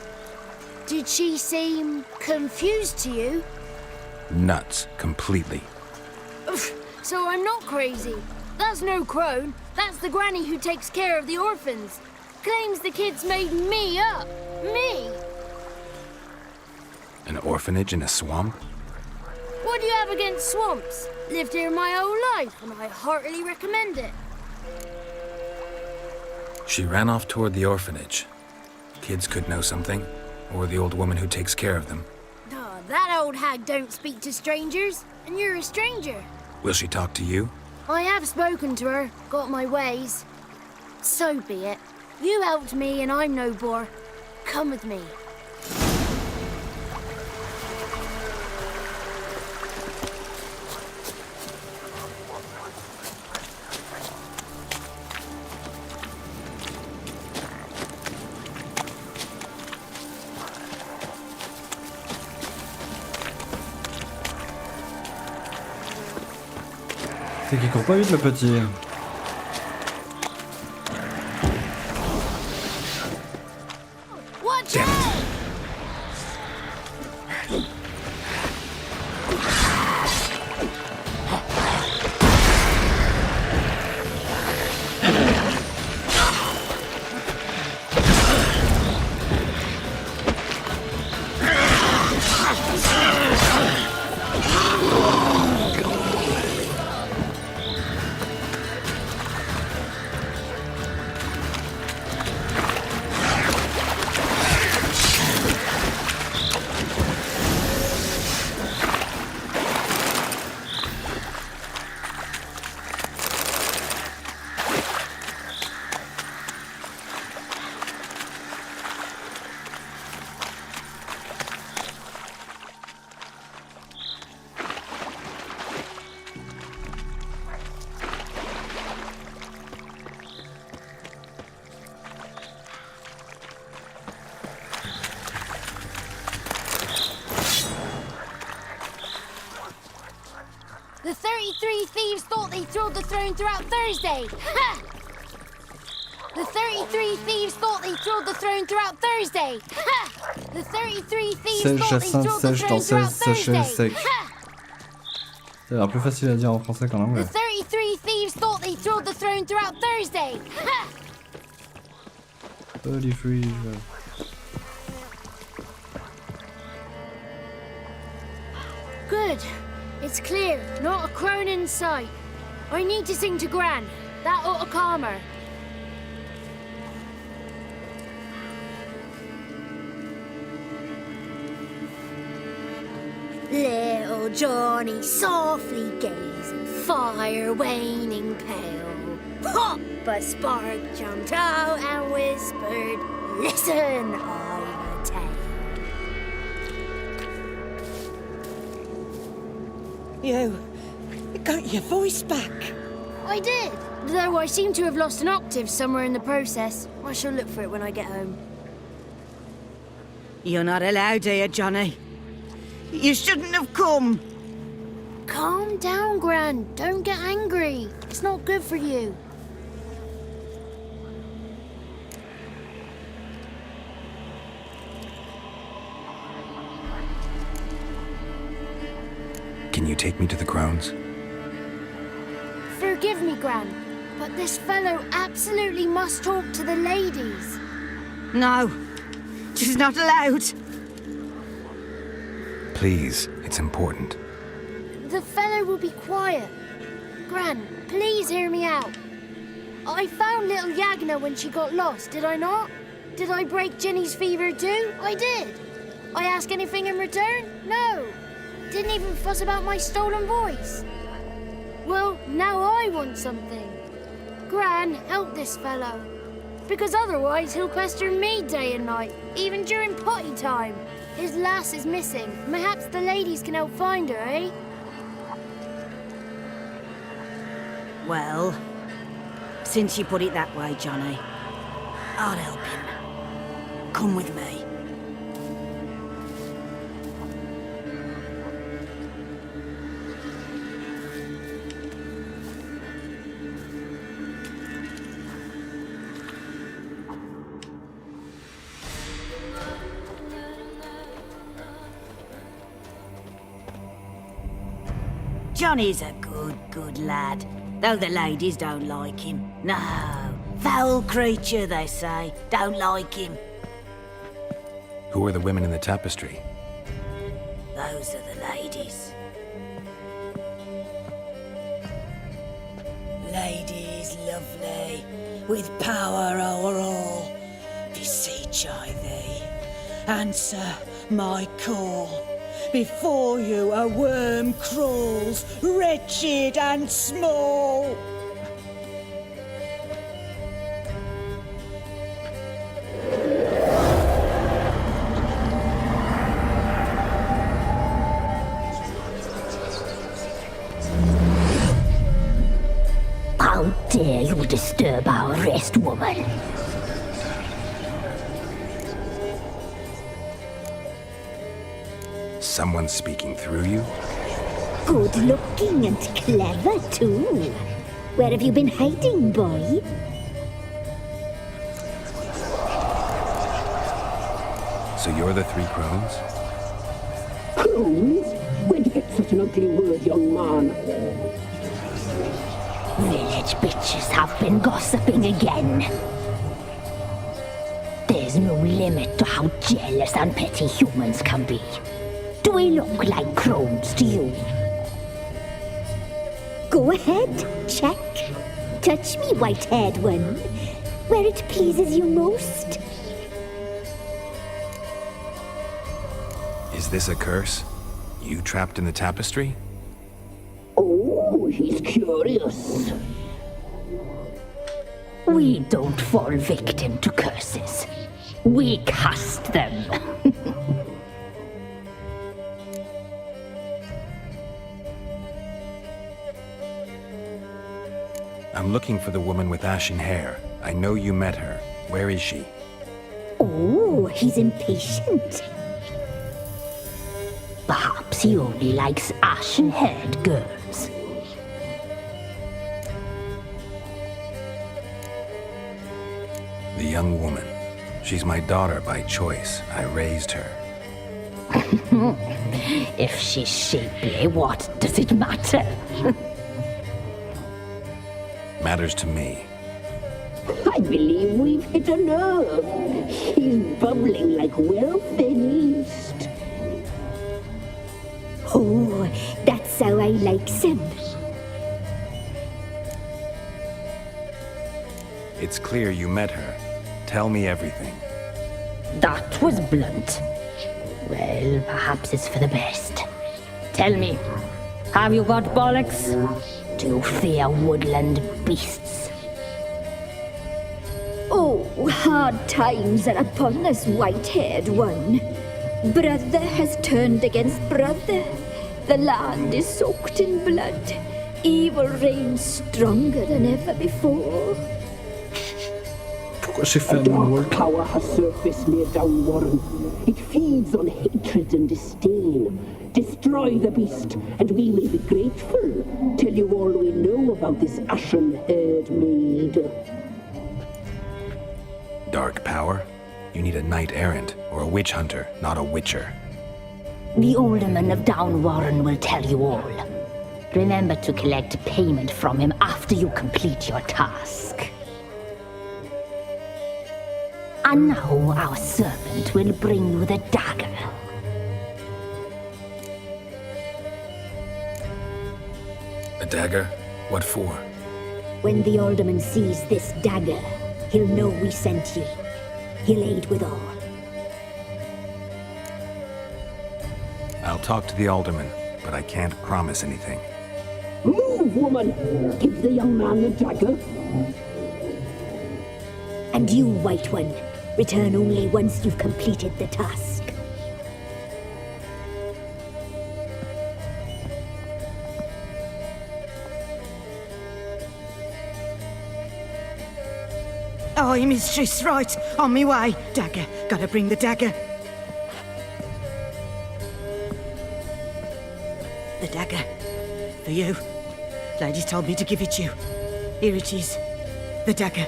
Did she seem confused to you? Nuts, completely. So I'm not crazy. That's no crone. That's the granny who takes care of the orphans. Claims the kids made me up. Me! An orphanage in a swamp? What do you have against swamps? Lived here my whole life, and I heartily recommend it. She ran off toward the orphanage. Kids could know something, or the old woman who takes care of them. Oh, that old hag don't speak to strangers, and you're a stranger. Will she talk to you? I have spoken to her, got my ways. So be it. You helped me, and I'm no bore. Come with me. C'est qu'il court pas vite le petit. Watch out! The 33 thieves thought they thrilled the throne throughout Thursday. Ha! The 33 thieves thought they thrilled the throne throughout Thursday. Ha! The 33 thieves thought they thrilled the throne throughout Thursday. Ha! Ça a l'air plus facile à dire en français qu'en anglais. The 33 thieves thought they thrilled the throne throughout Thursday. Ha! 33. Good. It's clear. Not a crone in sight. I need to sing to Gran. That ought to calm her. Little Johnny softly gazing, fire waning pale. Pop! A spark jumped out and whispered, "Listen, I've a tale." You got your voice back. I did, though I seem to have lost an octave somewhere in the process. I shall look for it when I get home. You're not allowed here, Johnny. You shouldn't have come. Calm down, Gran. Don't get angry. It's not good for you. Can you take me to the crones? Forgive me, Gran, but this fellow absolutely must talk to the ladies. No, she's not allowed. Please, it's important. The fellow will be quiet. Gran, please hear me out. I found little Yagna when she got lost, did I not? Did I break Ginny's fever too? I did. I ask anything in return? No. Didn't even fuss about my stolen voice. Well, now I want something. Gran, help this fellow. Because otherwise he'll pester me day and night, even during potty time. His lass is missing. Perhaps the ladies can help find her, eh? Well, since you put it that way, Johnny, I'll help him. Come with me. Johnny's a good lad, though the ladies don't like him. No, foul creature, they say. Don't like him. Who are the women in the tapestry? Those are the ladies. Ladies lovely, with power o'er all, beseech I thee, answer my call. Before you a worm crawls, wretched and small. How dare you disturb our rest, woman? Someone speaking through you? Good looking and clever, too. Where have you been hiding, boy? So you're the three crones? Crones? Where'd you get such an ugly word, young man? Village bitches have been gossiping again. There's no limit to how jealous and petty humans can be. Do we look like crones to you? Go ahead, check. Touch me, white-haired one, where it pleases you most. Is this a curse? You trapped in the tapestry? Oh, he's curious. We don't fall victim to curses. We cast them. I'm looking for the woman with ashen hair. I know you met her. Where is she? Oh, he's impatient. Perhaps he only likes ashen-haired girls. The young woman. She's my daughter by choice. I raised her. If she's shapely, what does it matter? Matters to me. I believe we've hit a nerve. He's bubbling like well-fed yeast. Oh, that's how I likes him. It's clear you met her. Tell me everything. That was blunt. Well, perhaps it's for the best. Tell me, have you got bollocks? Do you fear woodland beasts? Oh, hard times are upon us, white-haired one. Brother has turned against brother. The land is soaked in blood. Evil reigns stronger than ever before. A dark power has surfaced near Downwarren. It feeds on hatred and disdain. Destroy the beast, and we will be grateful. Tell you all we know about this ashen-haired maid. Dark power? You need a knight errant or a witch hunter, not a witcher. The Alderman of Downwarren will tell you all. Remember to collect payment from him after you complete your task. And now our servant will bring you the dagger. A dagger? What for? When the Alderman sees this dagger, he'll know we sent you. He'll aid with all. I'll talk to the alderman, but I can't promise anything. Move, woman! Give the young man the dagger. And you, White One, return only once you've completed the task. Aye, mistress, right. On me way. Dagger. Gotta bring the dagger. The dagger. For you. Ladies told me to give it you. Here it is. The dagger.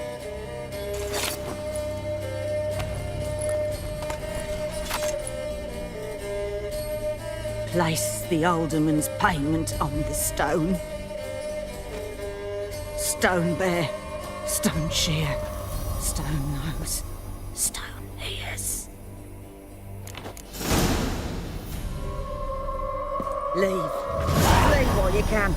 Place the alderman's payment on the stone. Stone bear. Stone shear. Stone nose. Stone ears. Leave. Leave while you can.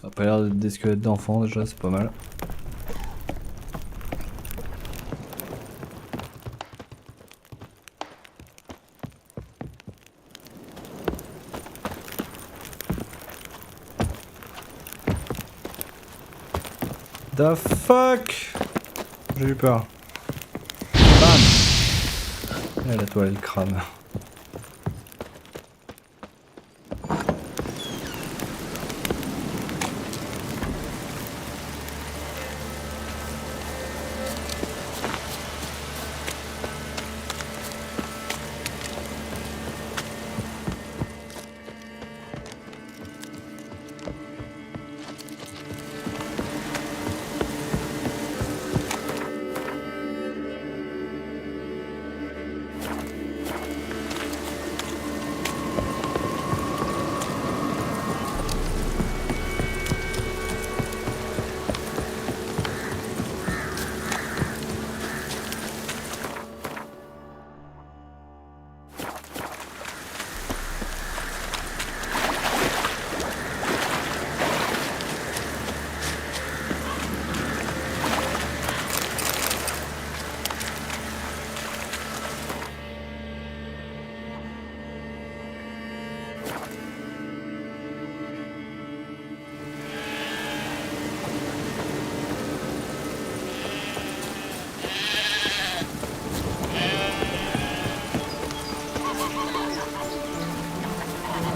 Ça a pas l'air d'être des squelettes d'enfants déjà, c'est pas mal. The fuck! J'ai eu peur. Bam! Et la toile, le crâne.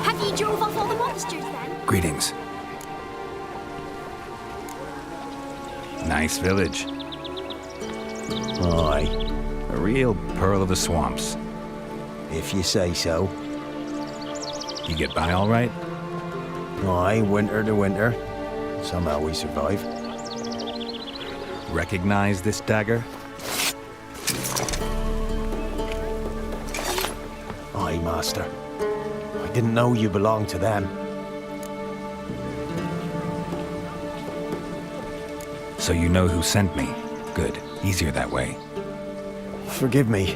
Have you drove off all the monsters then? Greetings. Nice village. Aye. A real pearl of the swamps. If you say so. You get by all right? Aye, winter to winter. Somehow we survive. Recognize this dagger? Aye, Master. I didn't know you belonged to them. So you know who sent me. Good. Easier that way. Forgive me.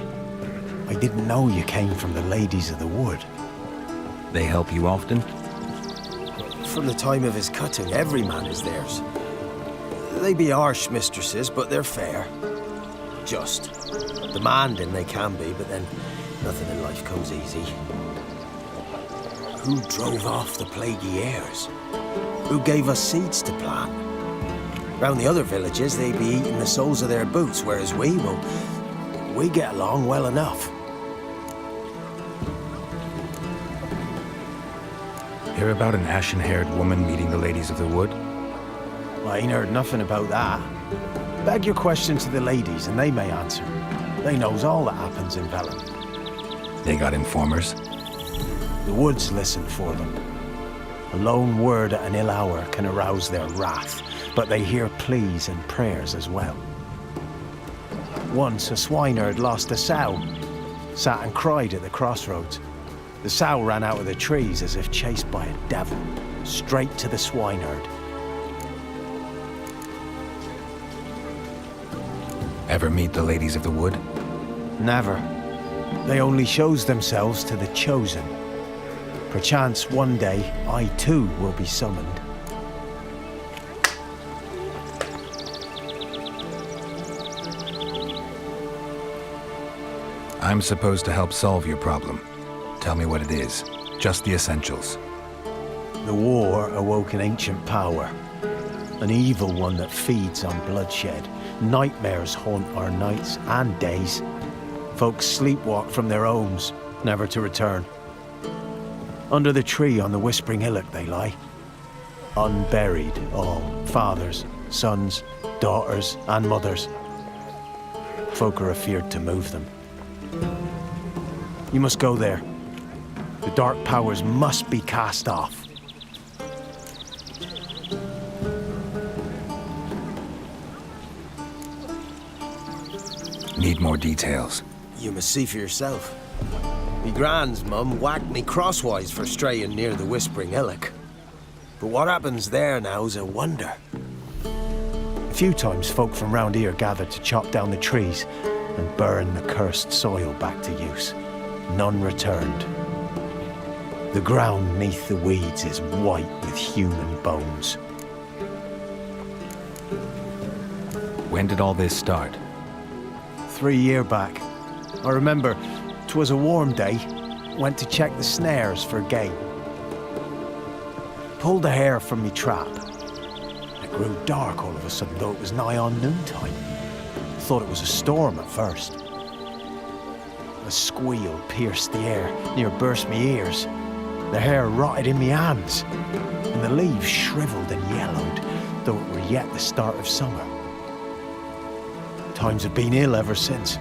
I didn't know you came from the Ladies of the Wood. They help you often? From the time of his cutting, every man is theirs. They be harsh mistresses, but they're fair. Just. Demanding they can be, but then nothing in life comes easy. Who drove off the plaguey heirs? Who gave us seeds to plant? Round the other villages, they be eating the soles of their boots, whereas we get along well enough. Hear about an ashen-haired woman meeting the Ladies of the Wood? I ain't heard nothing about that. Beg your question to the ladies, and they may answer. They knows all that happens in Velen. They got informers? The woods listen for them. A lone word at an ill hour can arouse their wrath, but they hear pleas and prayers as well. Once a swineherd lost a sow, sat and cried at the crossroads. The sow ran out of the trees as if chased by a devil, straight to the swineherd. Ever meet the Ladies of the Wood? Never. They only shows themselves to the chosen. Perchance one day I too will be summoned. I'm supposed to help solve your problem. Tell me what it is. Just the essentials. The war awoke an ancient power. An evil one that feeds on bloodshed. Nightmares haunt our nights and days. Folks sleepwalk from their homes, never to return. Under the tree on the Whispering Hillock they lie. Unburied all, fathers, sons, daughters and mothers. Folk are afeard to move them. You must go there. The dark powers must be cast off. Need more details. You must see for yourself. Me grand's mum whacked me crosswise for straying near the Whispering Hillock. But what happens there now's a wonder. A few times folk from round here gathered to chop down the trees and burn the cursed soil back to use. None returned. The ground neath the weeds is white with human bones. When did all this start? 3 years back. I remember 'twas a warm day. Went to check the snares for game. Pulled the hair from me trap. It grew dark all of a sudden, though it was nigh on noontime. Thought it was a storm at first. A squeal pierced the air, near burst me ears. The hair rotted in me hands, and the leaves shriveled and yellowed, though it were yet the start of summer. Times have been ill ever since.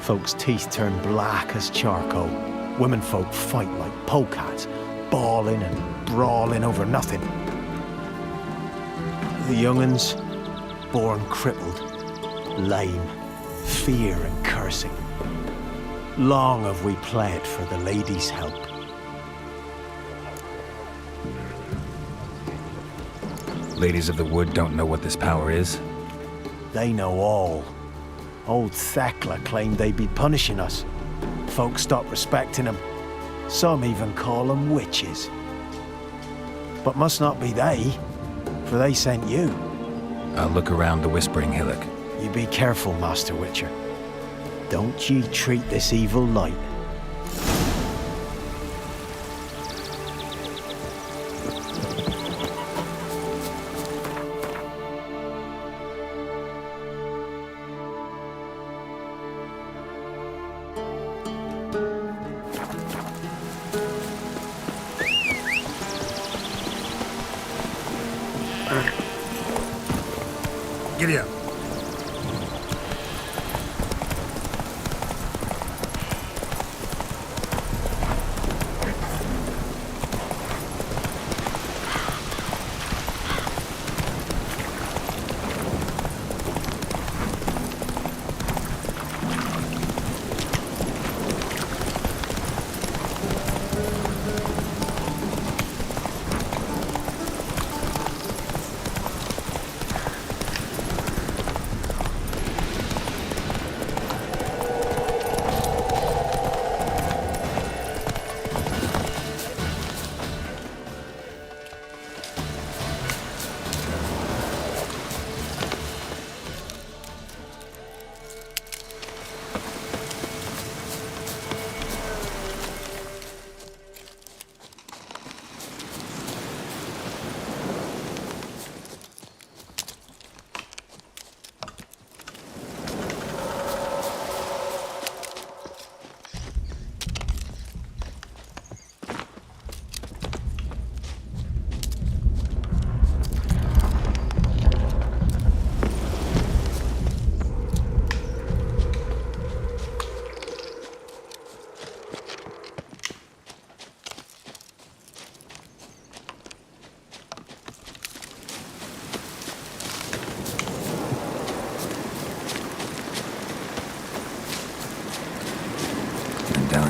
Folks' teeth turn black as charcoal. Womenfolk fight like polecats, bawling and brawling over nothing. The young'uns, born crippled, lame, fear and cursing. Long have we pled for the ladies' help. Ladies of the Wood don't know what this power is? They know all. Old Thekla claimed they'd be punishing us. Folks stopped respecting them. Some even call them witches. But must not be they, for they sent you. I'll look around the Whispering Hillock. You be careful, Master Witcher. Don't ye treat this evil light. Giddy up.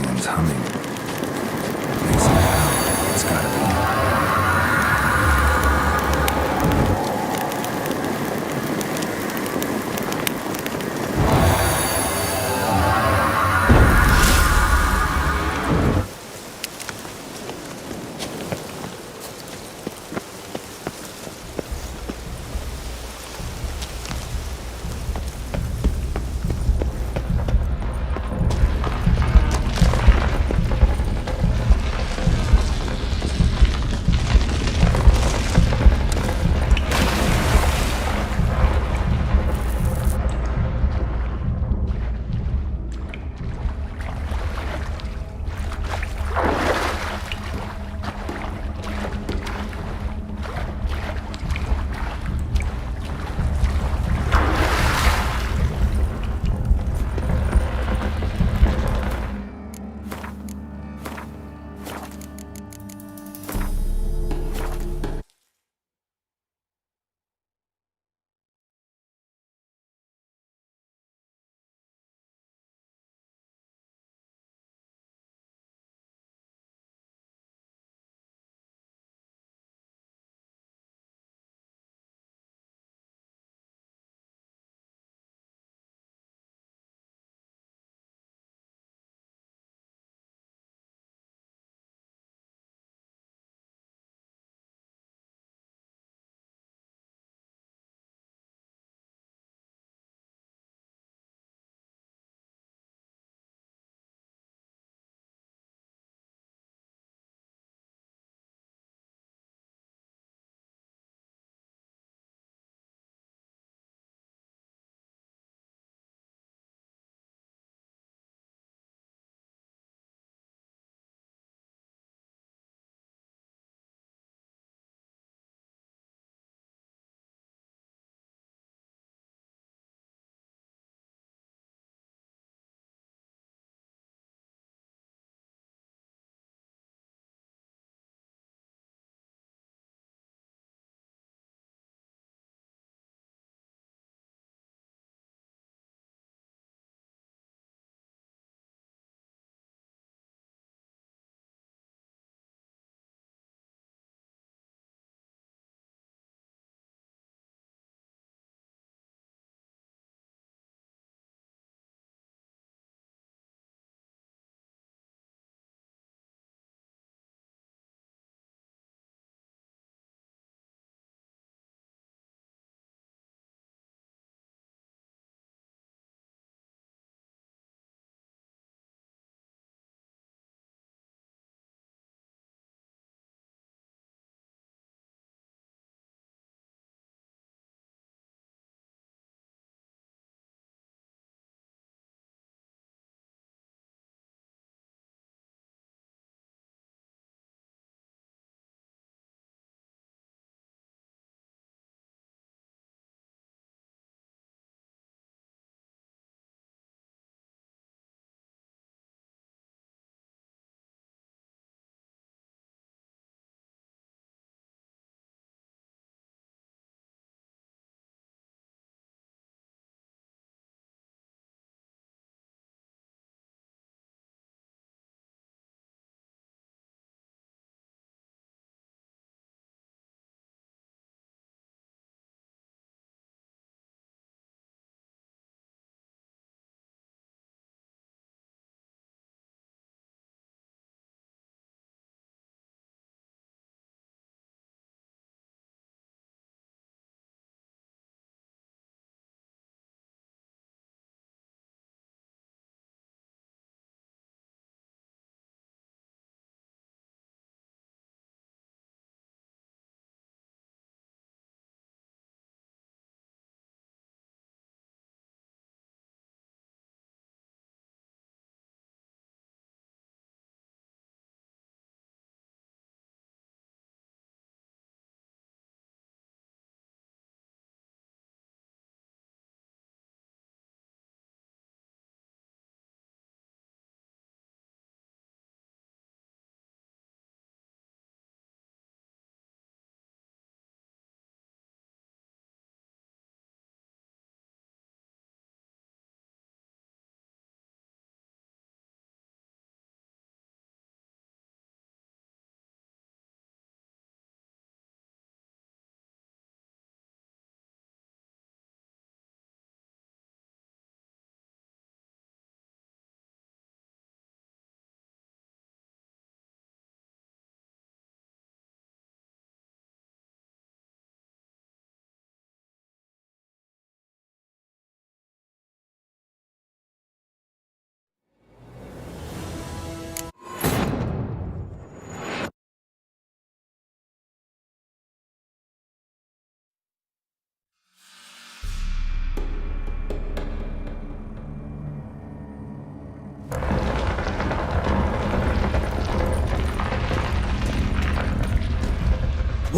lion's humming. Makes it loud. It's gotta be.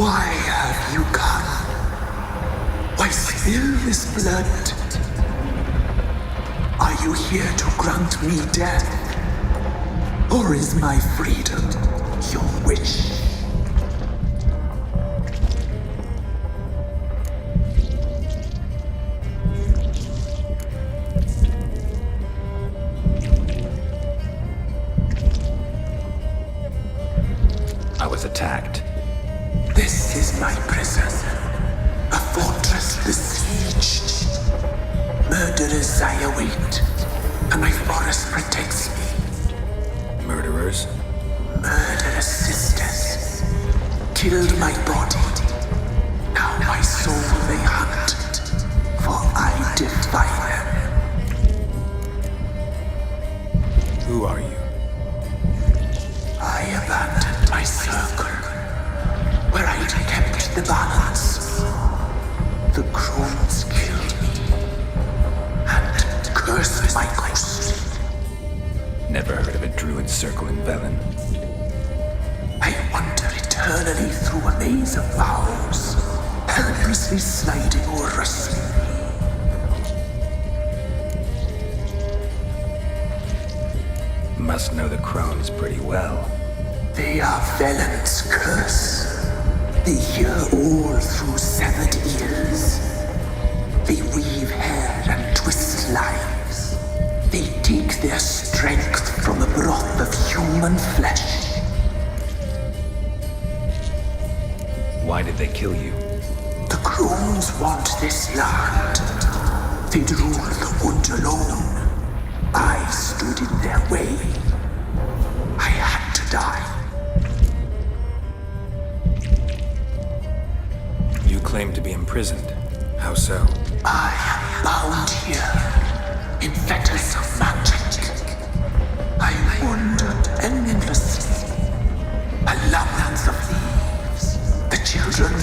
Why have you come? Why spill this blood? Are you here to grant me death? Or is my freedom your wish? I was attacked. This is my prison. A fortress besieged. Murderers I await, and my forest protects me. Murderers? Murderous sisters killed my body. Now my soul they hunt, for I defy them. Who are you? I abandoned my circle, where I'd kept the balance. The crones killed me, and cursed my ghost. Never heard of a druid circle in Velen. I wander eternally through a maze of vows, helplessly sliding or rustling. Must know the crones pretty well. They are Velen's curse. They hear all through severed ears. They weave hair and twist lives. They take their strength from the broth of human flesh. Why did they kill you? The crones want this land. They'd rule the wood alone. I stood in their way. I had to die. You claim to be imprisoned. How so? I am bound here, in fetters of magic. I wandered endlessly, a labyrinth of leaves. The children,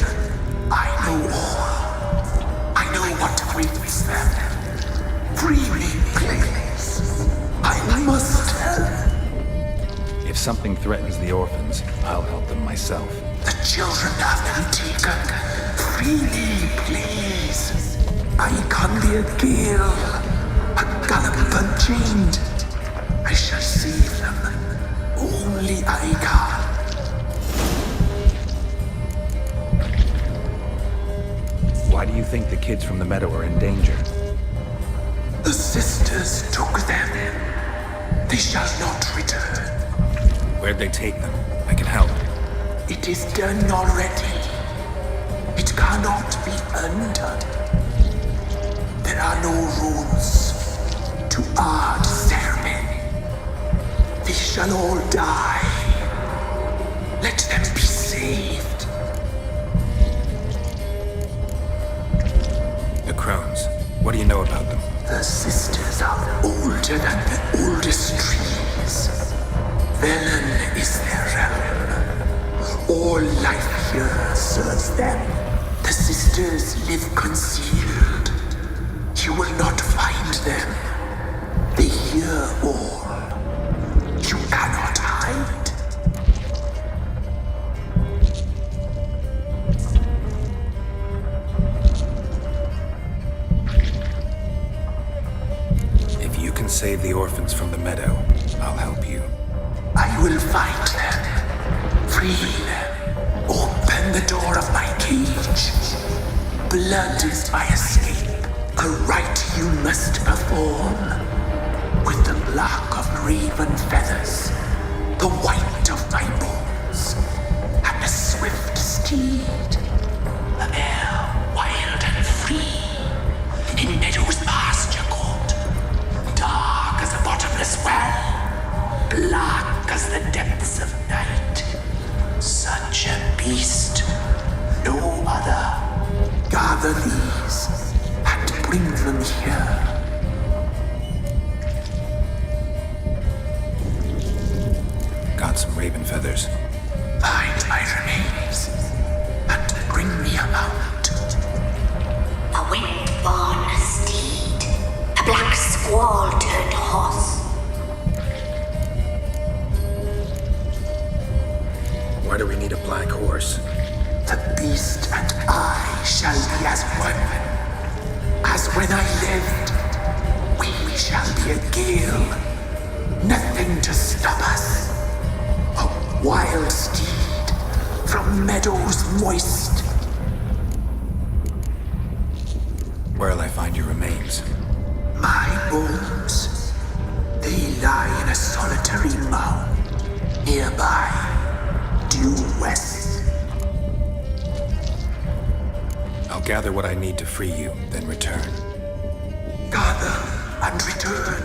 I know all. I know what awaits them. Free me, please. I must help. If something threatens the orphans, I'll help them myself. The children have been taken. Free me, please. I can be a gale, a gallop unchained. I shall save them. Only I can. Why do you think the kids from the meadow are in danger? The sisters took them. They shall not return. Where'd they take them? I can help. It is done already. It cannot be undone. There are no rules to our ceremony. They shall all die. Let them be saved. The crones. What do you know about them? The sisters are older than the oldest trees. Velen is their realm. All life here serves them. The sisters live concealed. You will not find them. They hear all. You cannot hide. If you can save the orphans from the meadow, I'll help you. I will find them. Free them. Open the door of my cage. Blood is my escape. A rite you must perform. With the black of raven feathers, the white of my bones, and a swift steed. The air wild and free. In meadows pasture court. Dark as a bottomless well. Black as the depths of night. Such a beast, no other. Gather these and bring them here. Got some raven feathers. Find my remains and bring me a mount. A wind-born steed, a black squall turned horse. Why do we need a black horse? The beast and I shall be as one. As when I lived, we shall be a gale. Nothing to stop us. A wild steed from meadows moist. Where'll I find your remains? My bones, they lie in a solitary mound nearby, due west. I'll gather what I need to free you, then return. Gather and return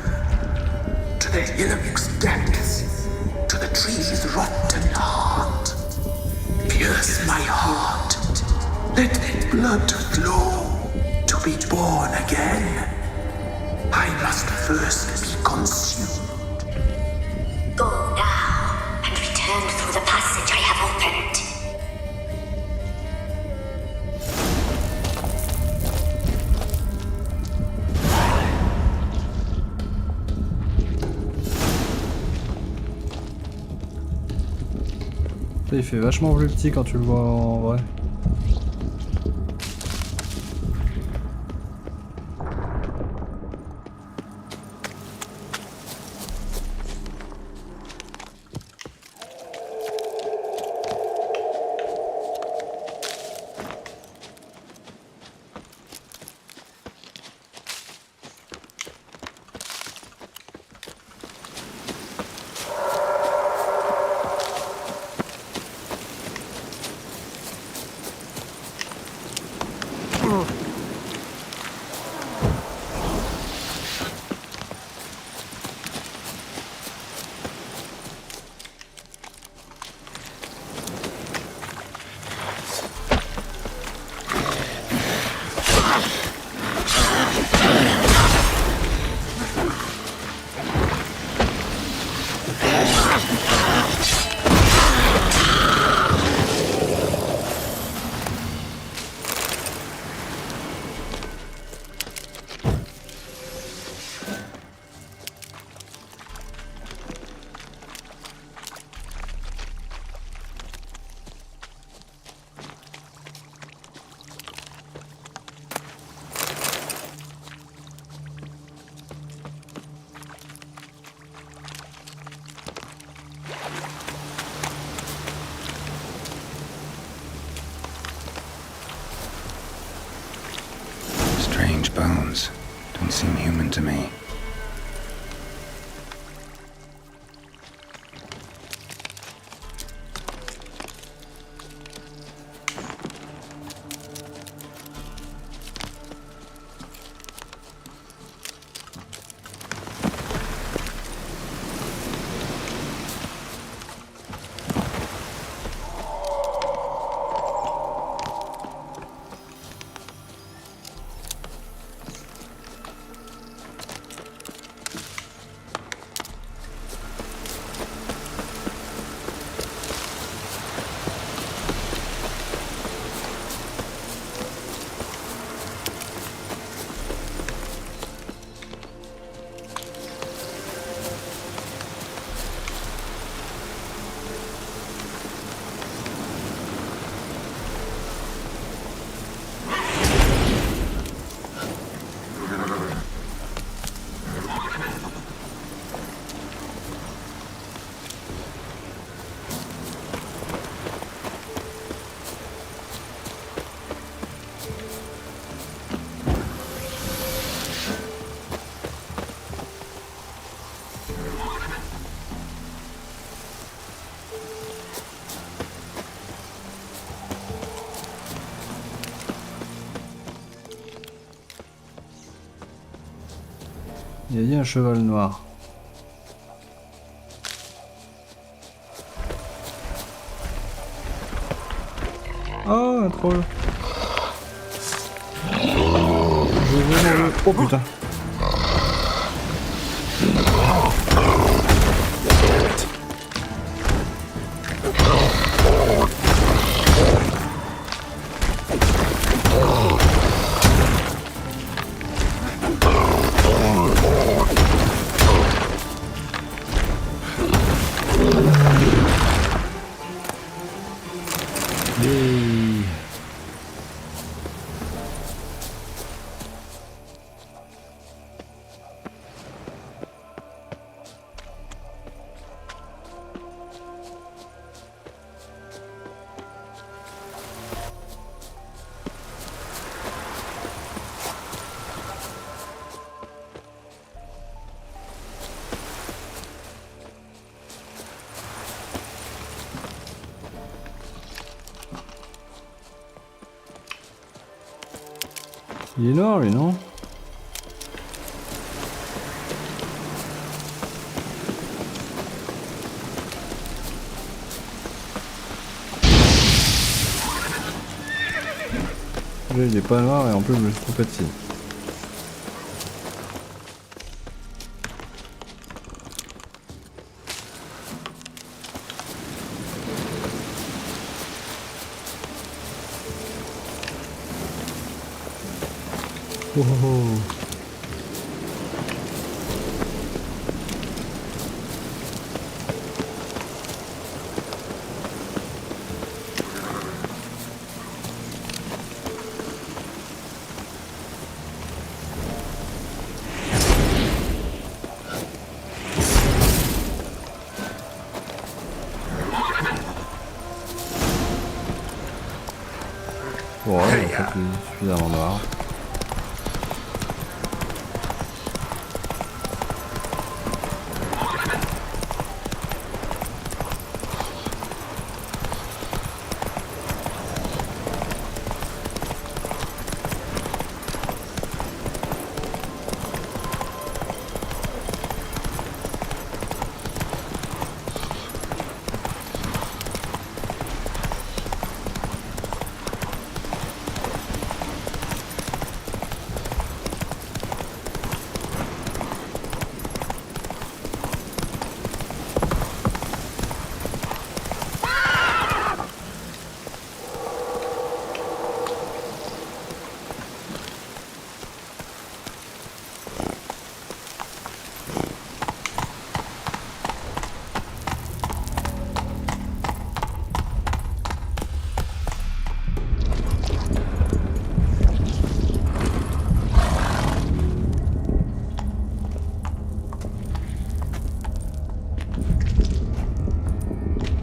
to the hillock's depths, to the tree's rotten heart. Pierce my heart, let blood flow to be born again. I must first be consumed. Go now and return through the passage I have opened. Il fait vachement plus petit quand tu le vois en vrai. Strange bones. Don't seem human to me. Il a dit un cheval noir. Oh, un troll. Je vais dans le... Oh putain. Yay. Il est noir lui, non? Là, il est pas noir et en plus je me suis trompé de signe. Oh, oh, oh. Bon, ouais, en fait, il est suffisamment noir.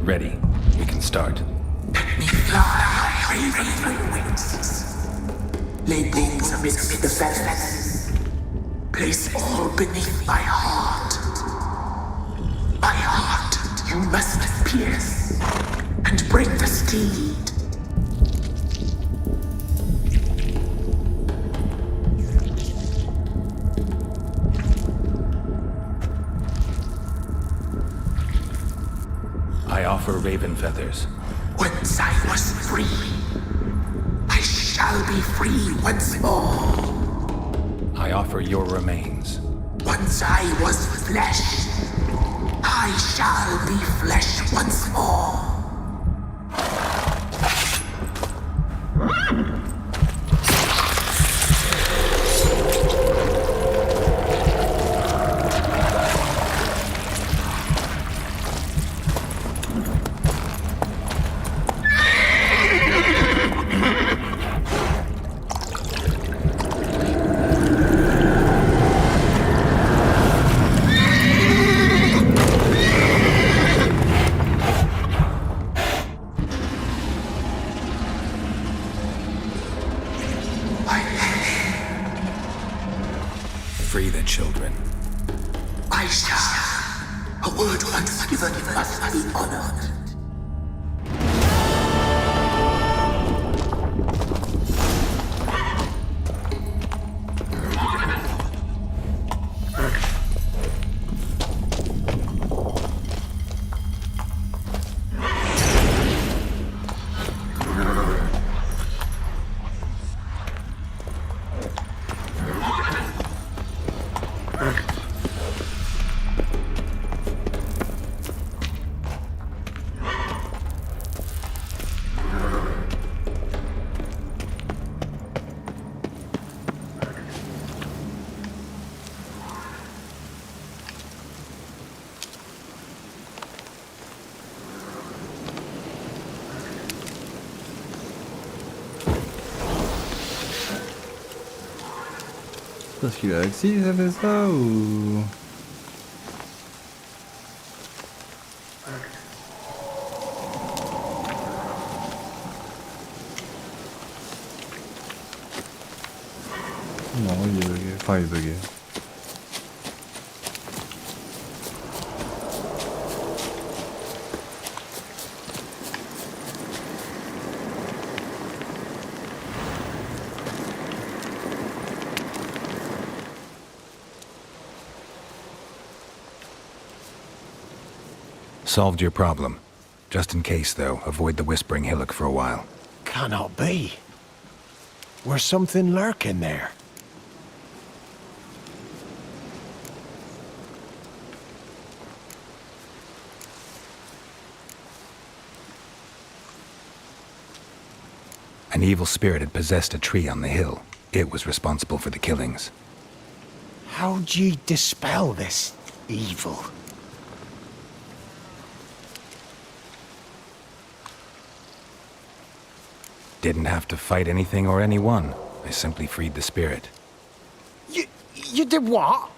Ready. We can start. Let me fly, raven wings. Lay wings amidst the feathers. Place all beneath my heart. My heart you must pierce, and bring the steed. I offer raven feathers. Once I was free, I shall be free once more. I offer your remains. Once I was flesh, I shall be flesh once more. Free the children. I shall. A word once given must be honored. Parce qu'il a Alexis, ça fait ça ou... Non, il est bugué. Enfin, il est bugué. Solved your problem. Just in case, though, avoid the Whispering Hillock for a while. Cannot be. Where's something lurking there? An evil spirit had possessed a tree on the hill. It was responsible for the killings. How'd ye dispel this evil? Didn't have to fight anything or anyone. I simply freed the spirit. You did what?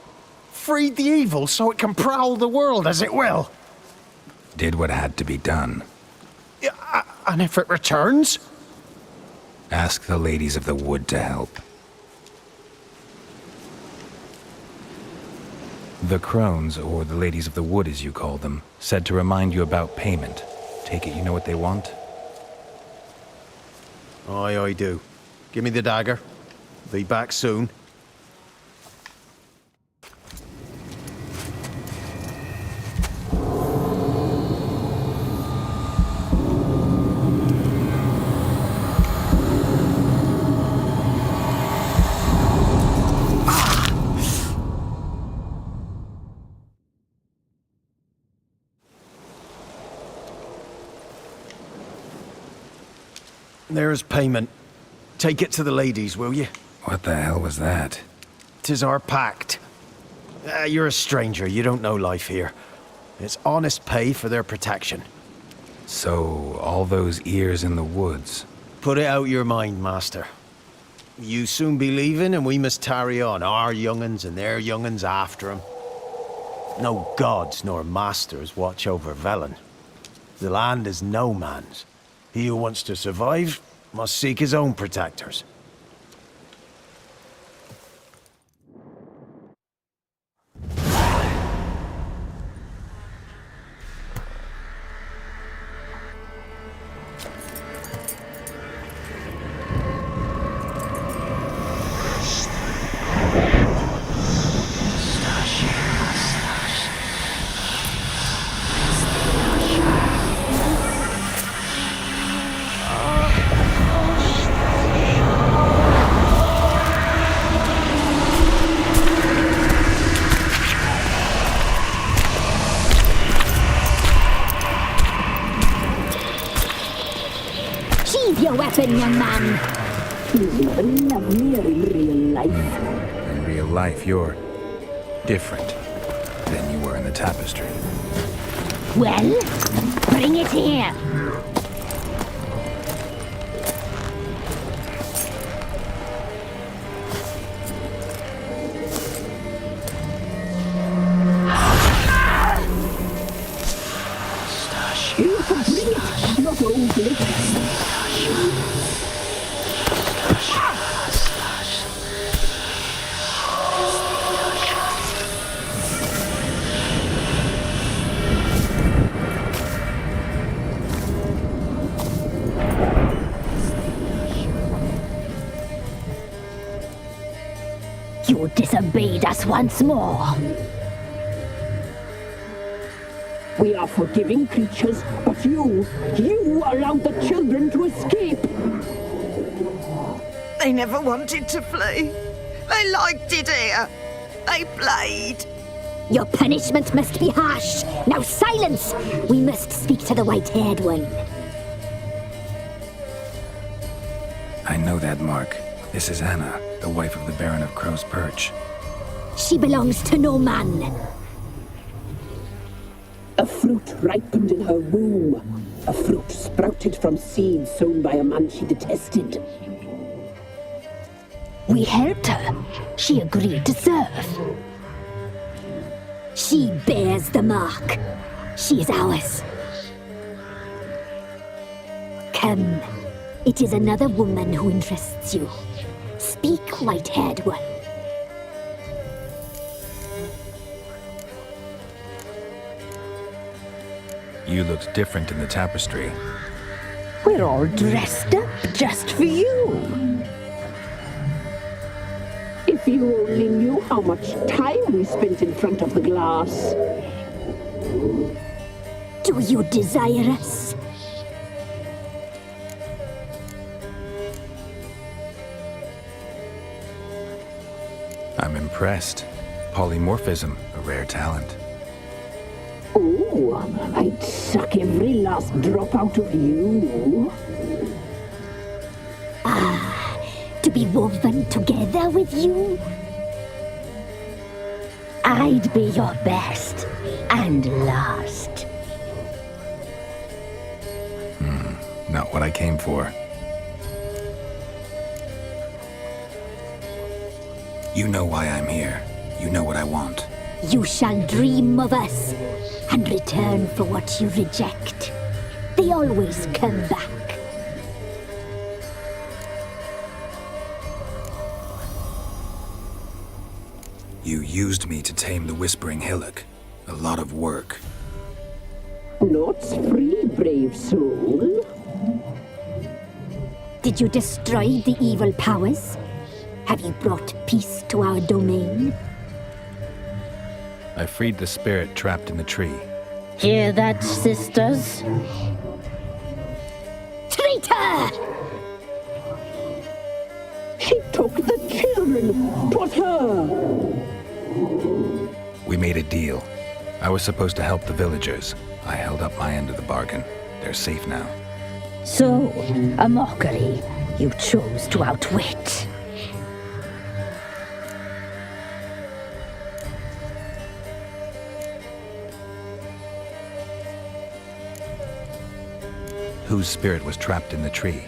Freed the evil so it can prowl the world as it will? Did what had to be done. And if it returns? Ask the ladies of the wood to help. The crones, or the ladies of the wood as you call them, said to remind you about payment. Take it you know what they want? Aye, I do. Give me the dagger. Be back soon. There's payment. Take it to the ladies, will you? What the hell was that? 'Tis our pact. You're a stranger, you don't know life here. It's honest pay for their protection. So, all those ears in the woods. Put it out your mind, master. You soon be leaving and we must tarry on, our young'uns and their young'uns after 'em. No gods nor masters watch over Velen. The land is no man's. He who wants to survive must seek his own protectors. Your weapon, young man. He's even lovelier in real life. In real life, you're different than you were in the tapestry. Well, bring it here. You can bring it, not hold it. You disobeyed us once more. We are forgiving creatures, but you allowed the children to escape. They never wanted to flee. They liked it here. They played. Your punishment must be harsh. Now silence! We must speak to the white-haired one. I know that mark. This is Anna, the wife of the Baron of Crow's Perch. She belongs to no man. A fruit ripened in her womb. A fruit sprouted from seeds sown by a man she detested. We helped her. She agreed to serve. She bears the mark. She is ours. Come. It is another woman who interests you. Speak, white-haired one. You looked different in the tapestry. We're all dressed up just for you. If you only knew how much time we spent in front of the glass. Do you desire us? I'm impressed. Polymorphism, a rare talent. Oh, I'd suck every last drop out of you. Ah, to be woven together with you? I'd be your best and last. Not what I came for. You know why I'm here. You know what I want. You shall dream of us and return for what you reject. They always come back. You used me to tame the Whispering Hillock. A lot of work. Naught's free, brave soul. Did you destroy the evil powers? Have you brought peace to our domain? I freed the spirit trapped in the tree. Hear that, sisters? Traitor! She took the children. Put her. We made a deal. I was supposed to help the villagers. I held up my end of the bargain. They're safe now. So, a mockery you chose to outwit. Whose spirit was trapped in the tree?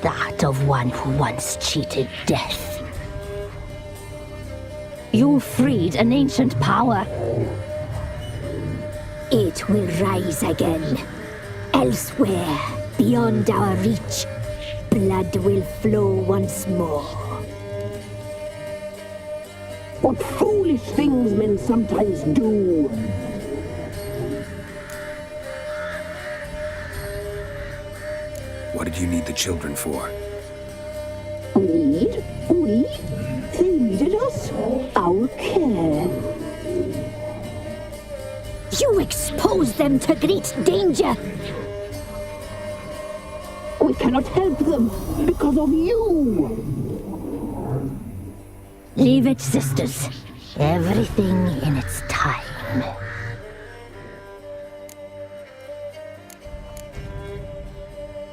That of one who once cheated death. You freed an ancient power. It will rise again. Elsewhere, beyond our reach, blood will flow once more. What foolish things men sometimes do. What did you need the children for? Need? We? They needed us? Our care. You exposed them to great danger. We cannot help them because of you. Leave it, sisters. Everything in its time.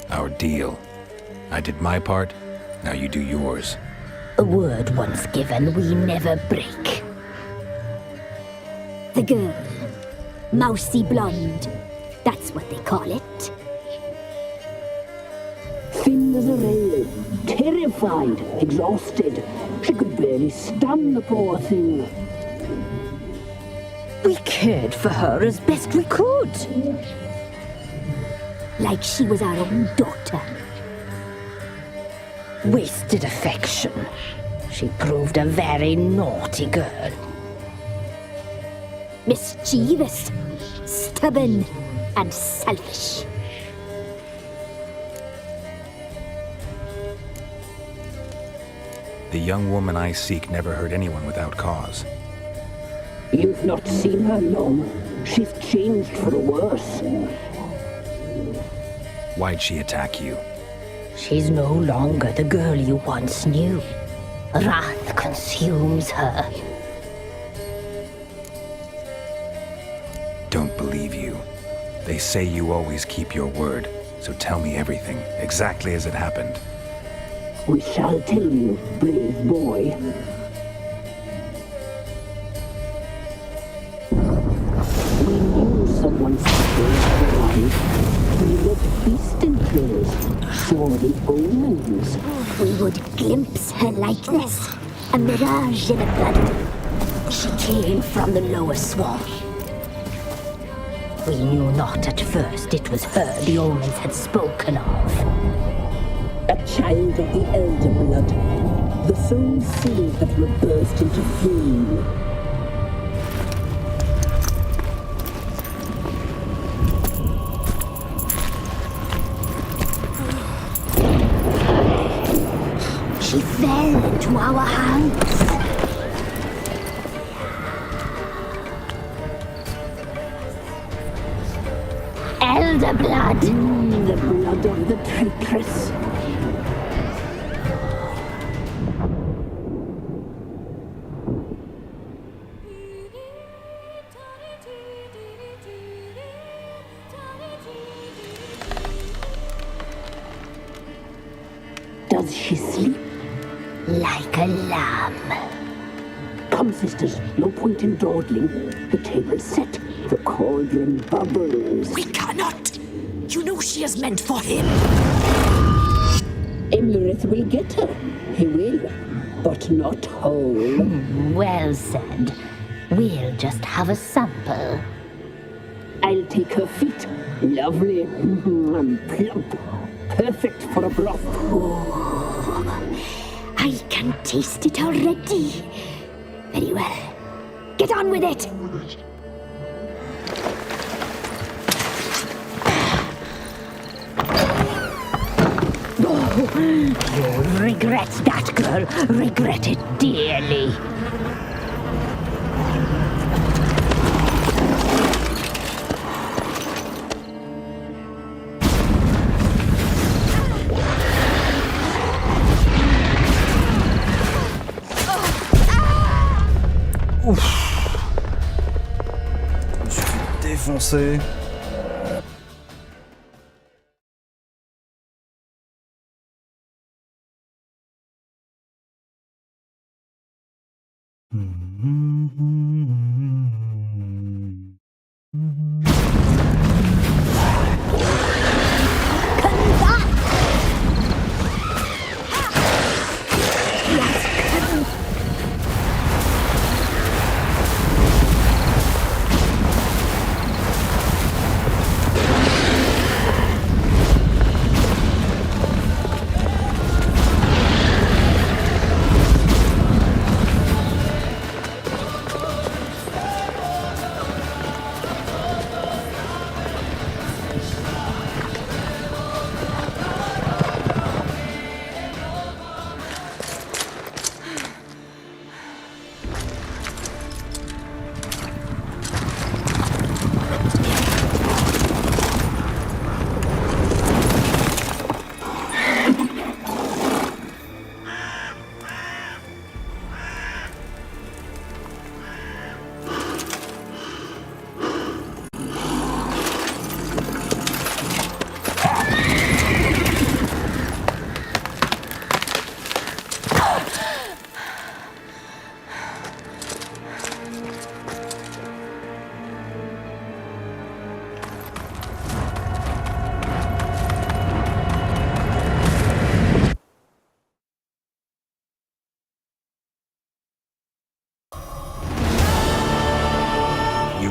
Our deal. I did my part, now you do yours. A word once given, we never break. The girl. Mousy blonde. That's what they call it. Thin as a rail. Terrified. Exhausted. She could barely stand, the poor thing. We cared for her as best we could. Like she was our own daughter. Wasted affection. She proved a very naughty girl. Mischievous, stubborn, and selfish. The young woman I seek never hurt anyone without cause. You've not seen her long. She's changed for the worse. Why'd she attack you? She's no longer the girl you once knew. Wrath consumes her. Don't believe you. They say you always keep your word, so tell me everything, exactly as it happened. We shall tell you, brave boy. We knew someone saved her life. We let feast and kill, saw the omens. We would glimpse her likeness, a mirage in a blood. She came from the lower swamp. We knew not at first it was her the omens had spoken of. A child of the elder blood, the soul seed that will burst into flame. She fell into our hands. blood. The blood of the traitress. Does she sleep? Like a lamb. Come, sisters, no point in dawdling. The table's set, the cauldron bubbles. We cannot. You know she is meant for him. Emerith will get her. He will, but not whole. Well said. We'll just have a sample. I'll take her feet. Lovely. Plump. Perfect for a broth. I can taste it already. Very well. Get on with it. You'll regret that, girl. Regret it dearly. Ouf. Je me suis fait défoncer.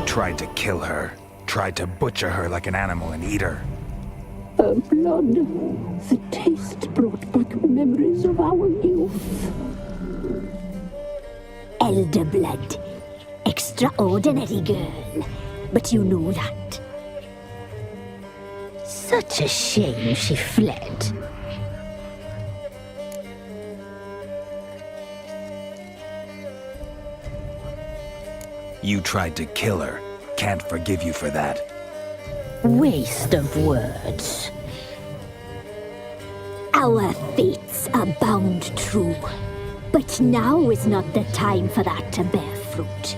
Tried to kill her. Tried to butcher her like an animal and eat her. Her blood. The taste brought back memories of our youth. Elder blood. Extraordinary girl. But you know that. Such a shame she fled. You tried to kill her. Can't forgive you for that. Waste of words. Our fates are bound true. But now is not the time for that to bear fruit.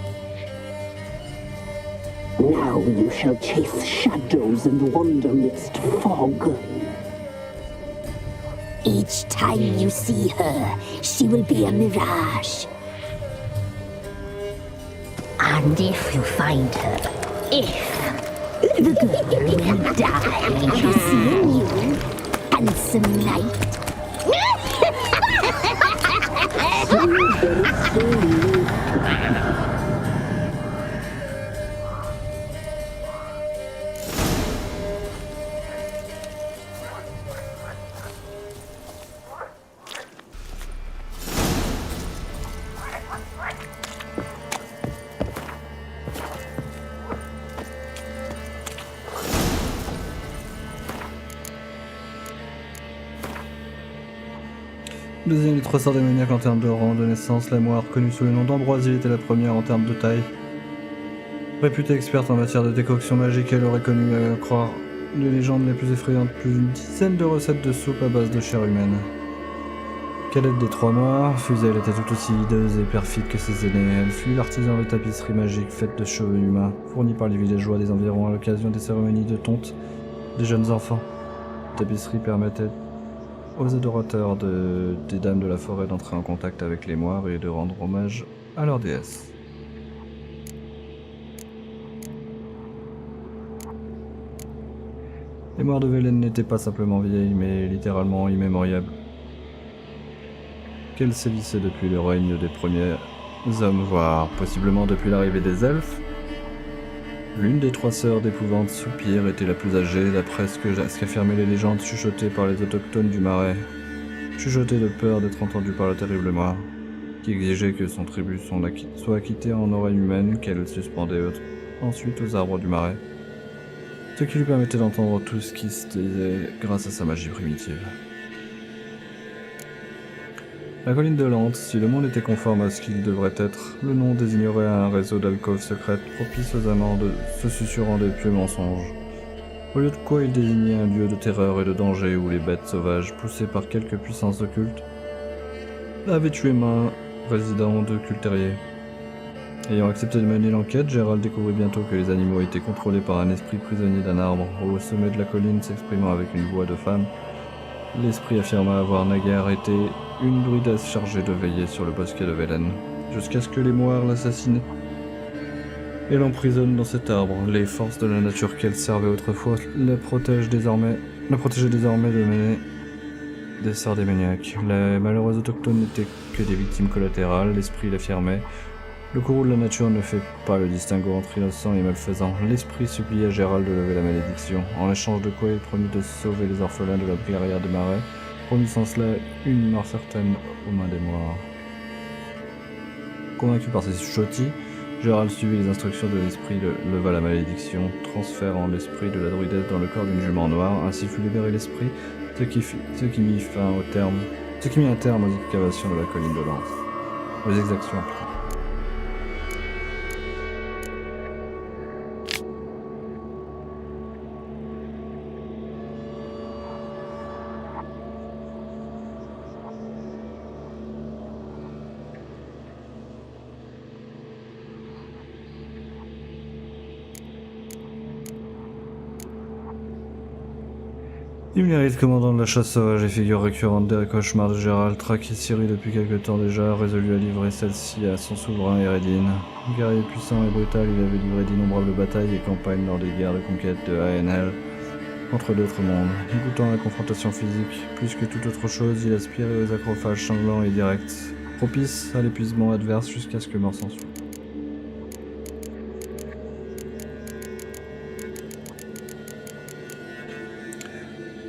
Now you shall chase shadows and wander midst fog. Each time you see her, she will be a mirage. And if you find her, the girl will die seeing you, handsome knight. Deuxième des trois sœurs démoniaques en termes de rang de naissance, la Moins, reconnue sous le nom d'Ambroisie, était la première en termes de taille. Réputée experte en matière de décoction magique, elle aurait connu les légendes les plus effrayantes, plus d'une dizaine de recettes de soupe à base de chair humaine. Cadette des Trois Noirs, Fuzel était tout aussi hideuse et perfide que ses aînés. Elle fut l'artisan de tapisserie magique faite de cheveux humains, fournie par les villageois des environs à l'occasion des cérémonies de tonte des jeunes enfants. La tapisserie permettait aux adorateurs des dames de la forêt d'entrer en contact avec les moires et de rendre hommage à leur déesse. Les moires de Velen n'étaient pas simplement vieilles, mais littéralement immémoriables. Qu'elles sévissaient depuis le règne des premiers hommes, voire possiblement depuis l'arrivée des elfes. L'une des trois sœurs d'épouvante Soupir était la plus âgée, d'après ce qu'affirmaient les légendes chuchotées par les autochtones du Marais. Chuchotées de peur d'être entendues par le terrible Moire, qui exigeait que son tribut soit acquitté en oreilles humaines qu'elle suspendait ensuite aux arbres du Marais. Ce qui lui permettait d'entendre tout ce qui se disait grâce à sa magie primitive. La colline de Lente, si le monde était conforme à ce qu'il devrait être, le nom désignerait un réseau d'alcôves secrètes propices aux amants se susurrant des pieux mensonges. Au lieu de quoi il désignait un lieu de terreur et de danger où les bêtes sauvages, poussées par quelques puissances occultes, avaient tué main résident de Culterier. Ayant accepté de mener l'enquête, Gérald découvrit bientôt que les animaux étaient contrôlés par un esprit prisonnier d'un arbre. Au sommet de la colline, s'exprimant avec une voix de femme, l'esprit affirma avoir naguère été une druidesse chargée de veiller sur le bosquet de Velen, jusqu'à ce que les moires l'assassinent et l'emprisonnent dans cet arbre. Les forces de la nature qu'elle servait autrefois la protégeaient désormais de mener des sorts démoniaques. Les malheureux autochtones n'étaient que des victimes collatérales, l'esprit l'affirmait. Le courroux de la nature ne fait pas le distinguo entre innocents et malfaisants. L'esprit supplia Gérald de lever la malédiction, en échange de quoi il promit de sauver les orphelins de la barrière de Marais, promissant cela une mort certaine aux mains des moires. Convaincu par ces chuchotis, Gérald suivit les instructions de l'esprit, leva la malédiction, transférant l'esprit de la druidesse dans le corps d'une jument noire, ainsi fut libéré l'esprit, ce qui mit un terme aux excavations de la colline de Lens. Aux exactions. Imlérite, commandant de la chasse sauvage et figure récurrente des cauchemars de Gérald, traquait Ciri depuis quelque temps déjà, résolu à livrer celle-ci à son souverain Eredin. Guerrier puissant et brutal, il avait livré d'innombrables batailles et campagnes lors des guerres de conquête de ANL contre d'autres mondes. Goûtant la confrontation physique, plus que toute autre chose, il aspirait aux acrophages sanglants et directs, propices à l'épuisement adverse jusqu'à ce que mort s'ensuit.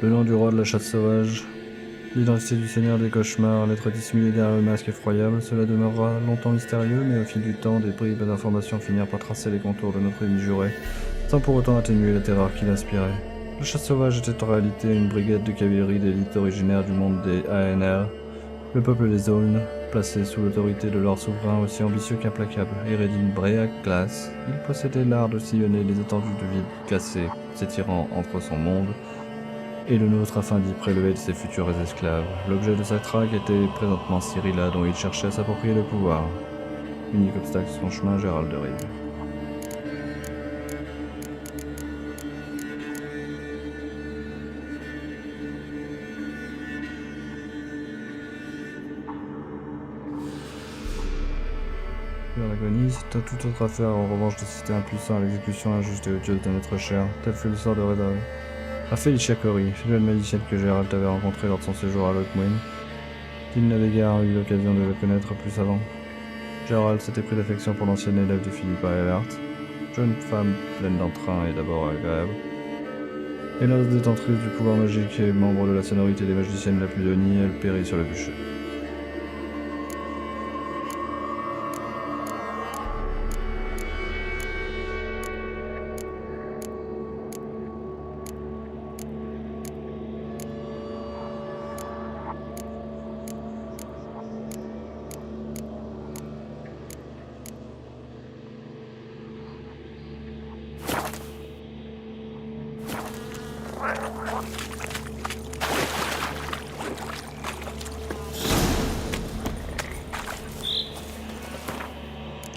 Le nom du roi de la chasse sauvage, l'identité du seigneur des cauchemars, l'être dissimulé derrière le masque effroyable, cela demeurera longtemps mystérieux, mais au fil du temps, des bribes d'informations finirent par tracer les contours de notre ennemi juré, sans pour autant atténuer la terreur qu'il inspirait. La chasse sauvage était en réalité une brigade de cavalerie d'élite originaire du monde des ANR, le peuple des Aulnes, placé sous l'autorité de leur souverain aussi ambitieux qu'implacable, Eredin Break Glass. Il possédait l'art de sillonner les étendues de vide glacées, s'étirant entre son monde et le nôtre afin d'y prélever de ses futurs esclaves. L'objet de sa traque était présentement Cyrilla, dont il cherchait à s'approprier le pouvoir. Unique obstacle sur son chemin, Gérald de Rive. Vers l'agonie, c'est à toute autre affaire en revanche d'assister impuissant à l'exécution injuste et odieuse de notre chair, tel fut le sort de Reda. À Felicia Cory, jeune magicienne que Gérald avait rencontrée lors de son séjour à Moins. Il n'avait guère eu l'occasion de la connaître plus avant. Gérald s'était pris d'affection pour l'ancienne élève de Philippa Ehlert, jeune femme pleine d'entrain et d'abord agréable. Hélas, détentrice du pouvoir magique et membre de la sonorité des magiciennes la plus honnie, elle périt sur le bûcher.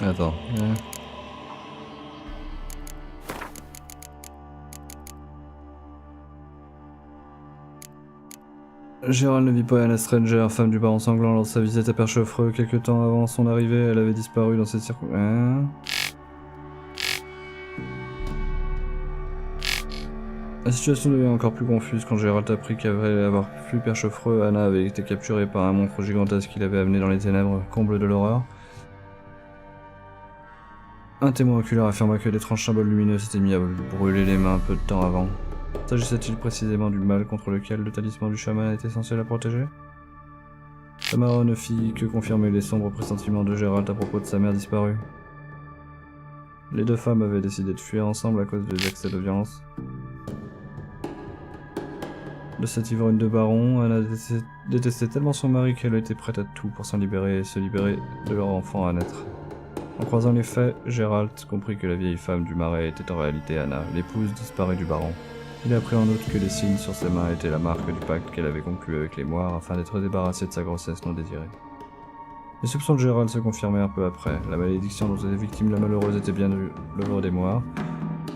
Attends. Gérald ne vit pas Anna Stranger, femme du baron sanglant, lors de sa visite à Perchefreux. Quelque temps avant son arrivée, elle avait disparu dans ces circonstances. La situation devient encore plus confuse quand Gérald apprit qu'après avoir fui Perchefreux, Anna avait été capturée par un monstre gigantesque qui l'avait amenée dans les ténèbres, comble de l'horreur. Un témoin oculaire affirma que d'étranges symboles lumineux s'étaient mis à brûler les mains peu de temps avant. S'agissait-il précisément du mal contre lequel le talisman du chaman était censé la protéger? Tamara ne fit que confirmer les sombres pressentiments de Gérald à propos de sa mère disparue. Les deux femmes avaient décidé de fuir ensemble à cause des excès de violence. De cette ivrogne de baron, Anna détestait tellement son mari qu'elle était prête à tout pour s'en libérer et se libérer de leur enfant à naître. En croisant les faits, Gérald comprit que la vieille femme du marais était en réalité Anna, l'épouse disparue du baron. Il apprit en outre que les signes sur ses mains étaient la marque du pacte qu'elle avait conclu avec les Moires afin d'être débarrassée de sa grossesse non désirée. Les soupçons de Gérald se confirmèrent peu après. La malédiction dont était victime la malheureuse était bien l'œuvre des Moires.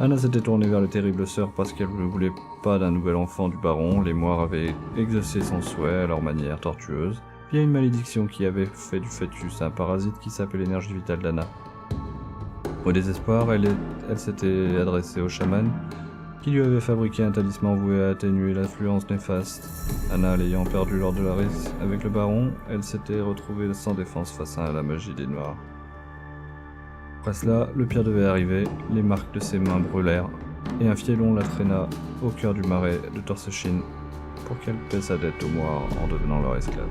Anna s'était tournée vers les terribles sœurs parce qu'elle ne voulait pas d'un nouvel enfant du baron. Les Moires avaient exaucé son souhait à leur manière tortueuse, via une malédiction qui avait fait du fœtus un parasite qui sapait l'énergie vitale d'Anna. Au désespoir, elle s'était adressée au chaman, qui lui avait fabriqué un talisman voué à atténuer l'influence néfaste. Anna l'ayant perdu lors de la race avec le baron, elle s'était retrouvée sans défense face à la magie des Noirs. Après cela, le pire devait arriver, les marques de ses mains brûlèrent, et un fielon la traîna au cœur du marais de Torsechine pour qu'elle paie sa dette aux Moires en devenant leur esclave.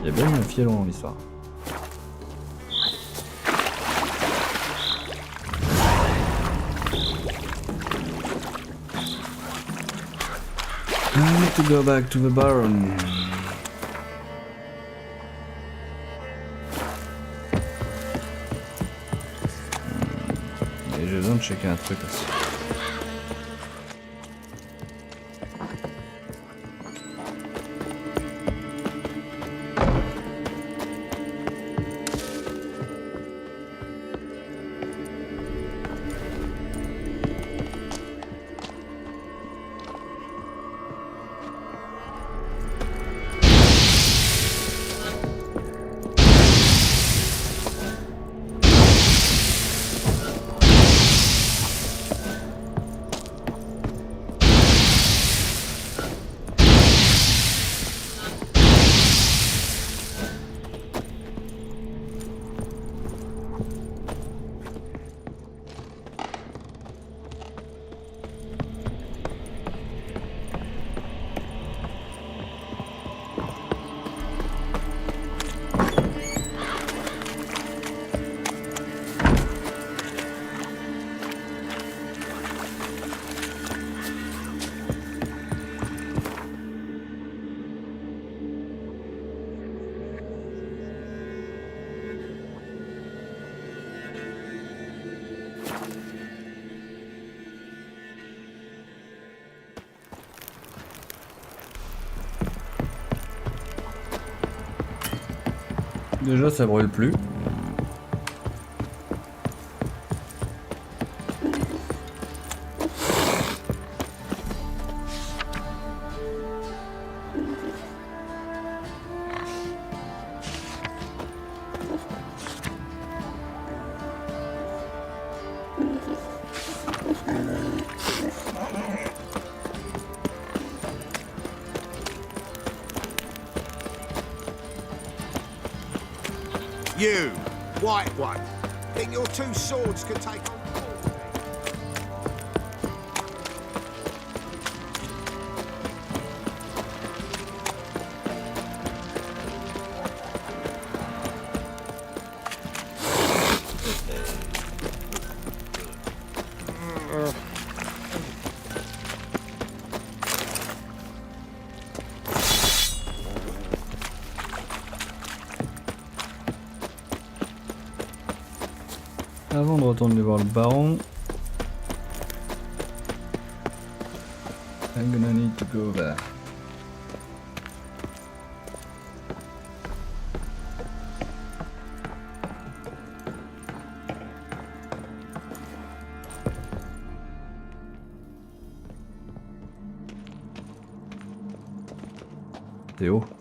Il y a bien eu un fielon dans l'histoire. I need to go back to the Baron. Et j'ai besoin de checker un truc aussi. Déjà ça brûle plus. You, white one, think your two swords could take on? Avant de retourner voir le baron, I'm gonna need to go there. Théo.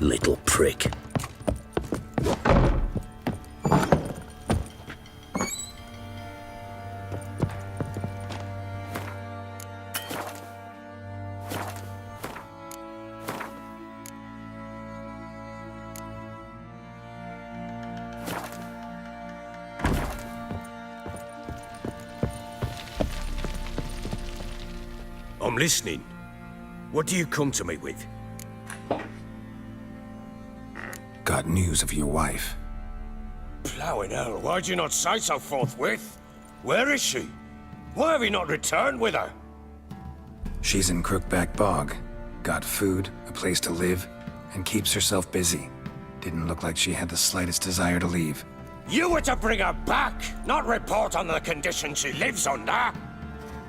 Little prick. I'm listening. What do you come to me with? Got news of your wife. Plowing hell, why'd you not say so forthwith? Where is she? Why have you not returned with her? She's in Crookback Bog. Got food, a place to live, and keeps herself busy. Didn't look like she had the slightest desire to leave. You were to bring her back, not report on the conditions she lives under.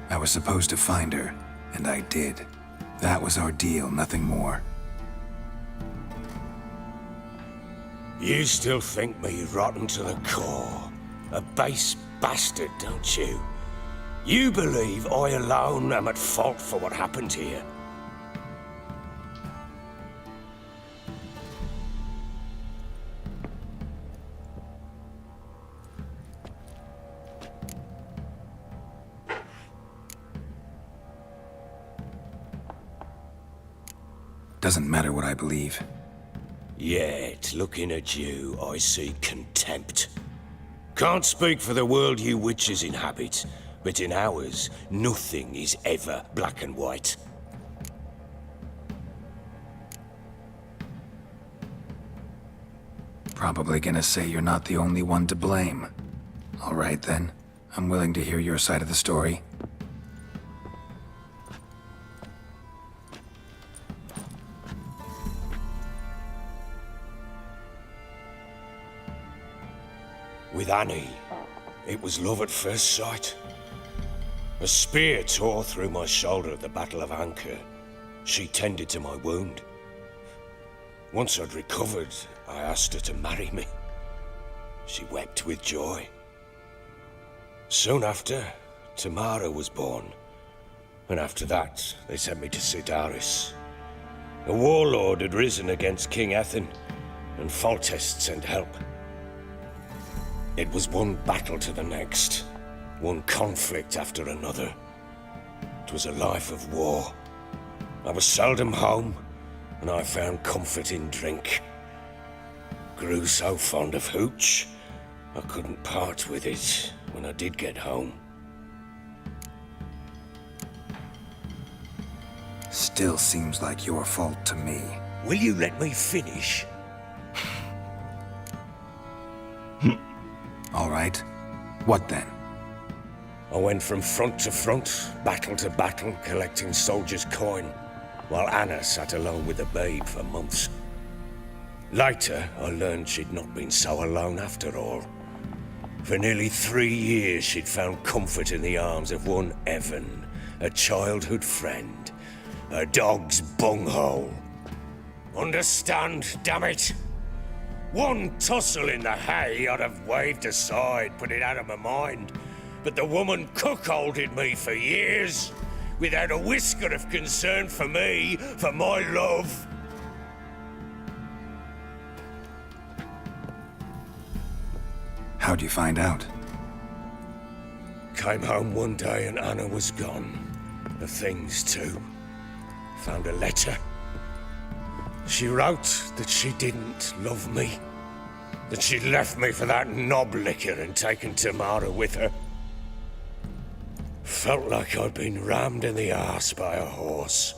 I was supposed to find her, and I did. That was our deal, nothing more. You still think me rotten to the core. A base bastard, don't you? You believe I alone am at fault for what happened here. Doesn't matter what I believe. Yet, looking at you, I see contempt. Can't speak for the world you witches inhabit, but in ours, nothing is ever black and white. Probably gonna say you're not the only one to blame. All right then, I'm willing to hear your side of the story. With Annie, it was love at first sight. A spear tore through my shoulder at the Battle of Anchor. She tended to my wound. Once I'd recovered, I asked her to marry me. She wept with joy. Soon after, Tamara was born. And after that, they sent me to Sidaris. A warlord had risen against King Ethan, and Foltest sent help. It was one battle to the next, one conflict after another. It was a life of war. I was seldom home, and I found comfort in drink. Grew so fond of hooch, I couldn't part with it when I did get home. Still seems like your fault to me. Will you let me finish? All right. What then? I went from front to front, battle to battle, collecting soldiers' coin, while Anna sat alone with the babe for months. Later, I learned she'd not been so alone after all. For nearly 3 years, she'd found comfort in the arms of one Evan, a childhood friend, a dog's bunghole. Understand, damn it? One tussle in the hay I'd have waved aside, put it out of my mind. But the woman cuckolded me for years, without a whisker of concern for me, for my love. How'd you find out? Came home one day and Anna was gone. The things too. Found a letter. She wrote that she didn't love me. That she'd left me for that knob licker and taken Tamara with her. Felt like I'd been rammed in the arse by a horse.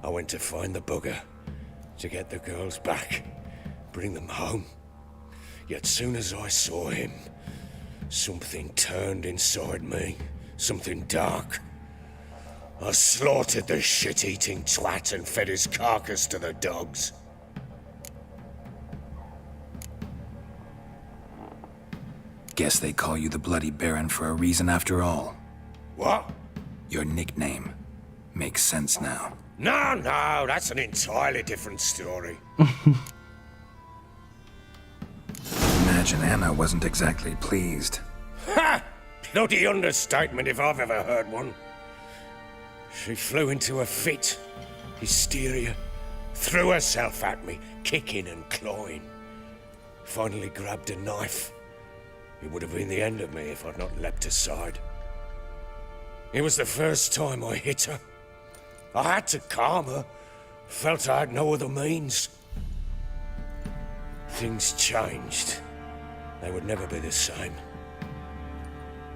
I went to find the bugger, to get the girls back, bring them home. Yet soon as I saw him, something turned inside me, something dark. I slaughtered the shit-eating twat and fed his carcass to the dogs. Guess they call you the Bloody Baron for a reason after all. What? Your nickname. Makes sense now. No, that's an entirely different story. Imagine Anna wasn't exactly pleased. Ha! Bloody understatement if I've ever heard one. She flew into a fit, hysteria, threw herself at me, kicking and clawing. Finally grabbed a knife. It would have been the end of me if I'd not leapt aside. It was the first time I hit her. I had to calm her. Felt I had no other means. Things changed. They would never be the same.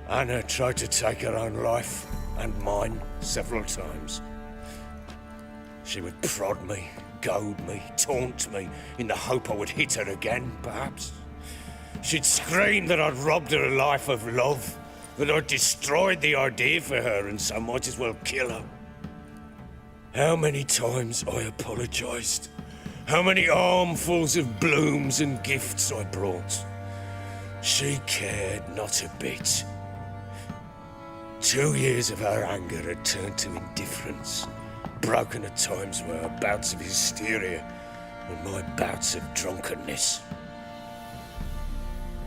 Anna tried to take her own life, and mine, several times. She would prod me, goad me, taunt me, in the hope I would hit her again, perhaps. She'd scream that I'd robbed her a life of love, that I'd destroyed the idea for her and so might as well kill her. How many times I apologized. How many armfuls of blooms and gifts I brought. She cared not a bit. 2 years of her anger had turned to indifference, broken at times by her bouts of hysteria and my bouts of drunkenness.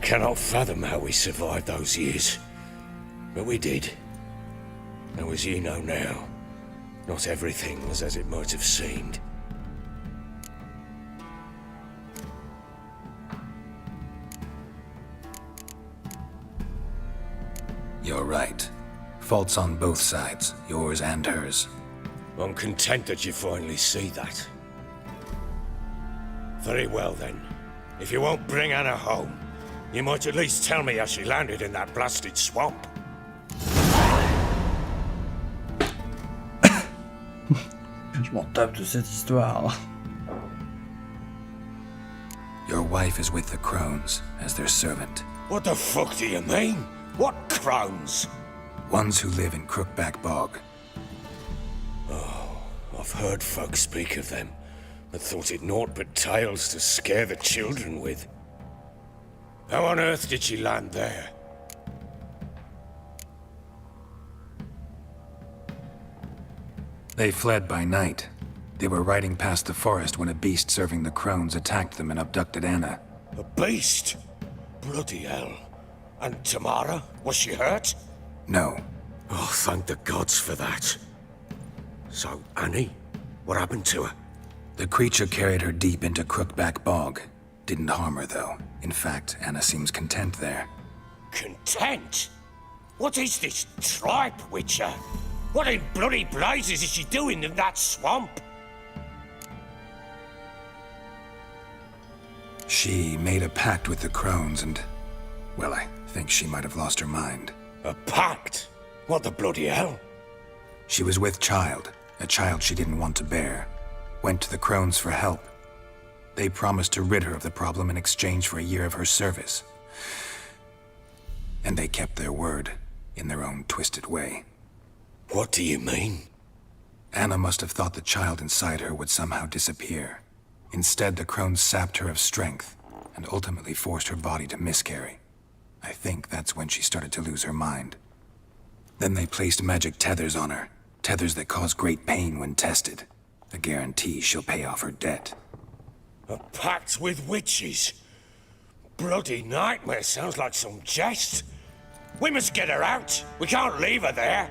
Cannot fathom how we survived those years, but we did. Though as you know now, not everything was as it might have seemed. You're right. Faults on both sides, yours and hers. I'm content that you finally see that. Very well then. If you won't bring Anna home, you might at least tell me how she landed in that blasted swamp. Je m'en tape de cette histoire. Your wife is with the crones as their servant. What the fuck do you mean? What crones? Ones who live in Crookback Bog. Oh, I've heard folk speak of them, but thought it naught but tales to scare the children with. How on earth did she land there? They fled by night. They were riding past the forest when a beast serving the crones attacked them and abducted Anna. A beast? Bloody hell. And Tamara? Was she hurt? No. Oh, thank the gods for that. So, Annie? What happened to her? The creature carried her deep into Crookback Bog. Didn't harm her, though. In fact, Anna seems content there. Content? What is this tripe, Witcher? What in bloody blazes is she doing in that swamp? She made a pact with the crones and... well, I think she might have lost her mind. A pact? What the bloody hell? She was with child, a child she didn't want to bear. Went to the crones for help. They promised to rid her of the problem in exchange for a year of her service. And they kept their word, in their own twisted way. What do you mean? Anna must have thought the child inside her would somehow disappear. Instead, the crones sapped her of strength, and ultimately forced her body to miscarry. I think that's when she started to lose her mind. Then they placed magic tethers on her, tethers that cause great pain when tested. A guarantee she'll pay off her debt. A pact with witches? Bloody nightmare, sounds like some jest. We must get her out. We can't leave her there.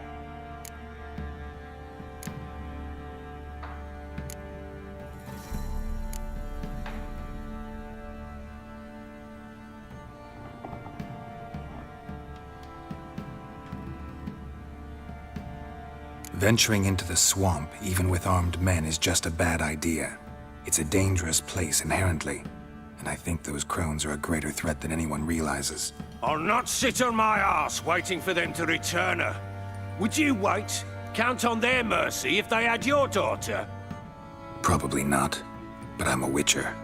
Venturing into the swamp, even with armed men, is just a bad idea. It's a dangerous place inherently, and I think those crones are a greater threat than anyone realizes. I'll not sit on my arse waiting for them to return her. Would you wait? Count on their mercy if they had your daughter? Probably not, but I'm a witcher.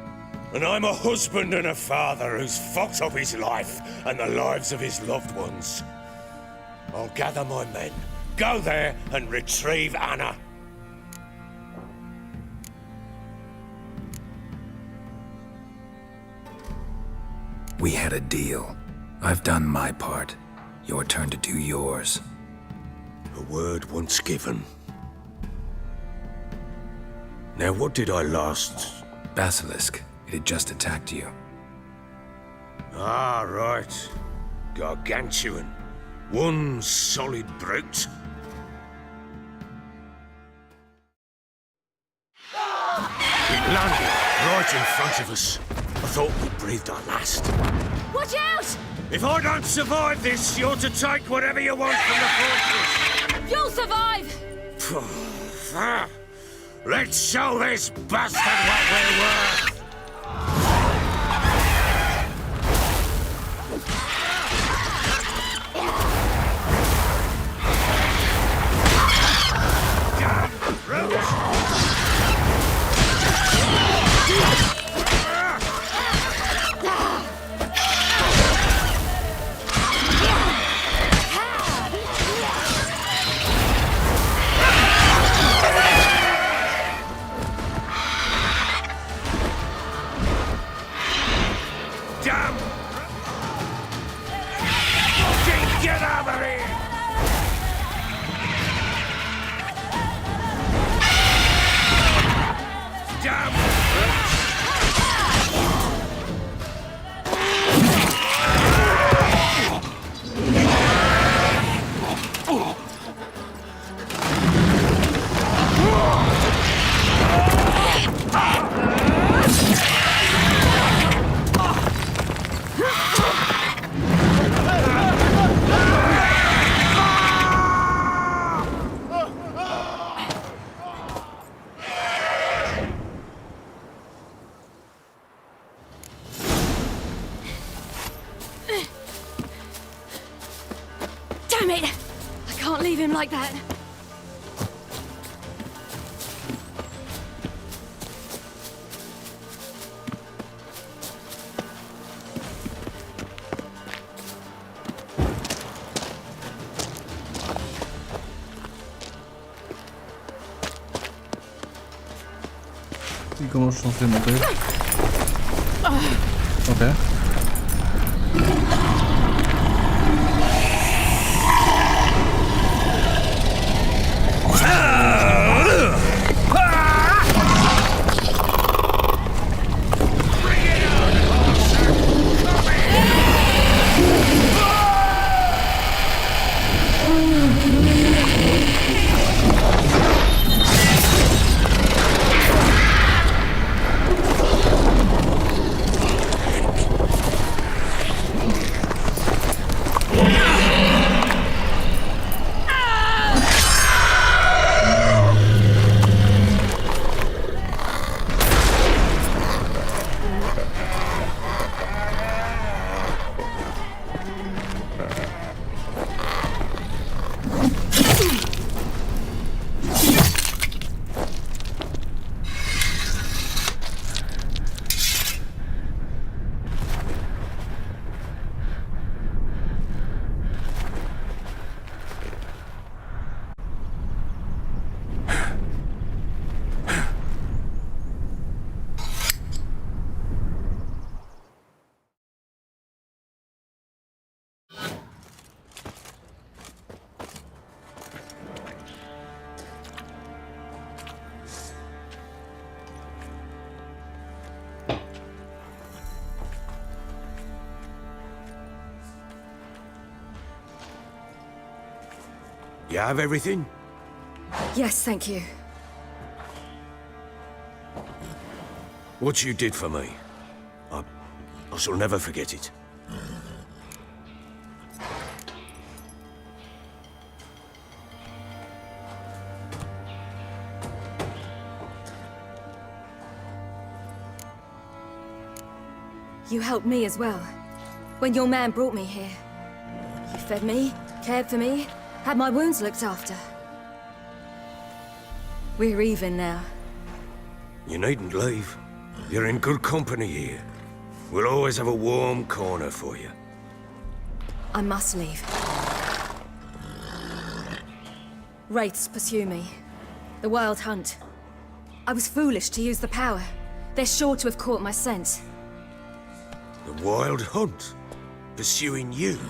And I'm a husband and a father who's fucked up his life and the lives of his loved ones. I'll gather my men, go there and retrieve Anna. We had a deal. I've done my part. Your turn to do yours. A word once given. Now what did I last... Basilisk. It had just attacked you. Ah, right. Gargantuan. One solid brute. It landed right in front of us. I thought we breathed our last. Watch out! If I don't survive this, you're to take whatever you want from the fortress. You'll survive! Let's show this bastard what we're worth! him like that. Et comment je suis censé monter? Ok. You have everything? Yes, thank you. What you did for me, I shall never forget it. You helped me as well. When your man brought me here. You fed me, cared for me, had my wounds looked after. We're even now. You needn't leave. You're in good company here. We'll always have a warm corner for you. I must leave. Wraiths pursue me. The Wild Hunt. I was foolish to use the power. They're sure to have caught my scent. The Wild Hunt? Pursuing you?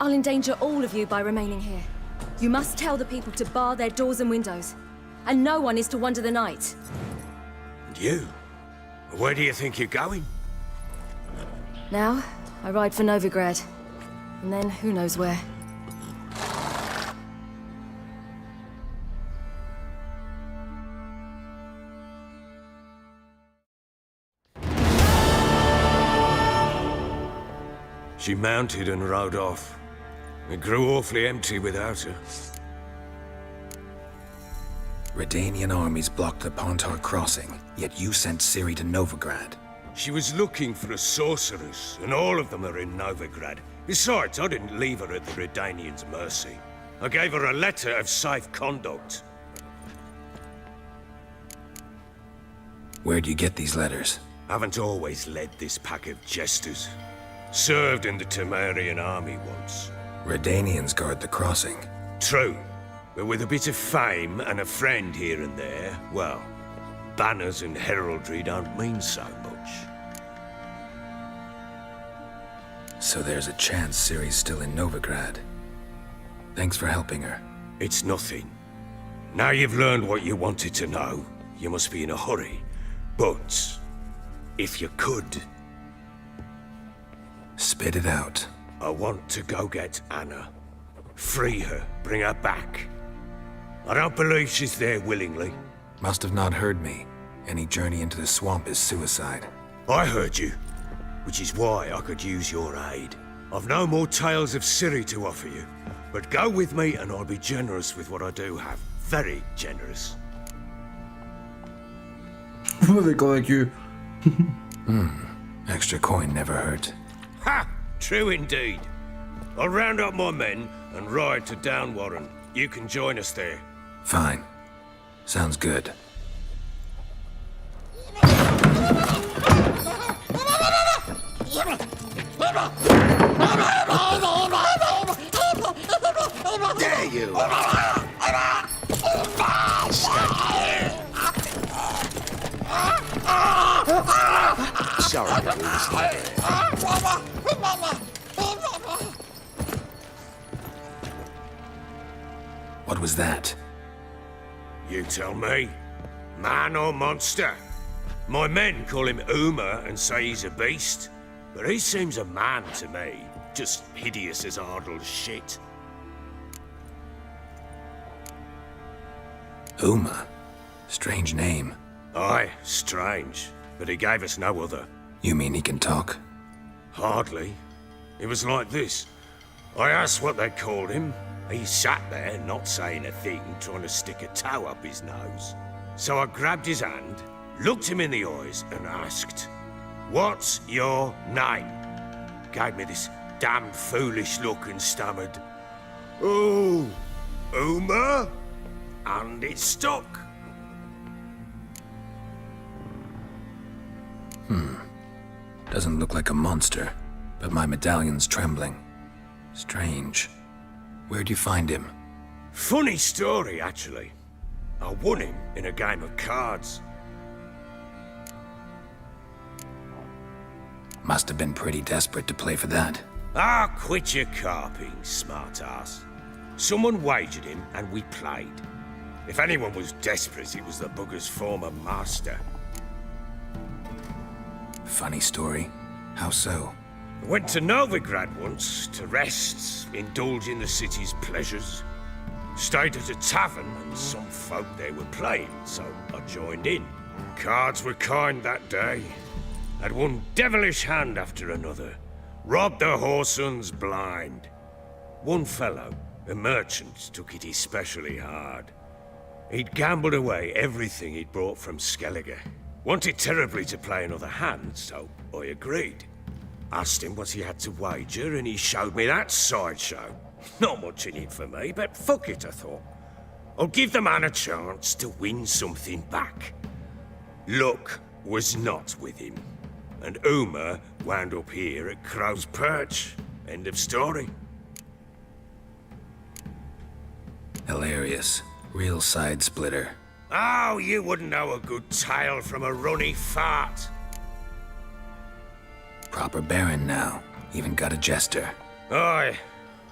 I'll endanger all of you by remaining here. You must tell the people to bar their doors and windows. And no one is to wander the night. And you? Where do you think you're going? Now, I ride for Novigrad. And then who knows where. She mounted and rode off. It grew awfully empty without her. Redanian armies blocked the Pontar crossing, yet you sent Ciri to Novigrad. She was looking for a sorceress, and all of them are in Novigrad. Besides, I didn't leave her at the Redanians' mercy. I gave her a letter of safe conduct. Where'd you get these letters? Haven't always led this pack of jesters. Served in the Temerian army once. Redanians guard the crossing. True. But with a bit of fame and a friend here and there, well, banners and heraldry don't mean so much. So there's a chance Ciri's still in Novigrad. Thanks for helping her. It's nothing. Now you've learned what you wanted to know, you must be in a hurry. But, if you could... Spit it out. I want to go get Anna. Free her, bring her back. I don't believe she's there willingly. Must have not heard me. Any journey into the swamp is suicide. I heard you, which is why I could use your aid. I've no more tales of Ciri to offer you, but go with me and I'll be generous with what I do have. Very generous. Vous m'avez convaincu. Extra coin never hurt. Ha! True indeed. I'll round up my men and ride to Downwarren. you can join us there. Fine. Sounds good. There you Sorry, What was that? You tell me. Man or monster? My men call him Uma and say he's a beast, but he seems a man to me. Just hideous as Ardle's shit. Uma? Strange name. Aye, strange. But he gave us no other. You mean he can talk? Hardly. It was like this. I asked what they called him. He sat there, not saying a thing, trying to stick a toe up his nose. So I grabbed his hand, looked him in the eyes, and asked, "What's your name?" Gave me this damn foolish look and stammered, "Oh, Uma?" And it stuck. Doesn't look like a monster, but my medallion's trembling. Strange. Where'd you find him? Funny story, actually. I won him in a game of cards. Must have been pretty desperate to play for that. Ah, quit your carping, smartass. Someone wagered him, and we played. If anyone was desperate, it was the bugger's former master. Funny story. How so? I went to Novigrad once to rest, indulge in the city's pleasures. Stayed at a tavern, and some folk there were playing, so I joined in. Cards were kind that day. Had one devilish hand after another. Robbed the whoresun's blind. One fellow, a merchant, took it especially hard. He'd gambled away everything he'd brought from Skellige. Wanted terribly to play another hand, so I agreed. Asked him what he had to wager, and he showed me that sideshow. Not much in it for me, but fuck it, I thought. I'll give the man a chance to win something back. Luck was not with him, and Uma wound up here at Crow's Perch. End of story. Hilarious. Real side splitter. Oh, you wouldn't know a good tale from a runny fart. Proper baron now. Even got a jester. Aye,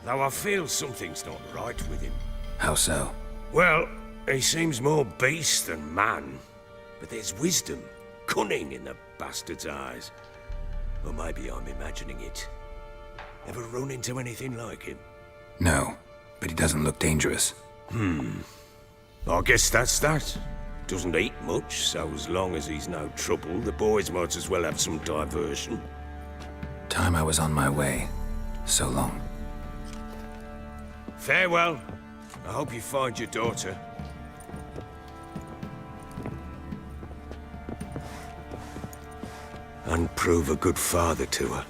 though I feel something's not right with him. How so? Well, he seems more beast than man. But there's wisdom, cunning in the bastard's eyes. Or maybe I'm imagining it. Ever run into anything like him? No, but he doesn't look dangerous. I guess that's that. Doesn't eat much, so as long as he's no trouble, the boys might as well have some diversion. Time I was on my way. So long. Farewell. I hope you find your daughter. And prove a good father to her.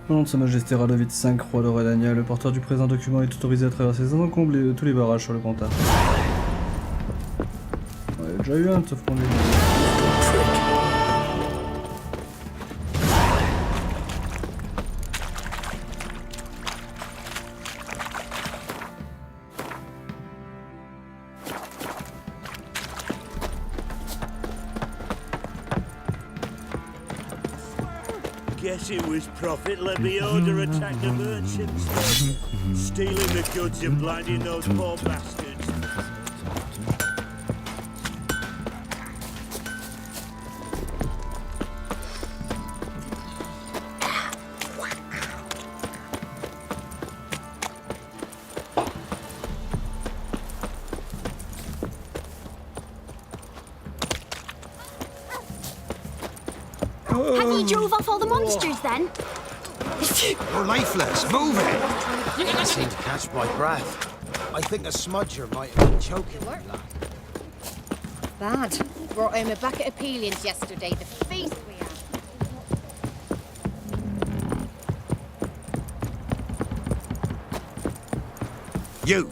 Au nom de Sa Majesté Radovid V, roi de Redania, le porteur du présent document est autorisé à traverser sans encombre tous les barrages sur le compteur. Ouais, il y a déjà eu un de ce front. Guess it was profit let me order attack the merchants. Stealing the goods and blinding those poor bastards. Have you drove off all the monsters then? We're lifeless. Move it! I seem to catch my breath. I think a smudger might have been choking like that. Bad. Brought home a bucket of peelings yesterday. The feast we had. You!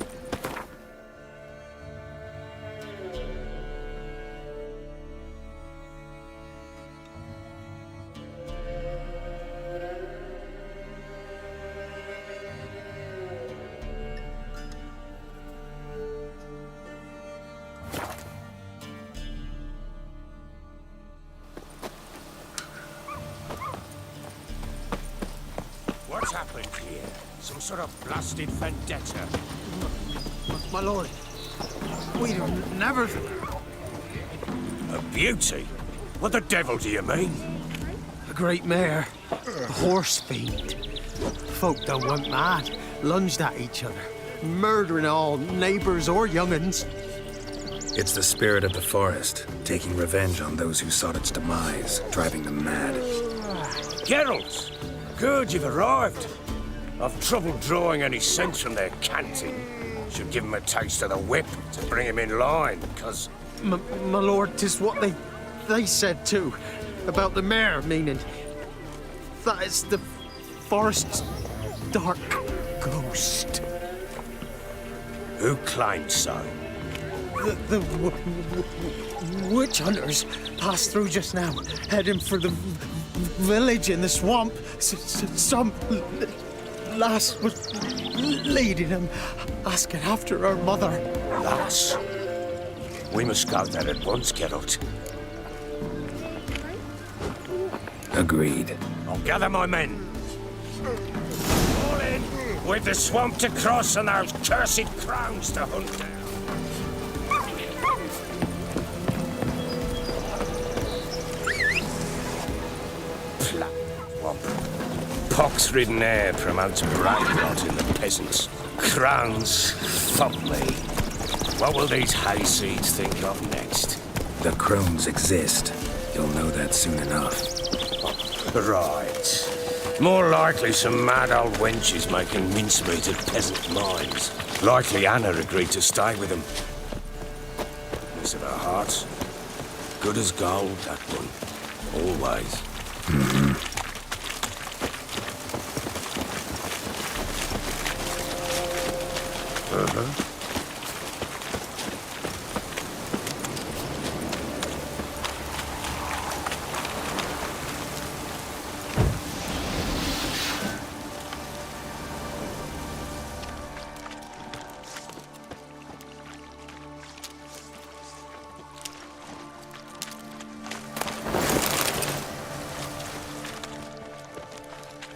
What's happened here? Some sort of blasted vendetta? My lord, we'd never... A beauty? What the devil do you mean? A great mare. A horse fiend. Folk done went mad. Lunged at each other. Murdering all neighbours or young'uns. It's the spirit of the forest, taking revenge on those who sought its demise, driving them mad. Geralt! Good, you've arrived. I've trouble drawing any sense from their canting. Should give 'em a taste of the whip to bring 'em in line, because... My lord, 'tis what they said too. About the mare, meaning... that is the forest's dark ghost. Who claimed so? The witch hunters passed through just now, heading for the village in the swamp. Some lass was leading them, asking after her mother. Lass? We must go there at once, Geralt. Agreed. I'll gather my men. All in! With the swamp to cross and those cursed crowns to hunt down. Pox-ridden air promotes brain rot in the peasants. Crowns, fuck me. What will these hayseeds think of next? The crones exist. You'll know that soon enough. Right. More likely some mad old wenches making mincemeat of peasant minds. Likely Anna agreed to stay with them. Miss of her heart. Good as gold, that one. Always. Mm-hmm.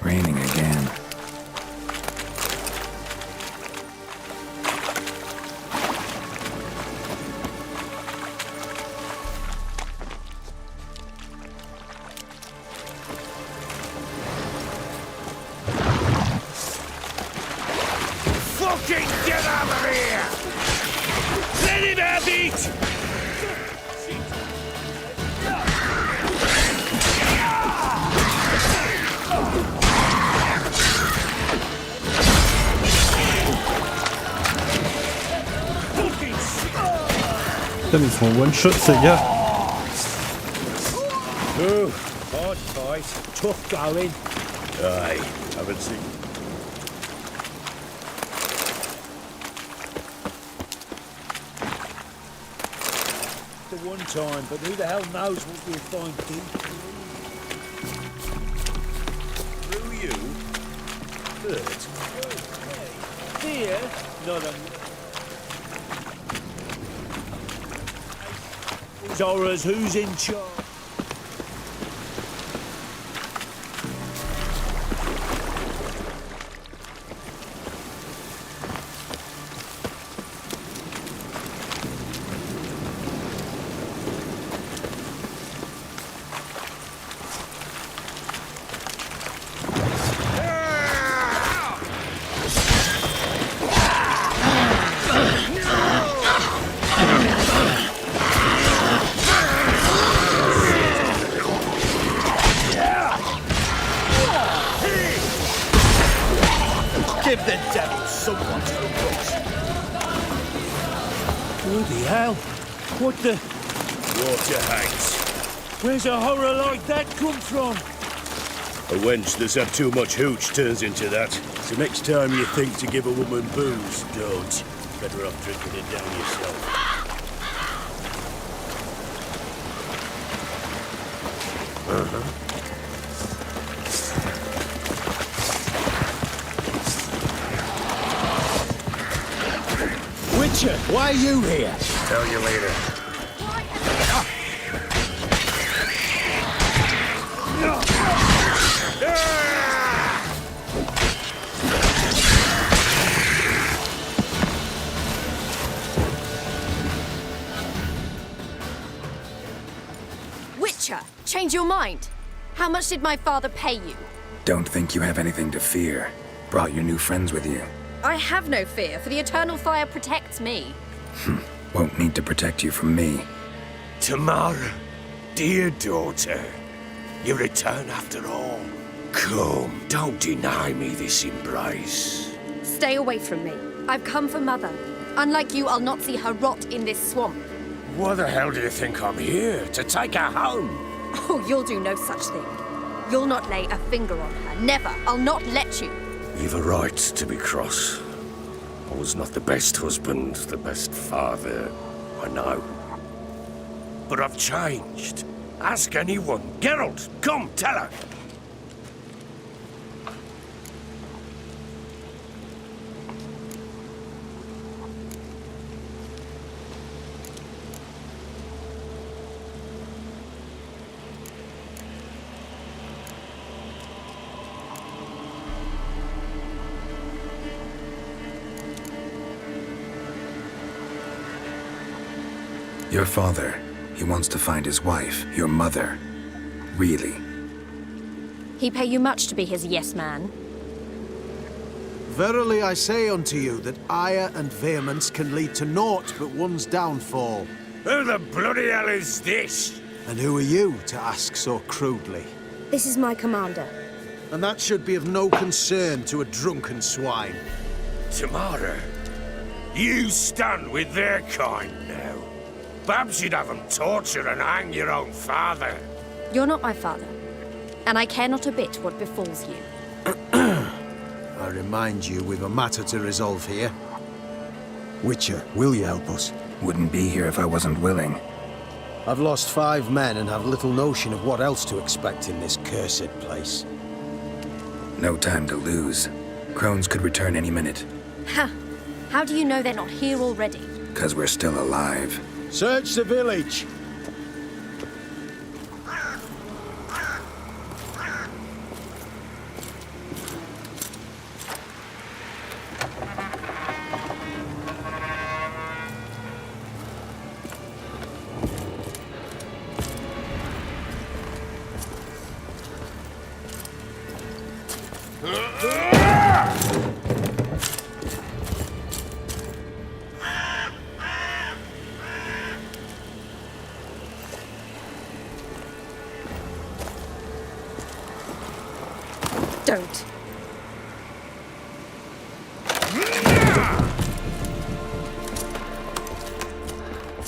Raining again. Fucking get out of here! Let him have it! Putain, mais ils sont one shot ces gars. Ooh, hard fight, tough going. Aye, haven't seen. The one time, but who the hell knows what we'll find deep. Through you? Birds? Here? Not a... Horrors, who's in charge? Give the devil someone to roast. Bloody hell. What the... Water hags. Where's a horror like that come from? A wench that's had too much hooch turns into that. So next time you think to give a woman booze, don't. Better off drinking it down yourself. Witcher, why are you here? Tell you later. Witcher, change your mind. How much did my father pay you? Don't think you have anything to fear. Brought your new friends with you. I have no fear, for the eternal fire protects me. Won't need to protect you from me. Tamara, dear daughter, you return after all. Come, don't deny me this embrace. Stay away from me. I've come for Mother. Unlike you, I'll not see her rot in this swamp. What the hell do you think I'm here? To take her home? Oh, you'll do no such thing. You'll not lay a finger on her. Never. I'll not let you. You've a right to be cross. I was not the best husband, the best father, I know. But I've changed. Ask anyone. Geralt, come, tell her. Your father, he wants to find his wife, your mother. Really. He pay you much to be his yes man. Verily I say unto you that ire and vehemence can lead to naught but one's downfall. Who the bloody hell is this? And who are you to ask so crudely? This is my commander. And that should be of no concern to a drunken swine. Tamara, you stand with their kind now. Perhaps you'd have them torture and hang your own father. You're not my father, and I care not a bit what befalls you. I remind you we've a matter to resolve here. Witcher, will you help us? Wouldn't be here if I wasn't willing. I've lost 5 men and have little notion of what else to expect in this cursed place. No time to lose. Crones could return any minute. Ha! How do you know they're not here already? 'Cause we're still alive. Search the village! Don't.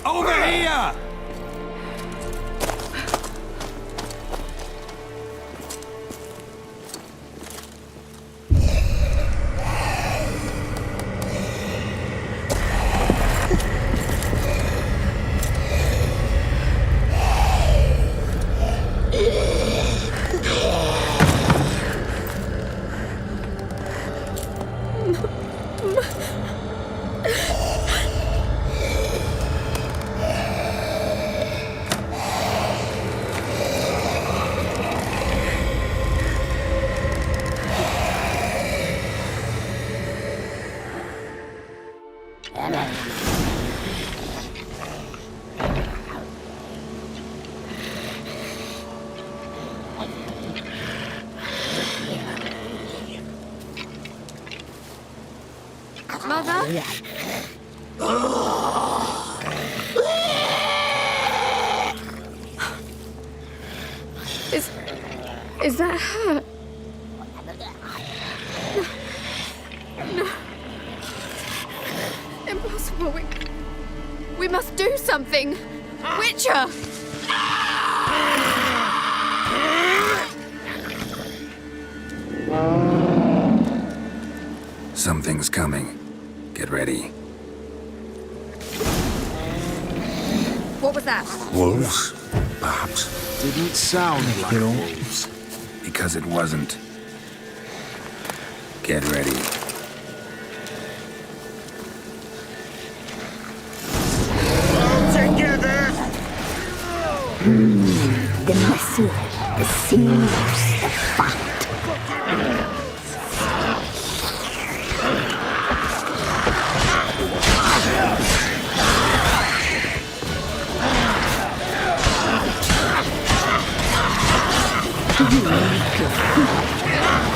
Over here! Mother? Is that her? Well, we must do something! Witcher! Something's coming. Get ready. What was that? Wolves? Perhaps. Didn't sound like wolves. Because it wasn't. Get ready. Together! The muscle, the sinews, the fat.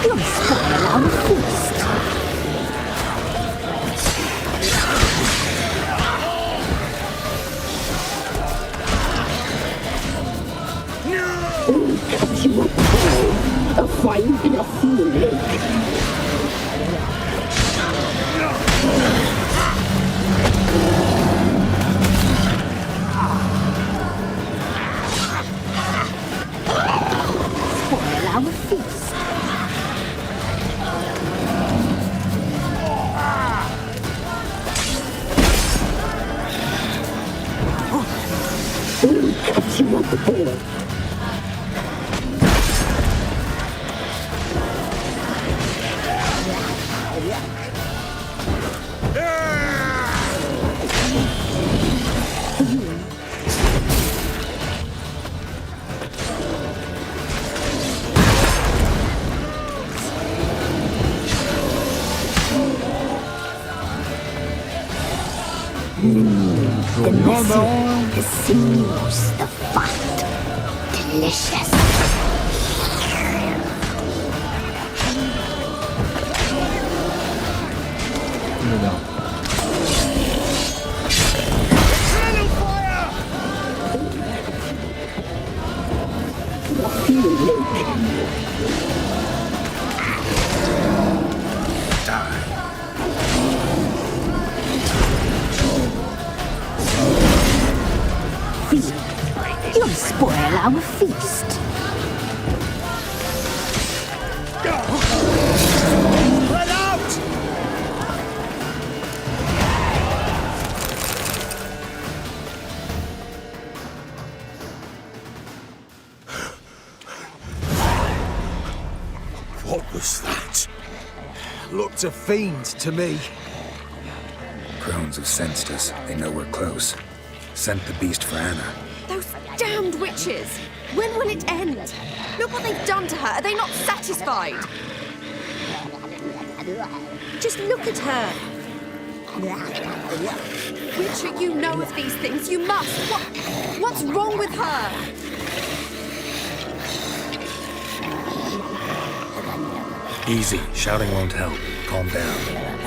You'll spoil our feast. Cut you up cold. A fine bit of food, Spoil our feast. Cut you up cold. The muscle, the sinews, the fat. Delicious. You'll spoil our feast. Let out! What was that? Looked a fiend to me. Crones have sensed us. They know we're close. Sent the beast for Anna. Those damned witches! When will it end? Look what they've done to her. Are they not satisfied? Just look at her. Witcher, you know of these things. You must. What's wrong with her? Easy. Shouting won't help. Calm down.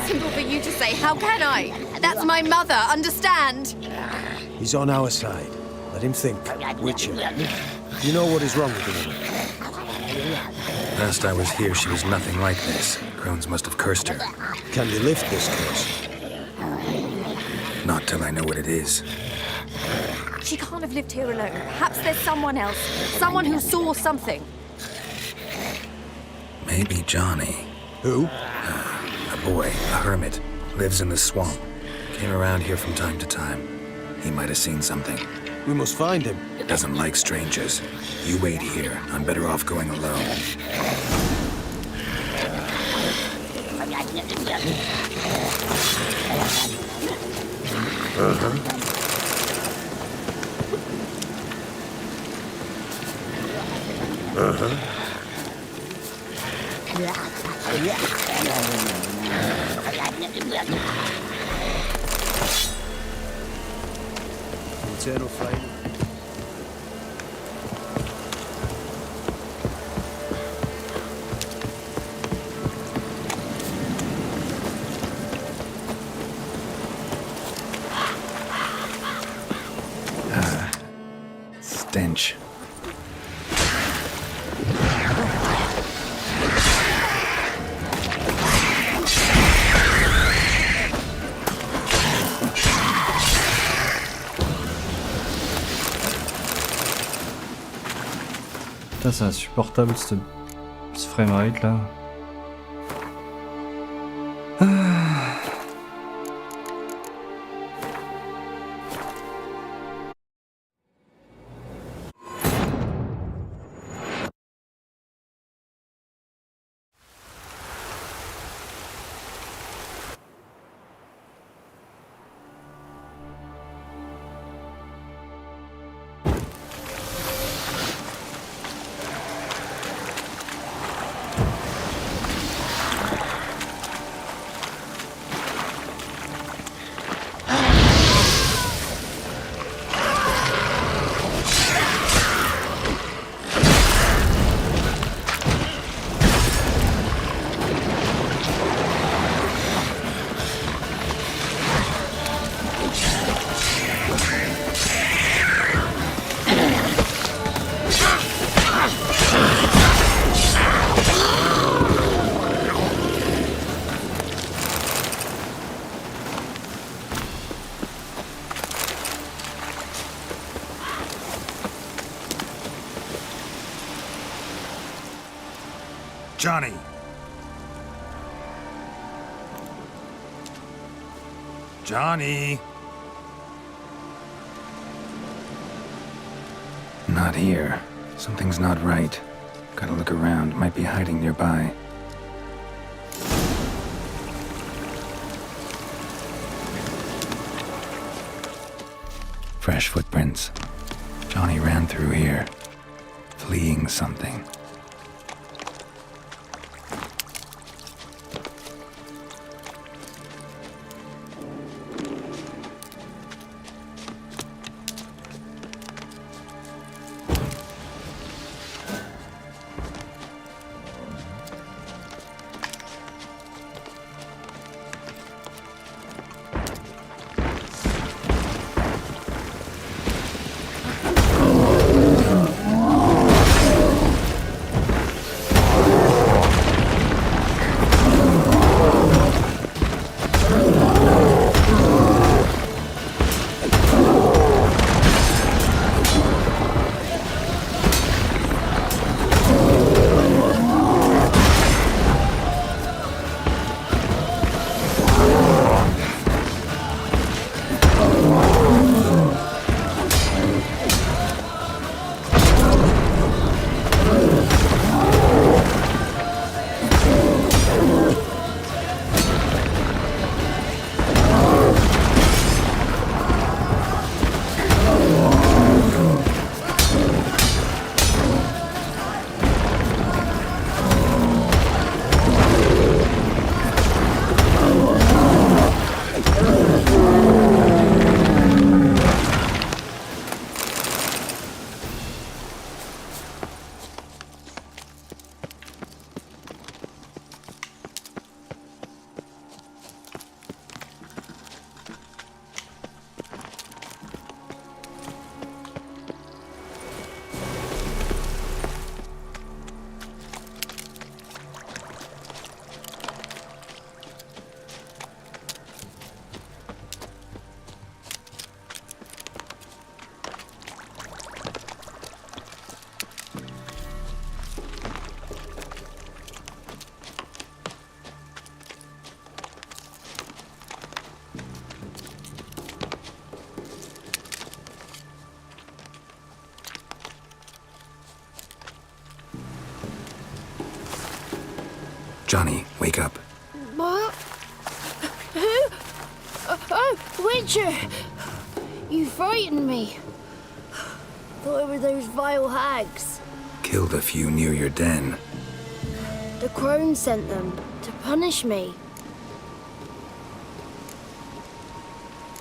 Simple for you to say. How can I? That's my mother. Understand? He's on our side. Let him think. Witcher. You know what is wrong with the woman? Last I was here, she was nothing like this. Crones must have cursed her. Can you lift this curse? Not till I know what it is. She can't have lived here alone. Perhaps there's someone else. Someone who saw something. Maybe Johnny. Who? A boy, a hermit. Lives in the swamp. Came around here from time to time. He might have seen something. We must find him. Doesn't like strangers. You wait here. I'm better off going alone. Internal flame. Stench. putain, c'est insupportable ce framerate là. Johnny! Johnny! Not here. Something's not right. Gotta look around. Might be hiding nearby. Fresh footprints. Johnny ran through here, fleeing something. Johnny, wake up. What? Who? Oh, Witcher! You frightened me. Thought it were those vile hags. Killed a few near your den. The crone sent them to punish me.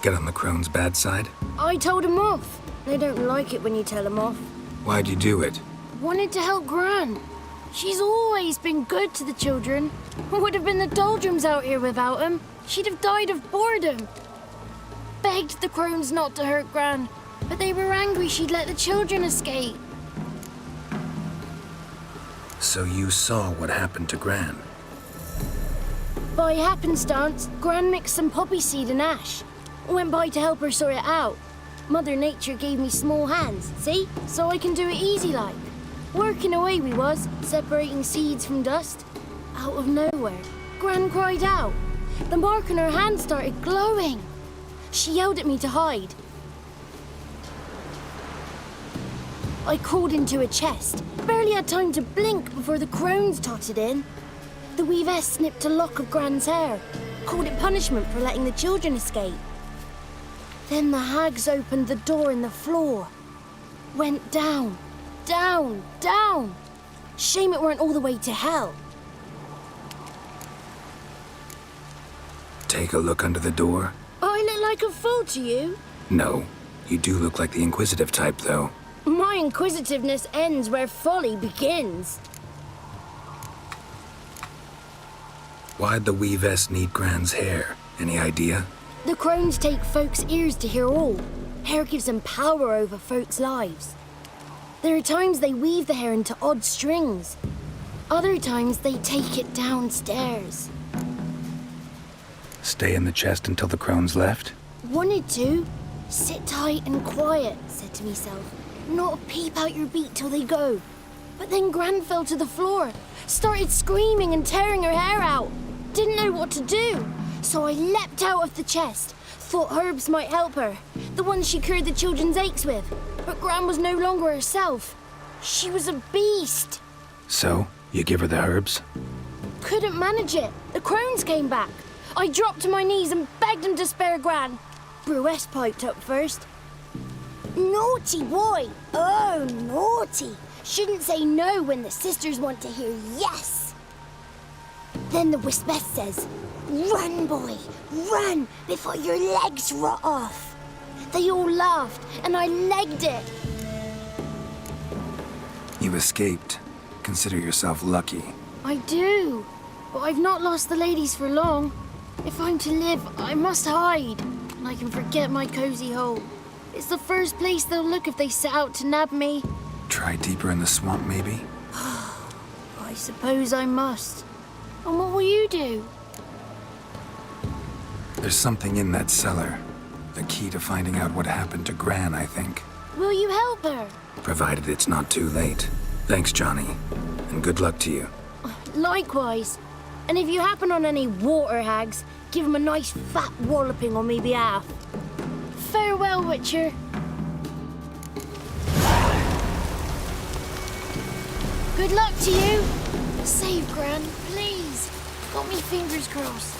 Get on the crone's bad side? I told them off. They don't like it when you tell them off. Why'd you do it? Wanted to help Gran. She's always been good to the children. Would have been the doldrums out here without him. She'd have died of boredom. Begged the crones not to hurt Gran, but they were angry she'd let the children escape. So you saw what happened to Gran? By happenstance, Gran mixed some poppy seed and ash. Went by to help her sort it out. Mother Nature gave me small hands, see? So I can do it easy like. Working away we was, separating seeds from dust. Out of nowhere, Gran cried out. The mark on her hand started glowing. She yelled at me to hide. I crawled into a chest. Barely had time to blink before the crones totted in. The weavess snipped a lock of Gran's hair, called it punishment for letting the children escape. Then the hags opened the door in the floor. Went down, down, down. Shame it weren't all the way to hell. Take a look under the door. I look like a fool to you? No, you do look like the inquisitive type, though. My inquisitiveness ends where folly begins. Why'd the weavess need Gran's hair? Any idea? The crones take folks' ears to hear all. Hair gives them power over folks' lives. There are times they weave the hair into odd strings. Other times they take it downstairs. Stay in the chest until the crones left? Wanted to. Sit tight and quiet, said to myself. Not a peep out your beat till they go. But then Gran fell to the floor, started screaming and tearing her hair out. Didn't know what to do, so I leapt out of the chest. Thought herbs might help her, the ones she cured the children's aches with. But Gran was no longer herself. She was a beast. So, you give her the herbs? Couldn't manage it. The crones came back. I dropped to my knees and begged them to spare Gran. Bruess piped up first. Naughty boy! Oh, naughty! Shouldn't say no when the sisters want to hear yes. Then the Wispess says, "Run, boy, run before your legs rot off." They all laughed, and I legged it. You escaped. Consider yourself lucky. I do, but I've not lost the ladies for long. If I'm to live, I must hide, and I can forget my cozy hole. It's the first place they'll look if they set out to nab me. Try deeper in the swamp, maybe? I suppose I must. And what will you do? There's something in that cellar. The key to finding out what happened to Gran, I think. Will you help her? Provided it's not too late. Thanks, Johnny. And good luck to you. Likewise. And if you happen on any water hags, give them a nice fat walloping on me behalf. Farewell, Witcher. Good luck to you. Save Gran, please. Got me fingers crossed.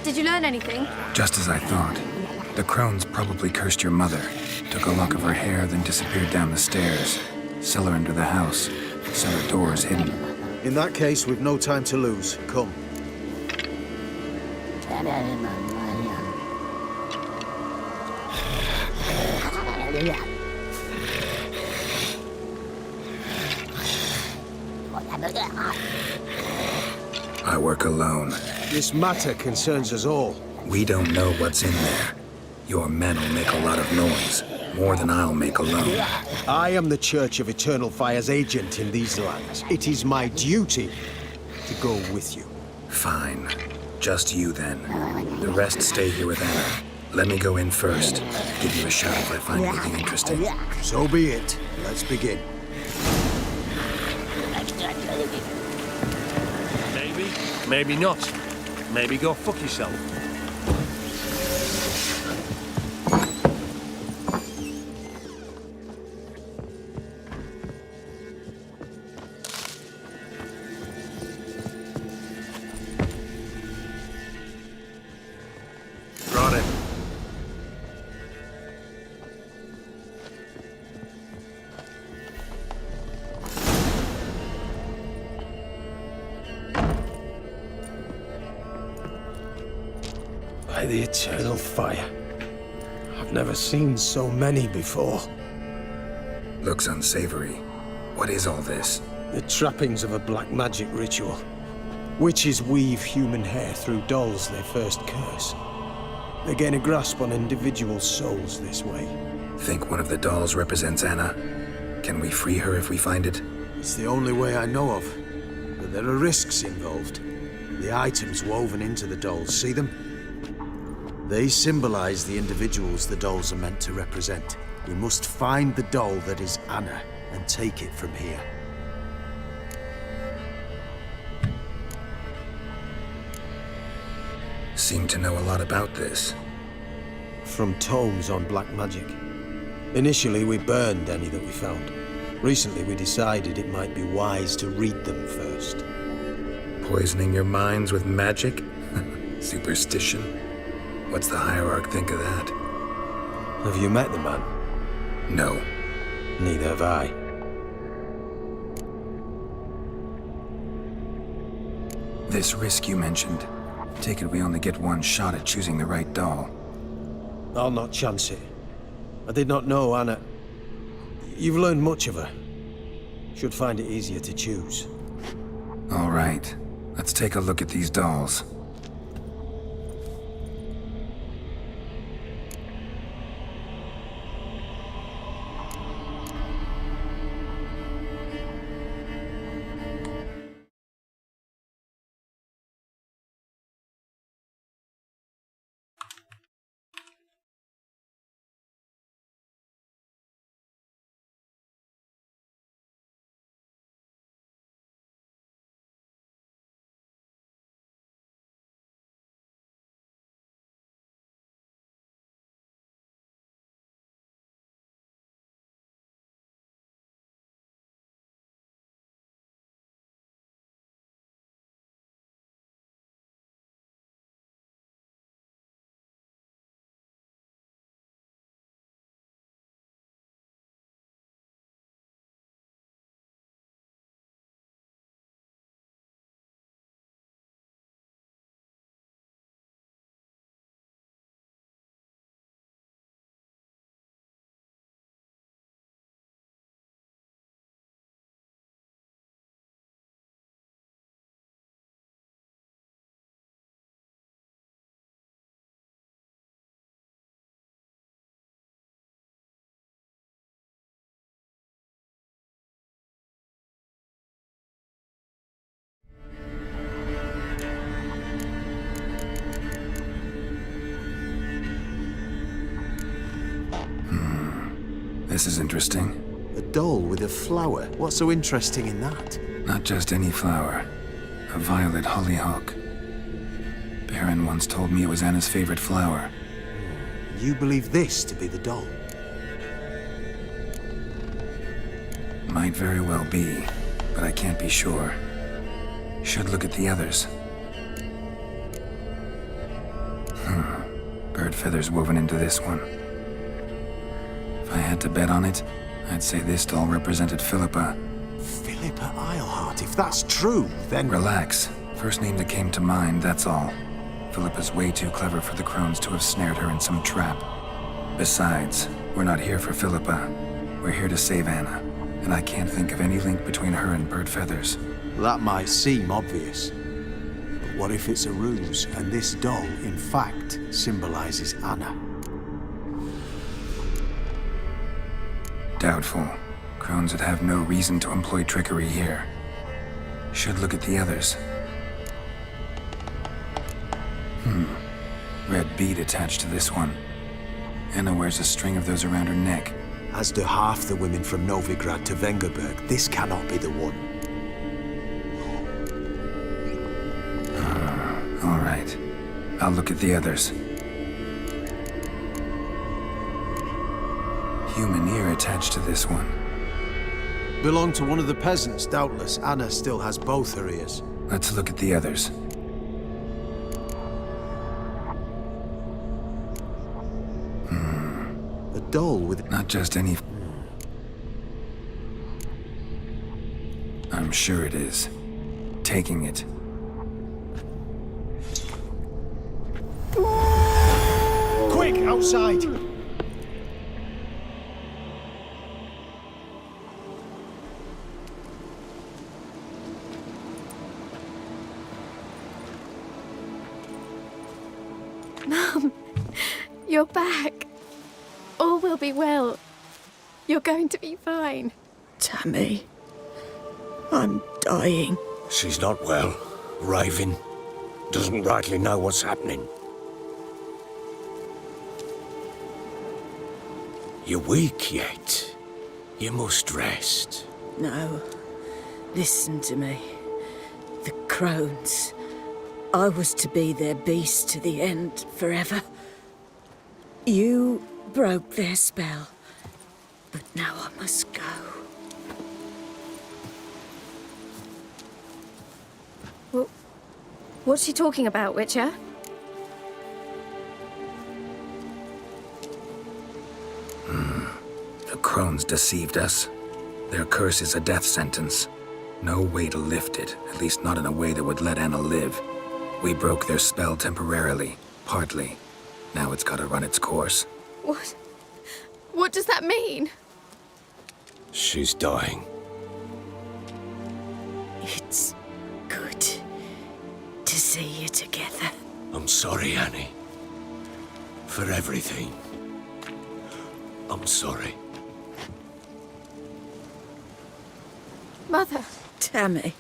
Did you learn anything? Just as I thought. The crones probably cursed your mother, took a lock of her hair, then disappeared down the stairs. Cellar under the house. Cellar doors hidden. In that case, we've no time to lose. Come. I work alone. This matter concerns us all. We don't know what's in there. Your men'll make a lot of noise. More than I'll make alone. I am the Church of Eternal Fire's agent in these lands. It is my duty to go with you. Fine. Just you then. The rest stay here with Anna. Let me go in first. Give you a shout if I find anything interesting. So be it. Let's begin. Maybe, maybe not. Maybe go fuck yourself. By the eternal fire. Never seen so many before. Looks unsavory. What is all this? The trappings of a black magic ritual. Witches weave human hair through dolls they first curse. They gain a grasp on individual souls this way. Think one of the dolls represents Anna? Can we free her if we find it? It's the only way I know of. But there are risks involved. The items woven into the dolls, see them? They symbolize the individuals the dolls are meant to represent. We must find the doll that is Anna and take it from here. Seem to know a lot about this. From tomes on black magic. Initially, we burned any that we found. Recently, we decided it might be wise to read them first. Poisoning your minds with magic? Superstition? What's the hierarch think of that? Have you met the man? No. Neither have I. This risk you mentioned. Take it we only get one shot at choosing the right doll. I'll not chance it. I did not know Anna. You've learned much of her. Should find it easier to choose. All right. Let's take a look at these dolls. This is interesting. A doll with a flower. What's so interesting in that? Not just any flower. A violet hollyhock. Baron once told me it was Anna's favorite flower. You believe this to be the doll? Might very well be, but I can't be sure. Should look at the others. Bird feathers woven into this one. If I had to bet on it, I'd say this doll represented Philippa. Philippa Eilhart, if that's true, then... Relax. First name that came to mind, that's all. Philippa's way too clever for the crones to have snared her in some trap. Besides, we're not here for Philippa. We're here to save Anna, and I can't think of any link between her and bird feathers. That might seem obvious. But what if it's a ruse, and this doll, in fact, symbolizes Anna? Doubtful. Crones would have no reason to employ trickery here. Should look at the others. Red bead attached to this one. Anna wears a string of those around her neck. As do half the women from Novigrad to Vengerberg. This cannot be the one. All right. I'll look at the others. Human ear attached to this one. Belonged to one of the peasants, doubtless. Anna still has both her ears. Let's look at the others. A doll with... Not just any... I'm sure it is. Taking it. Quick, outside! You're back. All will be well. You're going to be fine. Tammy, I'm dying. She's not well. Raving. Doesn't rightly know what's happening. You're weak yet. You must rest. No. Listen to me. The crones. I was to be their beast to the end, forever. You broke their spell. But now I must go. Well, what's she talking about, Witcher? The crones deceived us. Their curse is a death sentence. No way to lift it, at least not in a way that would let Anna live. We broke their spell temporarily, partly. Now it's gotta run its course. What? What does that mean? She's dying. It's good to see you together. I'm sorry, Annie. For everything. I'm sorry. Mother. Tammy,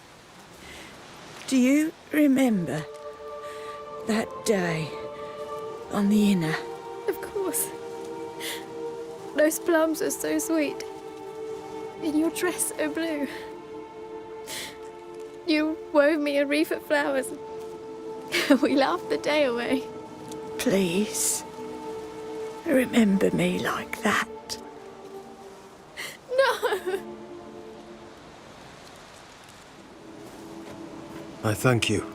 do you remember that day on the Inner? Of course. Those plums are so sweet. And your dress so blue. You wove me a wreath of flowers. We laughed the day away. Please, remember me like that. No! I thank you.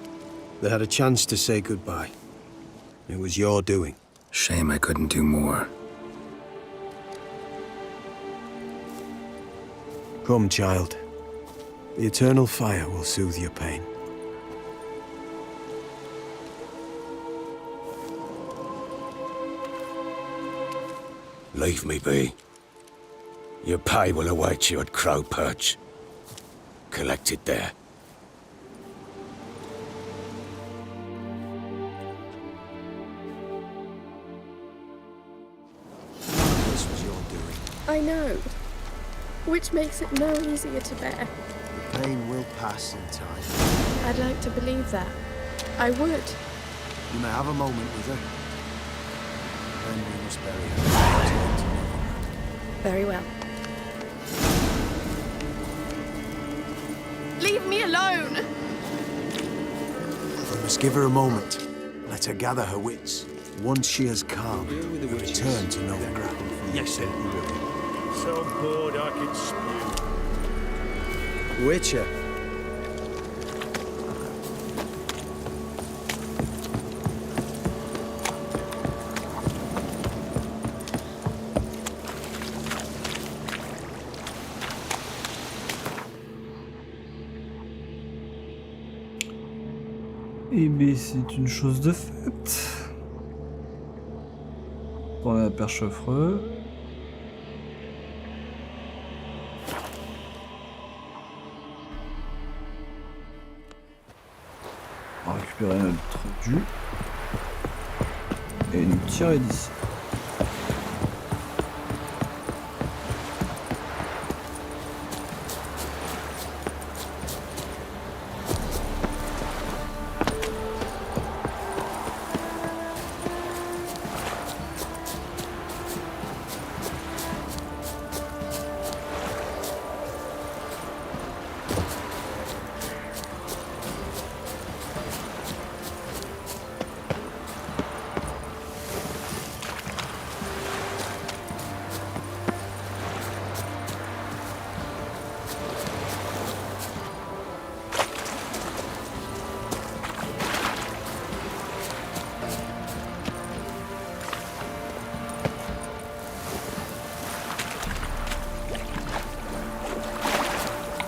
They had a chance to say goodbye. It was your doing. Shame I couldn't do more. Come, child. The eternal fire will soothe your pain. Leave me be. Your pay will await you at Crow Perch. Collect it there. This was your doing. I know. Which makes it no easier to bear. The pain will pass in time. I'd like to believe that. I would. You may have a moment with her. Then we must bury her. Very well. Leave me alone! We must give her a moment. Let her gather her wits. Once she has calmed, we return to know the ground. Yes, sir. So bored I could spew. Witcher. Eh bien, c'est une chose de faite. On a la perche affreux. On va récupérer notre dû. Et nous tirer d'ici.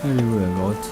Elle est où la grotte?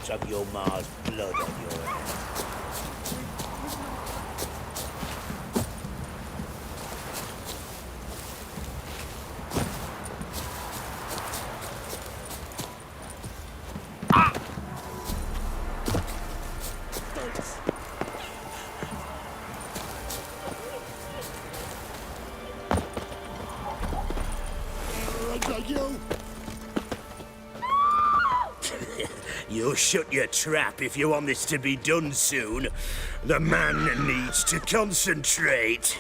get of your ma's blood on your hands. You'll shut your trap if you want this to be done soon. The man needs to concentrate.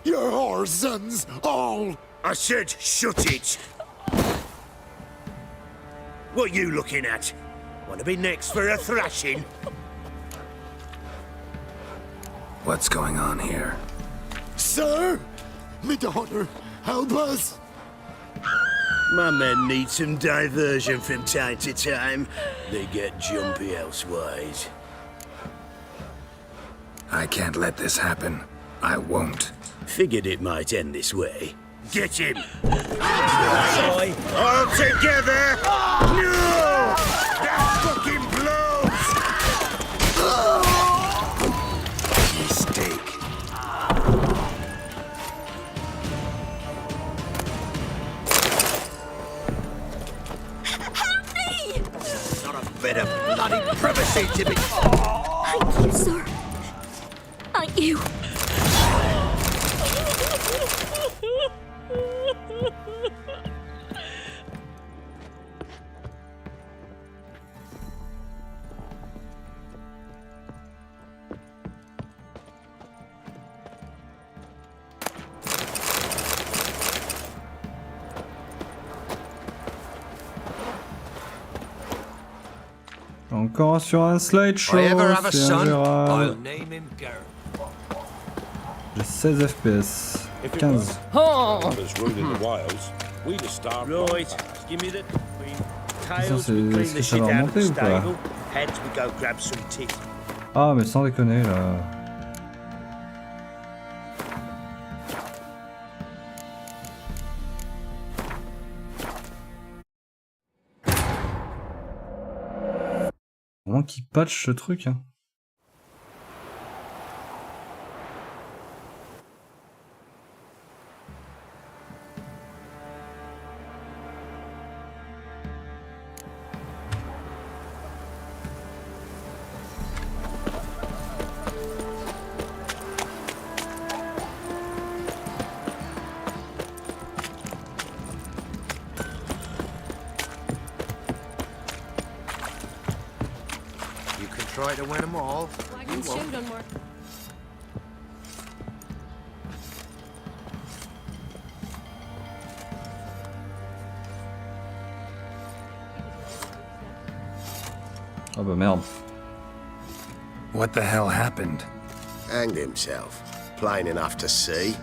Your whore sons, all! I said shut it! What you looking at? Want to be next for a thrashing? What's going on here? Sir! Me daughter, help us! My men need some diversion from time to time. They get jumpy elsewise. I can't let this happen. I won't. Figured it might end this way. Get him! All together! No! That fucking blows! Mistake. Not a bit of bloody privacy to be... Thank you, sir. Thank you. Encore sur un slideshow, If I ever have a c'est son, ingérable. I'll name him Garrett. J'ai 16 FPS. 15. Numbers ruling the wilds, we'd have starved. Right, give me the queen. Tails, c'est- we clean est-ce the que ça shit va out of remonter the ou pas? stable. Heads, we go grab some tit. Ah, mais sans déconner là. Vraiment qu'il patch ce truc, hein. You can try to win them all. You won't. Ah bah merde. What the hell happened? Hanged himself. Plain enough to see.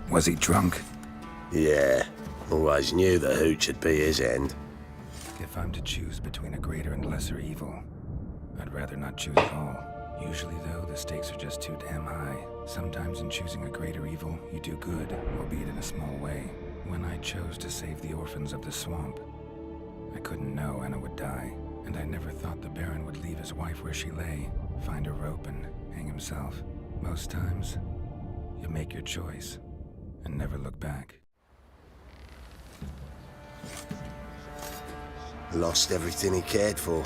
Was he drunk? Yeah. Always knew the hooch would be his end. If I'm to choose between a greater and lesser evil, I'd rather not choose at all. Usually, though, the stakes are just too damn high. Sometimes in choosing a greater evil, you do good, albeit in a small way. When I chose to save the orphans of the swamp, I couldn't know Anna would die, and I never thought the Baron would leave his wife where she lay, find a rope and hang himself. Most times, you make your choice and never look back. Lost everything he cared for.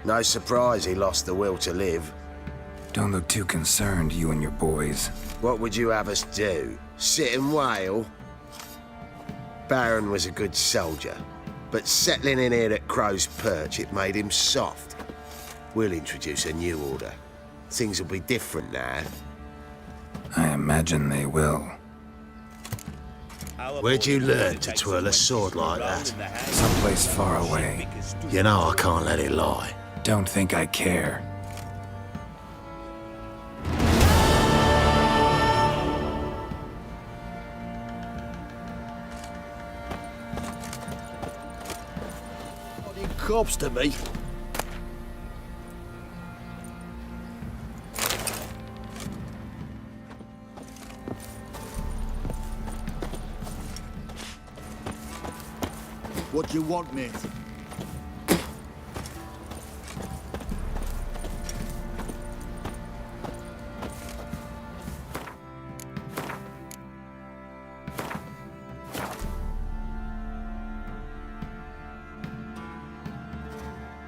No surprise he lost the will to live. Don't look too concerned, you and your boys. What would you have us do? Sit and wail? Baron was a good soldier, but settling in here at Crow's Perch, it made him soft. We'll introduce a new order. Things will be different now. I imagine they will. Where'd you learn to twirl a sword like that? Someplace far away. You know I can't let it lie. Don't think I care. Cops to me. What you want, mate?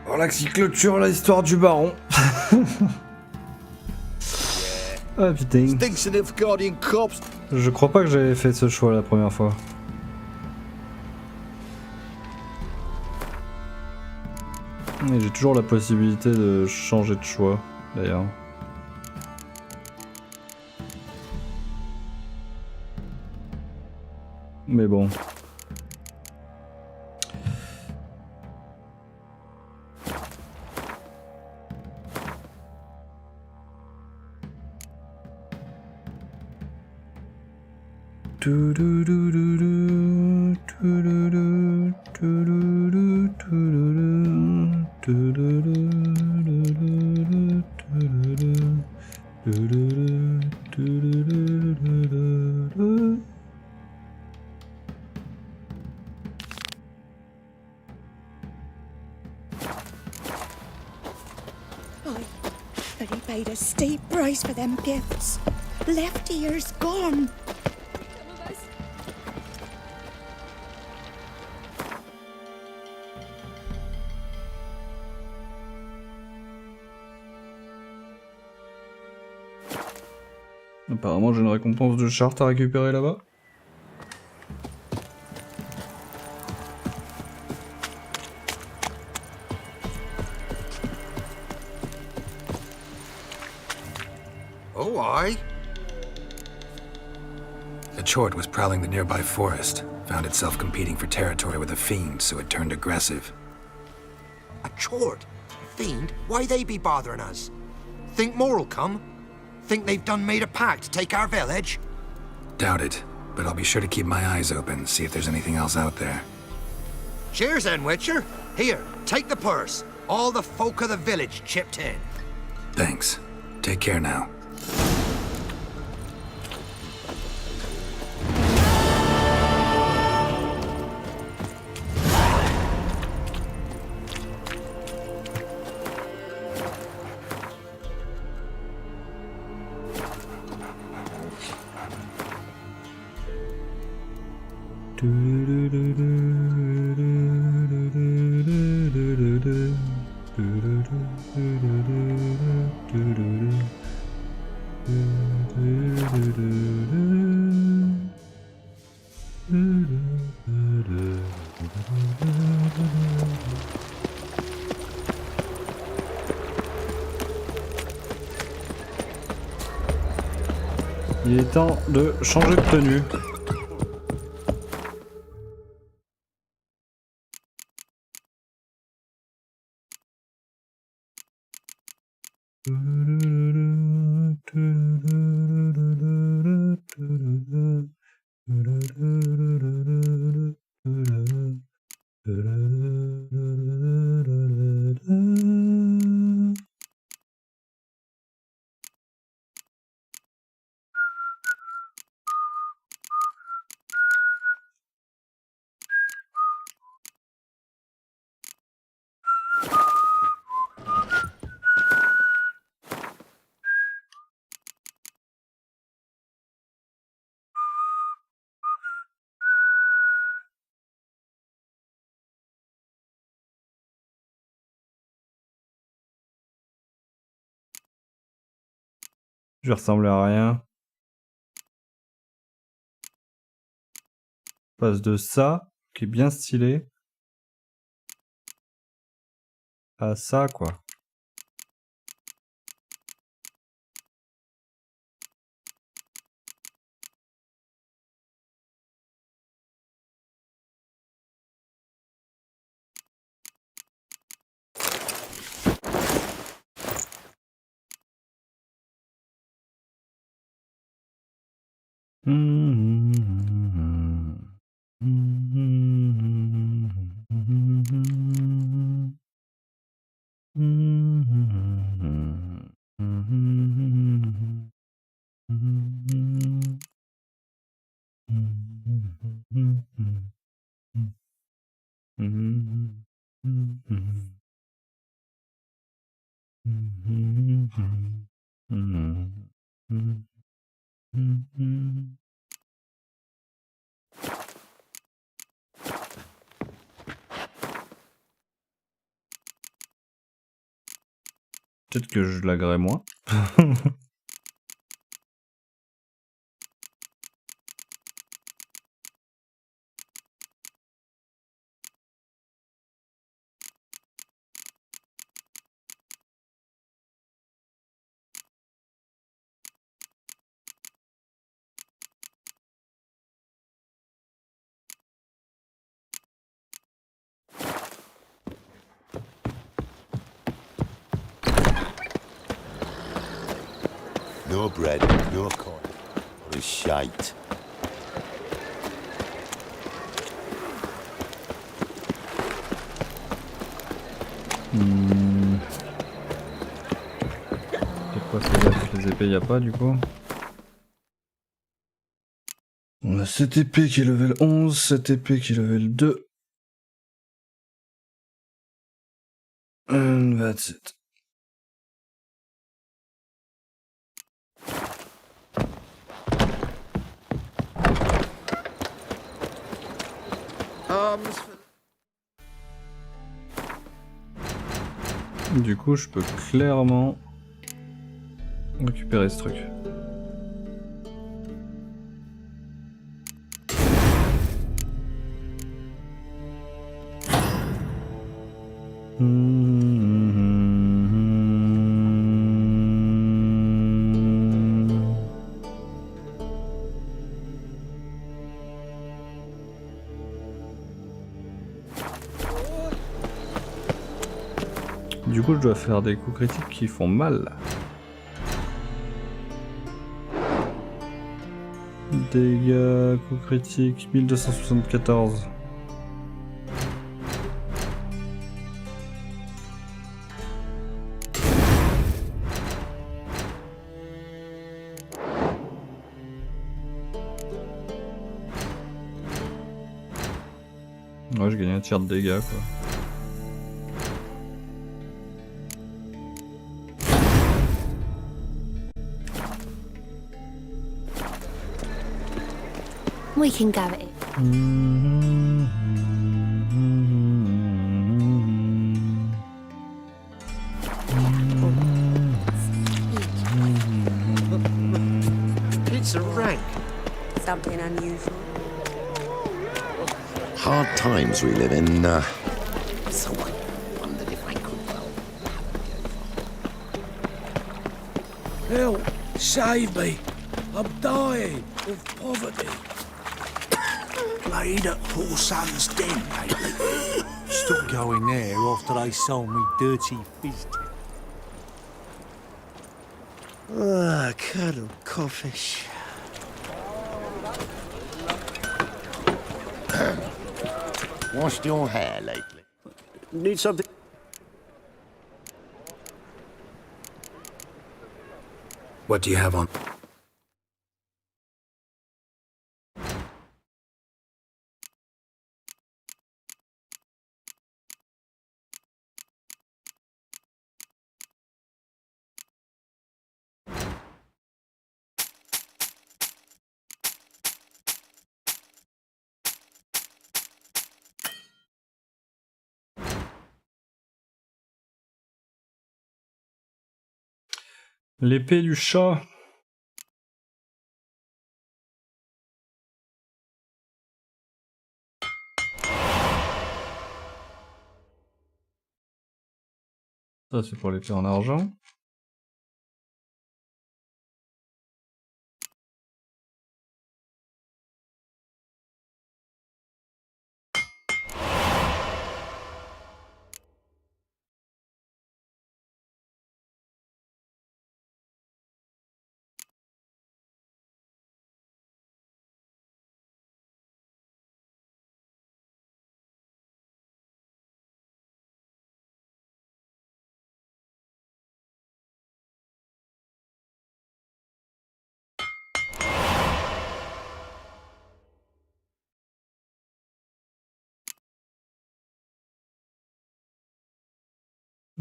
Voilà qui clôture l'histoire du baron. Ah putain. Je crois pas que j'avais fait ce choix la première fois. Et j'ai toujours la possibilité de changer de choix, d'ailleurs. Mais bon. But he paid a steep price for them gifts. Left ear's gone. Apparemment j'ai une récompense de charte à récupérer là-bas. Oh, aye. A chort was prowling the nearby forest. Found itself competing for territory with a fiend, so it turned aggressive. A chort? Fiend? Why they be bothering us? Think more'll come? Think they've done made a pact to take our village? Doubt it, but I'll be sure to keep my eyes open, see if there's anything else out there. Cheers then, Witcher. Here, take the purse. All the folk of the village chipped in. Thanks. Take care now. Il est temps de changer de tenue. Je vais ressembler à rien. Je passe de ça, qui est bien stylé, à ça, quoi. Peut-être que je laguerai moins. No bread, no coin, or a shite. C'est quoi ces les épées? Y'a pas du coup. On a cette épée qui est level 11, cette épée qui est level 2. And that's it. Du coup, je peux clairement récupérer ce truc. Du coup, je dois faire des coups critiques qui font mal. Dégâts, coups critiques, 1274. Ouais, je gagne un tiers de dégâts, quoi. We can go at it. It's a rank. Something unusual. Hard times we live in, So I wondered if I could, Help! Save me! I'm dying of poverty. Played at poor son's den lately. Stopped going there after they sold me dirty fish. Ah, cuddle codfish. Washed your hair lately? Need something. What do you have on? L'épée du chat. Ça, c'est pour l'épée en argent.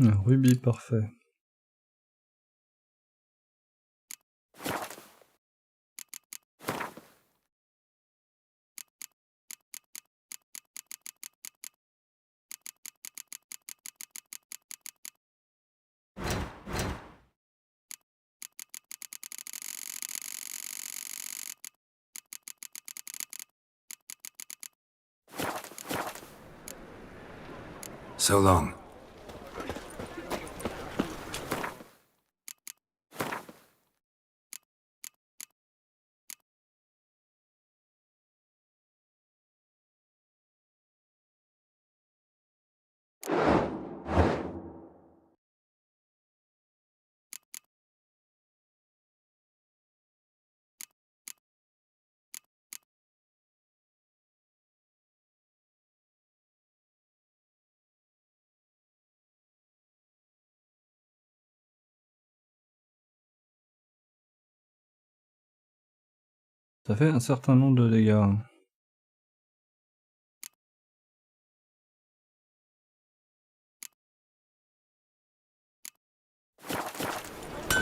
Un rubis parfait. So long. Ça fait un certain nombre de dégâts.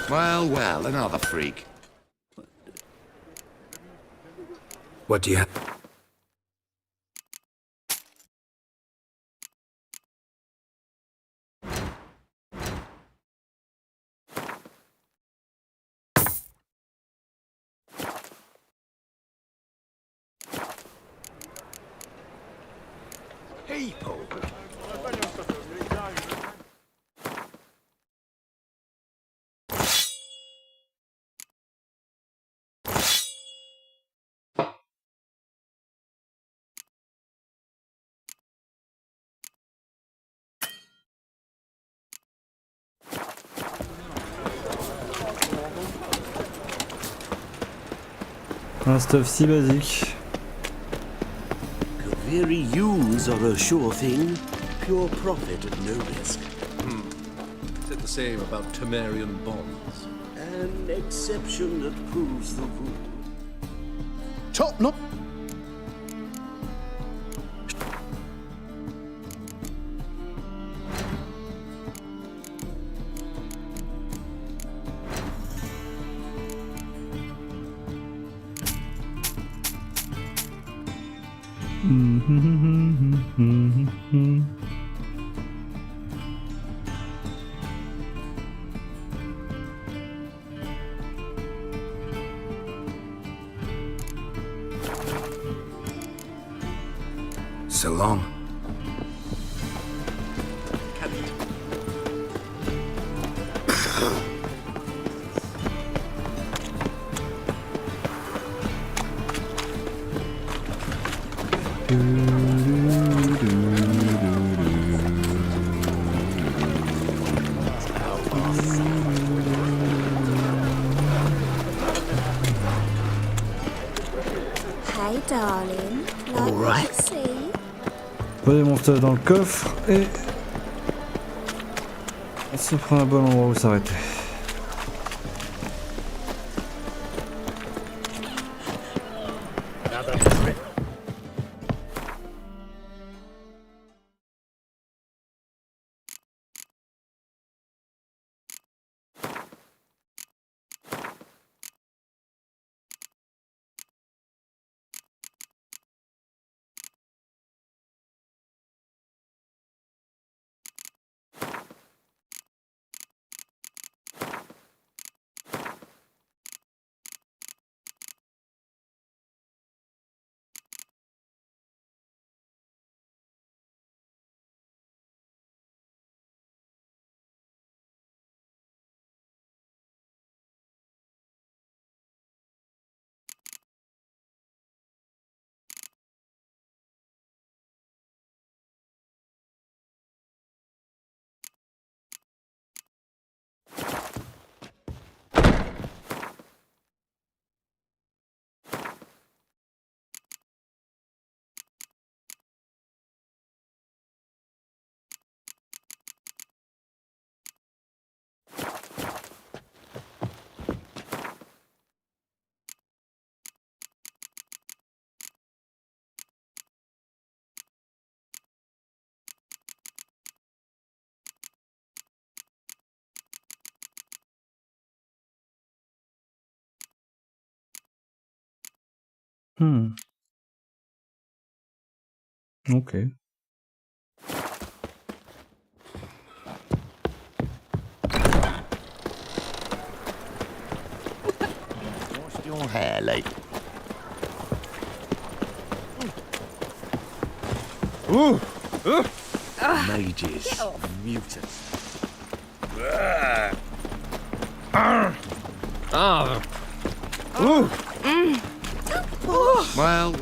Well, well, another freak. What do you have? People. Un stuff si basique. Very ewes are a sure thing. Pure profit at no risk. Said the same about Temerian bonds. An exception that proves the rule. Top not. So long. Hey, darling. Like Alright. what you see? Pas des monstres dans le coffre et on se prend un bon endroit où s'arrêter. Ok. What's your hair like? Ooh! Mages, mutants. Well,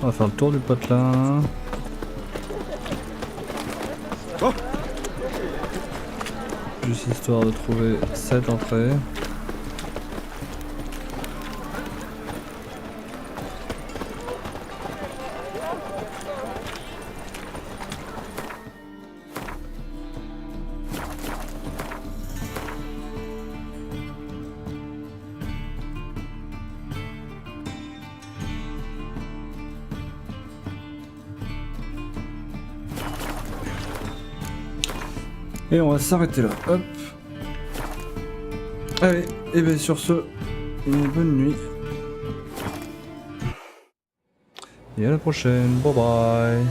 On va faire le tour du patelin. Juste histoire de trouver cette entrée. Et on va s'arrêter là, hop. Allez, et bien sur ce, une bonne nuit. Et à la prochaine, bye bye.